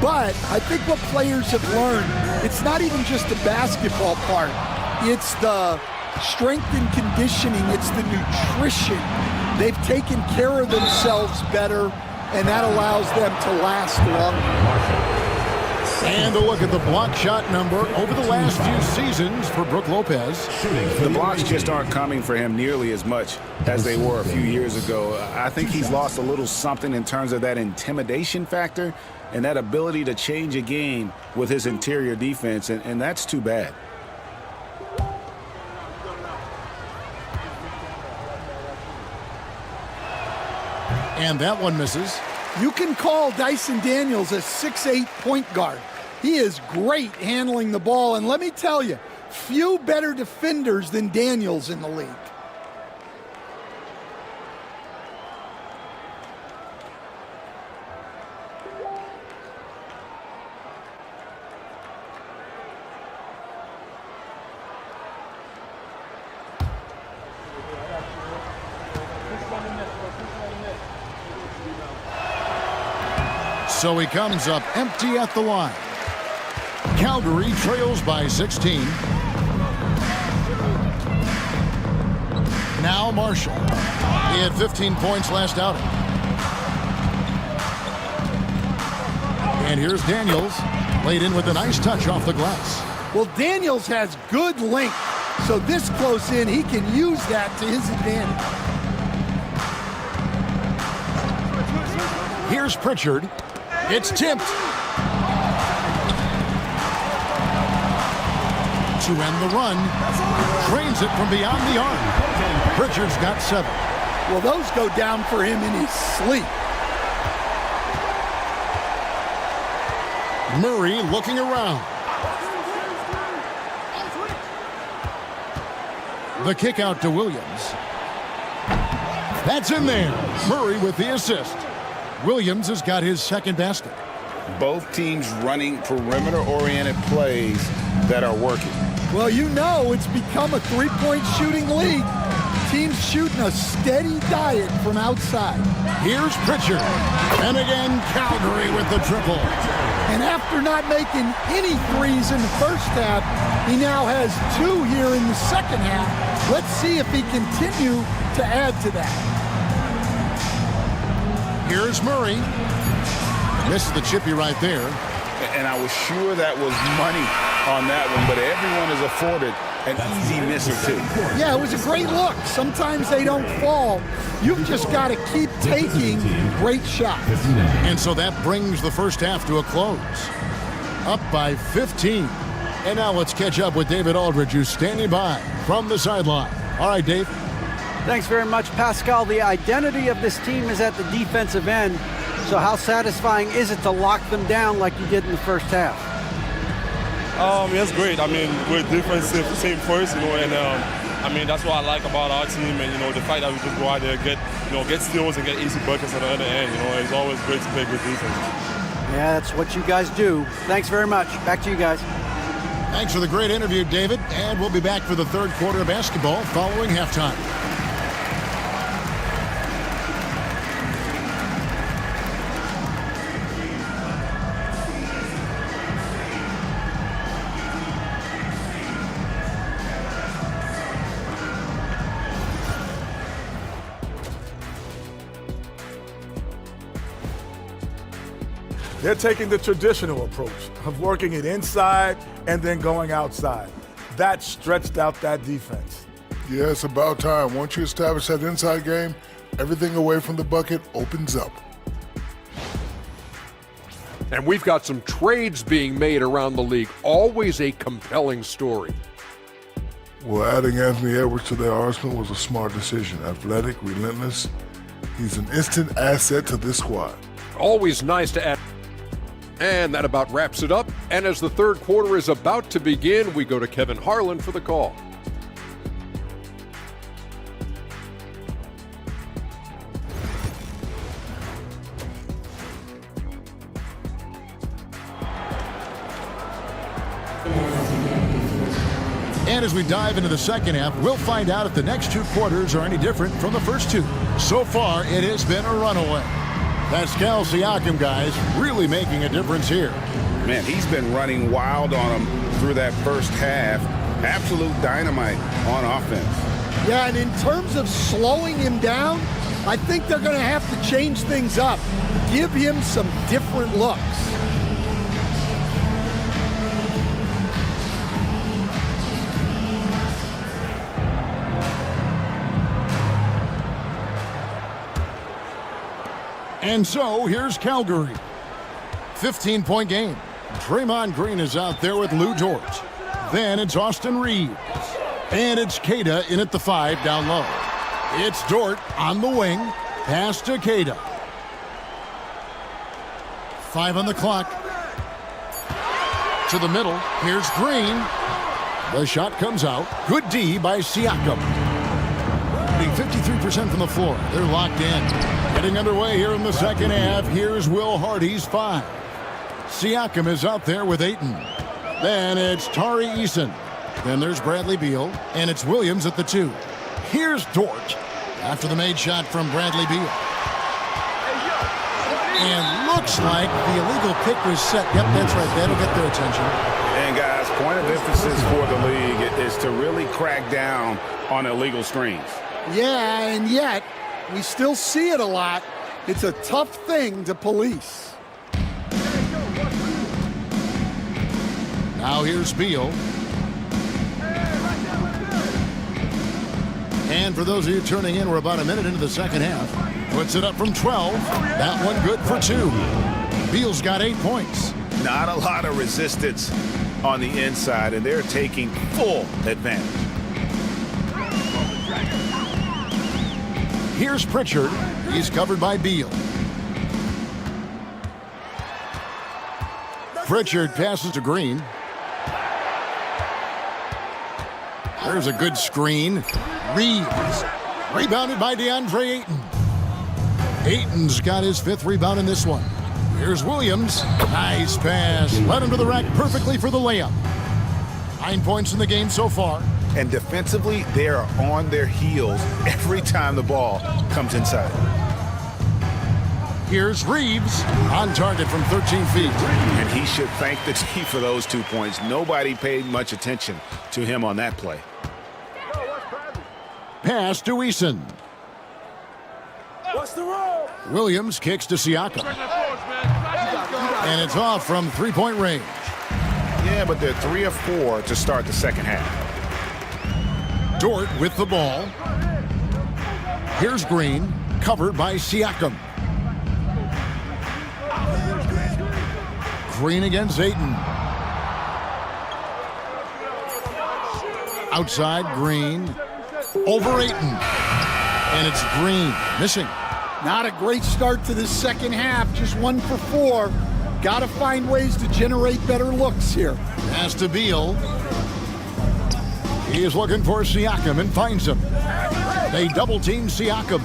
but I think what players have learned, it's not even just the basketball part. It's the strength and conditioning. It's the nutrition. They've taken care of themselves better, and that allows them to last longer.
And a look at the block shot number over the last few seasons for Brook Lopez.
The blocks just aren't coming for him nearly as much as they were a few years ago. I think he's lost a little something in terms of that intimidation factor and that ability to change a game with his interior defense, and that's too bad.
And that one misses.
You can call Dyson Daniels a 6'8" point guard. He is great handling the ball, and let me tell you, few better defenders than Daniels in the league.
So he comes up empty at the line. Calgary trails by 16. Now Marshall. He had 15 points last outing. And here's Daniels. Laid in with a nice touch off the glass.
Well, Daniels has good length, so this close in, he can use that to his advantage.
Here's Pritchard. It's tipped. To end the run. Trains it from beyond the arc. Pritchard's got 7.
Well, those go down for him in his sleep.
Murray looking around. The kick out to Williams. That's in there. Murray with the assist. Williams has got his second basket.
Both teams running perimeter-oriented plays that are working.
Well, you know it's become a three-point shooting league. Teams shooting a steady diet from outside.
Here's Pritchard. And again, Calgary with the triple.
And after not making any threes in the first half, he now has 2 here in the second half. Let's see if he continue to add to that.
Here's Murray. Misses the chippy right there.
And I was sure that was money on that one, but everyone is afforded an easy miss or two.
Yeah, it was a great look. Sometimes they don't fall. You've just got to keep taking great shots.
And so that brings the first half to a close. Up by 15. And now let's catch up with David Aldridge, who's standing by from the sideline. All right, Dave.
Thanks very much, Pascal. The identity of this team is at the defensive end. So how satisfying is it to lock them down like you did in the first half?
It's great. I mean, we're defensive team first, and I mean, that's what I like about our team, and the fact that we just go out there and get steals and get easy buckets at the other end. It's always great to play good defense.
Yeah, that's what you guys do. Thanks very much. Back to you guys.
Thanks for the great interview, David. And we'll be back for the third quarter of basketball following halftime.
They're taking the traditional approach of working it inside and then going outside. That stretched out that defense.
Yeah, it's about time. Once you establish that inside game, everything away from the bucket opens up.
And we've got some trades being made around the league. Always a compelling story.
Well, adding Anthony Edwards to their arsenal was a smart decision. Athletic, relentless. He's an instant asset to this squad.
Always nice to add. And that about wraps it up. And as the third quarter is about to begin, we go to Kevin Harlan for the call.
And as we dive into the second half, we'll find out if the next 2 quarters are any different from the first 2. So far, it has been a runaway. Pascal Siakam, guys, really making a difference here.
Man, he's been running wild on him through that first half. Absolute dynamite on offense.
Yeah, and in terms of slowing him down, I think they're going to have to change things up. Give him some different looks.
And so, here's Calgary. 15-point game. Draymond Green is out there with Lou Dort. Then it's Austin Reeves. And it's Queta in at the 5 down low. It's Dort on the wing. Pass to Queta. 5 on the clock. To the middle. Here's Green. The shot comes out. Good D by Siakam. 53% from the floor. They're locked in. Getting underway here in the second half. Here's Will Hardy's 5. Siakam is out there with Ayton. Then it's Tari Eason. Then there's Bradley Beal. And it's Williams at the 2. Here's Dort after the made shot from Bradley Beal. And looks like the illegal pick was set. Yep, that's right. That'll get their attention.
And guys, point of emphasis for the league is to really crack down on illegal screens.
Yeah, and yet we still see it a lot. It's a tough thing to police.
Now here's Beal. And for those of you turning in, we're about a minute into the second half. Puts it up from 12. That one good for 2. Beal's got 8 points.
Not a lot of resistance on the inside, and they're taking full advantage.
Here's Pritchard. He's covered by Beal. Pritchard passes to Green. There's a good screen. Reeves. Rebounded by DeAndre Ayton. Ayton's got his 5th rebound in this one. Here's Williams. Nice pass. Led him to the rack perfectly for the layup. 9 points in the game so far.
And defensively, they are on their heels every time the ball comes inside.
Here's Reeves on target from 13 feet.
And he should thank the team for those 2 points. Nobody paid much attention to him on that play.
Pass to Eason.
What's the roll?
Williams kicks to Siakam. And it's off from 3-point range.
Yeah, but they're 3 of 4 to start the second half.
Dort with the ball. Here's Green, covered by Siakam. Green against Ayton. Outside, Green. Over Ayton. And it's Green, missing.
Not a great start to this second half, just 1 for 4. Got to find ways to generate better looks here.
Pass to Beal. He is looking for Siakam and finds him. They double-team Siakam.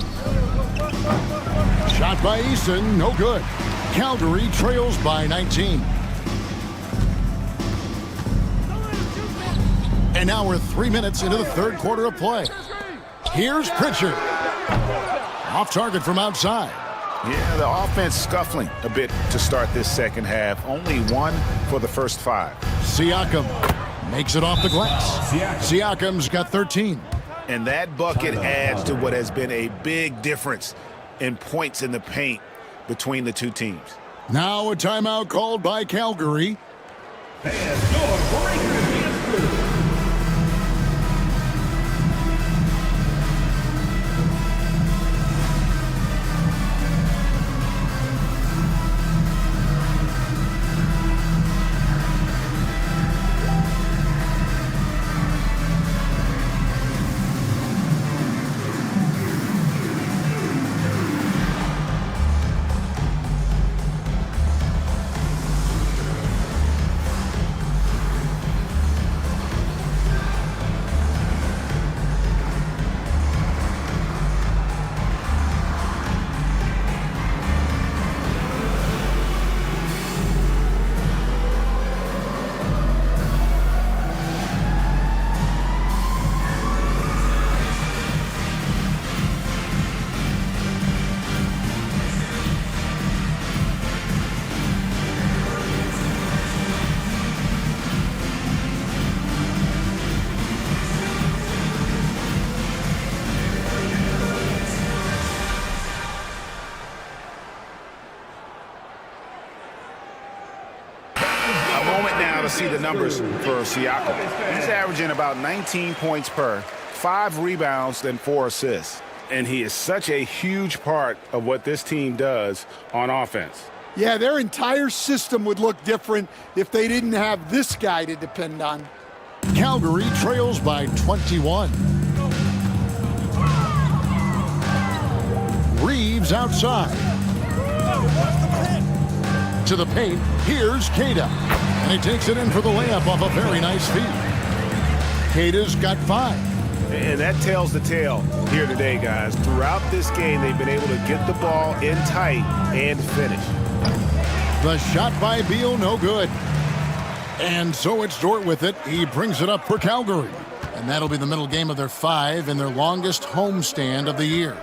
Shot by Eason, no good. Calgary trails by 19. And now we're 3 minutes into the third quarter of play. Here's Pritchard. Off target from outside.
Yeah, the offense scuffling a bit to start this second half. Only 1 for the first 5.
Siakam makes it off the glass. Siakam's got 13.
And that bucket adds to what has been a big difference in points in the paint between the two teams.
Now a timeout called by Calgary.
See the numbers for Siakam. He's averaging about 19 points per, 5 rebounds, and 4 assists. And he is such a huge part of what this team does on offense.
Yeah, their entire system would look different if they didn't have this guy to depend on.
Calgary trails by 21. Reeves outside. To the paint, here's Queta. And he takes it in for the layup off a very nice feed. Queta's got 5.
And that tells the tale here today, guys. Throughout this game, they've been able to get the ball in tight and finish.
The shot by Beal, no good. And so it's Dort with it. He brings it up for Calgary. And that'll be the middle game of their 5 and their longest homestand of the year.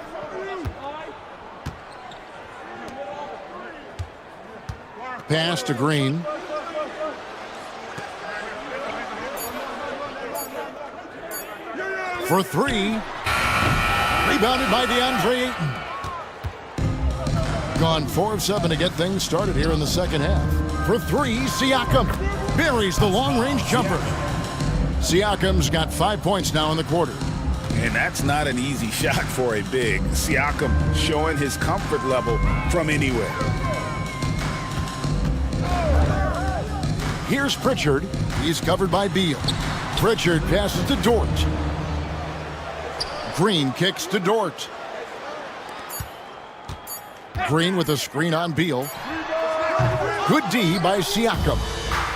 Pass to Green. For 3. Rebounded by DeAndre Ayton. Gone 4 of 7 to get things started here in the second half. For 3, Siakam buries the long-range jumper. Siakam's got 5 points now in the quarter.
And that's not an easy shot for a big. Siakam showing his comfort level from anywhere.
Here's Pritchard. He's covered by Beal. Pritchard passes to Dort. Green kicks to Dort. Green with a screen on Beal. Good D by Siakam.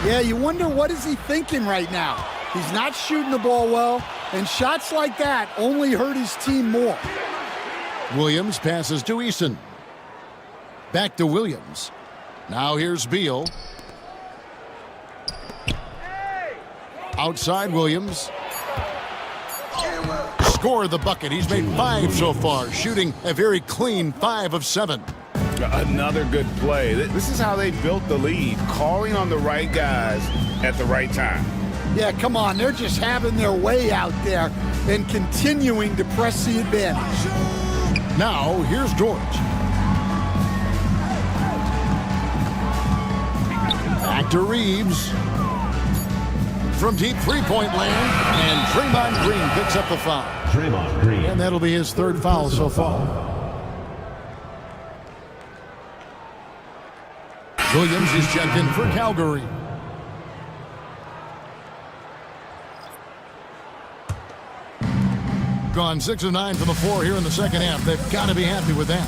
Yeah, you wonder what is he thinking right now. He's not shooting the ball well. And shots like that only hurt his team more.
Williams passes to Eason. Back to Williams. Now here's Beal. Outside Williams. Score the bucket. He's made 5 so far, shooting a very clean 5 of 7.
Another good play. This is how they built the lead, calling on the right guys at the right time.
Yeah, come on. They're just having their way out there and continuing to press the advantage.
Now, here's George. Back to Reeves. From deep three-point land, and Draymond Green picks up the foul.
Draymond Green.
And that'll be his 3rd foul so far. Williams is checked in for Calgary. Gone 6 of 9 from the floor here in the second half. They've got to be happy with that.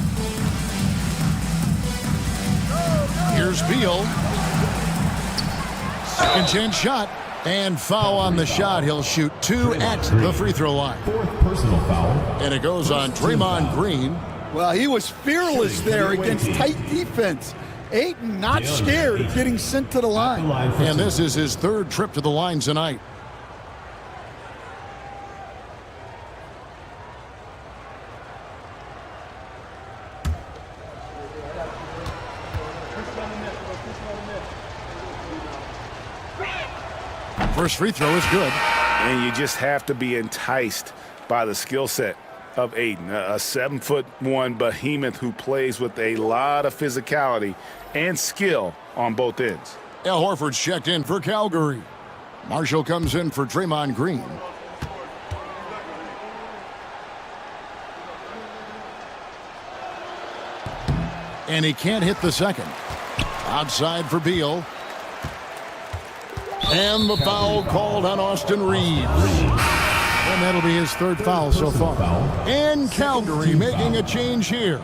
Here's Beal. Second chance shot. And foul on the shot. He'll shoot 2 at the free throw line.
4th personal foul.
And it goes on Draymond Green.
Well, he was fearless there against tight defense. Ayton not scared of getting sent to the line.
And this is his 3rd trip to the line tonight. First free throw is good.
And you just have to be enticed by the skill set of Ayton, a 7'1" behemoth who plays with a lot of physicality and skill on both ends.
Al Horford's checked in for Calgary. Marshall comes in for Draymond Green. And he can't hit the second. Outside for Beal. And the foul called on Austin Reeves. And that'll be his 3rd foul so far. And Calgary making a change here.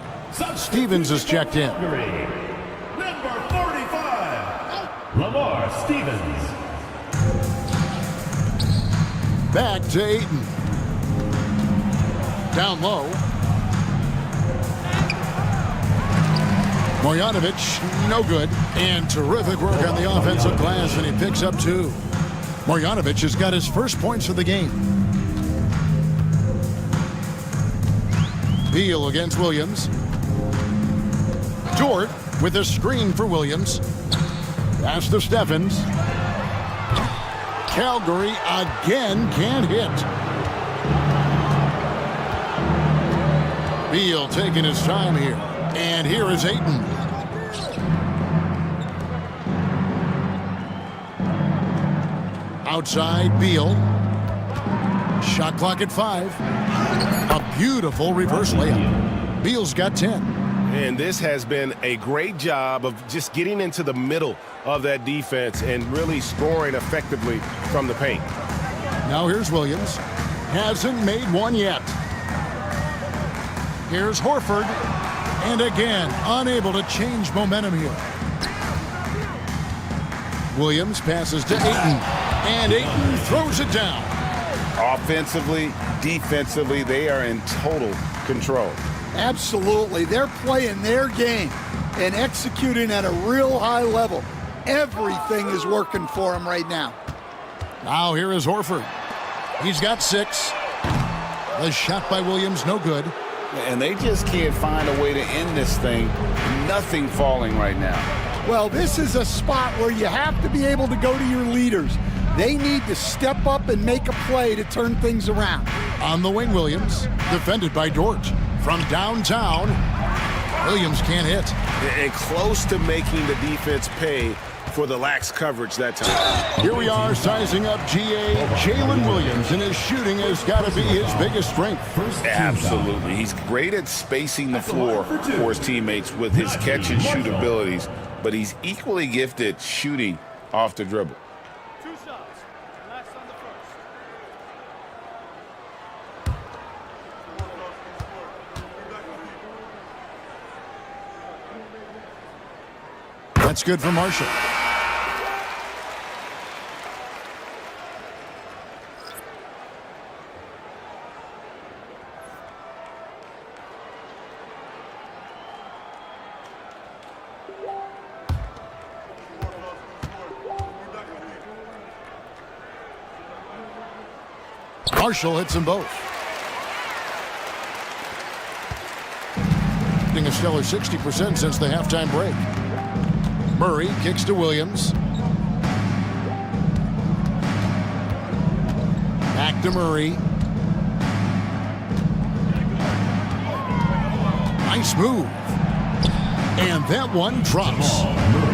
Stevens is checked in.
Number 45, Lamar Stevens.
Back to Ayton. Down low. Marjanovic, no good. And terrific work on the offensive glass, and he picks up 2. Marjanovic has got his first points of the game. Beal against Williams. Dort with a screen for Williams. Pass to Steffens. Calgary again can't hit. Beal taking his time here. And here is Ayton. Outside, Beal. Shot clock at 5. A beautiful reverse layup. Beal's got 10.
And this has been a great job of just getting into the middle of that defense and really scoring effectively from the paint.
Now here's Williams. Hasn't made one yet. Here's Horford. And again, unable to change momentum here. Williams passes to Ayton. And Ayton throws it down.
Offensively, defensively, they are in total control.
Absolutely. They're playing their game and executing at a real high level. Everything is working for them right now.
Now here is Horford. He's got 6. The shot by Williams, no good.
And they just can't find a way to end this thing. Nothing falling right now.
Well, this is a spot where you have to be able to go to your leaders. They need to step up and make a play to turn things around.
On the wing, Williams, defended by Dort. From downtown, Williams can't hit.
And close to making the defense pay for the lax coverage that time.
Here we are sizing up GA Jalen Williams, and his shooting has got to be his biggest strength.
Absolutely. He's great at spacing the floor for his teammates with his catch and shoot abilities, but he's equally gifted shooting off the dribble.
That's good for Marshall. Marshall hits them both. A stellar 60% since the halftime break. Murray kicks to Williams. Back to Murray. Nice move. And that one drops.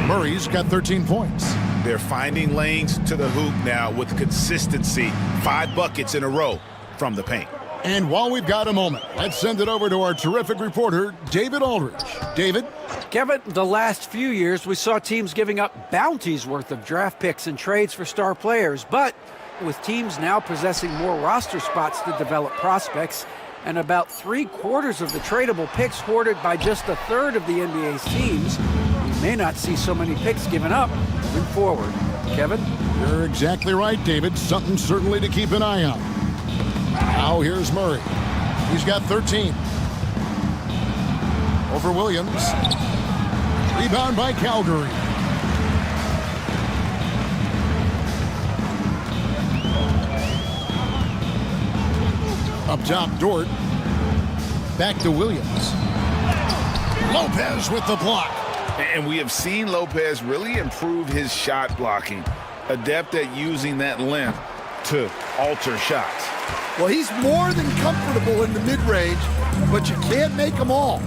Murray's got 13 points.
They're finding lanes to the hoop now with consistency. 5 buckets in a row from the paint.
And while we've got a moment, let's send it over to our terrific reporter, David Aldridge. David?
Kevin, the last few years we saw teams giving up bounties worth of draft picks and trades for star players. But with teams now possessing more roster spots to develop prospects and about 3/4 of the tradable picks hoarded by just a third of the NBA's teams, we may not see so many picks given up moving forward. Kevin?
You're exactly right, David. Something certainly to keep an eye on. Now here's Murray. He's got 13. Over Williams. Rebound by Calgary. Up top, Dort. Back to Williams. Lopez with the block.
And we have seen Lopez really improve his shot blocking. Adept at using that length to alter shots.
Well, he's more than comfortable in the mid-range, but you can't make them all.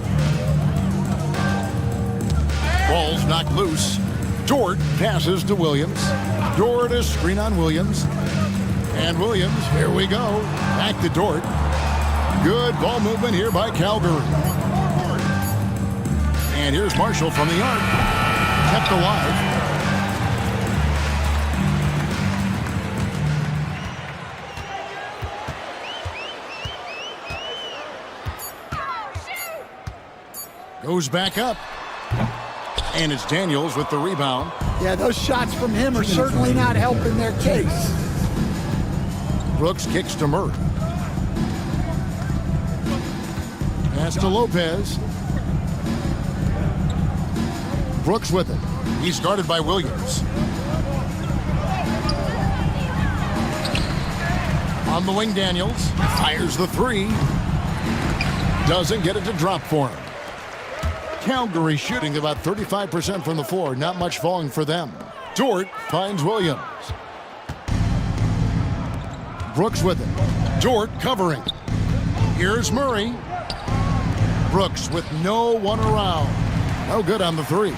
Ball's knocked loose. Dort passes to Williams. Dort is screen on Williams. And Williams, here we go. Back to Dort. Good ball movement here by Calgary. And here's Marshall from the arc. Kept alive. Goes back up. And it's Daniels with the rebound.
Yeah, those shots from him are certainly not helping their case.
Brooks kicks to Murray. Pass to Lopez. Brooks with it. He's guarded by Williams. On the wing, Daniels. Fires the three. Doesn't get it to drop for him. Calgary shooting about 35% from the floor. Not much falling for them. Dort finds Williams. Brooks with it. Dort covering. Here's Murray. Brooks with no one around. No good on the three.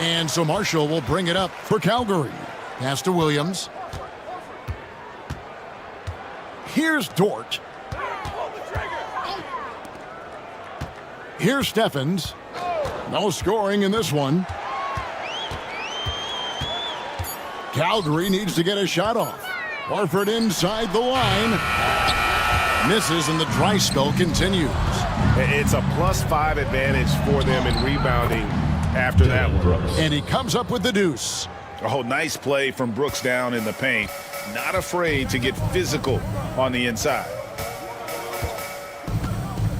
And so Marshall will bring it up for Calgary. Pass to Williams. Here's Dort. Here's Steffens. No scoring in this one. Calgary needs to get a shot off. Horford inside the line. Misses, and the dry spell continues.
It's a +5 advantage for them in rebounding after that one.
And he comes up with the deuce.
Oh, nice play from Brooks down in the paint. Not afraid to get physical on the inside.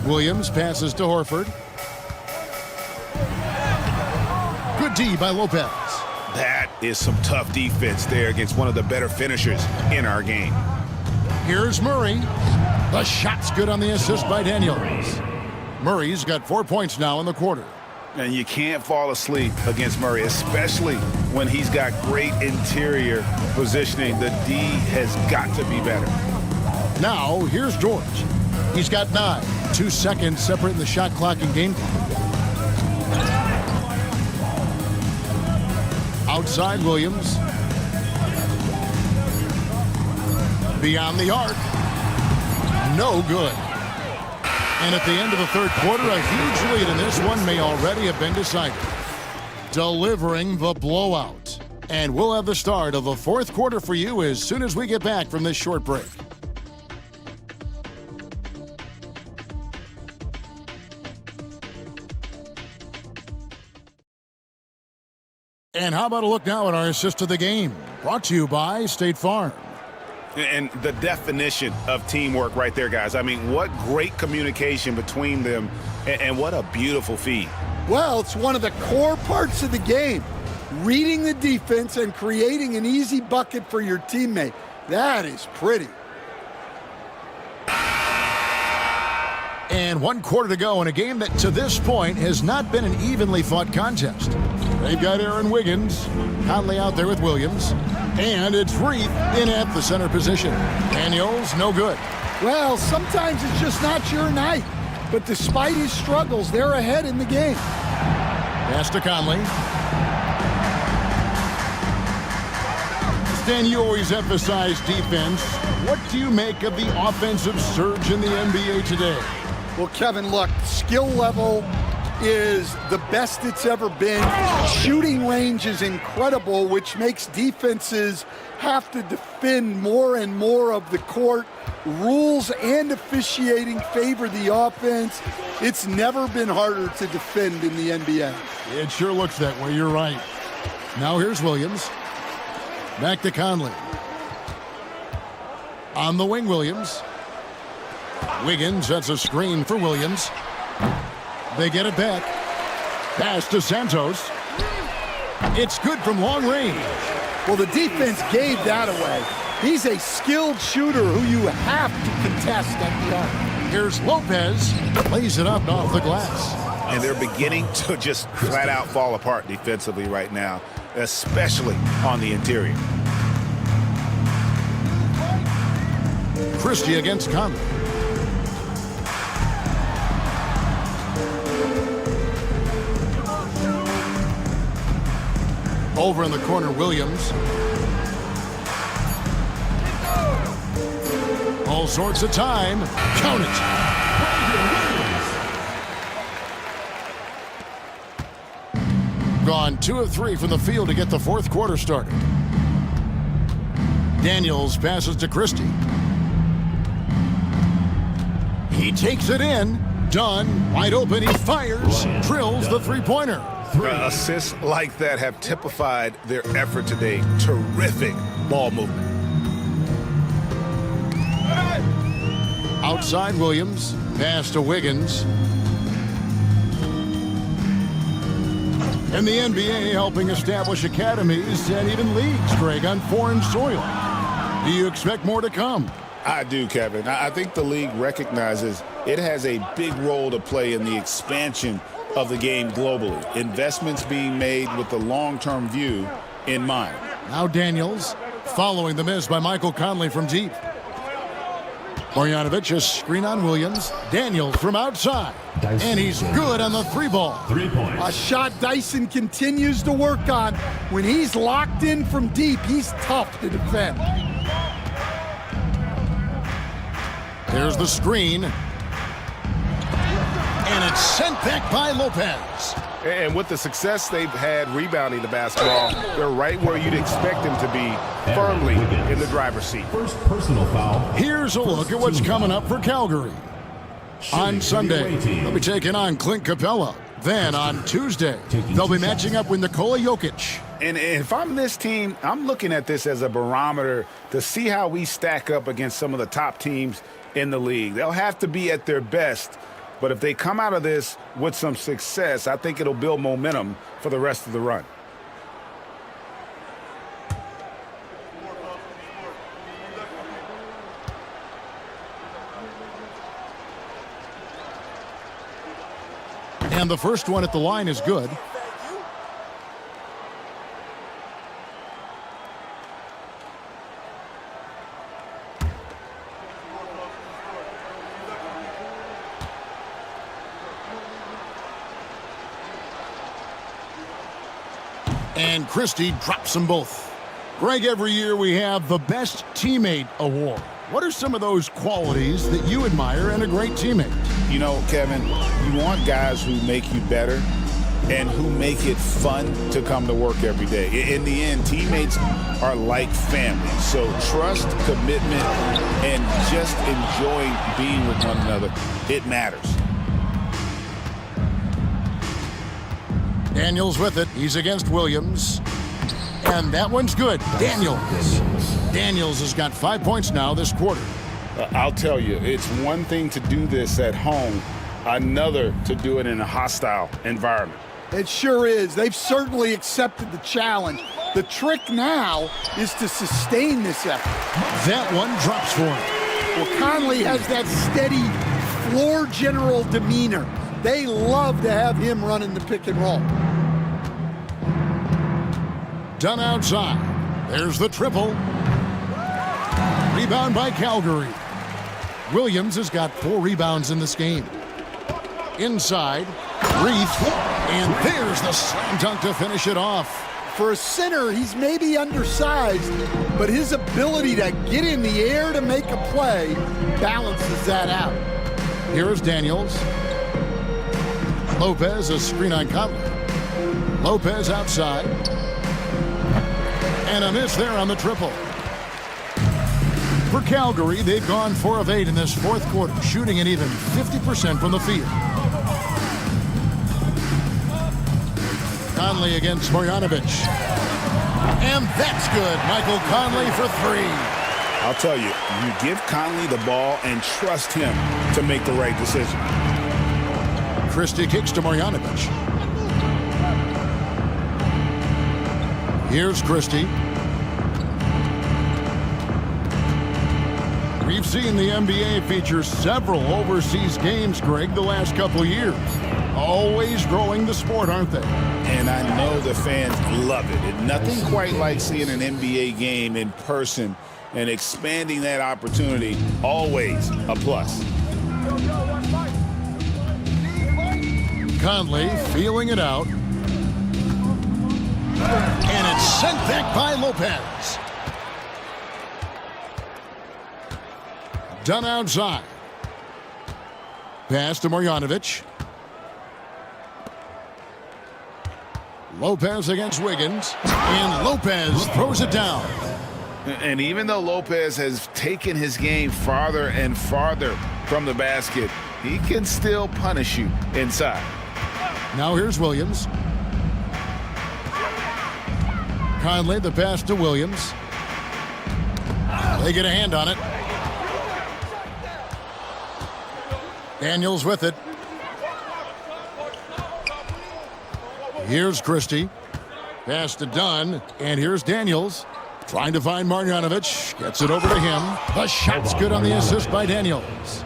Williams passes to Horford. Good D by Lopez.
That is some tough defense there against one of the better finishers in our game.
Here's Murray. The shot's good on the assist by Daniels. Murray's got 4 points now in the quarter.
And you can't fall asleep against Murray, especially when he's got great interior positioning. The D has got to be better.
Now, here's George. He's got 9. 2 seconds separating the shot clock and game clock. Outside Williams. Beyond the arc. No good. And at the end of the third quarter, a huge lead in this one may already have been decided. Delivering the blowout. And we'll have the start of the fourth quarter for you as soon as we get back from this short break. And how about a look now at our assist to the game? Brought to you by State Farm.
And the definition of teamwork right there, guys. I mean, what great communication between them, and what a beautiful feed.
Well, it's one of the core parts of the game. Reading the defense and creating an easy bucket for your teammate. That is pretty.
And 1 quarter to go in a game that to this point has not been an evenly fought contest. They've got Aaron Wiggins, Conley out there with Williams, and it's Reith in at the center position. Daniels, no good.
Well, sometimes it's just not your night. But despite his struggles, they're ahead in the game.
Pass to Conley. Stan, you always emphasize defense. What do you make of the offensive surge in the NBA today?
Well, Kevin, look, skill level is the best it's ever been. Shooting range is incredible, which makes defenses have to defend more and more of the court. Rules and officiating favor the offense. It's never been harder to defend in the NBA.
It sure looks that way. You're right. Now here's Williams. Back to Conley. On the wing, Williams. Wiggins sets a screen for Williams. They get it back. Pass to Santos. It's good from long range.
Well, the defense gave that away. He's a skilled shooter who you have to contest at the arc.
Here's Lopez. Plays it up off the glass.
And they're beginning to just flat out fall apart defensively right now, especially on the interior.
Christie against Conley. Over in the corner, Williams. All sorts of time. Count it. Gone 2 of 3 from the field to get the fourth quarter started. Daniels passes to Christie. He takes it in. Done. Wide open. He fires. Drills the three-pointer.
Assists like that have typified their effort today. Terrific ball movement.
Outside Williams. Pass to Wiggins. And the NBA helping establish academies and even leagues, Greg, on foreign soil. Do you expect more to come?
I do, Kevin. I think the league recognizes it has a big role to play in the expansion of the game globally. Investments being made with the long-term view in mind.
Now Daniels following the miss by Michael Conley from deep. Marjanovic, a screen on Williams. Daniels from outside. And he's good on the 3-ball.
3 points. A shot Dyson continues to work on. When he's locked in from deep, he's tough to defend.
There's the screen. And it's sent back by Lopez.
And with the success they've had rebounding the basketball, they're right where you'd expect them to be, firmly in the driver's seat.
First personal foul.
Here's a look at what's coming up for Calgary. On Sunday, they'll be taking on Clint Capella. Then on Tuesday, they'll be matching up with Nikola Jokic.
And if I'm this team, I'm looking at this as a barometer to see how we stack up against some of the top teams in the league. They'll have to be at their best. But if they come out of this with some success, I think it'll build momentum for the rest of the run.
And the first one at the line is good. And Christie drops them both. Greg, every year we have the Best Teammate Award. What are some of those qualities that you admire in a great teammate?
You know, Kevin, you want guys who make you better and who make it fun to come to work every day. In the end, teammates are like family. So trust, commitment, and just enjoying being with one another, it matters.
Daniels with it. He's against Williams. And that one's good. Daniels has got 5 points now this quarter.
I'll tell you, it's one thing to do this at home, another to do it in a hostile environment.
It sure is. They've certainly accepted the challenge. The trick now is to sustain this effort.
That one drops for him.
Well, Conley has that steady floor general demeanor. They love to have him running the pick and roll.
Done outside. There's the triple. Rebound by Calgary. Williams has got 4 rebounds in this game. Inside, Reith, and there's the slam dunk to finish it off.
For a center, he's maybe undersized, but his ability to get in the air to make a play balances that out.
Here's Daniels. Lopez, a screen on Conley. Lopez outside. And a miss there on the triple. For Calgary, they've gone 4 of 8 in this fourth quarter, shooting at even 50% from the field. Conley against Marjanovic. And that's good. Michael Conley for 3.
I'll tell you, you give Conley the ball and trust him to make the right decision.
Christie kicks to Marjanovic. Here's Christie. We've seen the NBA feature several overseas games, Greg, the last couple years. Always growing the sport, aren't they?
And I know the fans love it. And nothing quite like seeing an NBA game in person and expanding that opportunity, always a plus.
Conley feeling it out. And it's sent back by Lopez. Done outside. Pass to Marjanovic. Lopez against Wiggins. And Lopez throws it down.
And even though Lopez has taken his game farther and farther from the basket, he can still punish you inside.
Now here's Williams. Conley, the pass to Williams. They get a hand on it. Daniels with it. Here's Christie. Pass to Dunn. And here's Daniels. Trying to find Marjanovic. Gets it over to him. The shot's good on the assist by Daniels.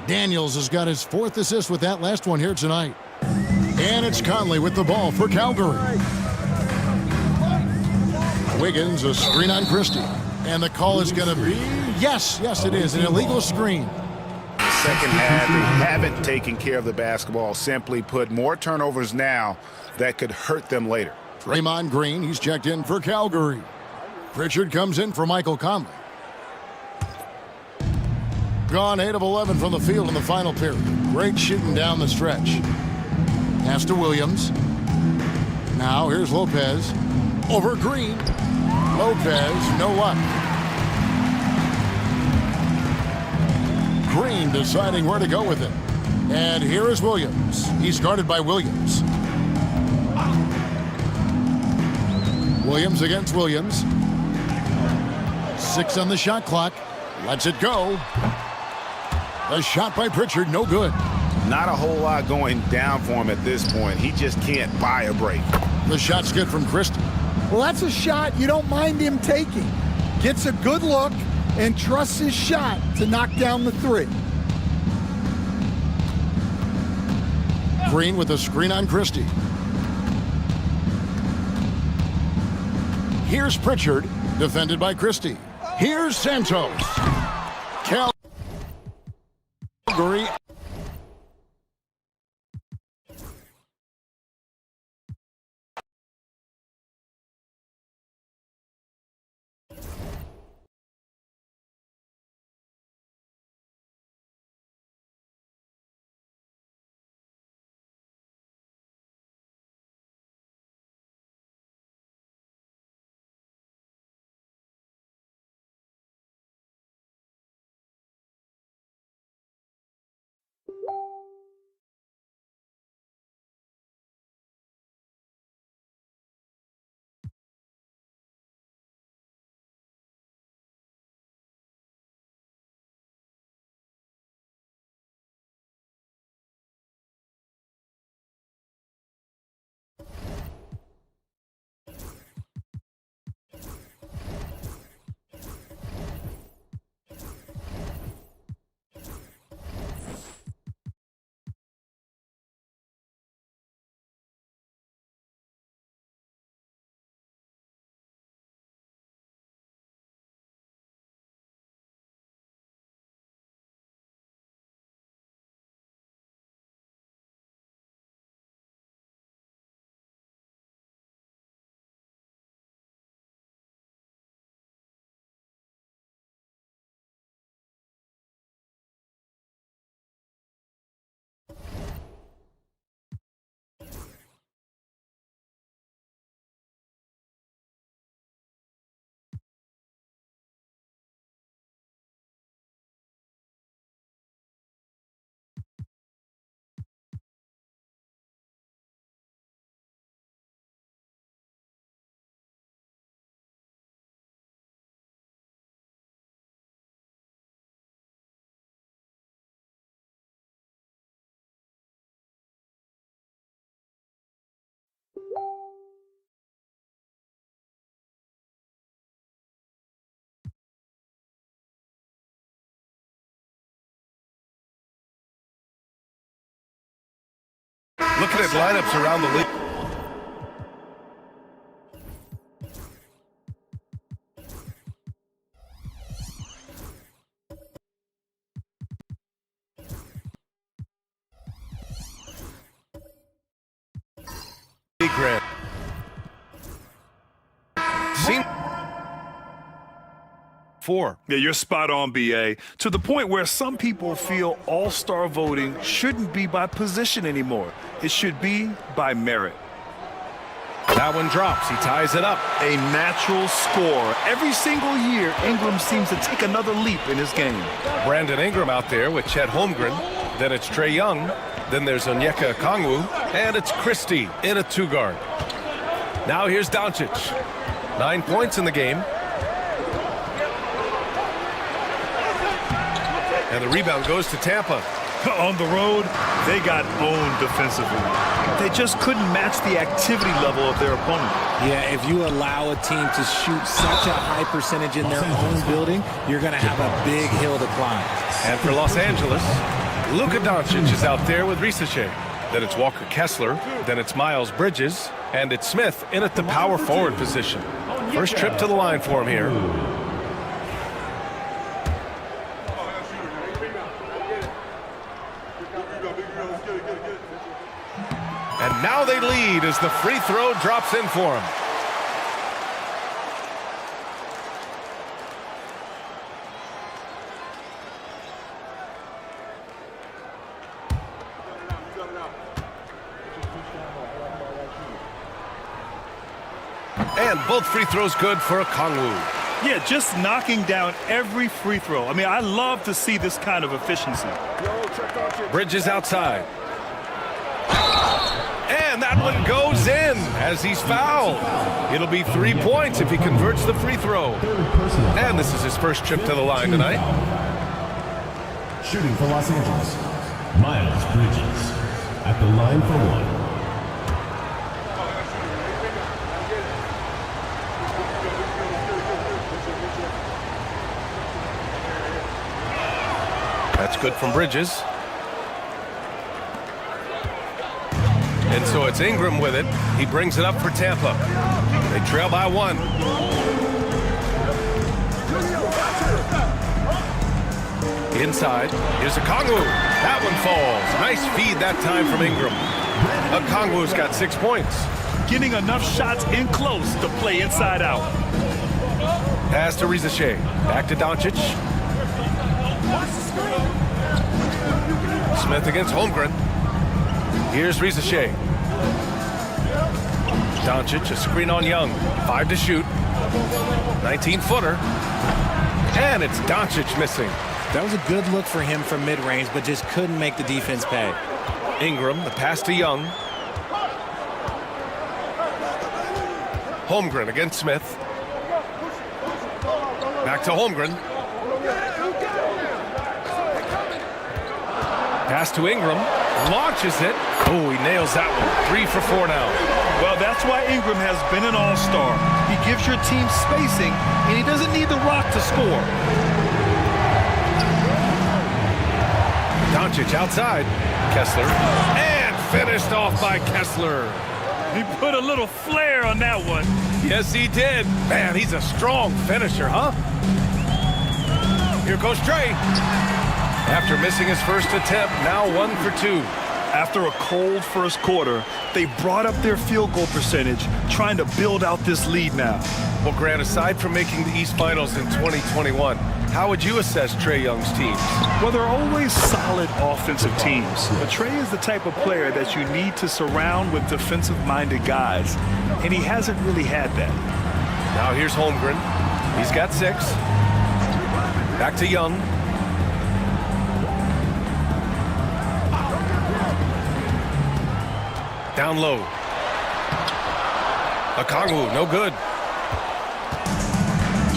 Daniels has got his 4th assist with that last one here tonight. And it's Conley with the ball for Calgary. Wiggins, a screen on Christie. And the call is going to be, yes, it is, an illegal screen.
Second half, they haven't taken care of the basketball. Simply put, more turnovers now that could hurt them later.
Draymond Green, he's checked in for Calgary. Pritchard comes in for Michael Conley. Gone 8 of 11 from the field in the final period. Great shooting down the stretch. Pass to Williams. Now here's Lopez. Over Green. Lopez, no luck. Green deciding where to go with it. And here is Williams. He's guarded by Williams. Williams against Williams. 6 on the shot clock. Lets it go. The shot by Pritchard, no good.
Not a whole lot going down for him at this point. He just can't buy a break.
The shot's good from Christie.
Well, that's a shot you don't mind him taking. Gets a good look and trusts his shot to knock down the 3.
Green with a screen on Christie. Here's Pritchard, defended by Christie. Here's Santos. Calgary.
looking at lineups around the league. Grant. Four.
Yeah, you're spot on, BA. To the point where some people feel all-star voting shouldn't be by position anymore. It should be by merit.
That one drops. He ties it up.
A natural score. Every single year, Ingram seems to take another leap in his game.
Brandon Ingram out there with Chet Holmgren. Then it's Trae Young. Then there's Onyeka Okongwu. And it's Christie in a two-guard. Now here's Doncic. 9 points in the game. And the rebound goes to Tampa.
On the road, they got owned defensively. They just couldn't match the activity level of their opponent.
Yeah, if you allow a team to shoot such a high percentage in their own building, you're going to have a big hill to climb.
And for Los Angeles, Luka Doncic is out there with Risache. Then it's Walker Kessler. Then it's Miles Bridges. And it's Smith in at the power forward position. First trip to the line for him here. And now they lead as the free throw drops in for him. And both free throws good for Okongwu.
Yeah, just knocking down every free throw. I mean, I love to see this kind of efficiency.
Bridges outside. And that one goes in as he's fouled. It'll be 3 points if he converts the free throw. And this is his first trip to the line tonight.
Shooting for Los Angeles, Miles Bridges at the line for one.
That's good from Bridges. And so it's Ingram with it. He brings it up for Tampa. They trail by one. Inside. Here's Okongwu. That one falls. Nice feed that time from Ingram. Okongwu's got 6 points.
Getting enough shots in close to play inside out.
Pass to Risache. Back to Doncic. Smith against Holmgren. Here's Risache. Doncic, a screen on Young. 5 to shoot. 19-footer. And it's Doncic missing.
That was a good look for him from mid-range, but just couldn't make the defense pay.
Ingram, the pass to Young. Holmgren against Smith. Back to Holmgren. Pass to Ingram. Launches it. Oh, he nails that one. 3 for 4 now.
Well, that's why Ingram has been an all-star. He gives your team spacing, and he doesn't need the rock to score.
Doncic outside. Kessler. And finished off by Kessler.
He put a little flair on that one.
Yes, he did. Man, he's a strong finisher, huh? Here goes Trae. After missing his first attempt, now 1 for 2.
After a cold first quarter, they brought up their field goal percentage, trying to build out this lead now.
Well, Grant, aside from making the East Finals in 2021, how would you assess Trae Young's teams?
Well, they're always solid offensive teams. But Trae is the type of player that you need to surround with defensive-minded guys, and he hasn't really had that.
Now here's Holmgren. He's got 6. Back to Young. Down low. Okongwu, no good.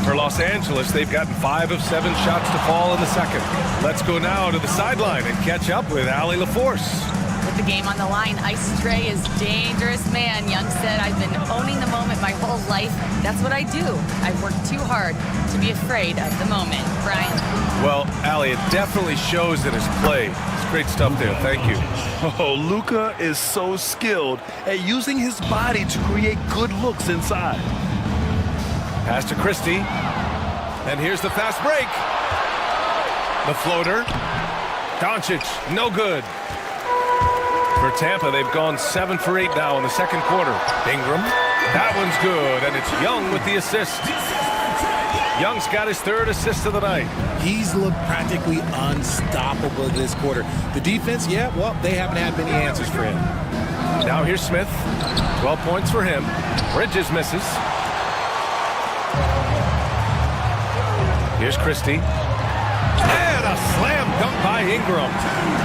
For Los Angeles, they've gotten 5 of 7 shots to fall in the second. Let's go now to the sideline and catch up with Allie LaForce.
With the game on the line, Ice Trae is dangerous man. Young said, I've been owning the moment my whole life. That's what I do. I've worked too hard to be afraid of the moment. Brian?
Well, Allie, it definitely shows in his play. He's great stuff there. Thank you.
Oh, Luka is so skilled at using his body to create good looks inside.
Pass to Christie. And here's the fast break. The floater. Doncic, no good. For Tampa, they've gone 7 for 8 now in the second quarter. Ingram, that one's good, and it's Young with the assist. Young's got his 3rd assist of the night.
He's looked practically unstoppable this quarter. The defense, yeah, well, they haven't had many answers for him.
Now here's Smith. 12 points for him. Bridges misses. Here's Christie. And a slam dunk by Ingram.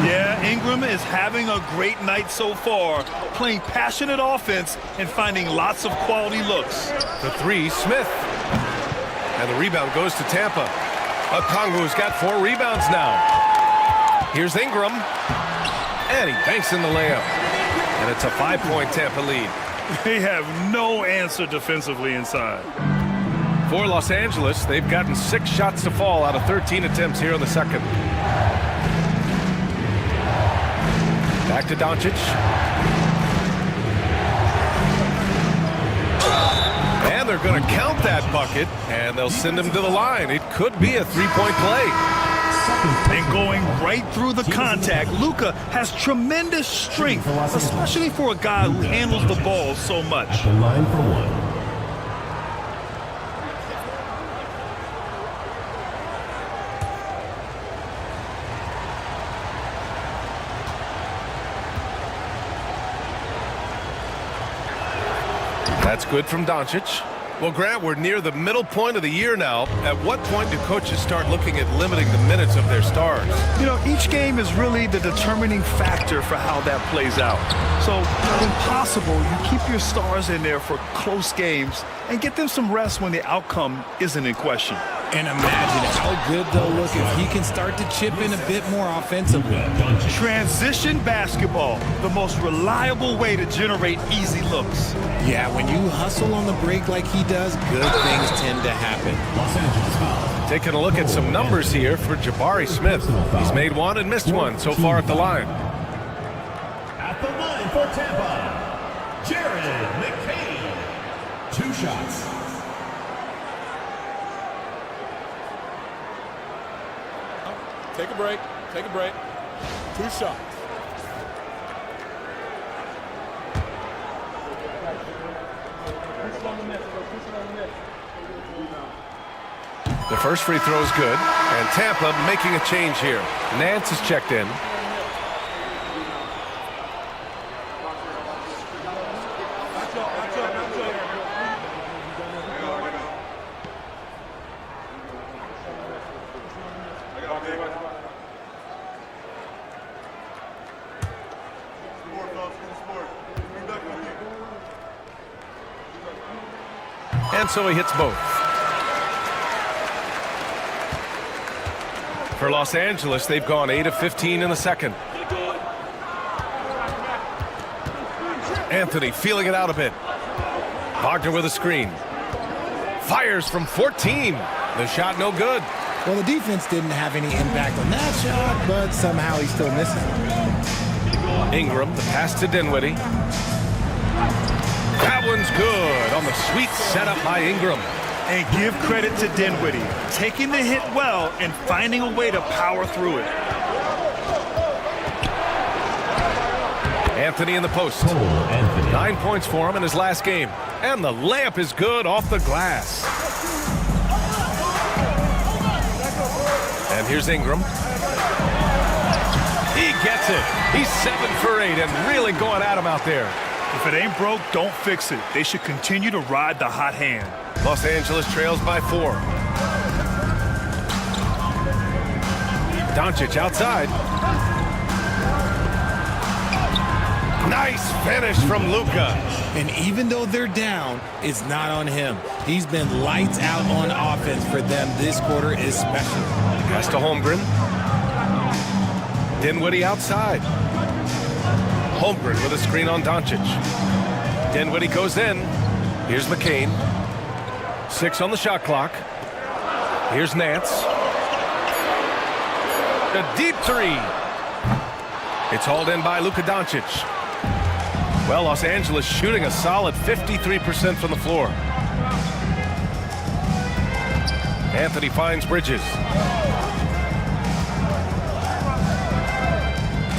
Yeah, Ingram is having a great night so far, playing passionate offense and finding lots of quality looks.
The 3, Smith. And the rebound goes to Tampa. Okongwu's got 4 rebounds now. Here's Ingram. And he banks in the layup. And it's a 5-point Tampa lead.
They have no answer defensively inside.
For Los Angeles, they've gotten 6 shots to fall out of 13 attempts here in the second. Back to Doncic. And they're going to count that bucket, and they'll send him to the line. It could be a 3-point play.
And going right through the contact, Luka has tremendous strength, especially for a guy who handles the ball so much.
The line for 1.
That's good from Doncic. Well, Grant, we're near the middle point of the year now. At what point do coaches start looking at limiting the minutes of their stars?
You know, each game is really the determining factor for how that plays out. So, when possible, you keep your stars in there for close games and get them some rest when the outcome isn't in question.
And imagine how good they'll look if he can start to chip in a bit more offensively.
Transition basketball, the most reliable way to generate easy looks.
Yeah, when you hustle on the break like he does, good things tend to happen.
Taking a look at some numbers here for Jabari Smith. He's made 1 and missed 1 so far at the line.
At the line for Tampa, Jared McCain. 2 shots.
Take a break. Take a break. 2 shots.
The first free throw is good, and Tampa making a change here. Nance is checked in. And so he hits both. For Los Angeles, they've gone 8 of 15 in the second. Anthony feeling it out a bit. Wagner with a screen. Fires from 14. The shot no good.
Well, the defense didn't have any impact on that shot, but somehow he still misses it.
Ingram, the pass to Dinwiddie. That one's good on the sweet setup by Ingram.
And give credit to Dinwiddie, taking the hit well and finding a way to power through it.
Anthony in the post. 9 points for him in his last game. And the layup is good off the glass. And here's Ingram. He gets it. He's 7 for 8 and really going at him out there.
If it ain't broke, don't fix it. They should continue to ride the hot hand.
Los Angeles trails by 4. Doncic outside. Nice finish from Luka.
And even though they're down, it's not on him. He's been lights out on offense for them this quarter especially.
Pass to Holmgren. Dinwiddie outside. Holmgren with a screen on Doncic. Dinwiddie goes in. Here's McCain. 6 on the shot clock. Here's Nance. A deep 3. It's hauled in by Luka Doncic. Well, Los Angeles shooting a solid 53% from the floor. Anthony finds Bridges.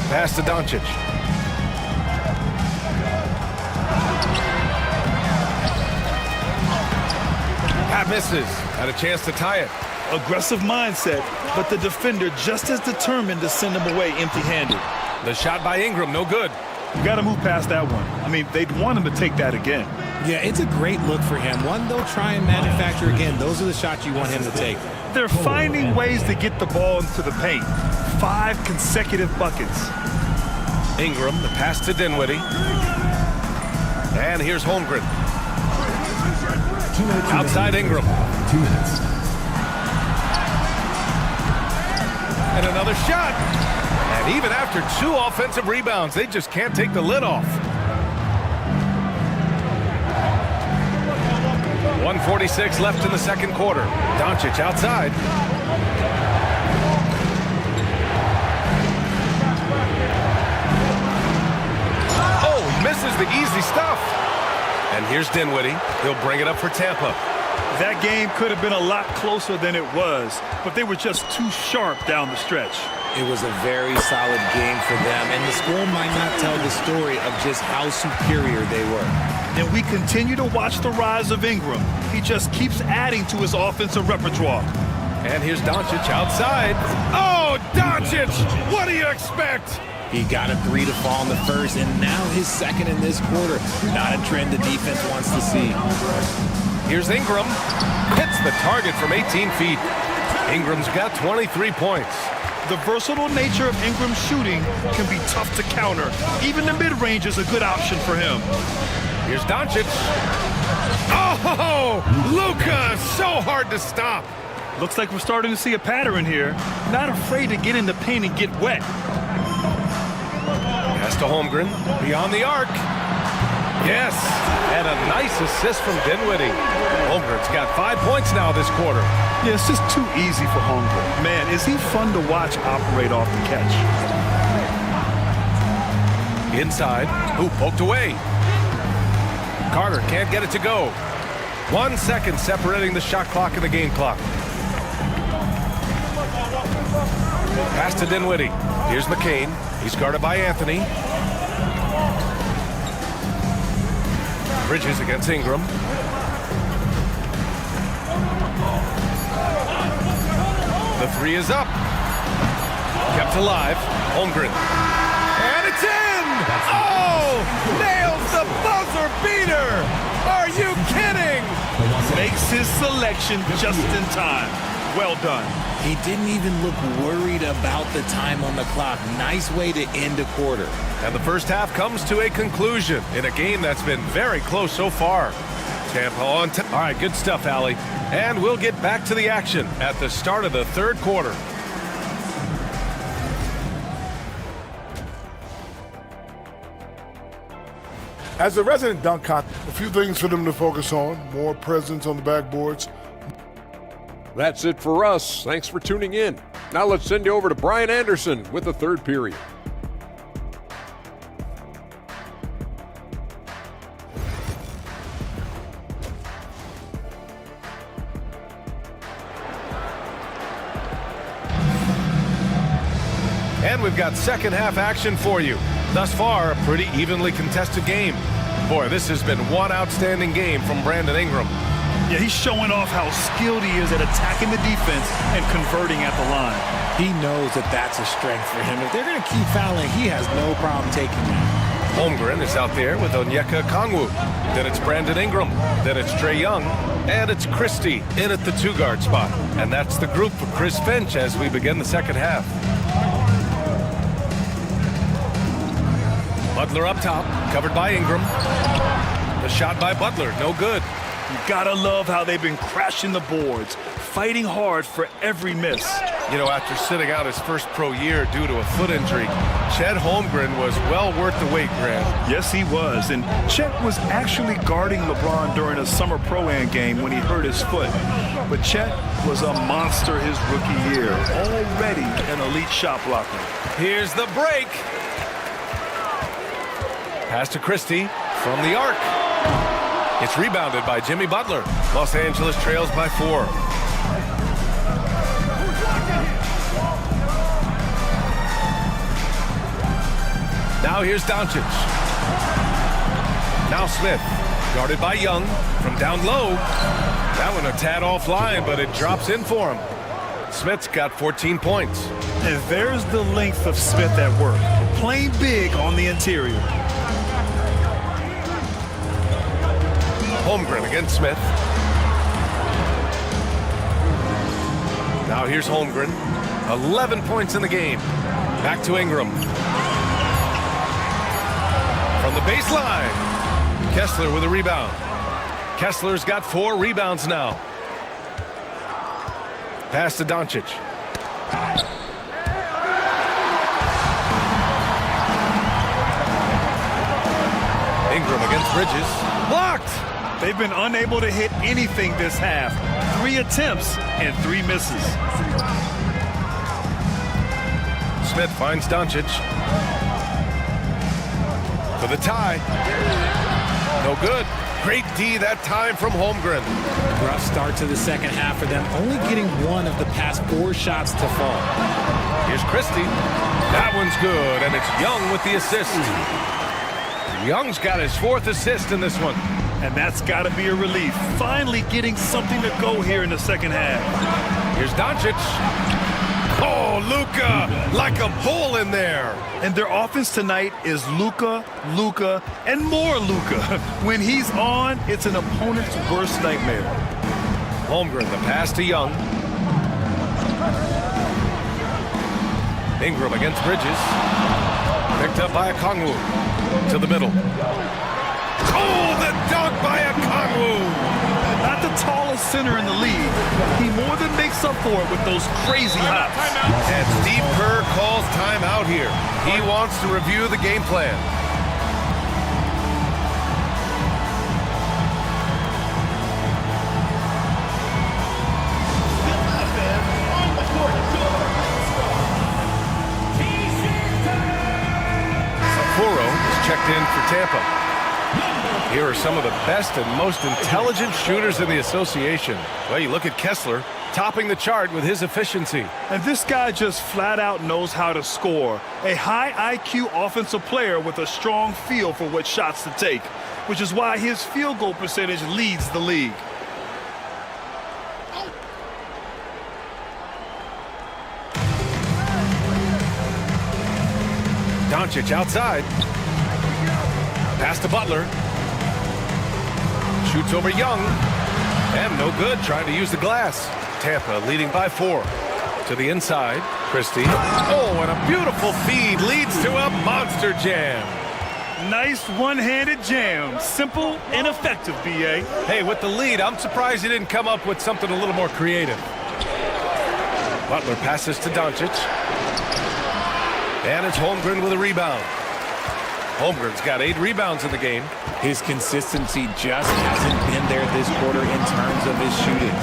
Pass to Doncic. Pat misses. Had a chance to tie it.
Aggressive mindset, but the defender just as determined to send him away empty-handed.
The shot by Ingram, no good.
You got to move past that one. I mean, they'd want him to take that again.
Yeah, it's a great look for him. One they'll try and manufacture again. Those are the shots you want him to take.
They're finding ways to get the ball into the paint. 5 consecutive buckets.
Ingram, the pass to Dinwiddie. And here's Holmgren. Outside Ingram.
2 minutes.
And another shot. And even after 2 offensive rebounds, they just can't take the lid off. 1:46 left in the second quarter. Doncic outside. Oh, he misses the easy stuff. And here's Dinwiddie. He'll bring it up for Tampa.
That game could have been a lot closer than it was, but they were just too sharp down the stretch.
It was a very solid game for them, and the score might not tell the story of just how superior they were.
And we continue to watch the rise of Ingram. He just keeps adding to his offensive repertoire.
And here's Doncic outside. Oh, Doncic! What do you expect?
He got a 3 to fall in the first, and now his second in this quarter. Not a trend the defense wants to see.
Here's Ingram. Hits the target from 18 feet. Ingram's got 23 points.
The versatile nature of Ingram's shooting can be tough to counter. Even the mid-range is a good option for him.
Here's Doncic. Oh, Luka, so hard to stop.
Looks like we're starting to see a pattern here. Not afraid to get in the paint and get wet.
Pass to Holmgren, beyond the arc. Yes, and a nice assist from Dinwiddie. Holmgren's got 5 points now this quarter.
Yeah, it's just too easy for Holmgren. Man, is he fun to watch operate off the catch.
Inside, who poked away. Carter can't get it to go. 1 second separating the shot clock and the game clock. Pass to Dinwiddie. Here's McCain. He's guarded by Anthony. Bridges against Ingram. The 3 is up. Kept alive. Holmgren. And it's in! Oh! Nails the buzzer beater! Are you kidding?
Makes his selection just in time. Well done.
He didn't even look worried about the time on the clock. Nice way to end a quarter.
And the first half comes to a conclusion in a game that's been very close so far. Tampa on top. All right, good stuff, Allie. And we'll get back to the action at the start of the third quarter.
As a resident dunk contest,
A few things for them to focus on. More presence on the backboards.
That's it for us. Thanks for tuning in. Now let's send you over to Brian Anderson with the third period.
And we've got second half action for you. Thus far, a pretty evenly contested game. Boy, this has been one outstanding game from Brandon Ingram.
Yeah, he's showing off how skilled he is at attacking the defense and converting at the line.
He knows that that's a strength for him. If they're going to keep fouling, he has no problem taking that.
Holmgren is out there with Onyeka Okongwu. Then it's Brandon Ingram. Then it's Trae Young. And it's Christie in at the 2-guard spot. And that's the group for Chris Finch as we begin the second half. Butler up top, covered by Ingram. The shot by Butler, no good.
You gotta love how they've been crashing the boards, fighting hard for every miss.
You know, after sitting out his first pro year due to a foot injury, Chet Holmgren was well worth the wait, Grant.
Yes, he was. And Chet was actually guarding LeBron during a summer Pro-Am game when he hurt his foot. But Chet was a monster his rookie year, already an elite shot blocker.
Here's the break. Pass to Christie from the arc. It's rebounded by Jimmy Butler. Los Angeles trails by 4. Now here's Doncic. Now Smith, guarded by Young from down low. That one a tad offline, but it drops in for him. Smith's got 14 points.
And there's the length of Smith at work, playing big on the interior.
Holmgren against Smith. Now here's Holmgren. 11 points in the game. Back to Ingram. From the baseline. Kessler with a rebound. Kessler's got 4 rebounds now. Pass to Doncic. Ingram against Bridges. Blocked!
They've been unable to hit anything this half. 3 attempts and 3 misses.
Smith finds Doncic. For the tie. No good. Great D that time from Holmgren.
Rough start to the second half for them, only getting 1 of the past 4 shots to fall.
Here's Christie. That one's good, and it's Young with the assist. Young's got his 4th assist in this one.
And that's got to be a relief. Finally getting something to go here in the second half.
Here's Doncic. Oh, Luka, like a bull in there.
And their offense tonight is Luka, Luka, and more Luka. When he's on, it's an opponent's worst nightmare.
Holmgren, the pass to Young. Ingram against Bridges. Picked up by Okongwu. To the middle. Oh, the dunk by Okongwu.
Not the tallest center in the league. He more than makes up for it with those crazy hops.
And Steve Kerr calls timeout here. He wants to review the game plan. Sapporo is checked in for Tampa. Here are some of the best and most intelligent shooters in the association. Well, you look at Kessler, topping the chart with his efficiency.
And this guy just flat out knows how to score. A high IQ offensive player with a strong feel for what shots to take, which is why his field goal percentage leads the league.
Doncic outside. Pass to Butler. Shoots over Young. And no good, trying to use the glass. Tampa leading by 4. To the inside, Christie. Oh, and a beautiful feed leads to a monster jam.
Nice one-handed jam. Simple and effective, B.A.
Hey, with the lead, I'm surprised he didn't come up with something a little more creative. Butler passes to Doncic. And it's Holmgren with a rebound. Holmgren's got 8 rebounds in the game.
His consistency just hasn't been there this quarter in terms of his shooting.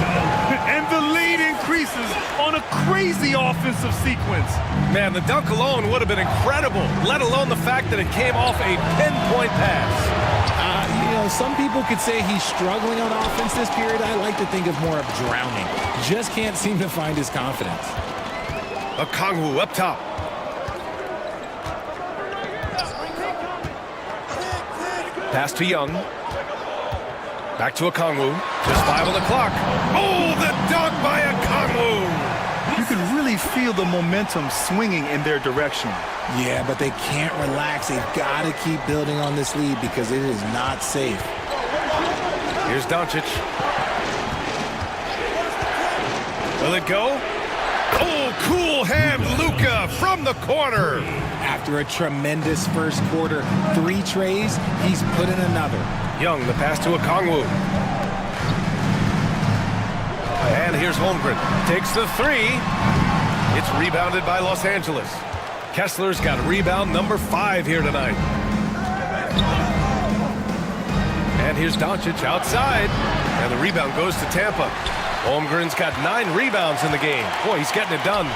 And the lead increases on a crazy offensive sequence.
Man, the dunk alone would have been incredible, let alone the fact that it came off a pinpoint pass.
You know, some people could say he's struggling on offense this period. I like to think of more of drowning. Just can't seem to find his confidence.
Okongwu up top. Pass to Young. Back to Okongwu. Just 5 on the clock. Oh, the dunk by Okongwu!
You can really feel the momentum swinging in their direction.
Yeah, but they can't relax. They've got to keep building on this lead because it is not safe.
Here's Doncic. Will it go? Oh, cool hand Luka from the corner.
After a tremendous first quarter, 3 trays, he's put in another.
Young, the pass to Okongwu. And here's Holmgren. Takes the 3. It's rebounded by Los Angeles. Kessler's got rebound number 5 here tonight. And here's Doncic outside. And the rebound goes to Tampa. Holmgren's got 9 rebounds in the game. Boy, he's getting it done.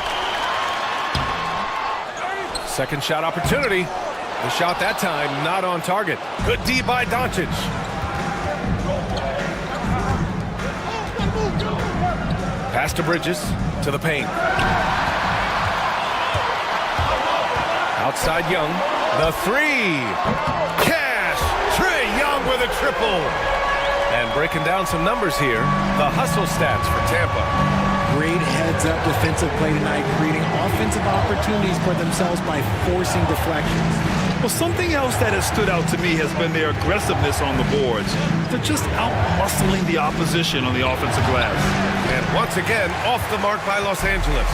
Second shot opportunity. The shot that time not on target. Good D by Doncic. Pass to Bridges, to the paint. Outside Young, the three. Cash! Trae Young with a triple. And breaking down some numbers here, the hustle stats for Tampa.
Great heads-up defensive play tonight, creating offensive opportunities for themselves by forcing deflections.
Well, something else that has stood out to me has been their aggressiveness on the boards. They're just out-muscling the opposition on the offensive glass.
And once again, off the mark by Los Angeles.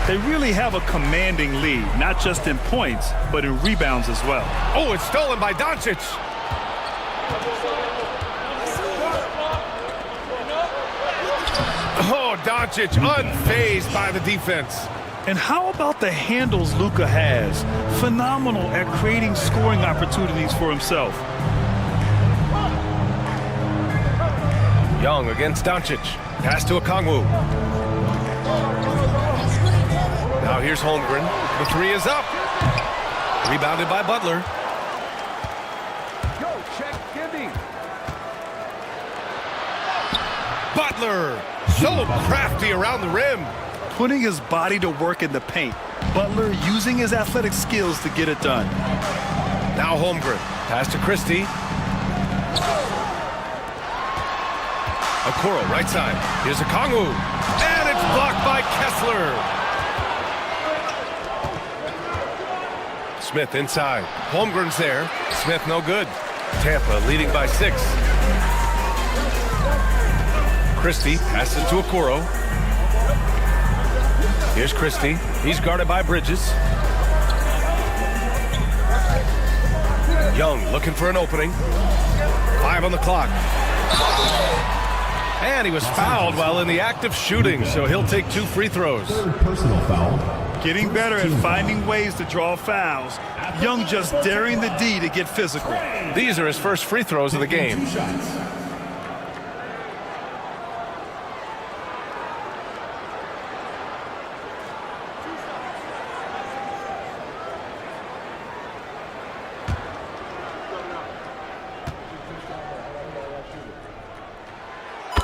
They really have a commanding lead, not just in points, but in rebounds as well.
Oh, it's stolen by Doncic. Oh, Doncic unfazed by the defense.
And how about the handles Luka has? Phenomenal at creating scoring opportunities for himself.
Young against Doncic. Pass to Okongwu. Now here's Holmgren. The three is up. Rebounded by Butler.
Go, check, Gibby.
Butler, so crafty around the rim.
Putting his body to work in the paint. Butler using his athletic skills to get it done.
Now Holmgren. Pass to Christie. Okoro, right side. Here's Okongwu. And it's blocked by Kessler. Smith inside. Holmgren's there. Smith no good. Tampa leading by 6. Christie passes to Okoro. Here's Christie. He's guarded by Bridges. Young looking for an opening. 5 on the clock. And he was fouled while in the act of shooting, so he'll take 2 free throws.
Personal foul.
Getting better at finding ways to draw fouls. Young just daring the D to get physical.
These are his first free throws of the game.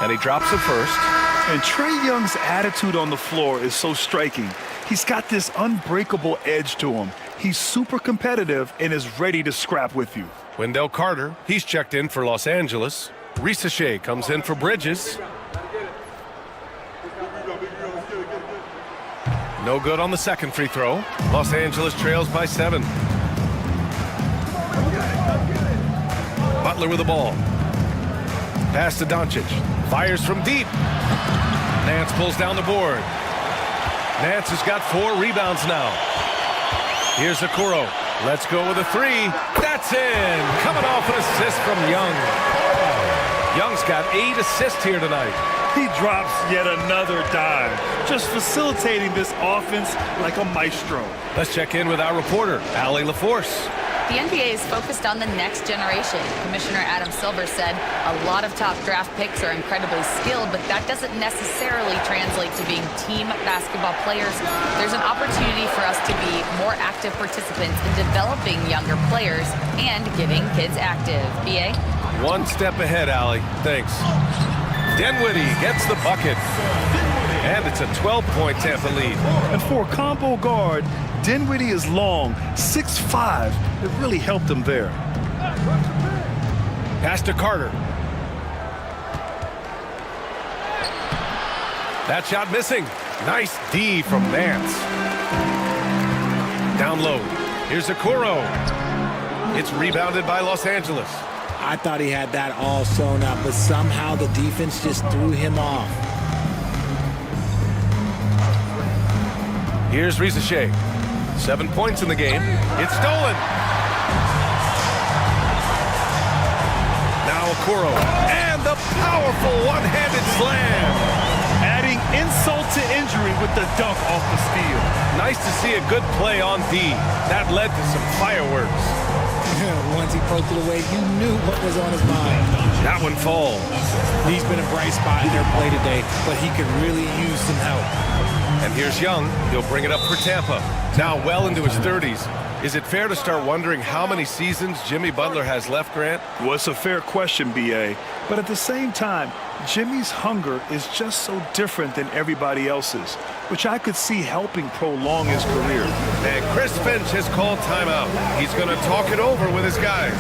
And he drops it first.
And Trae Young's attitude on the floor is so striking. He's got this unbreakable edge to him. He's super competitive and is ready to scrap with you.
Wendell Carter, he's checked in for Los Angeles. Ricochet comes in for Bridges. No good on the second free throw. Los Angeles trails by 7. Butler with the ball. Pass to Doncic. Fires from deep. Nance pulls down the board. Nance has got 4 rebounds now. Here's Okoro. Let's go with a 3. That's in. Coming off an assist from Young. Young's got 8 assists here tonight.
He drops yet another dime, just facilitating this offense like a maestro.
Let's check in with our reporter, Allie LaForce.
The NBA is focused on the next generation. Commissioner Adam Silver said a lot of top draft picks are incredibly skilled, but that doesn't necessarily translate to being team basketball players. There's an opportunity for us to be more active participants in developing younger players and getting kids active. BA?
One step ahead, Allie. Thanks. Dinwiddie gets the bucket. And it's a 12-point Tampa lead.
And for a combo guard, Dinwiddie is long, 6'5". It really helped him there.
Pass to Carter. That shot missing. Nice D from Nance. Down low. Here's Okoro. It's rebounded by Los Angeles.
I thought he had that all sewn up, but somehow the defense just threw him off.
Here's Ricochet. 7 points in the game. It's stolen. Now Okoro. And the powerful one-handed slam.
Adding insult to injury with the dunk off the steal.
Nice to see a good play on D. That led to some fireworks.
Once he poked it away, you knew what was on his mind.
That one falls.
He's been a bright spot in their play today, but he could really use some help.
And here's Young. He'll bring it up for Tampa. Now well into his 30s. Is it fair to start wondering how many seasons Jimmy Butler has left, Grant?
Well, it's a fair question, B.A. But at the same time, Jimmy's hunger is just so different than everybody else's, which I could see helping prolong his career.
And Chris Finch has called timeout. He's going to talk it over with his guys.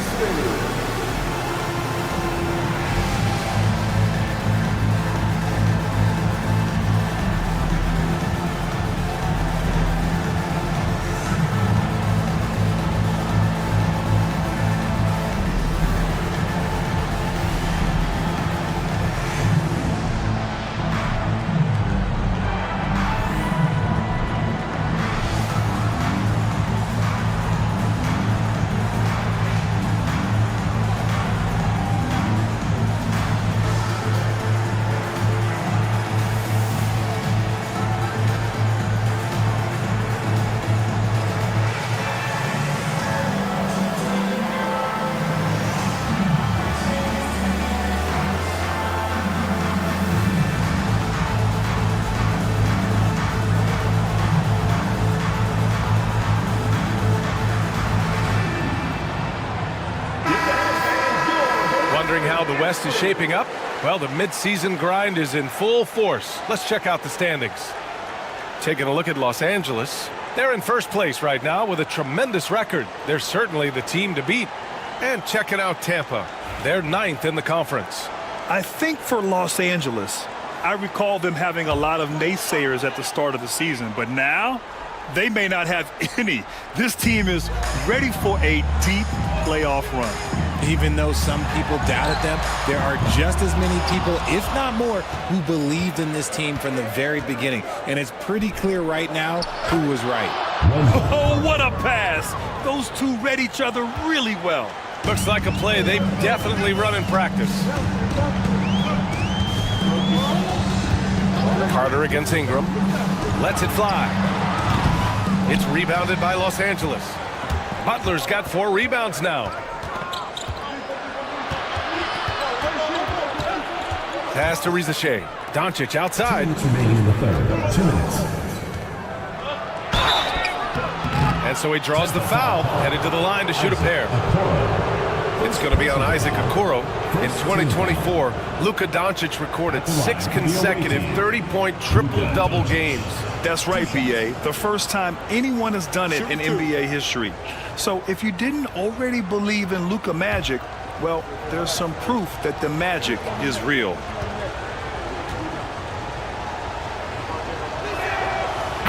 Wondering how the West is shaping up? Well, the midseason grind is in full force. Let's check out the standings. Taking a look at Los Angeles. They're in first place right now with a tremendous record. They're certainly the team to beat. And checking out Tampa. They're 9th in the conference.
I think for Los Angeles, I recall them having a lot of naysayers at the start of the season, but now they may not have any. This team is ready for a deep playoff run.
Even though some people doubted them, there are just as many people, if not more, who believed in this team from the very beginning. And it's pretty clear right now who was right.
Oh, what a pass! Those two read each other really well.
Looks like a play they've definitely run in practice. Carter against Ingram. Lets it fly. It's rebounded by Los Angeles. Butler's got 4 rebounds now. Pass to Rizachet. Doncic outside.
2 minutes remaining in the third. 2 minutes.
And so he draws the foul, headed to the line to shoot a pair. It's going to be on Isaac Okoro. In 2024, Luka Doncic recorded 6 consecutive 30-point triple-double games.
That's right, B.A. The first time anyone has done it in NBA history. So if you didn't already believe in Luka Magic, well, there's some proof that the magic is real.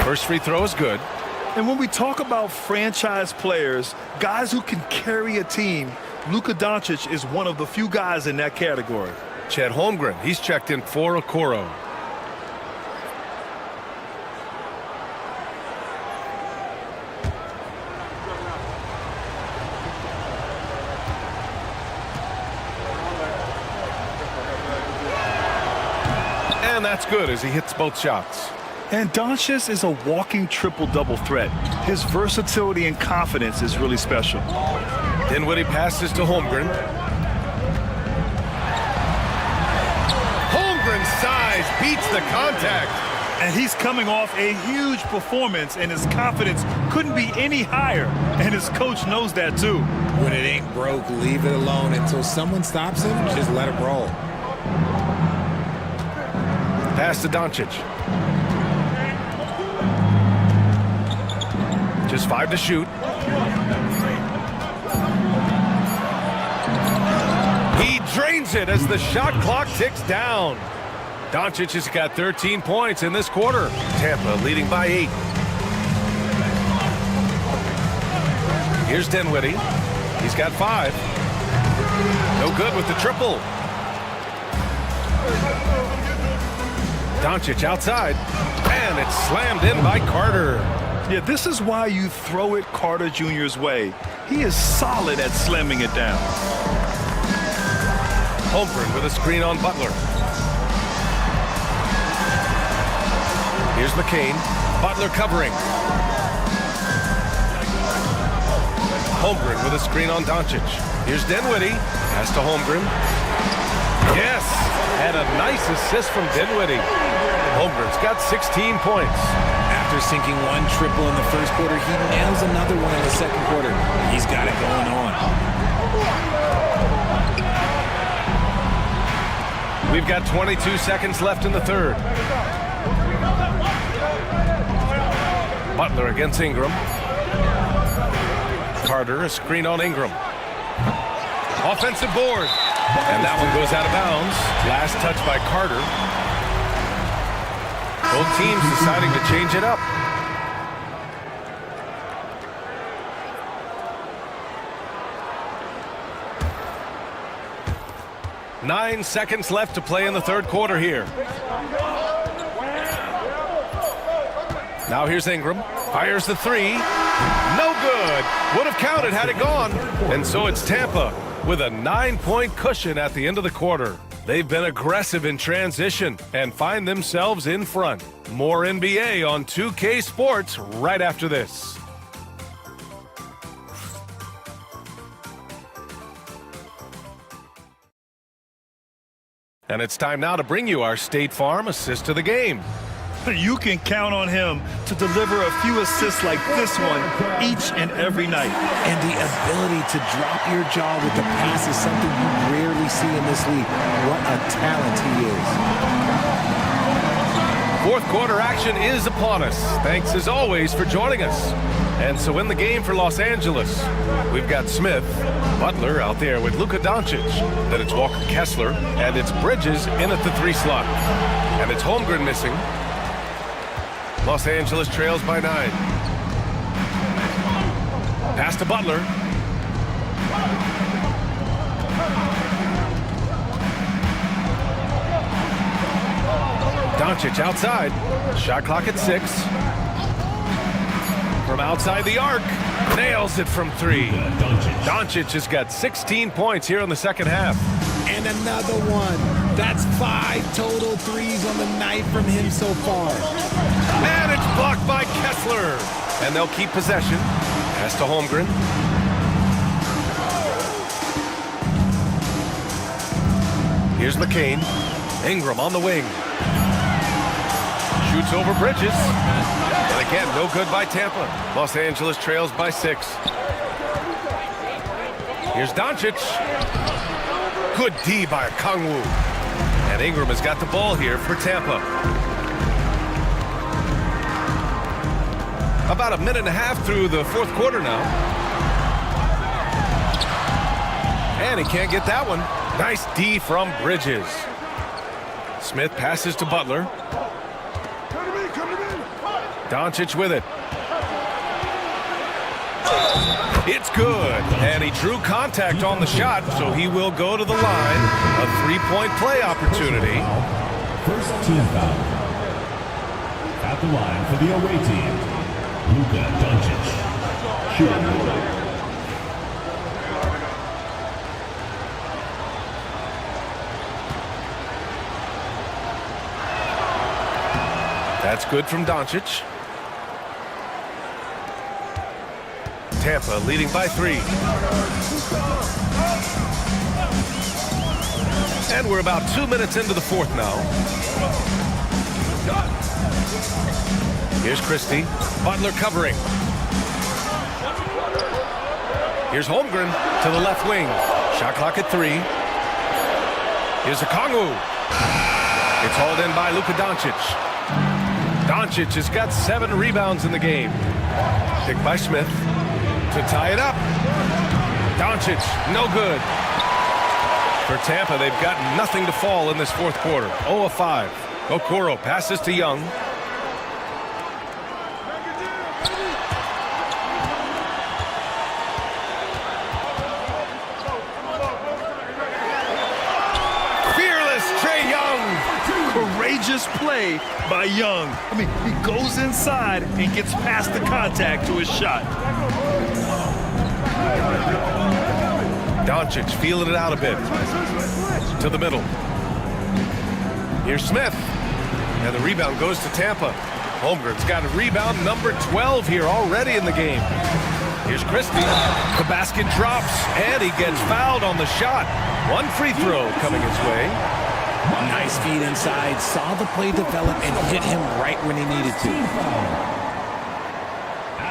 First free throw is good.
And when we talk about franchise players, guys who can carry a team, Luka Doncic is one of the few guys in that category.
Chet Holmgren, he's checked in for Okoro. And that's good as he hits both shots.
And Doncic is a walking triple-double threat. His versatility and confidence is really special.
Dinwiddie passes to Holmgren. Holmgren's size beats the contact.
And he's coming off a huge performance, and his confidence couldn't be any higher. And his coach knows that, too.
When it ain't broke, leave it alone. Until someone stops him, just let it roll.
Pass to Doncic. Just 5 to shoot. He drains it as the shot clock ticks down. Doncic has got 13 points in this quarter. Tampa leading by 8. Here's Dinwiddie. He's got 5. No good with the triple. Doncic outside. And it's slammed in by Carter.
Yeah, this is why you throw it Carter Jr.'s way. He is solid at slamming it down.
Holmgren with a screen on Butler. Here's McCain. Butler covering. Holmgren with a screen on Doncic. Here's Dinwiddie. Pass to Holmgren. Yes! And a nice assist from Dinwiddie. Holmgren's got 16 points.
After sinking one triple in the first quarter, he nails another one in the second quarter. He's got it going on.
We've got 22 seconds left in the third. Butler against Ingram. Carter, a screen on Ingram. Offensive board. And that one goes out of bounds. Last touch by Carter. Both teams deciding to change it up. Nine seconds left to play in the third quarter here. Now here's Ingram. Fires the three. No good. Would have counted had it gone. And so it's Tampa with a 9-point cushion at the end of the quarter. They've been aggressive in transition and find themselves in front. More NBA on 2K Sports right after this. And it's time now to bring you our State Farm assist of the game.
You can count on him to deliver a few assists like this one each and every night.
And the ability to drop your jaw with the pass is something you rarely see in this league. What a talent he is.
Fourth quarter action is upon us. Thanks as always for joining us. And so in the game for Los Angeles, we've got Smith, Butler out there with Luka Doncic. Then it's Walker Kessler, and it's Bridges in at the 3 slot. And it's Holmgren missing. Los Angeles trails by 9. Pass to Butler. Doncic outside. Shot clock at 6. From outside the arc. Nails it from 3. Doncic has got 16 points here in the second half.
And another one. That's 5 total threes on the night from him so far.
And it's blocked by Kessler. And they'll keep possession. Pass to Holmgren. Here's McCain. Ingram on the wing. Shoots over Bridges. And again, no good by Tampa. Los Angeles trails by 6. Here's Doncic. Good D by Kongwu. And Ingram has got the ball here for Tampa. About a minute and a half through the fourth quarter now. And he can't get that one. Nice D from Bridges. Smith passes to Butler. Doncic with it. It's good. And he drew contact on the shot, so he will go to the line. A 3-point play opportunity.
First team foul. At the line for the away team, Luka Doncic. Shooting.
That's good from Doncic. Tampa leading by 3. And we're about 2 minutes into the fourth now. Here's Christie. Butler covering. Here's Holmgren to the left wing. Shot clock at 3. Here's Okongwu. It's hauled in by Luka Doncic. Doncic has got 7 rebounds in the game. Picked by Smith to tie it up. Doncic, no good. For Tampa, they've got nothing to fall in this fourth quarter. 0 of 5. Okoro passes to Young. Fearless Trae Young.
Courageous play by Young. I mean, he goes inside and gets past the contact to his shot.
Doncic feeling it out a bit. To the middle. Here's Smith. And the rebound goes to Tampa. Holmgren's got a rebound number 12 here already in the game. Here's Christie. The basket drops, and he gets fouled on the shot. 1 free throw coming his way.
Nice feed inside. Saw the play develop and hit him right when he needed to.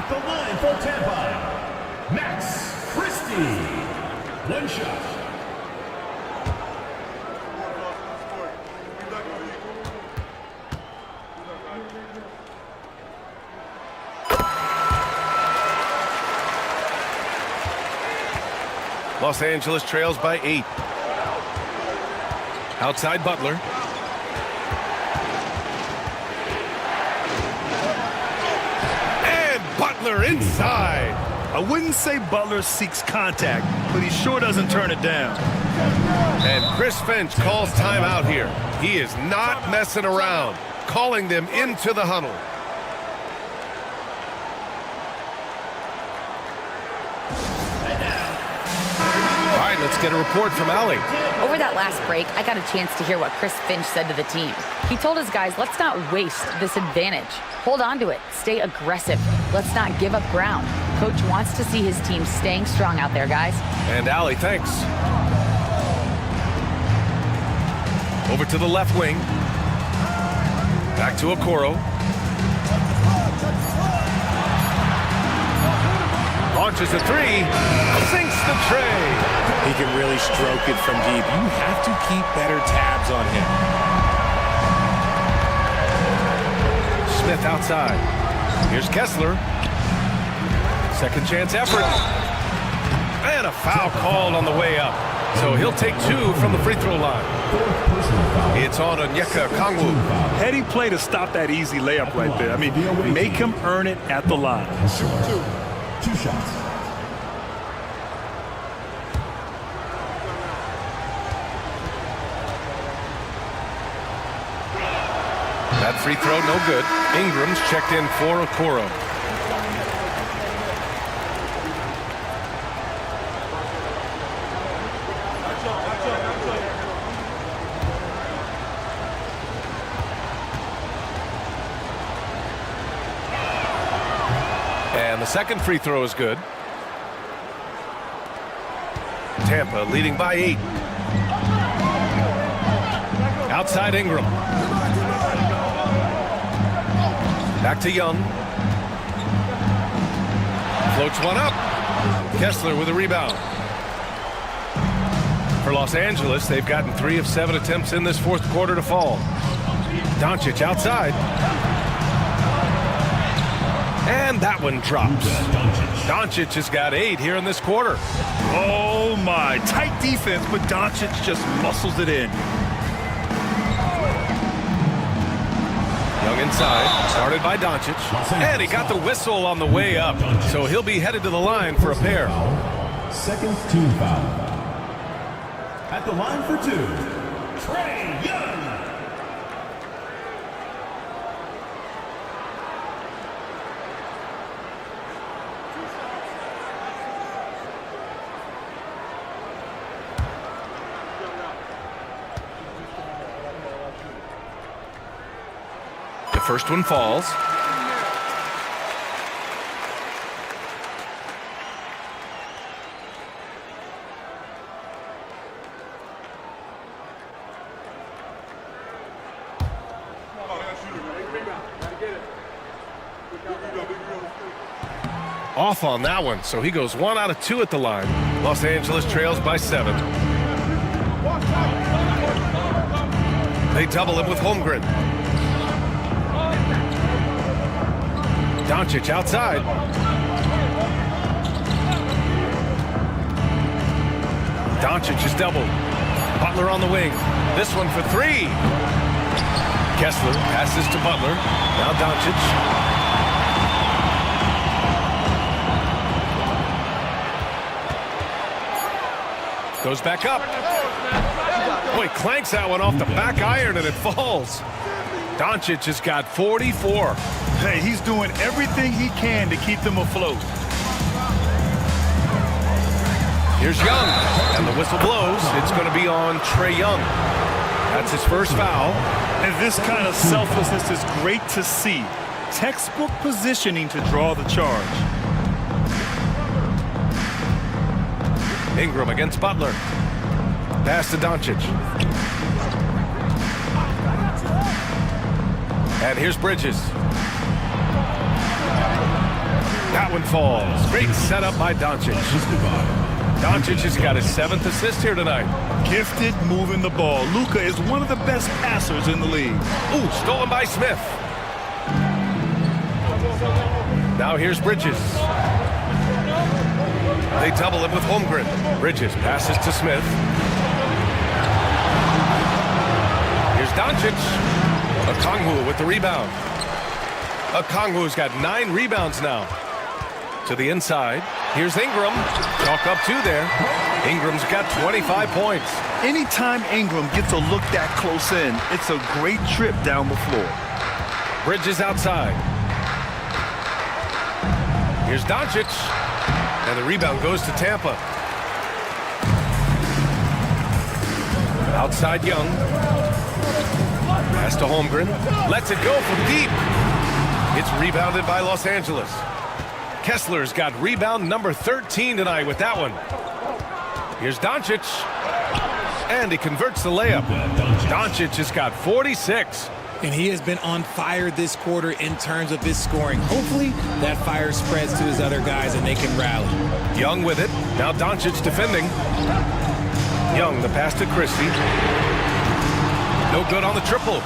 At the line for Tampa, Max Christie. 1 shot.
Los Angeles trails by 8. Outside Butler. And Butler inside.
I wouldn't say Butler seeks contact, but he sure doesn't turn it down.
And Chris Finch calls timeout here. He is not messing around, calling them into the huddle. All right, let's get a report from Allie.
Over that last break, I got a chance to hear what Chris Finch said to the team. He told his guys, let's not waste this advantage. Hold on to it. Stay aggressive. Let's not give up ground. Coach wants to see his team staying strong out there, guys.
And Allie, thanks. Over to the left wing. Back to Okoro. Launches a 3. Sinks the tray.
He can really stroke it from deep. You have to keep better tabs on him.
Smith outside. Here's Kessler. Second chance effort. And a foul called on the way up. So he'll take 2 from the free throw line. It's on Onyeka Kongwu.
Heady play to stop that easy layup right there. I mean, make him earn it at the line.
2 shots.
That free throw, no good. Ingram's checked in for Okoro. And the second free throw is good. Tampa leading by 8. Outside Ingram. Back to Young. Floats one up. Kessler with a rebound. For Los Angeles, they've gotten 3 of 7 attempts in this fourth quarter to fall. Doncic outside. And that one drops. Doncic has got 8 here in this quarter.
Oh my, tight defense, but Doncic just muscles it in.
Young inside, started by Doncic, and he got the whistle on the way up, so he'll be headed to the line for a pair.
Second team foul. At the line for 2, Trae Young.
First one falls. Off on that one, so he goes 1 out of 2 at the line. Los Angeles trails by 7. They double him with Holmgren. Doncic outside. Doncic is doubled. Butler on the wing. This one for 3. Kessler passes to Butler. Now Doncic. Goes back up. Boy, clanks that one off the back iron and it falls. Doncic has got 44.
Hey, he's doing everything he can to keep them afloat.
Here's Young, and the whistle blows. It's going to be on Trae Young. That's his first foul.
And this kind of selflessness is great to see. Textbook positioning to draw the charge.
Ingram against Butler. Pass to Doncic. And here's Bridges. That one falls. Great setup by Doncic. Doncic has got his 7th assist here tonight.
Gifted moving the ball. Luka is one of the best passers in the league.
Ooh, stolen by Smith. Now here's Bridges. They double him with Holmgren. Bridges passes to Smith. Here's Doncic. Okongwu with the rebound. Okongwu's got 9 rebounds now. To the inside. Here's Ingram. Chalk up 2 there. Ingram's got 25 points.
Anytime Ingram gets a look that close in, it's a great trip down the floor.
Bridges outside. Here's Doncic. And the rebound goes to Tampa. Outside Young. Pass to Holmgren. Lets it go from deep. It's rebounded by Los Angeles. Kessler's got rebound number 13 tonight with that one. Here's Doncic. And he converts the layup. Doncic has got 46.
And he has been on fire this quarter in terms of his scoring. Hopefully, that fire spreads to his other guys and they can rally.
Young with it. Now Doncic defending. Young, the pass to Christie. No good on the triple.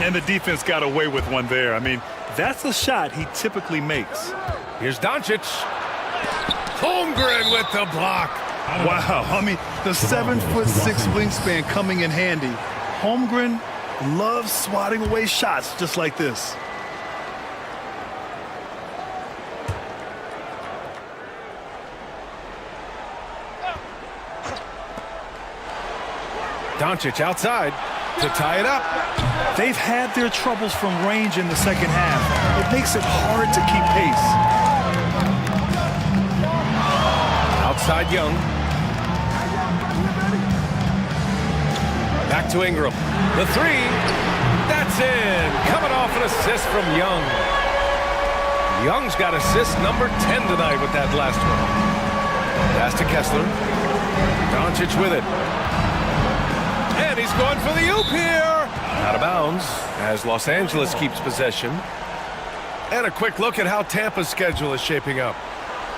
And the defense got away with one there. I mean, that's a shot he typically makes.
Here's Doncic. Holmgren with the block.
Wow, I mean, the 7'6" wingspan coming in handy. Holmgren loves swatting away shots just like this.
Doncic outside to tie it up.
They've had their troubles from range in the second half. It makes it hard to keep pace.
Outside Young. Back to Ingram. The 3. That's in. Coming off an assist from Young. Young's got assist number 10 tonight with that last one. Pass to Kessler. Doncic with it. And he's going for the oop here. Out of bounds as Los Angeles keeps possession. And a quick look at how Tampa's schedule is shaping up.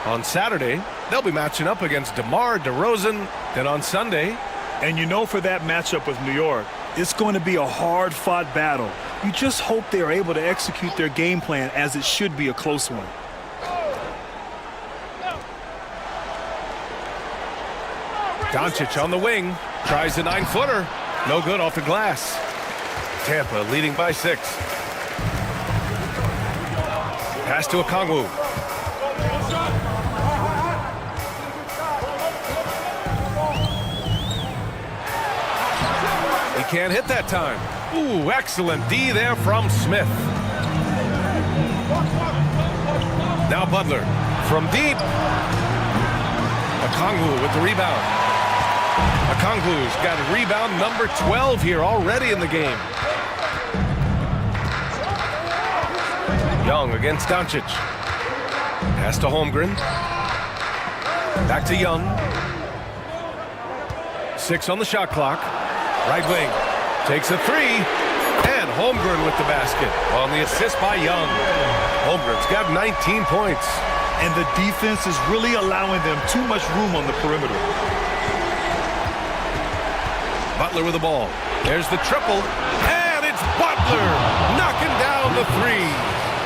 On Saturday, they'll be matching up against DeMar DeRozan. Then on Sunday.
And you know, for that matchup with New York, it's going to be a hard-fought battle. You just hope they are able to execute their game plan, as it should be a close one.
Doncic on the wing. Tries a 9-footer. No good off the glass. Tampa leading by 6. Pass to Okongwu. He can't hit that time. Ooh, excellent D there from Smith. Now Butler from deep. Okongwu with the rebound. Okongwu's got rebound number 12 here already in the game. Young against Doncic. Pass to Holmgren. Back to Young. 6 on the shot clock. Right wing. Takes a 3. And Holmgren with the basket on the assist by Young. Holmgren's got 19 points.
And the defense is really allowing them too much room on the perimeter.
Butler with the ball. There's the triple. And it's Butler knocking down the 3.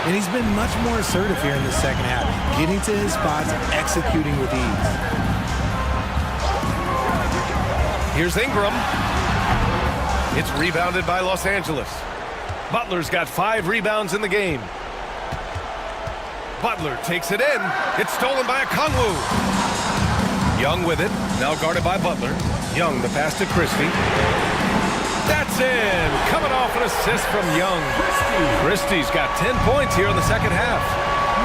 And he's been much more assertive here in the second half, getting to his spots, executing with ease.
Here's Ingram. It's rebounded by Los Angeles. Butler's got 5 rebounds in the game. Butler takes it in. It's stolen by Okongwu. Young with it. Now guarded by Butler. Young, the pass to Christie. That's in. Coming off an assist from Young. Christie's got 10 points here in the second half.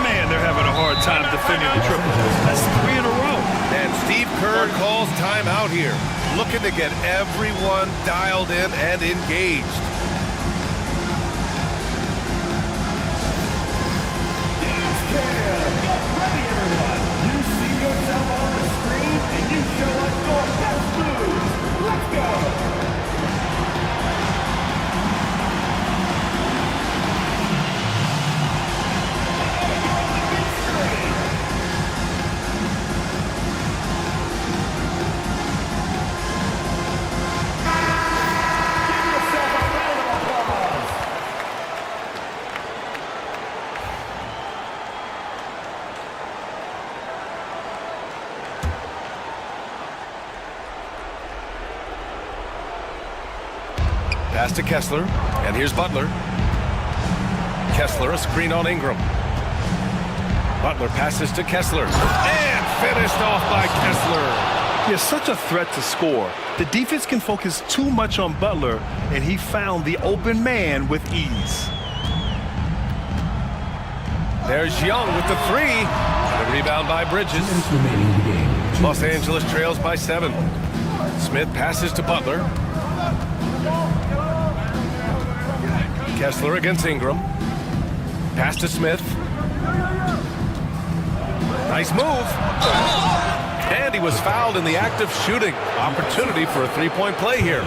Man, they're having a hard time defending the triple. That's 3 in a row.
And Steve Kerr calls timeout here, looking to get everyone dialed in and engaged.
Ready, everyone. You see yourself on the screen, and you show us your best moves. Let's go.
Pass to Kessler, and here's Butler. Kessler, a screen on Ingram. Butler passes to Kessler, and finished off by Kessler.
He has such a threat to score. The defense can focus too much on Butler, and he found the open man with ease.
There's Young with the three. And a rebound by Bridges. Los Angeles trails by 7. Smith passes to Butler. Kessler against Ingram. Pass to Smith. Nice move. And he was fouled in the act of shooting. Opportunity for a three-point play here.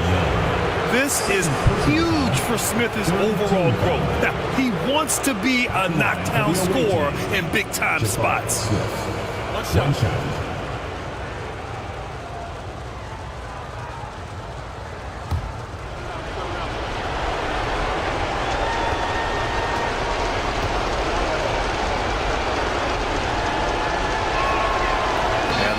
This is huge for Smith's overall growth. Now, he wants to be a knockdown scorer in big-time spots.
One shot.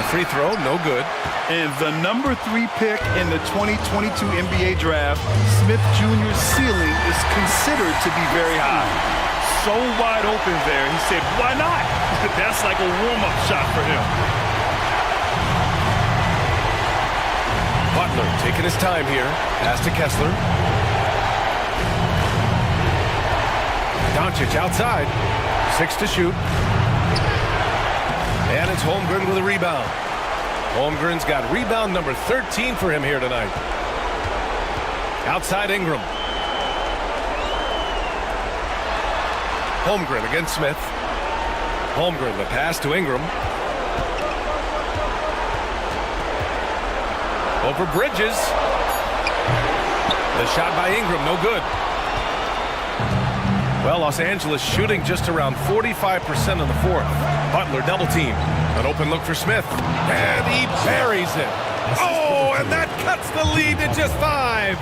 Free throw, no good.
And the number 3 pick in the 2022 NBA draft, Smith Jr.'s ceiling is considered to be very high. So wide open there, he said, why not? That's like a warm-up shot for him.
Butler taking his time here. Pass to Kessler. Doncic outside. 6 to shoot. And it's Holmgren with a rebound. Holmgren's got rebound number 13 for him here tonight. Outside Ingram. Holmgren against Smith. Holmgren, the pass to Ingram. Over Bridges. The shot by Ingram, no good. Well, Los Angeles shooting just around 45% in the fourth. Butler double team. An open look for Smith. And he buries it. Oh, and that cuts the lead to just 5.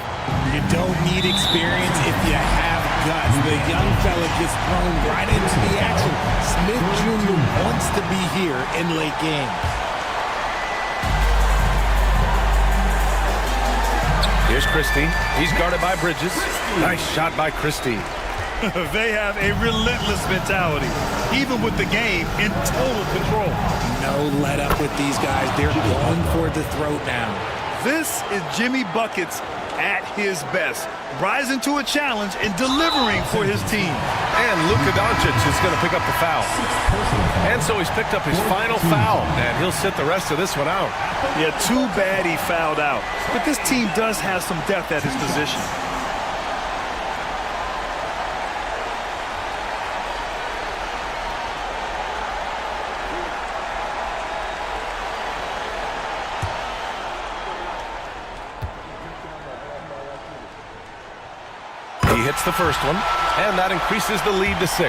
You don't need experience if you have guts. The young fella just thrown right into the action. Smith Jr. wants to be here in late game.
Here's Christie. He's guarded by Bridges. Nice shot by Christie.
They have a relentless mentality, even with the game in total control.
No let up with these guys. They're going for the throat now.
This is Jimmy Buckets at his best, rising to a challenge and delivering for his team.
And Luka Doncic is going to pick up the foul. And so he's picked up his final foul, and he'll sit the rest of this one out.
Yeah, too bad he fouled out. But this team does have some depth at his position.
He hits the first one, and that increases the lead to 6.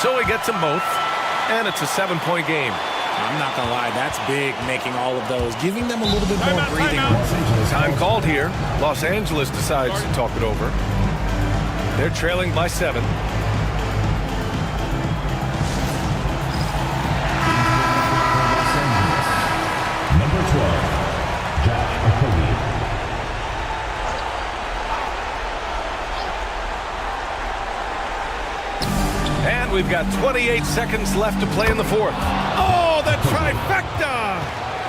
So he gets them both, and it's a 7-point game.
I'm not going to lie, that's big, making all of those, giving them a little bit more breathing room.
Time called here. Los Angeles decides to talk it over. They're trailing by 7.
Number 12.
And we've got 28 seconds left to play in the fourth. Oh, the trifecta!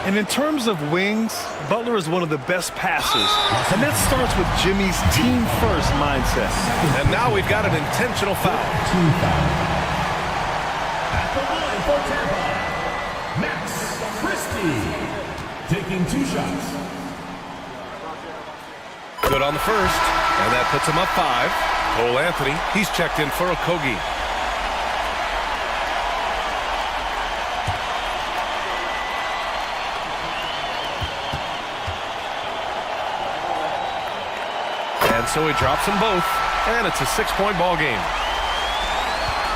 And in terms of wings, Butler is one of the best passers. And that starts with Jimmy's team-first mindset.
And now we've got an intentional foul.
At the line for Tampa, Max Christie, taking 2 shots.
Good on the first, and that puts him up 5. Cole Anthony, he's checked in for Okogie. And so he drops them both, and it's a 6-point ball game.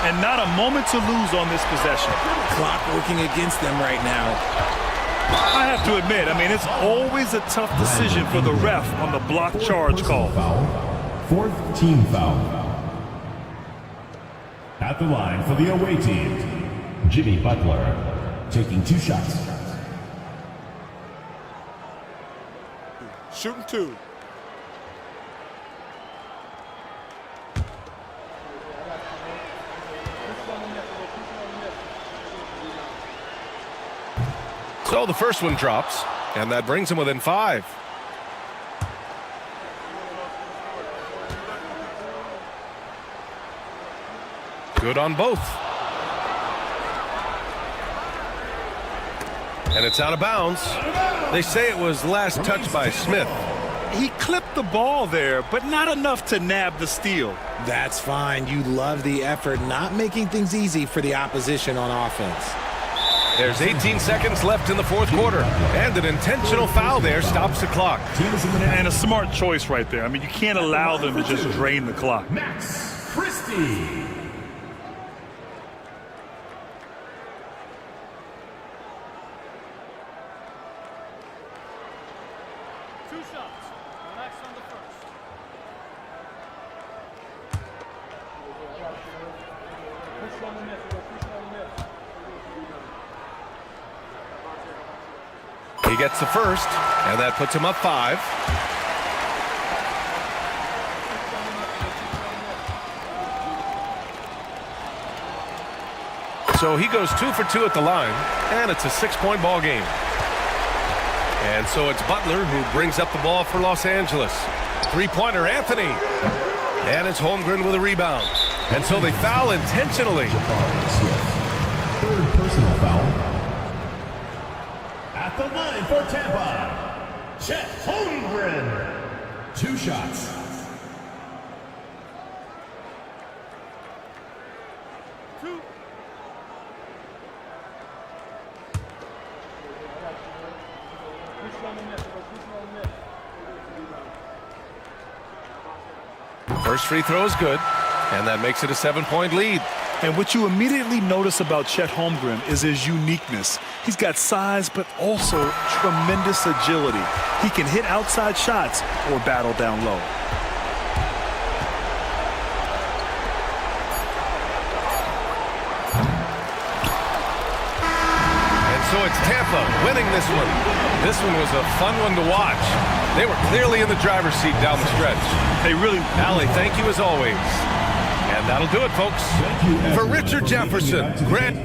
And not a moment to lose on this possession.
Clock working against them right now.
I have to admit, it's always a tough decision for the ref on the block charge call.
Fourth team foul. At the line for the away team, Jimmy Butler, taking 2 shots.
shooting 2.
So the first one drops, and that brings him within 5. Good on both. And it's out of bounds. They say it was last touched by Smith.
He clipped the ball there, but not enough to nab the steal.
That's fine. You love the effort, not making things easy for the opposition on offense.
There's 18 seconds left in the fourth quarter, and an intentional foul there stops the clock.
And a smart choice right there. I mean, you can't allow them to just drain the clock.
Max Christie.
He gets the first, and that puts him up 5. So he goes 2 for 2 at the line, and it's a 6-point ball game. And so it's Butler who brings up the ball for Los Angeles. 3-pointer Anthony. And it's Holmgren with a rebound. And so they foul intentionally.
Third personal foul. At the line for Tampa, Chet Holmgren. 2 shots.
First free throw is good, and that makes it a 7-point lead.
And what you immediately notice about Chet Holmgren is his uniqueness. He's got size, but also tremendous agility. He can hit outside shots or battle down low.
And so it's Tampa winning this one. This one was a fun one to watch. They were clearly in the driver's seat down the stretch.
They really...
Allie, thank you as always. And that'll do it, folks. For Richard Jefferson, Grant.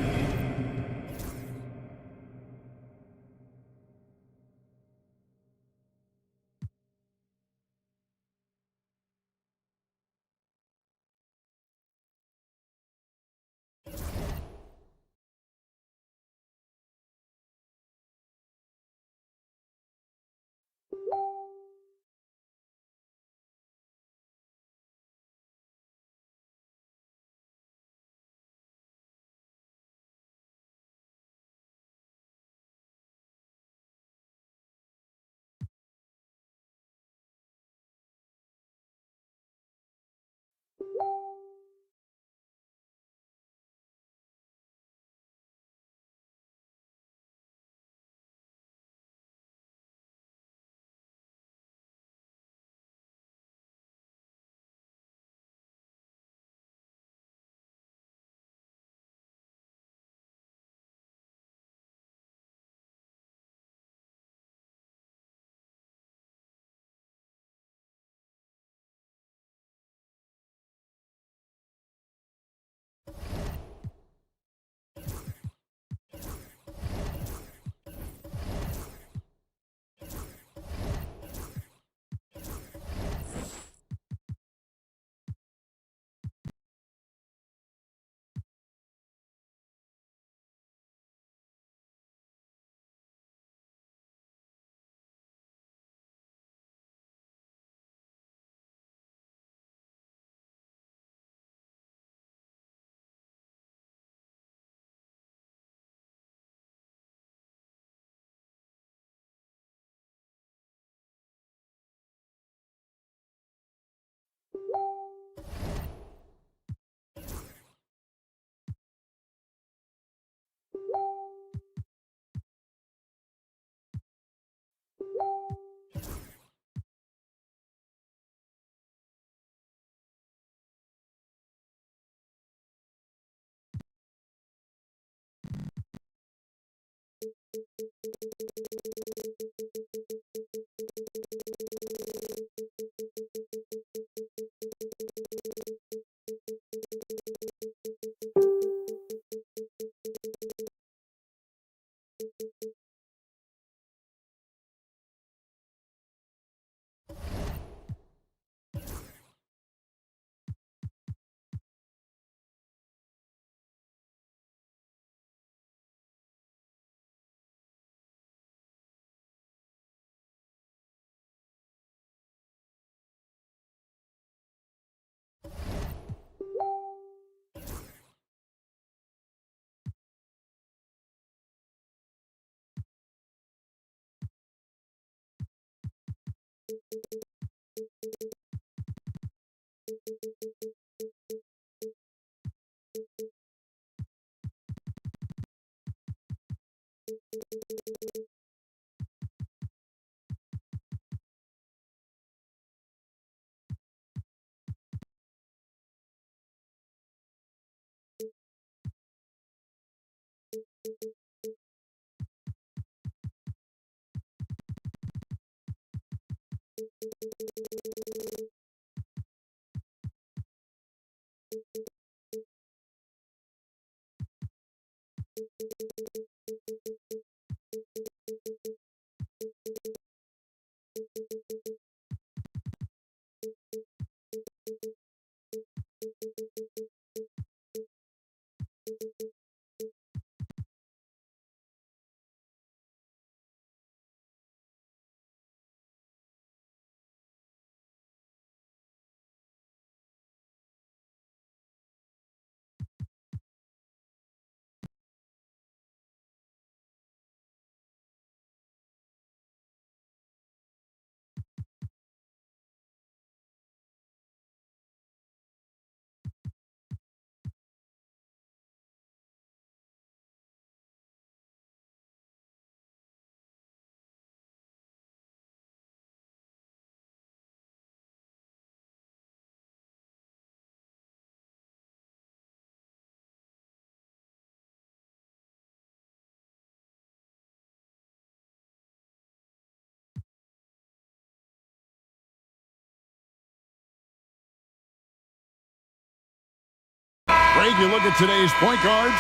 Greg, you look at today's point guards.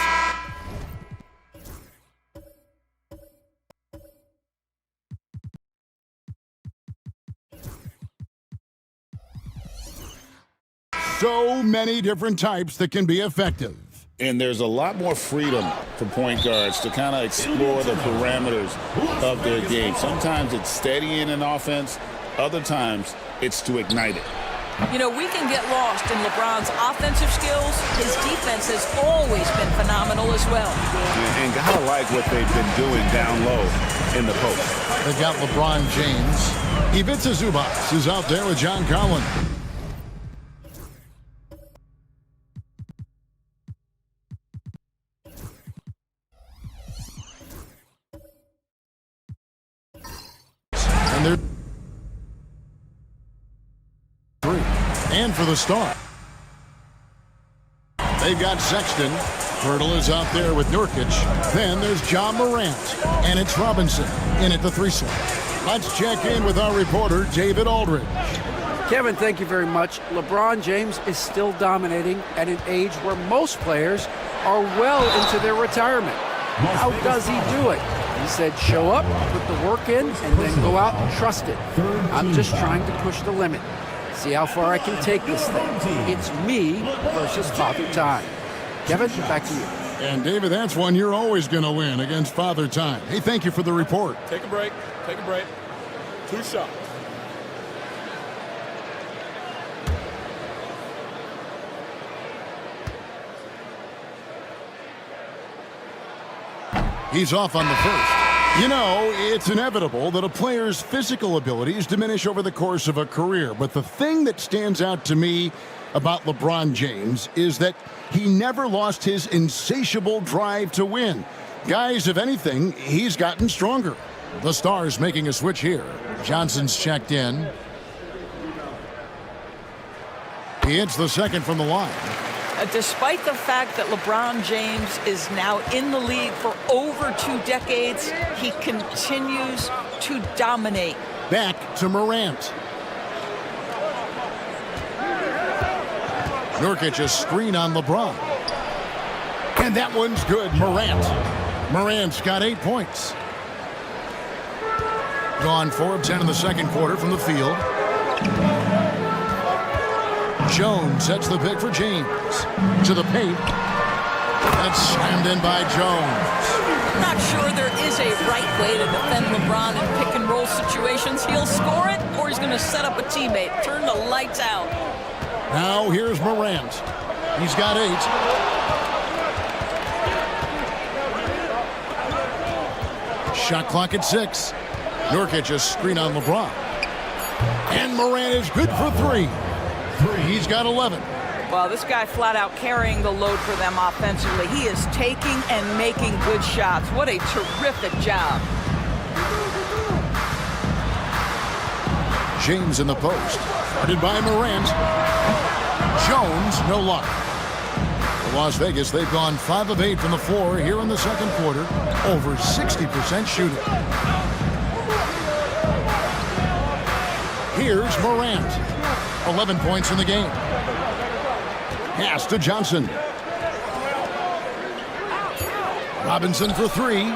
So many different types that can be effective.
And there's a lot more freedom for point guards to kind of explore the parameters of their game. Sometimes it's steadying an offense. Other times it's to ignite it.
You know, we can get lost in LeBron's offensive skills. His defense has always been phenomenal as well.
And gotta like what they've been doing down low in the post.
They've got LeBron James. Ivica Zubac is out there with John Collins. And they're three. And for the start, they've got Sexton. Hurdle is out there with Nurkic. Then there's John Morant. And it's Robinson in at the 3 slot. Let's check in with our reporter, David Aldridge.
Kevin, thank you very much. LeBron James is still dominating at an age where most players are well into their retirement. How does he do it? He said, show up, put the work in, and then go out and trust it. I'm just trying to push the limit. See how far I can take this thing. It's me versus Father Time. Kevin, back to you.
And David, that's one you're always going to win against Father Time. Hey, thank you for the report.
Take a break. Take a break. 2 shots.
He's off on the first. You know, it's inevitable that a player's physical abilities diminish over the course of a career. But the thing that stands out to me about LeBron James is that he never lost his insatiable drive to win. Guys, if anything, he's gotten stronger. The Stars making a switch here. Johnson's checked in. He hits the second from the line.
Despite the fact that LeBron James is now in the league for over 2 decades, he continues to dominate.
Back to Morant. Nurkic a screen on LeBron. And that one's good. Morant's got 8 points. Gone 4 of 10 in the second quarter from the field. Jones sets the pick for James. To the paint. That's slammed in by Jones.
I'm not sure there is a right way to defend LeBron in pick and roll situations. He'll score it, or he's going to set up a teammate. Turn the lights out.
Now here's Morant. He's got 8. Shot clock at 6. Nurkic a screen on LeBron. And Morant is good for three. He's got 11.
Well, this guy flat out carrying the load for them offensively. He is taking and making good shots. What a terrific job.
James in the post. Guarded by Morant. Jones, no luck. For Las Vegas, they've gone 5 of 8 from the floor here in the second quarter. Over 60% shooting. Here's Morant. 11 points in the game. Pass to Johnson. Robinson for three.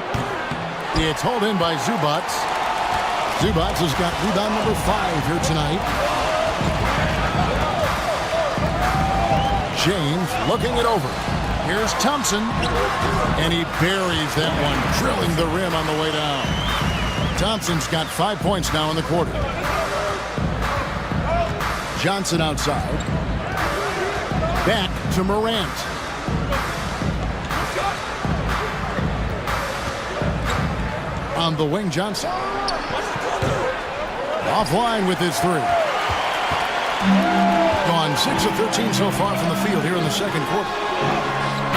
It's hauled in by Zubac. Zubac has got rebound number 5 here tonight. James looking it over. Here's Thompson. And he buries that one, drilling the rim on the way down. Thompson's got 5 points now in the quarter. Johnson outside. Back to Morant. On the wing, Johnson. Offline with his three. Gone 6 of 13 so far from the field here in the second quarter.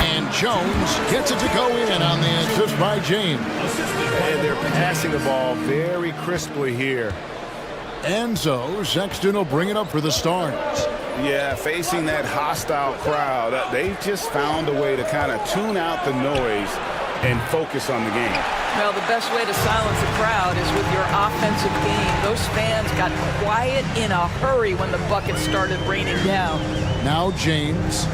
And Jones gets it to go in on the assist by James.
And they're passing the ball very crisply here.
And so Sexton will bring it up for the Stars.
Yeah, facing that hostile crowd, they've just found a way to kind of tune out the noise and focus on the game.
Well, the best way to silence a crowd is with your offensive game. Those fans got quiet in a hurry when the buckets started raining down.
Now James.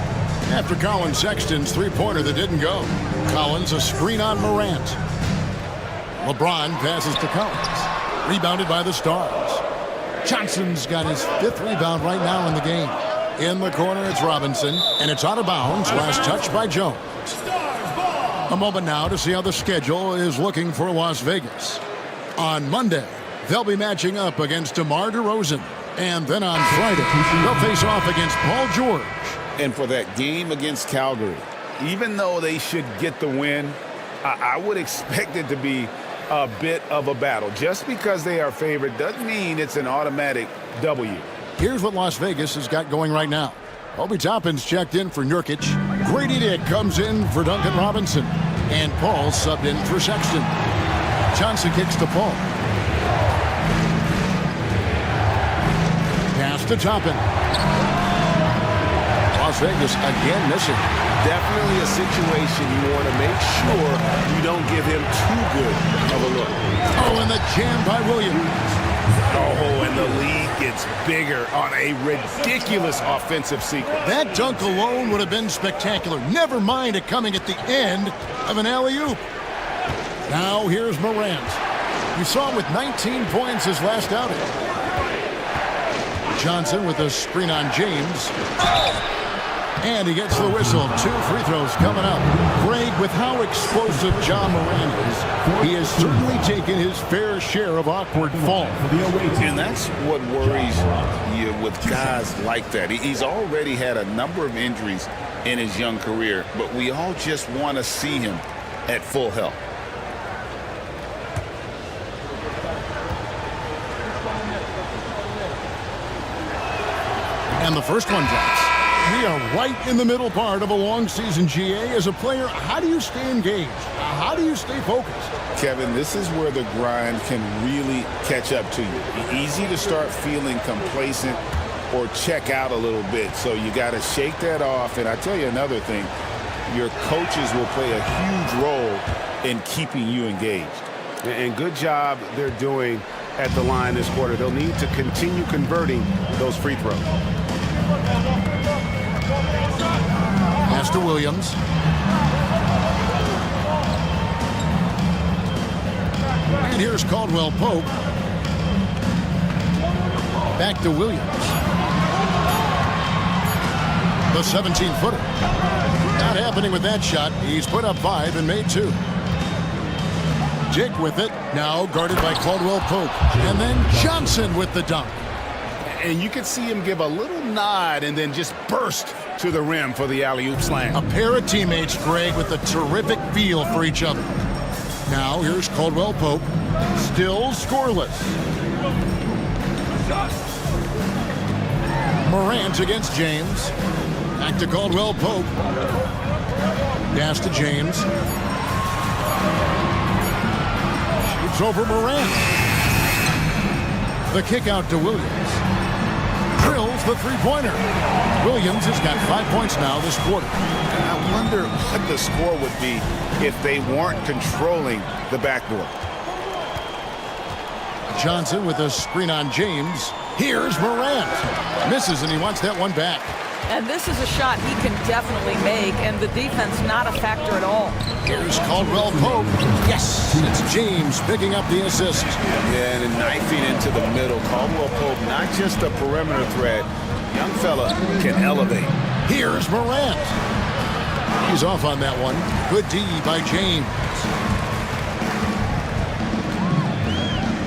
After Colin Sexton's three-pointer that didn't go. Collins a screen on Morant. LeBron passes to Collins. Rebounded by the Stars. Johnson's got his 5th rebound right now in the game. In the corner, it's Robinson, and it's out of bounds. Last touch by Jones. A moment now to see how the schedule is looking for Las Vegas. On Monday, they'll be matching up against DeMar DeRozan. And then on Friday, they'll face off against Paul George.
And for that game against Calgary,
Even though they should get the win, I would expect it to be a bit of a battle. Just because they are favored doesn't mean it's an automatic W.
Here's what Las Vegas has got going right now. Obi Toppin's checked in for Nurkic. Grady Dick comes in for Duncan Robinson. And Paul subbed in for Sexton. Johnson kicks to Paul. Pass to Toppin. Las Vegas again missing.
Definitely a situation you want to make sure you don't give him too good of a look.
Oh, and the jam by Williams.
Oh, and the lead gets bigger on a ridiculous offensive sequence.
That dunk alone would have been spectacular. Never mind it coming at the end of an alley-oop. Now here's Morant. You saw him with 19 points his last outing. Johnson with a screen on James. And he gets the whistle. 2 free throws coming up. Greg, with how explosive John Morant is, he has certainly taken his fair share of awkward falls.
And that's what worries you with guys like that. He's already had a number of injuries in his young career, but we all just want to see him at full health.
And the first one drops. We are right in the middle part of a long season, GA. As a player, how do you stay engaged? How do you stay focused?
Kevin, this is where the grind can really catch up to you. Easy to start feeling complacent or check out a little bit. So you got to shake that off. And I tell you another thing, your coaches will play a huge role in keeping you engaged.
And good job they're doing at the line this quarter. They'll need to continue converting those free throws.
Pass to Williams. And here's Caldwell Pope. Back to Williams. The 17-footer. Not happening with that shot. He's put up 5 and made 2. Jake with it. Now guarded by Caldwell Pope. And then Johnson with the dunk.
And you can see him give a little nod and then just burst to the rim for the alley-oop slam.
A pair of teammates, Greg, with a terrific feel for each other. Now here's Caldwell Pope, still scoreless. Morant against James. Back to Caldwell Pope. Pass to James. Shoots over Morant. The kick out to Williams. Drills the three-pointer. Williams has got 5 points now this quarter.
And I wonder what the score would be if they weren't controlling the backboard.
Johnson with a screen on James. Here's Morant. Misses, and he wants that one back.
And this is a shot he can definitely make, and the defense not a factor at all.
Here's Caldwell Pope. Yes, it's James picking up the assist.
Yeah, and knifing into the middle. Caldwell Pope, not just a perimeter threat. Young fella can elevate.
Here's Morant. He's off on that one. Good D by James.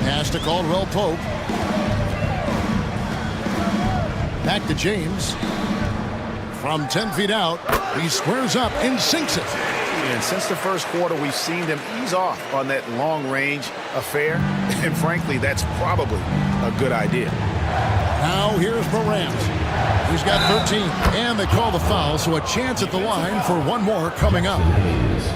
Pass to Caldwell Pope. Back to James. From 10 feet out, he squares up and sinks it.
And since the first quarter, we've seen them ease off on that long-range affair. And frankly, that's probably a good idea.
Now here's Morant. He's got 13. And they call the foul, so a chance at the line for one more coming up.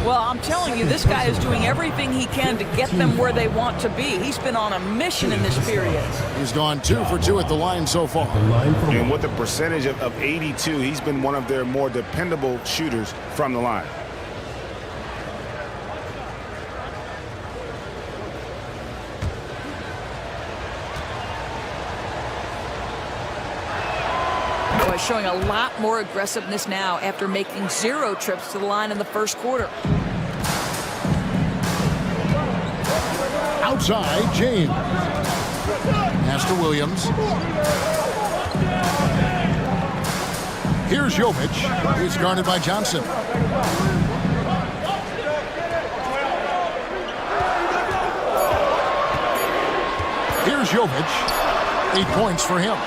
Well, I'm telling you, this guy is doing everything he can to get them where they want to be. He's been on a mission in this period.
He's gone 2 for 2 at the line so far.
And with a percentage of 82, he's been one of their more dependable shooters from the line.
Boy, showing a lot more aggressiveness now after making 0 trips to the line in the first quarter.
Outside, James. Pass to Williams. Here's Jovic. He's guarded by Johnson. Here's Jovic. 8 points for him.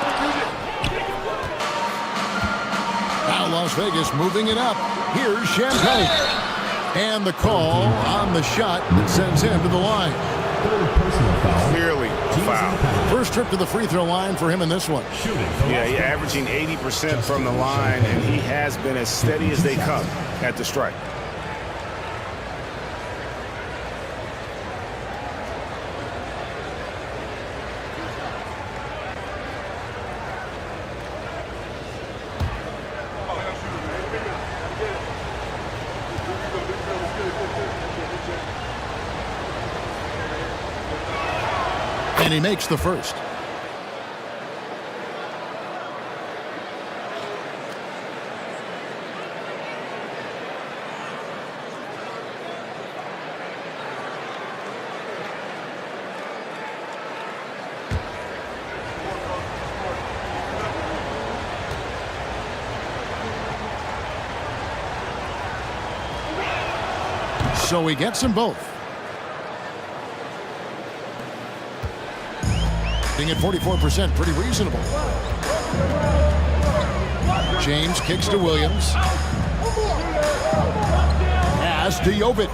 Now Las Vegas moving it up. Here's Champagne. And the call on the shot that sends him to the line.
Clearly foul.
First trip to the free throw line for him in this one.
Yeah, he's averaging 80% from the line, and he has been as steady as they come at the strike.
And he makes the first. So he gets them both. At 44%, pretty reasonable. James kicks to Williams. Pass to Jovic.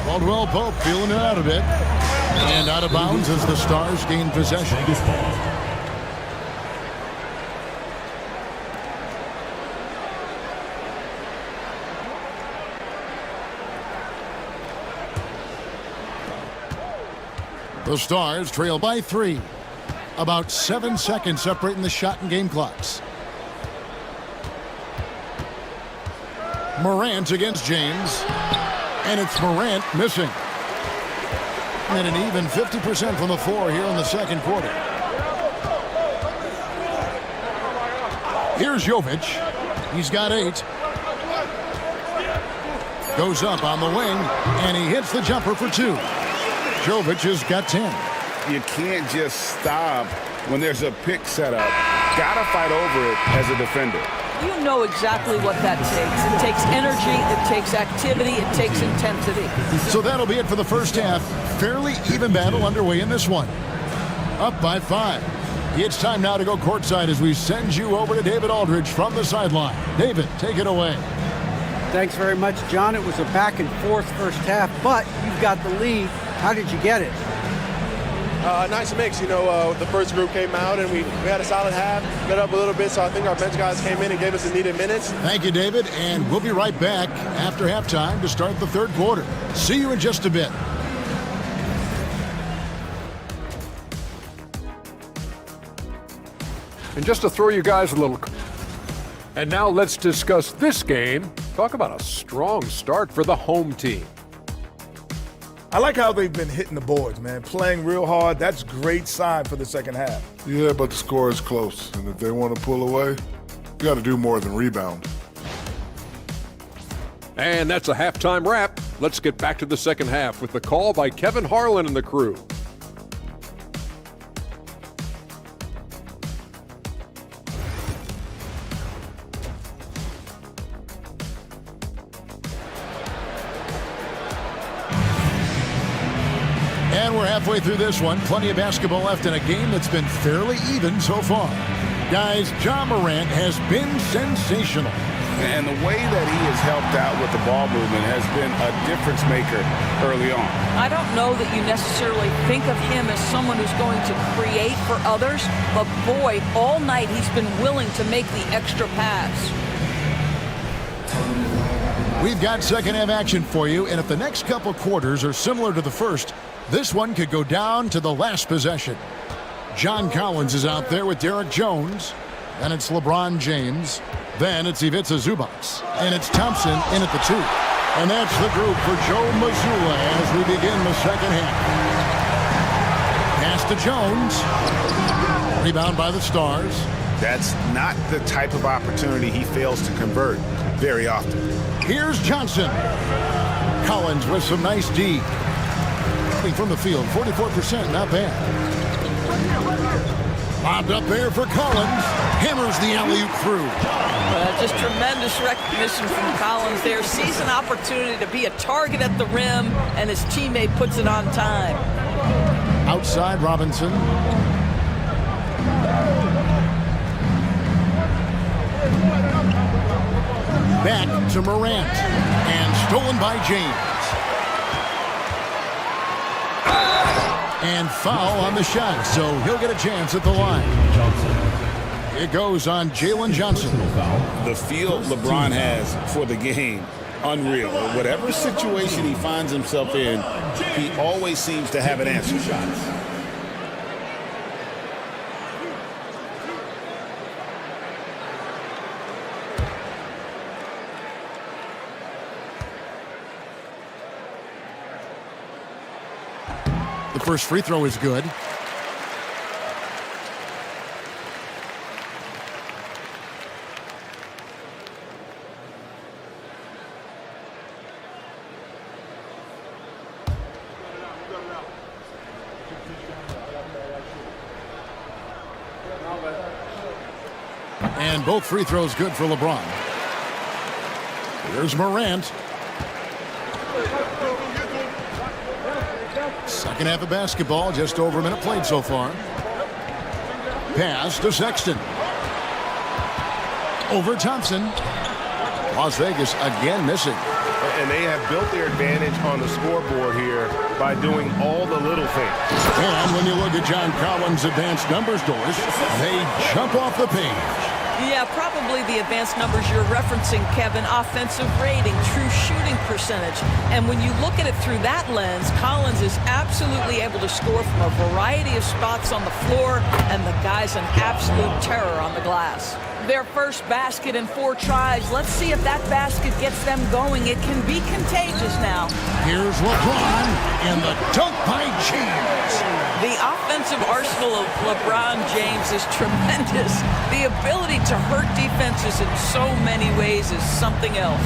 Caldwell Pope feeling it out a bit. And out of bounds as the Stars gain possession. The Stars trail by 3. About 7 seconds separating the shot and game clocks. Morant against James. And it's Morant missing. And an even 50% from the floor here in the second quarter. Here's Jovic. He's got 8. Goes up on the wing, and he hits the jumper for 2. Jovic has got 10.
You can't just stop when there's a pick set up. Gotta fight over it as a defender.
You know exactly what that takes. It takes energy, it takes activity, it takes intensity.
So that'll be it for the first half. Fairly even battle underway in this one. Up by 5. It's time now to go courtside as we send you over to David Aldridge from the sideline. David, take it away.
Thanks very much, John. It was a back and forth first half, but you've got the lead. How did you get it?
Nice mix. The first group came out and we had a solid half, got up a little bit, so I think our bench guys came in and gave us the needed minutes.
Thank you, David, and we'll be right back after halftime to start the third quarter. See you in just a bit.
And just to throw you guys a little... And now let's discuss this game. Talk about a strong start for the home team.
I like how they've been hitting the boards, man. Playing real hard. That's great sign for the second half.
Yeah, but the score is close. And if they want to pull away, you got to do more than rebound.
And that's a halftime wrap. Let's get back to the second half with the call by Kevin Harlan and the crew.
And we're halfway through this one. Plenty of basketball left in a game that's been fairly even so far. Guys, Ja Morant has been sensational.
And the way that he has helped out with the ball movement has been a difference maker early on.
I don't know that you necessarily think of him as someone who's going to create for others, but boy, all night he's been willing to make the extra pass.
We've got second half action for you, and if the next couple quarters are similar to the first, this one could go down to the last possession. John Collins is out there with Derek Jones. Then it's LeBron James. Then it's Ivica Zubac. And it's Thompson in at the 2. And that's the group for Joe Mazzulla as we begin the second half. Pass to Jones. Rebound by the Stars.
That's not the type of opportunity he fails to convert very often.
Here's Johnson. Collins with some nice D. From the field, 44%, not bad. Lobbed up there for Collins. Hammers the alley-oop through.
Just tremendous recognition from Collins there. Sees an opportunity to be a target at the rim, and his teammate puts it on time.
Outside Robinson. Back to Morant. And stolen by James. And foul on the shot, so he'll get a chance at the line. It goes on Jalen Johnson.
The feel LeBron has for the game, unreal. Whatever situation he finds himself in, he always seems to have an answer.
The first free throw is good. And both free throws good for LeBron. Here's Morant. Second half of basketball, just over a minute played so far. Pass to Sexton. Over Thompson. Las Vegas again missing.
And they have built their advantage on the scoreboard here by doing all the little things.
And when you look at John Collins' advanced numbers, Doris, they jump off the page.
Yeah, probably the advanced numbers you're referencing, Kevin. Offensive rating, true shooting percentage. And when you look at it through that lens, Collins is absolutely able to score from a variety of spots on the floor, and the guy's an absolute terror on the glass. Their first basket in 4 tries. Let's see if that basket gets them going. It can be contagious now.
Here's LeBron and the dunk by James.
The offensive arsenal of LeBron James is tremendous. The ability to hurt defenses in so many ways is something else.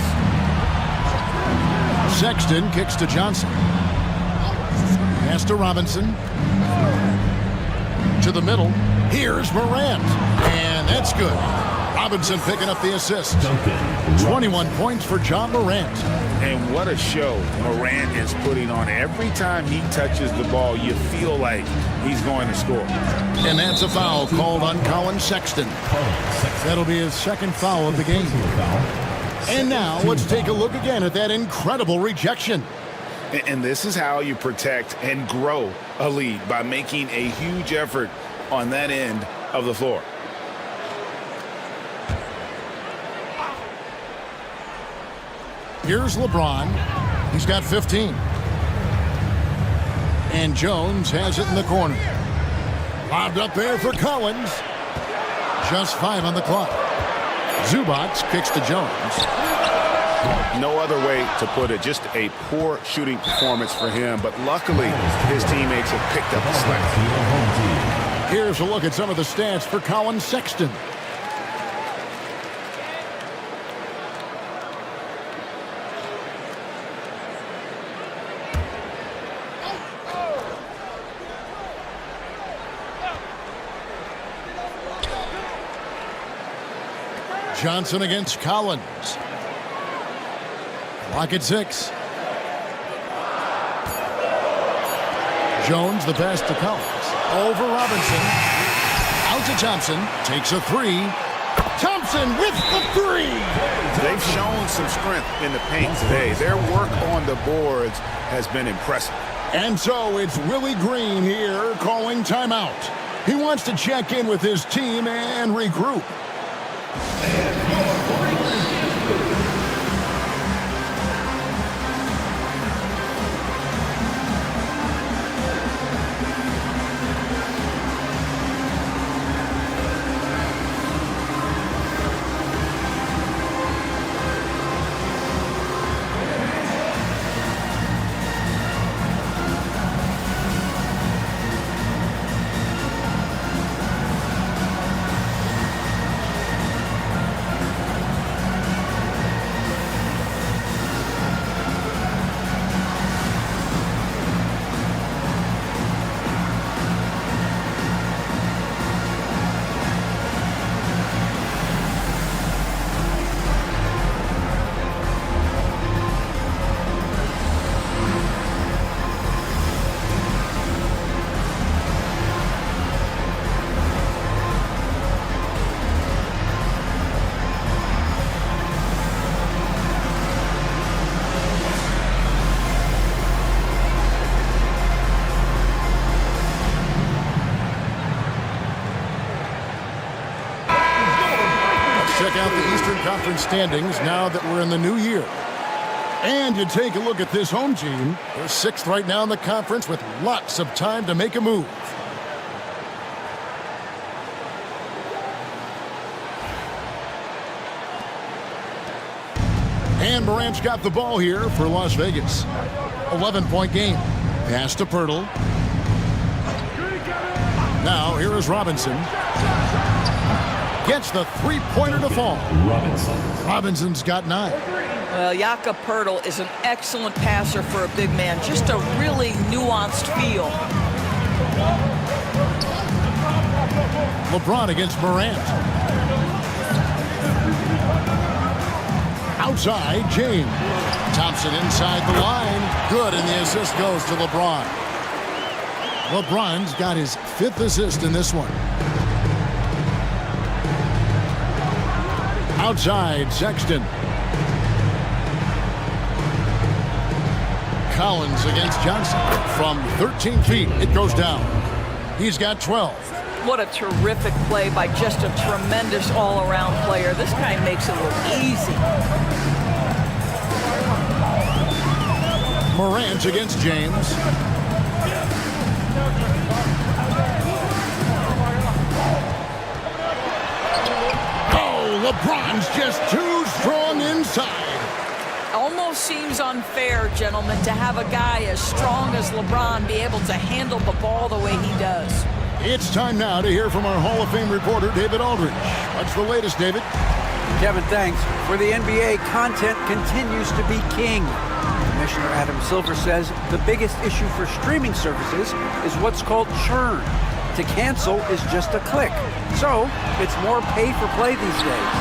Sexton kicks to Johnson. Pass to Robinson. To the middle. Here's Morant. And that's good. Robinson picking up the assist. 21 points for John Morant.
And what a show Morant is putting on. Every time he touches the ball, you feel like he's going to score.
And that's a foul called on Colin Sexton. That'll be his second foul of the game. And now let's take a look again at that incredible rejection.
And this is how you protect and grow a lead, by making a huge effort on that end of the floor.
Here's LeBron. He's got 15. And Jones has it in the corner. Lobbed up there for Collins. Just 5 on the clock. Zubac kicks to Jones.
No other way to put it. Just a poor shooting performance for him. But luckily, his teammates have picked up the slack.
Here's a look at some of the stats for Colin Sexton. Johnson against Collins. Clock at 6. Jones, the pass to Collins. Over Robinson. Out to Thompson. Takes a 3. Thompson with the 3.
They've shown some strength in the paint today. Their work on the boards has been impressive.
And so it's Willie Green here calling timeout. He wants to check in with his team and regroup. Check out the Eastern Conference standings now that we're in the new year. And you take a look at this home team. They're 6th right now in the conference with lots of time to make a move. And Morant's got the ball here for Las Vegas. 11-point game. Pass to Pirtle. Now here is Robinson. Gets the 3-pointer to fall. Robinson's got 9.
Well, Jakob Pirtle is an excellent passer for a big man. Just a really nuanced feel.
LeBron against Morant. Outside, James. Thompson inside the line. Good, and the assist goes to LeBron. LeBron's got his 5th assist in this one. Outside, Sexton. Collins against Johnson. From 13 feet, it goes down. He's got 12.
What a terrific play by just a tremendous all-around player. This guy makes it look easy.
Morant against James. LeBron's just too strong inside.
Almost seems unfair, gentlemen, to have a guy as strong as LeBron be able to handle the ball the way he does.
It's time now to hear from our Hall of Fame reporter, David Aldridge. What's the latest, David?
Kevin, thanks. For the NBA, content continues to be king. Commissioner Adam Silver says the biggest issue for streaming services is what's called churn. To cancel is just a click. So it's more pay for play these days.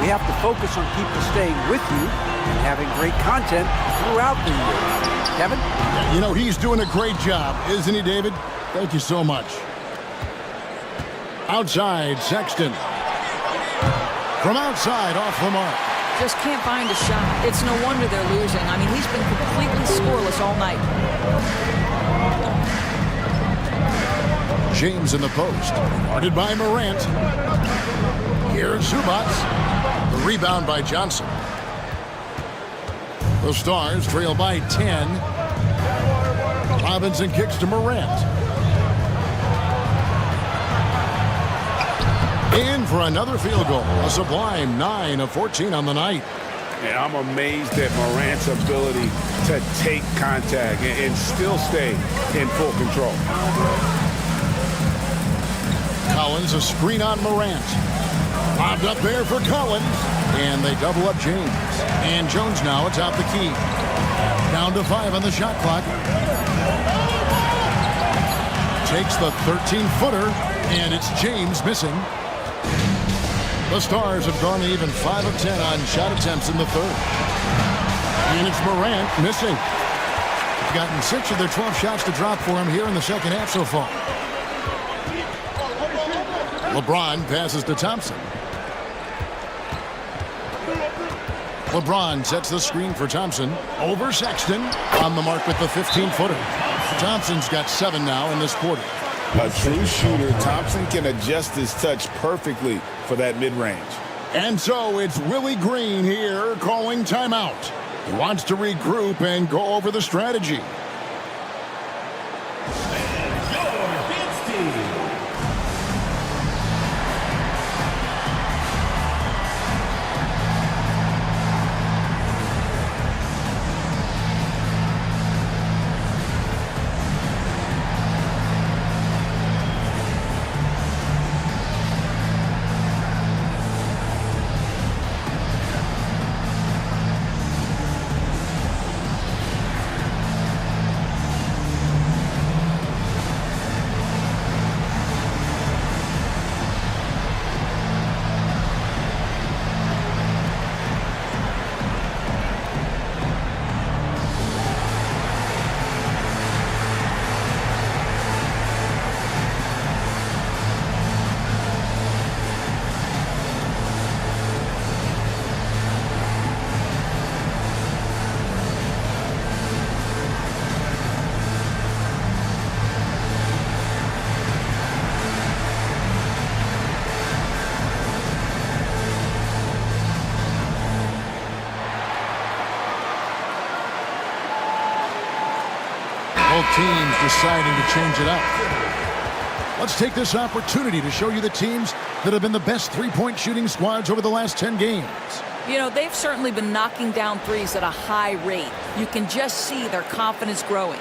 We have to focus on people staying with you and having great content throughout the year. Kevin?
You know, he's doing a great job, isn't he, David? Thank you so much. Outside, Sexton. From outside, off the mark.
just can't find a shot. It's no wonder they're losing. I mean, he's been completely scoreless all night.
James in the post, guarded by Morant. Here's Zubac. The rebound by Johnson. The Stars trail by 10. Robinson kicks to Morant. In for another field goal. A sublime 9 of 14 on the night.
And I'm amazed at Morant's ability to take contact and still stay in full control.
Collins, a screen on Morant. Lobbed up there for Collins. And they double up James. And Jones now atop the key. Down to 5 on the shot clock. Takes the 13-footer. And it's James missing. The Stars have gone even 5 of 10 on shot attempts in the third. And it's Morant missing. They've gotten 6 of their 12 shots to drop for him here in the second half so far. LeBron passes to Thompson. LeBron sets the screen for Thompson. Over Sexton. On the mark with the 15-footer. Thompson's got 7 now in this quarter.
A true shooter, Thompson can adjust his touch perfectly for that mid-range.
And so it's Willie Green here calling timeout. He wants to regroup and go over the strategy. Both teams deciding to change it up. Let's take this opportunity to show you the teams that have been the best three-point shooting squads over the last 10 games.
You know, they've certainly been knocking down threes at a high rate. You can just see their confidence growing.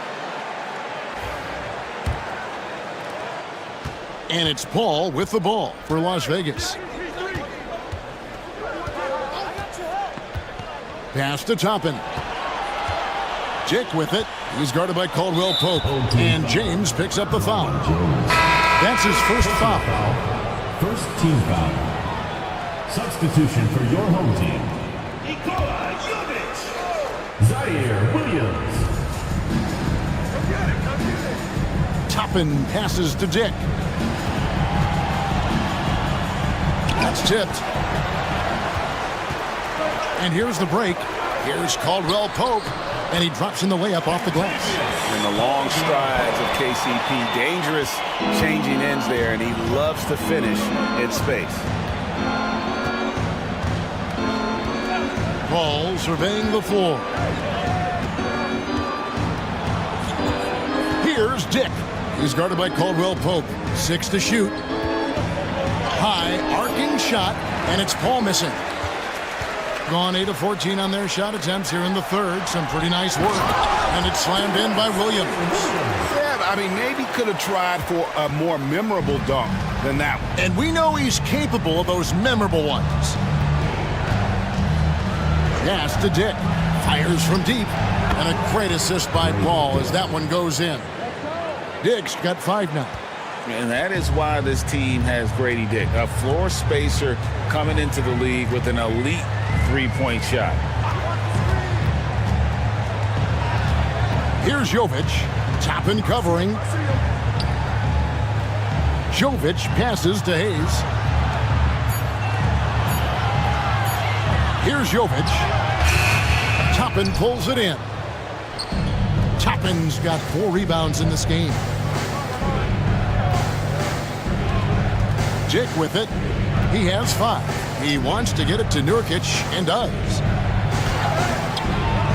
And it's Paul with the ball for Las Vegas. Pass to Toppin. Dick with it. He's guarded by Caldwell Pope. And James picks up the foul. That's his first foul.
First team foul. Substitution for your home team. Zaire Williams.
Toppin passes to Dick. That's tipped. And here's the break. Here's Caldwell Pope. And he drops in the layup off the glass.
And the long strides of KCP. Dangerous changing ends there, and he loves to finish in space.
Paul surveying the floor. Here's Dick. He's guarded by Caldwell Pope. 6 to shoot. High arcing shot, and it's Paul missing. Gone 8 of 14 on their shot attempts here in the third. Some pretty nice work. And it's slammed in by Williams.
Yeah, I mean, maybe could have tried for a more memorable dunk than that one.
And we know he's capable of those memorable ones. Pass to Dick. Fires from deep. And a great assist by Paul as that one goes in. Dick's got 5 now.
And that is why this team has Grady Dick, a floor spacer coming into the league with an elite three-point shot.
Here's Jovic. Toppin covering. Jovic passes to Hayes. Here's Jovic. Toppin pulls it in. Toppin's got 4 rebounds in this game. Dick with it. He has 5. He wants to get it to Nurkic and does.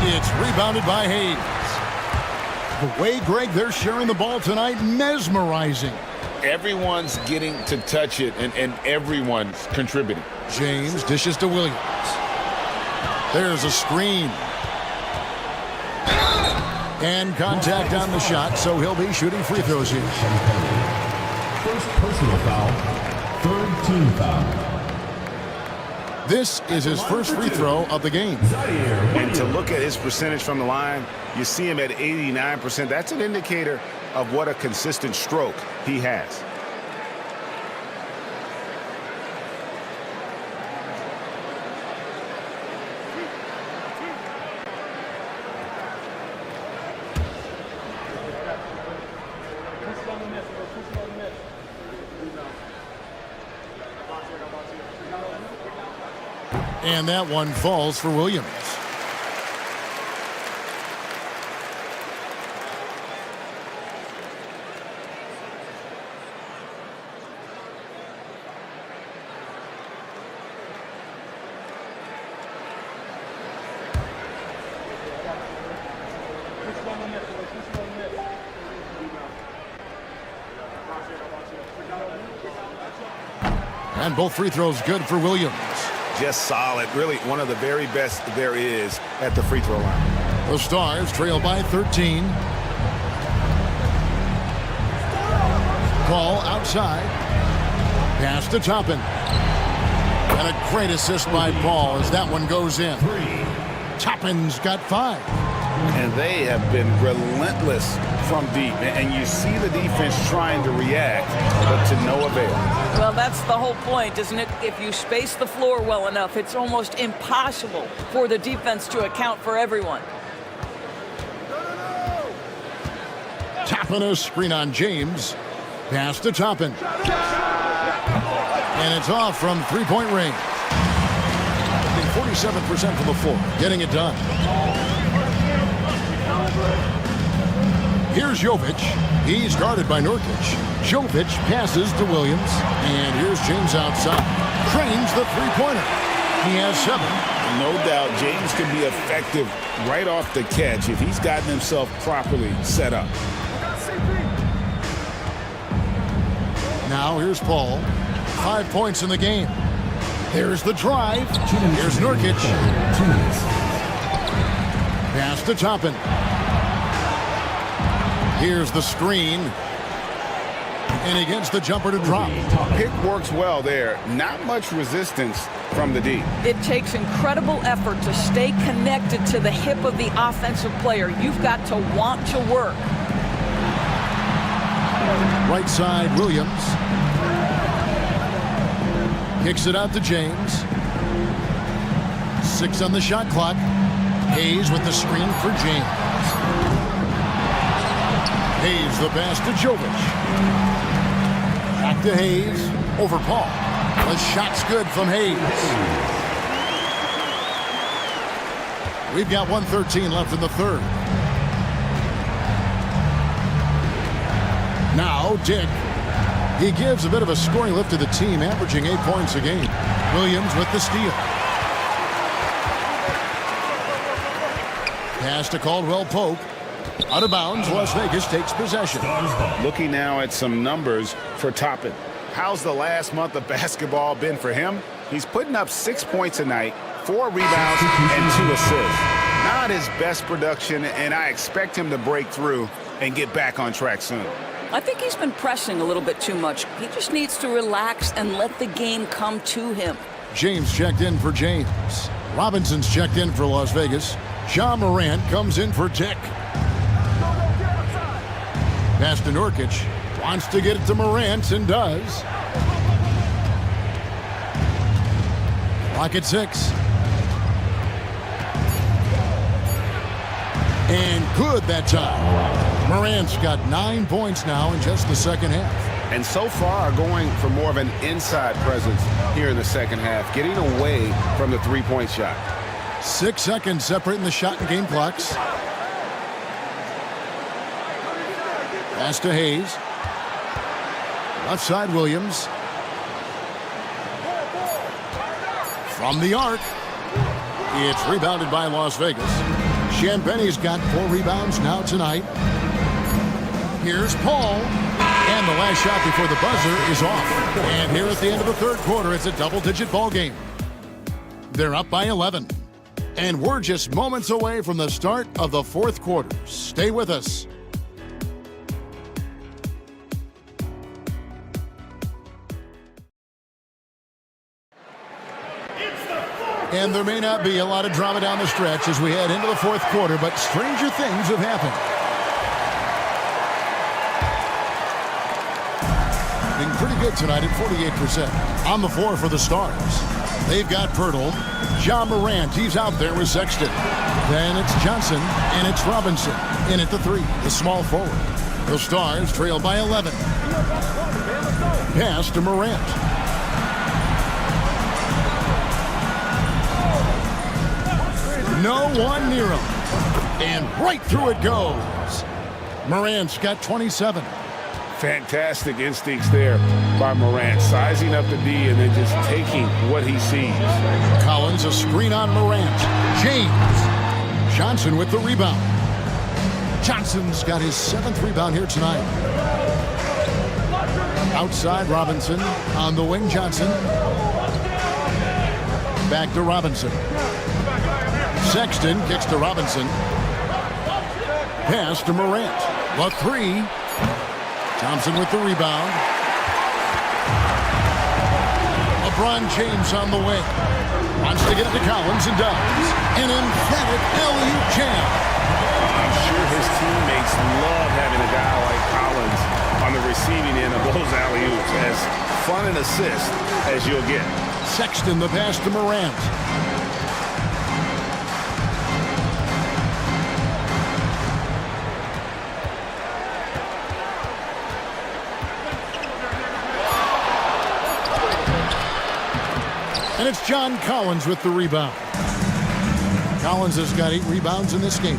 It's rebounded by Hayes. The way, Greg, they're sharing the ball tonight, mesmerizing.
Everyone's getting to touch it, and everyone's contributing.
James dishes to Williams. There's a screen. And contact on the shot, so he'll be shooting free throws here.
First personal foul, third team foul.
This is his first free throw of the game.
And to look at his percentage from the line, you see him at 89%. That's an indicator of what a consistent stroke he has.
And that one falls for Williams. And both free throws good for Williams.
Just solid. Really one of the very best there is at the free throw line.
The Stars trail by 13. Ball outside. Pass to Toppin. And a great assist by Paul as that one goes in. Toppin's got 5.
And they have been relentless from deep. And you see the defense trying to react, but to no avail.
Well, that's the whole point, isn't it? If you space the floor well enough, it's almost impossible for the defense to account for everyone.
Toppin a screen on James. Pass to Toppin. And it's off from three-point range. 47% from the floor, getting it done. Here's Jovic. He's guarded by Nurkic. Jovic passes to Williams. And here's James outside. Trains the three-pointer. He has 7.
No doubt James can be effective right off the catch if he's gotten himself properly set up.
Now here's Paul. 5 points in the game. Here's the drive. Here's Nurkic. Pass to Toppin. Here's the screen. And he gets the jumper to drop.
Pick works well there. Not much resistance from the D.
It takes incredible effort to stay connected to the hip of the offensive player. You've got to want to work.
Right side, Williams. Kicks it out to James. 6 on the shot clock. Hayes with the screen for James. Hayes the pass to Jovic. Back to Hayes. Over Paul. The shot's good from Hayes. We've got 1:13 left in the third. Now Dick. He gives a bit of a scoring lift to the team, averaging 8 points a game. Williams with the steal. Pass to Caldwell Pope. Out of bounds, Las Vegas takes possession.
Looking now at some numbers for Toppin. How's the last month of basketball been for him? He's putting up 6 points a night, 4 rebounds, and 2 assists. Not his best production, and I expect him to break through and get back on track soon.
I think he's been pressing a little bit too much. He just needs to relax and let the game come to him.
James checked in for James. Robinson's checked in for Las Vegas. John Morant comes in for Dick. Pass to Nurkic. Wants to get it to Morant and does. Clock at 6. And good that time. Morant's got 9 points now in just the second half.
and so far are going for more of an inside presence here in the second half, getting away from the three-point shot.
6 seconds separating the shot and game clocks. Pass to Hayes. Left side, Williams. From the arc. It's rebounded by Las Vegas. Champagne's got 4 rebounds now tonight. Here's Paul. And the last shot before the buzzer is off. And here at the end of the third quarter, it's a double-digit ball game. They're up by 11. And we're just moments away from the start of the fourth quarter. Stay with us. And there may not be a lot of drama down the stretch as we head into the fourth quarter, but stranger things have happened. Being pretty good tonight at 48%. On the floor for the Stars. They've got Pirtle. John Morant, he's out there with Sexton. Then it's Johnson, and it's Robinson. In at the 3, the small forward. The Stars trail by 11. Pass to Morant. No one near him. And right through it goes. Morant's got 27.
Fantastic instincts there by Morant, sizing up the D and then just taking what he sees.
Collins, a screen on Morant. James. Johnson with the rebound. Johnson's got his 7th rebound here tonight. Outside, Robinson. On the wing, Johnson. Back to Robinson. Sexton kicks to Robinson. Pass to Morant. The 3. Thompson with the rebound. LeBron James on the wing. Wants to get it to Collins and does. An emphatic alley-oop jam.
I'm sure his teammates love having a guy like Collins on the receiving end of those alley-oops. As fun an assist as you'll get.
Sexton the pass to Morant. And it's John Collins with the rebound. Collins has got 8 rebounds in this game.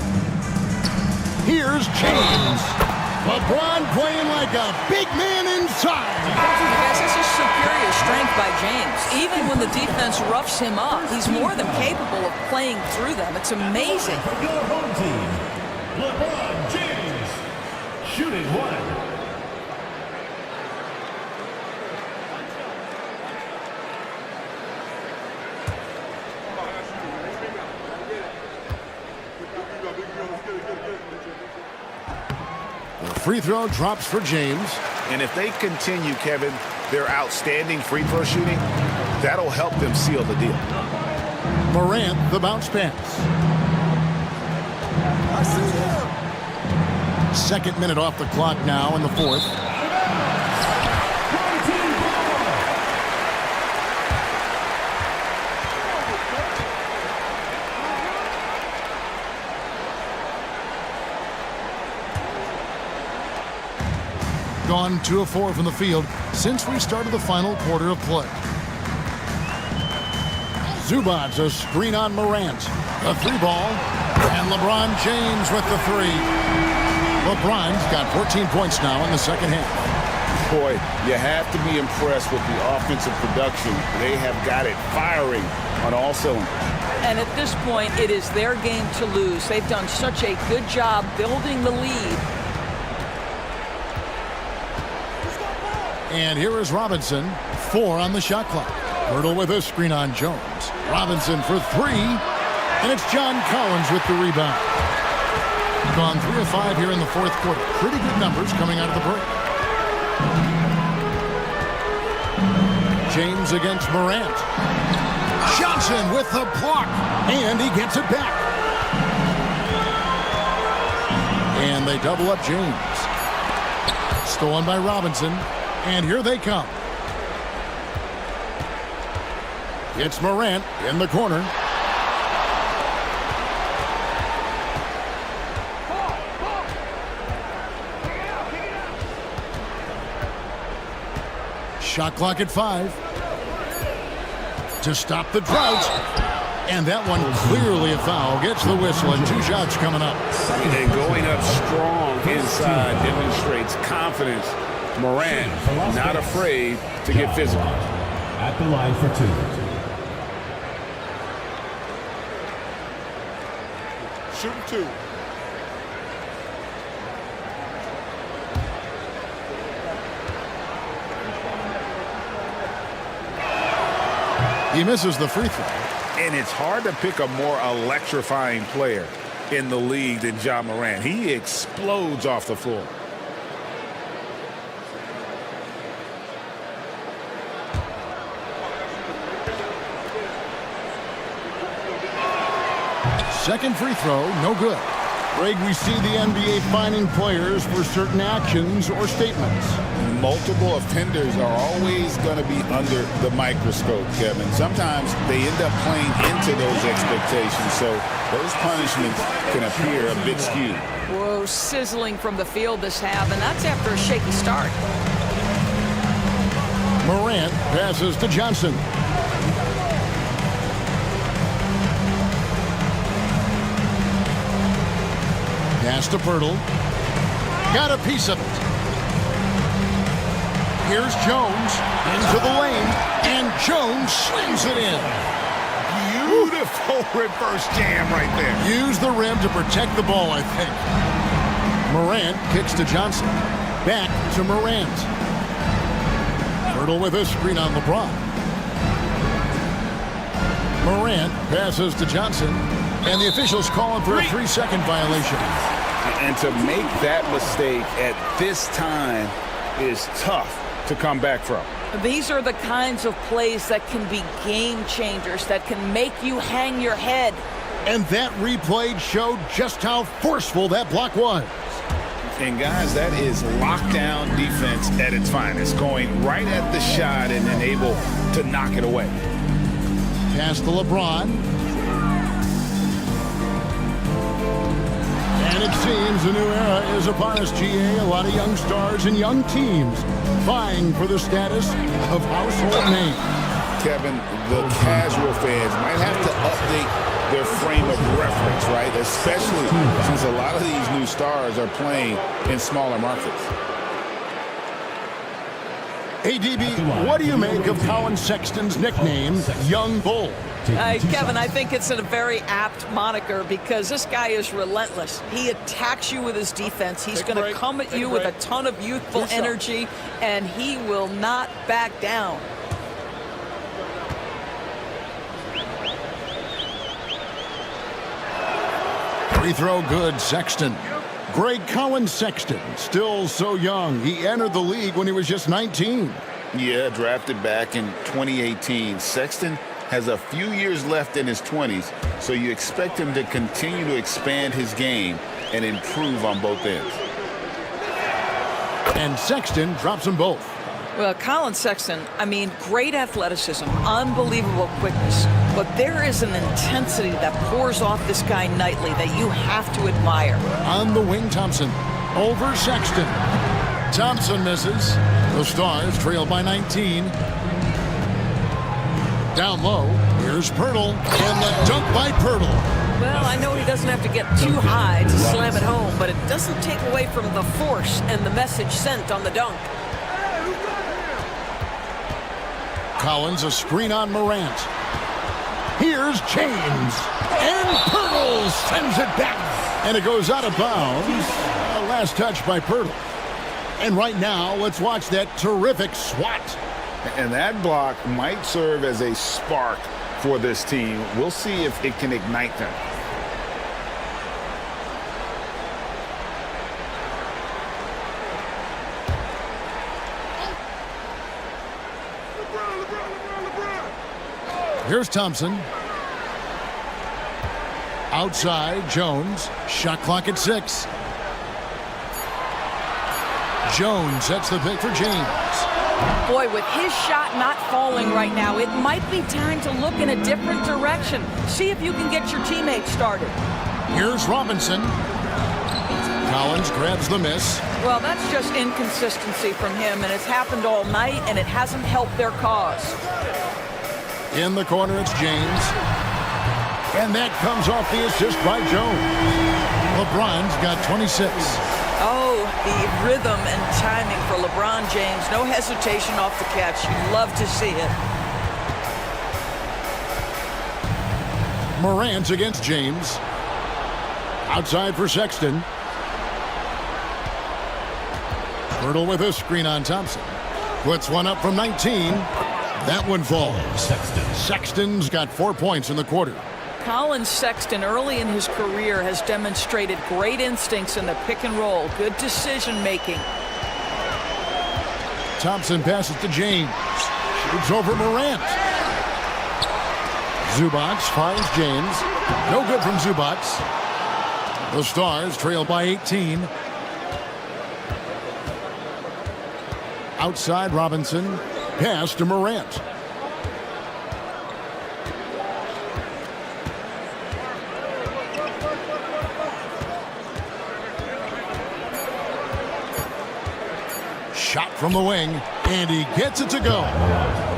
Here's James. LeBron playing like a big man inside.
Guys, this is superior strength by James. Even when the defense roughs him up, he's more than capable of playing through them. It's amazing.
For your home team, LeBron James, shooting 1.
Free throw drops for James.
And if they continue, Kevin, their outstanding free throw shooting, that'll help them seal the deal.
Morant, the bounce pass. I see him. 2nd minute off the clock now in the 4th. Gone 2 of 4 from the field since we started the final quarter of play. Zubac's a screen on Morant. The 3 ball. And LeBron James with the 3. LeBron's got 14 points now in the second half.
Boy, you have to be impressed with the offensive production. They have got it firing on all cylinders.
And at this point, it is their game to lose. They've done such a good job building the lead.
And here is Robinson, 4 on the shot clock. Pirtle with a screen on Jones. Robinson for 3, and it's John Collins with the rebound. Gone 3 of 5 here in the 4th quarter. Pretty good numbers coming out of the break. James against Morant. Johnson with the block, and he gets it back. And they double up James. Stolen by Robinson. And here they come. It's Morant in the corner. Shot clock at 5. To stop the drought. And that one clearly a foul. Gets the whistle and 2 shots coming up.
And going up strong inside demonstrates confidence. Morant not afraid to get physical.
At the line for 2.
Shooting 2.
He misses the free throw.
And it's hard to pick a more electrifying player in the league than Ja Morant. He explodes off the floor.
Second free throw, no good. Greg, we see the NBA fining players for certain actions or statements.
Multiple offenders are always going to be under the microscope, Kevin. Sometimes they end up playing into those expectations, so those punishments can appear a bit skewed.
Whoa, sizzling from the field this half, and that's after a shaky start.
Morant passes to Johnson. Pass to Pirtle. Got a piece of it. Here's Jones into the lane, and Jones slams it in.
Beautiful reverse jam right there.
Use the rim to protect the ball, I think. Morant kicks to Johnson. Back to Morant. Pirtle with a screen on LeBron. Morant passes to Johnson, and the officials calling for a 3-second violation.
And to make that mistake at this time is tough to come back from.
These are the kinds of plays that can be game changers, that can make you hang your head.
And that replay showed just how forceful that block was.
And guys, that is lockdown defense at its finest, going right at the shot and then able to knock it away.
Pass to LeBron. And it seems a new era is upon us, GA. A lot of young stars and young teams vying for the status of household name.
Kevin, the casual fans might have to update their frame of reference, right? Especially since a lot of these new stars are playing in smaller markets.
Hey, DB, what do you make of Colin Sexton's nickname, Young Bull?
Kevin, I think it's a very apt moniker because this guy is relentless. He attacks you with his defense. He's going to come at you with a ton of youthful energy, and he will not back down.
Free throw good, Sexton. Greg Colin Sexton, still so young. He entered the league when he was just 19.
Yeah, drafted back in 2018. Sexton has a few years left in his 20s, so you expect him to continue to expand his game and improve on both ends.
And Sexton drops them both.
Well, Colin Sexton, I mean, great athleticism, unbelievable quickness, but there is an intensity that pours off this guy nightly that you have to admire.
On the wing, Thompson. Over Sexton. Thompson misses. The Stars trail by 19. Down low, here's Pirtle, and the dunk by Pirtle.
Well, I know he doesn't have to get too high to slam it home, but it doesn't take away from the force and the message sent on the dunk.
Collins, a screen on Morant. Here's James, and Pirtle sends it back. And it goes out of bounds. Last touch by Pirtle. And right now, let's watch that terrific swat.
And that block might serve as a spark for this team. We'll see if it can ignite them.
Here's Thompson. Outside, Jones. Shot clock at 6. Jones sets the pick for James.
Boy, with his shot not falling right now, it might be time to look in a different direction. See if you can get your teammates started.
Here's Robinson. Collins grabs the miss.
Well, that's just inconsistency from him, and it's happened all night, and it hasn't helped their cause.
In the corner, it's James. And that comes off the assist by Jones. LeBron's got 26.
Oh, the rhythm and timing for LeBron James. No hesitation off the catch. You love to see it.
Morant against James. Outside for Sexton. Hurdle with a screen on Thompson. Puts one up from 19. That one falls. Sexton's got 4 points in the quarter.
Colin Sexton, early in his career, has demonstrated great instincts in the pick and roll. Good decision making.
Thompson passes to James. Shoots over Morant. Zubac finds James. No good from Zubac. The Stars trail by 18. Outside Robinson. Pass to Morant. Shot from the wing, and he gets it to go.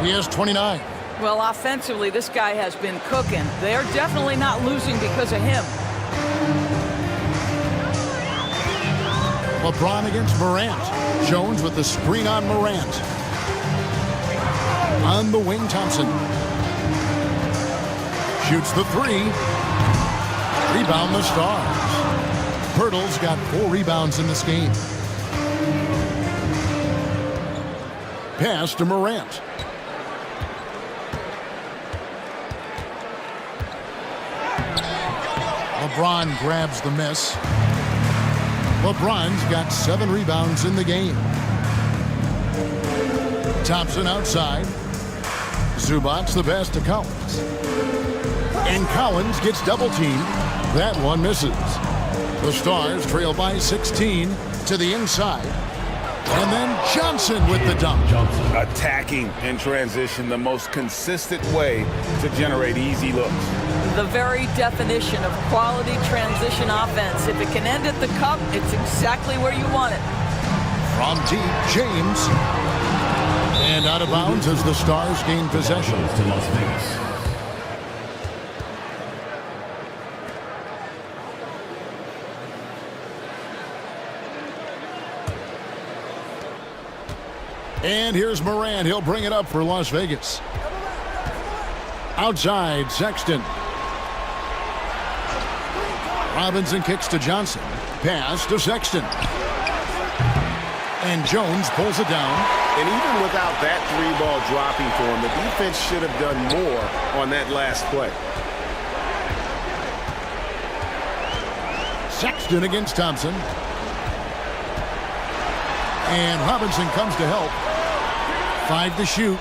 He has 29.
Well, offensively, this guy has been cooking. They're definitely not losing because of him.
LeBron against Morant. Jones with the screen on Morant. On the wing, Thompson. Shoots the three. Rebound the Stars. Pirtle's got 4 rebounds in this game. Pass to Morant. LeBron grabs the miss. LeBron's got 7 rebounds in the game. Thompson outside. Zubac the pass to Collins. And Collins gets double teamed. That one misses. The Stars trail by 16 to the inside. And then Johnson with the dunk.
Attacking in transition, the most consistent way to generate easy looks.
The very definition of quality transition offense. If it can end at the cup, it's exactly where you want it.
From deep, James. And out of bounds as the Stars gain possession.
To Las Vegas.
And here's Morant. He'll bring it up for Las Vegas. Outside, Sexton. Robinson kicks to Johnson. Pass to Sexton. And Jones pulls it down.
And even without that 3-ball dropping for him, the defense should have done more on that last play.
Sexton against Thompson. And Robinson comes to help. 5 to shoot.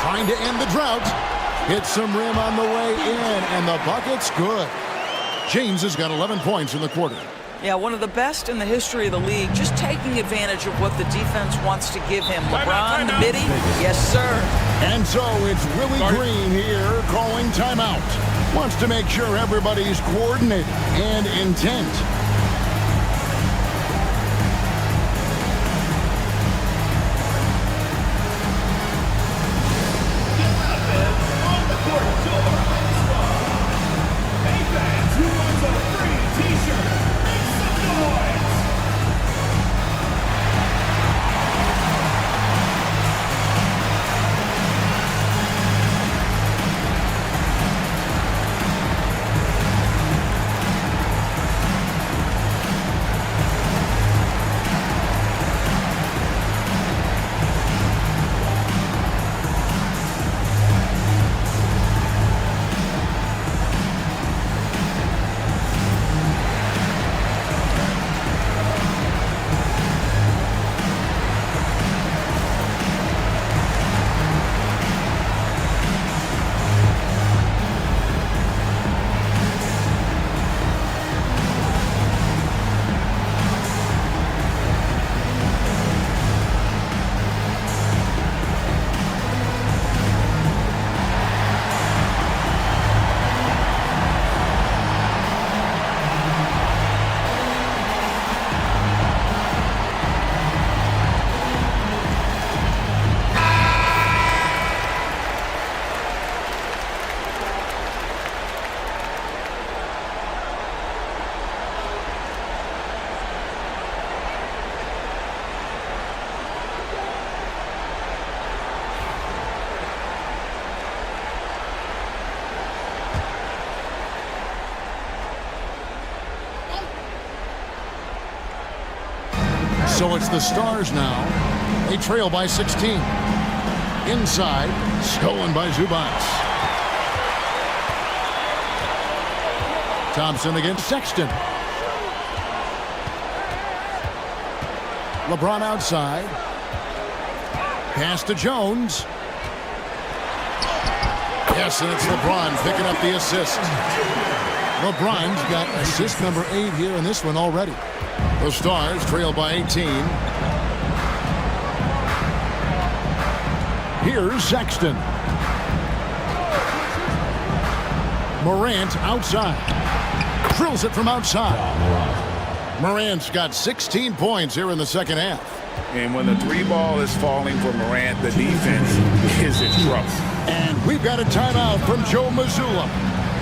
Trying to end the drought. Hits some rim on the way in, and the bucket's good. James has got 11 points in the quarter.
Yeah, one of the best in the history of the league, just taking advantage of what the defense wants to give him. LeBron, the midi, yes, sir.
And so it's Willie Green here calling timeout. Wants to make sure everybody's coordinated and intent. So it's the Stars now. They trail by 16. Inside, stolen by Zubats. Thompson against Sexton. LeBron outside. Pass to Jones. Yes, and it's LeBron picking up the assist. LeBron's got assist number 8 here in this one already. The Stars trail by 18. Here's Sexton. Morant outside. Drills it from outside. Morant's got 16 points here in the second half.
And when the 3 ball is falling for Morant, the defense is in trouble.
And we've got a timeout from Joe Mazzulla.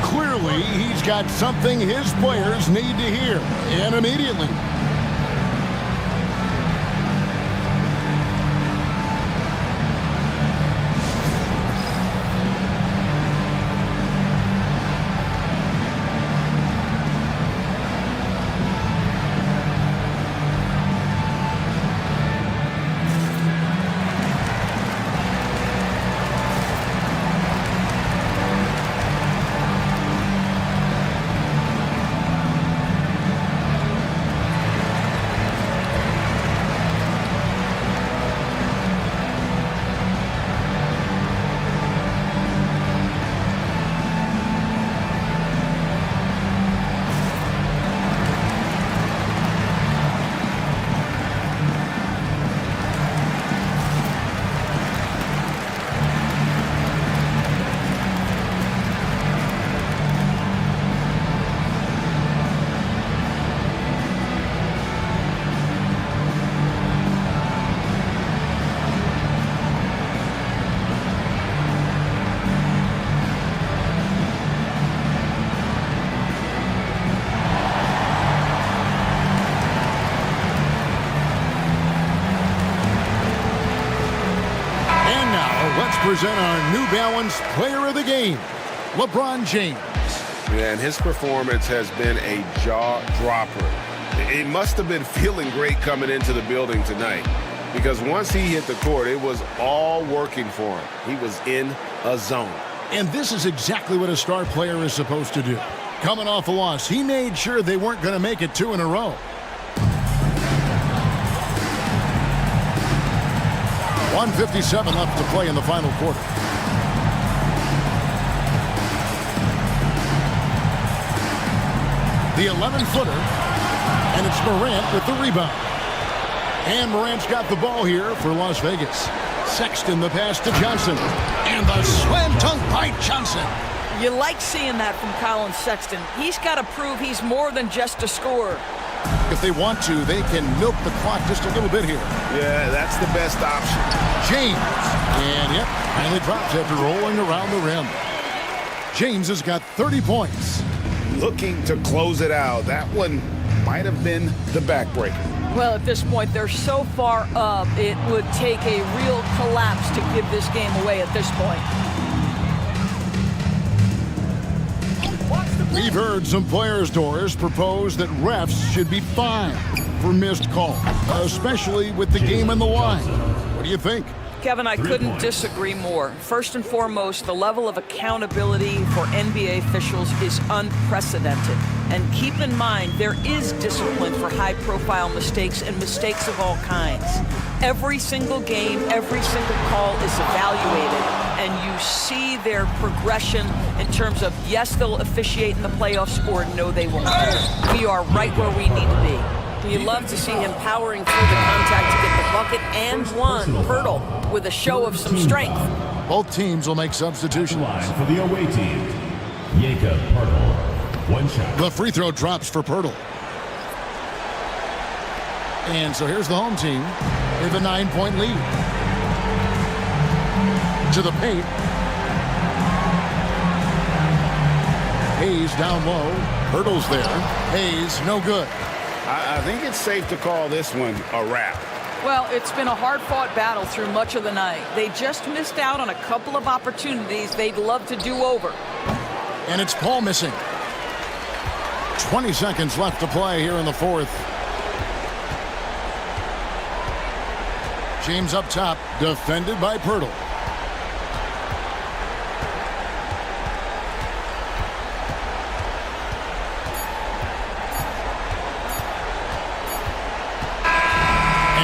Clearly, he's got something his players need to hear, and immediately. Present our New Balance Player of the Game, LeBron James.
Yeah, and his performance has been a jaw-dropper. He must have been feeling great coming into the building tonight, because once he hit the court, it was all working for him. He was in a zone.
And this is exactly what a star player is supposed to do. Coming off a loss, he made sure they weren't going to make it 2 in a row. 1:57 left to play in the final quarter. The 11-footer, and it's Morant with the rebound. And Morant's got the ball here for Las Vegas. Sexton the pass to Johnson. And the slam dunk by Johnson.
You like seeing that from Colin Sexton. He's got to prove he's more than just a scorer.
If they want to, they can milk the clock just a little bit here.
Yeah, that's the best option.
James. And yep, finally drops after rolling around the rim. James has got 30 points.
Looking to close it out. That one might have been the backbreaker.
Well, at this point, they're so far up, it would take a real collapse to give this game away at this point.
We've heard some players' doors propose that refs should be fined for missed calls, especially with the game on the line. What do you think?
Kevin, I couldn't disagree more. First and foremost, the level of accountability for NBA officials is unprecedented. And keep in mind, there is discipline for high-profile mistakes and mistakes of all kinds. Every single game, every single call is evaluated, and you see their progression in terms of, yes, they'll officiate in the playoffs, or no, they won't. We are right where we need to be. You love to see him powering through the contact to get the bucket and one. Pirtle with a show of some strength.
Both teams will make substitutions.
Line for the away team, Jakob Pirtle. One shot.
The free throw drops for Pirtle. And so here's the home team with a 9-point lead. To the paint. Hayes down low. Pirtle's there. Hayes, no good.
I think it's safe to call this one a wrap.
Well, it's been a hard-fought battle through much of the night. They just missed out on a couple of opportunities they'd love to do over.
And it's Paul missing. 20 seconds left to play here in the fourth. James up top, defended by Pirtle.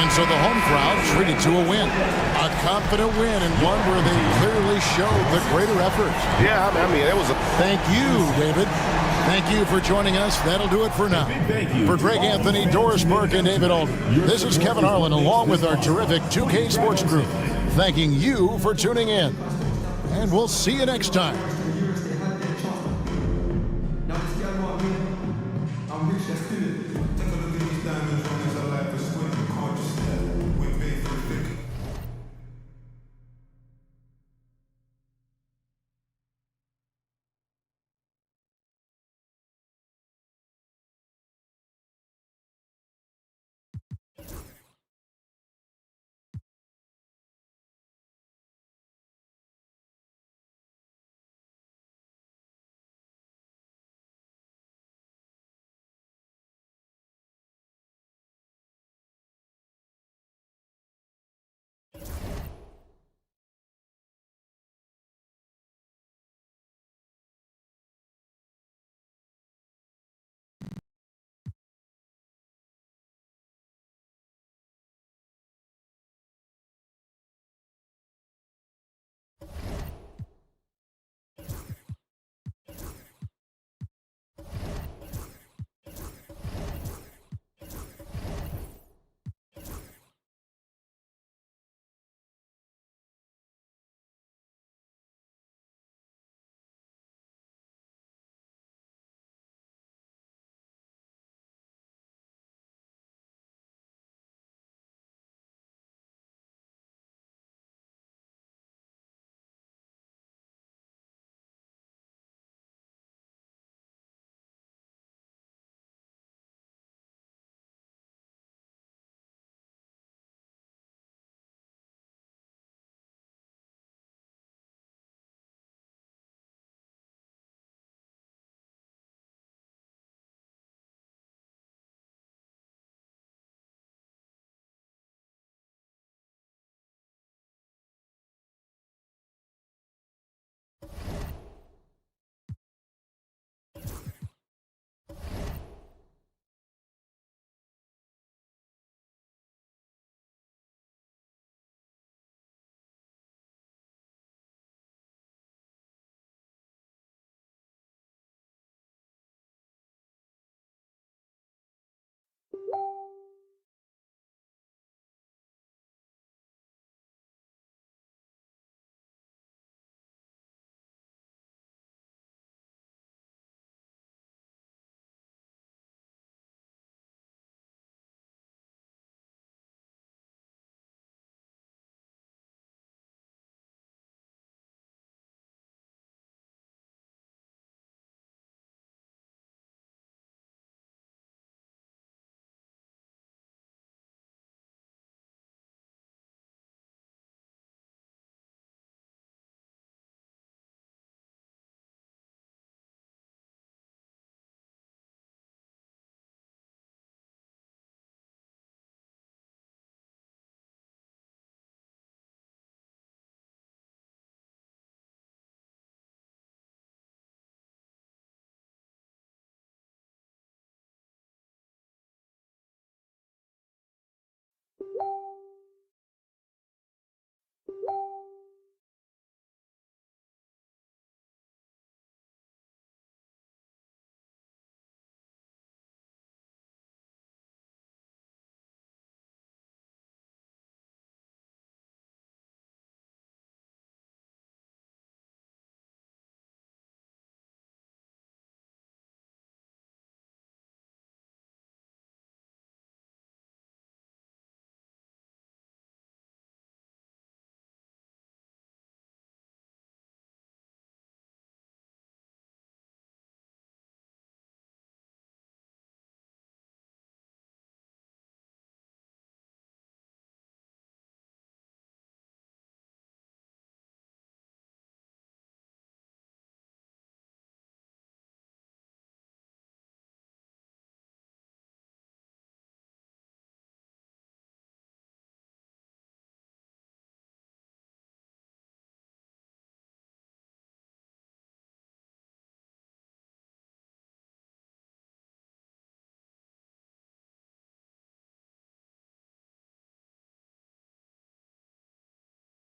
And so the home crowd treated to a win. A confident win and one where they clearly showed the greater effort.
Yeah, I mean, it was a...
Thank you, David. Thank you for joining us. That'll do it for now. For Greg Anthony, Doris Burke, and David Alden, this is Kevin Harlan along with our terrific 2K Sports crew, thanking you for tuning in. And we'll see you next time.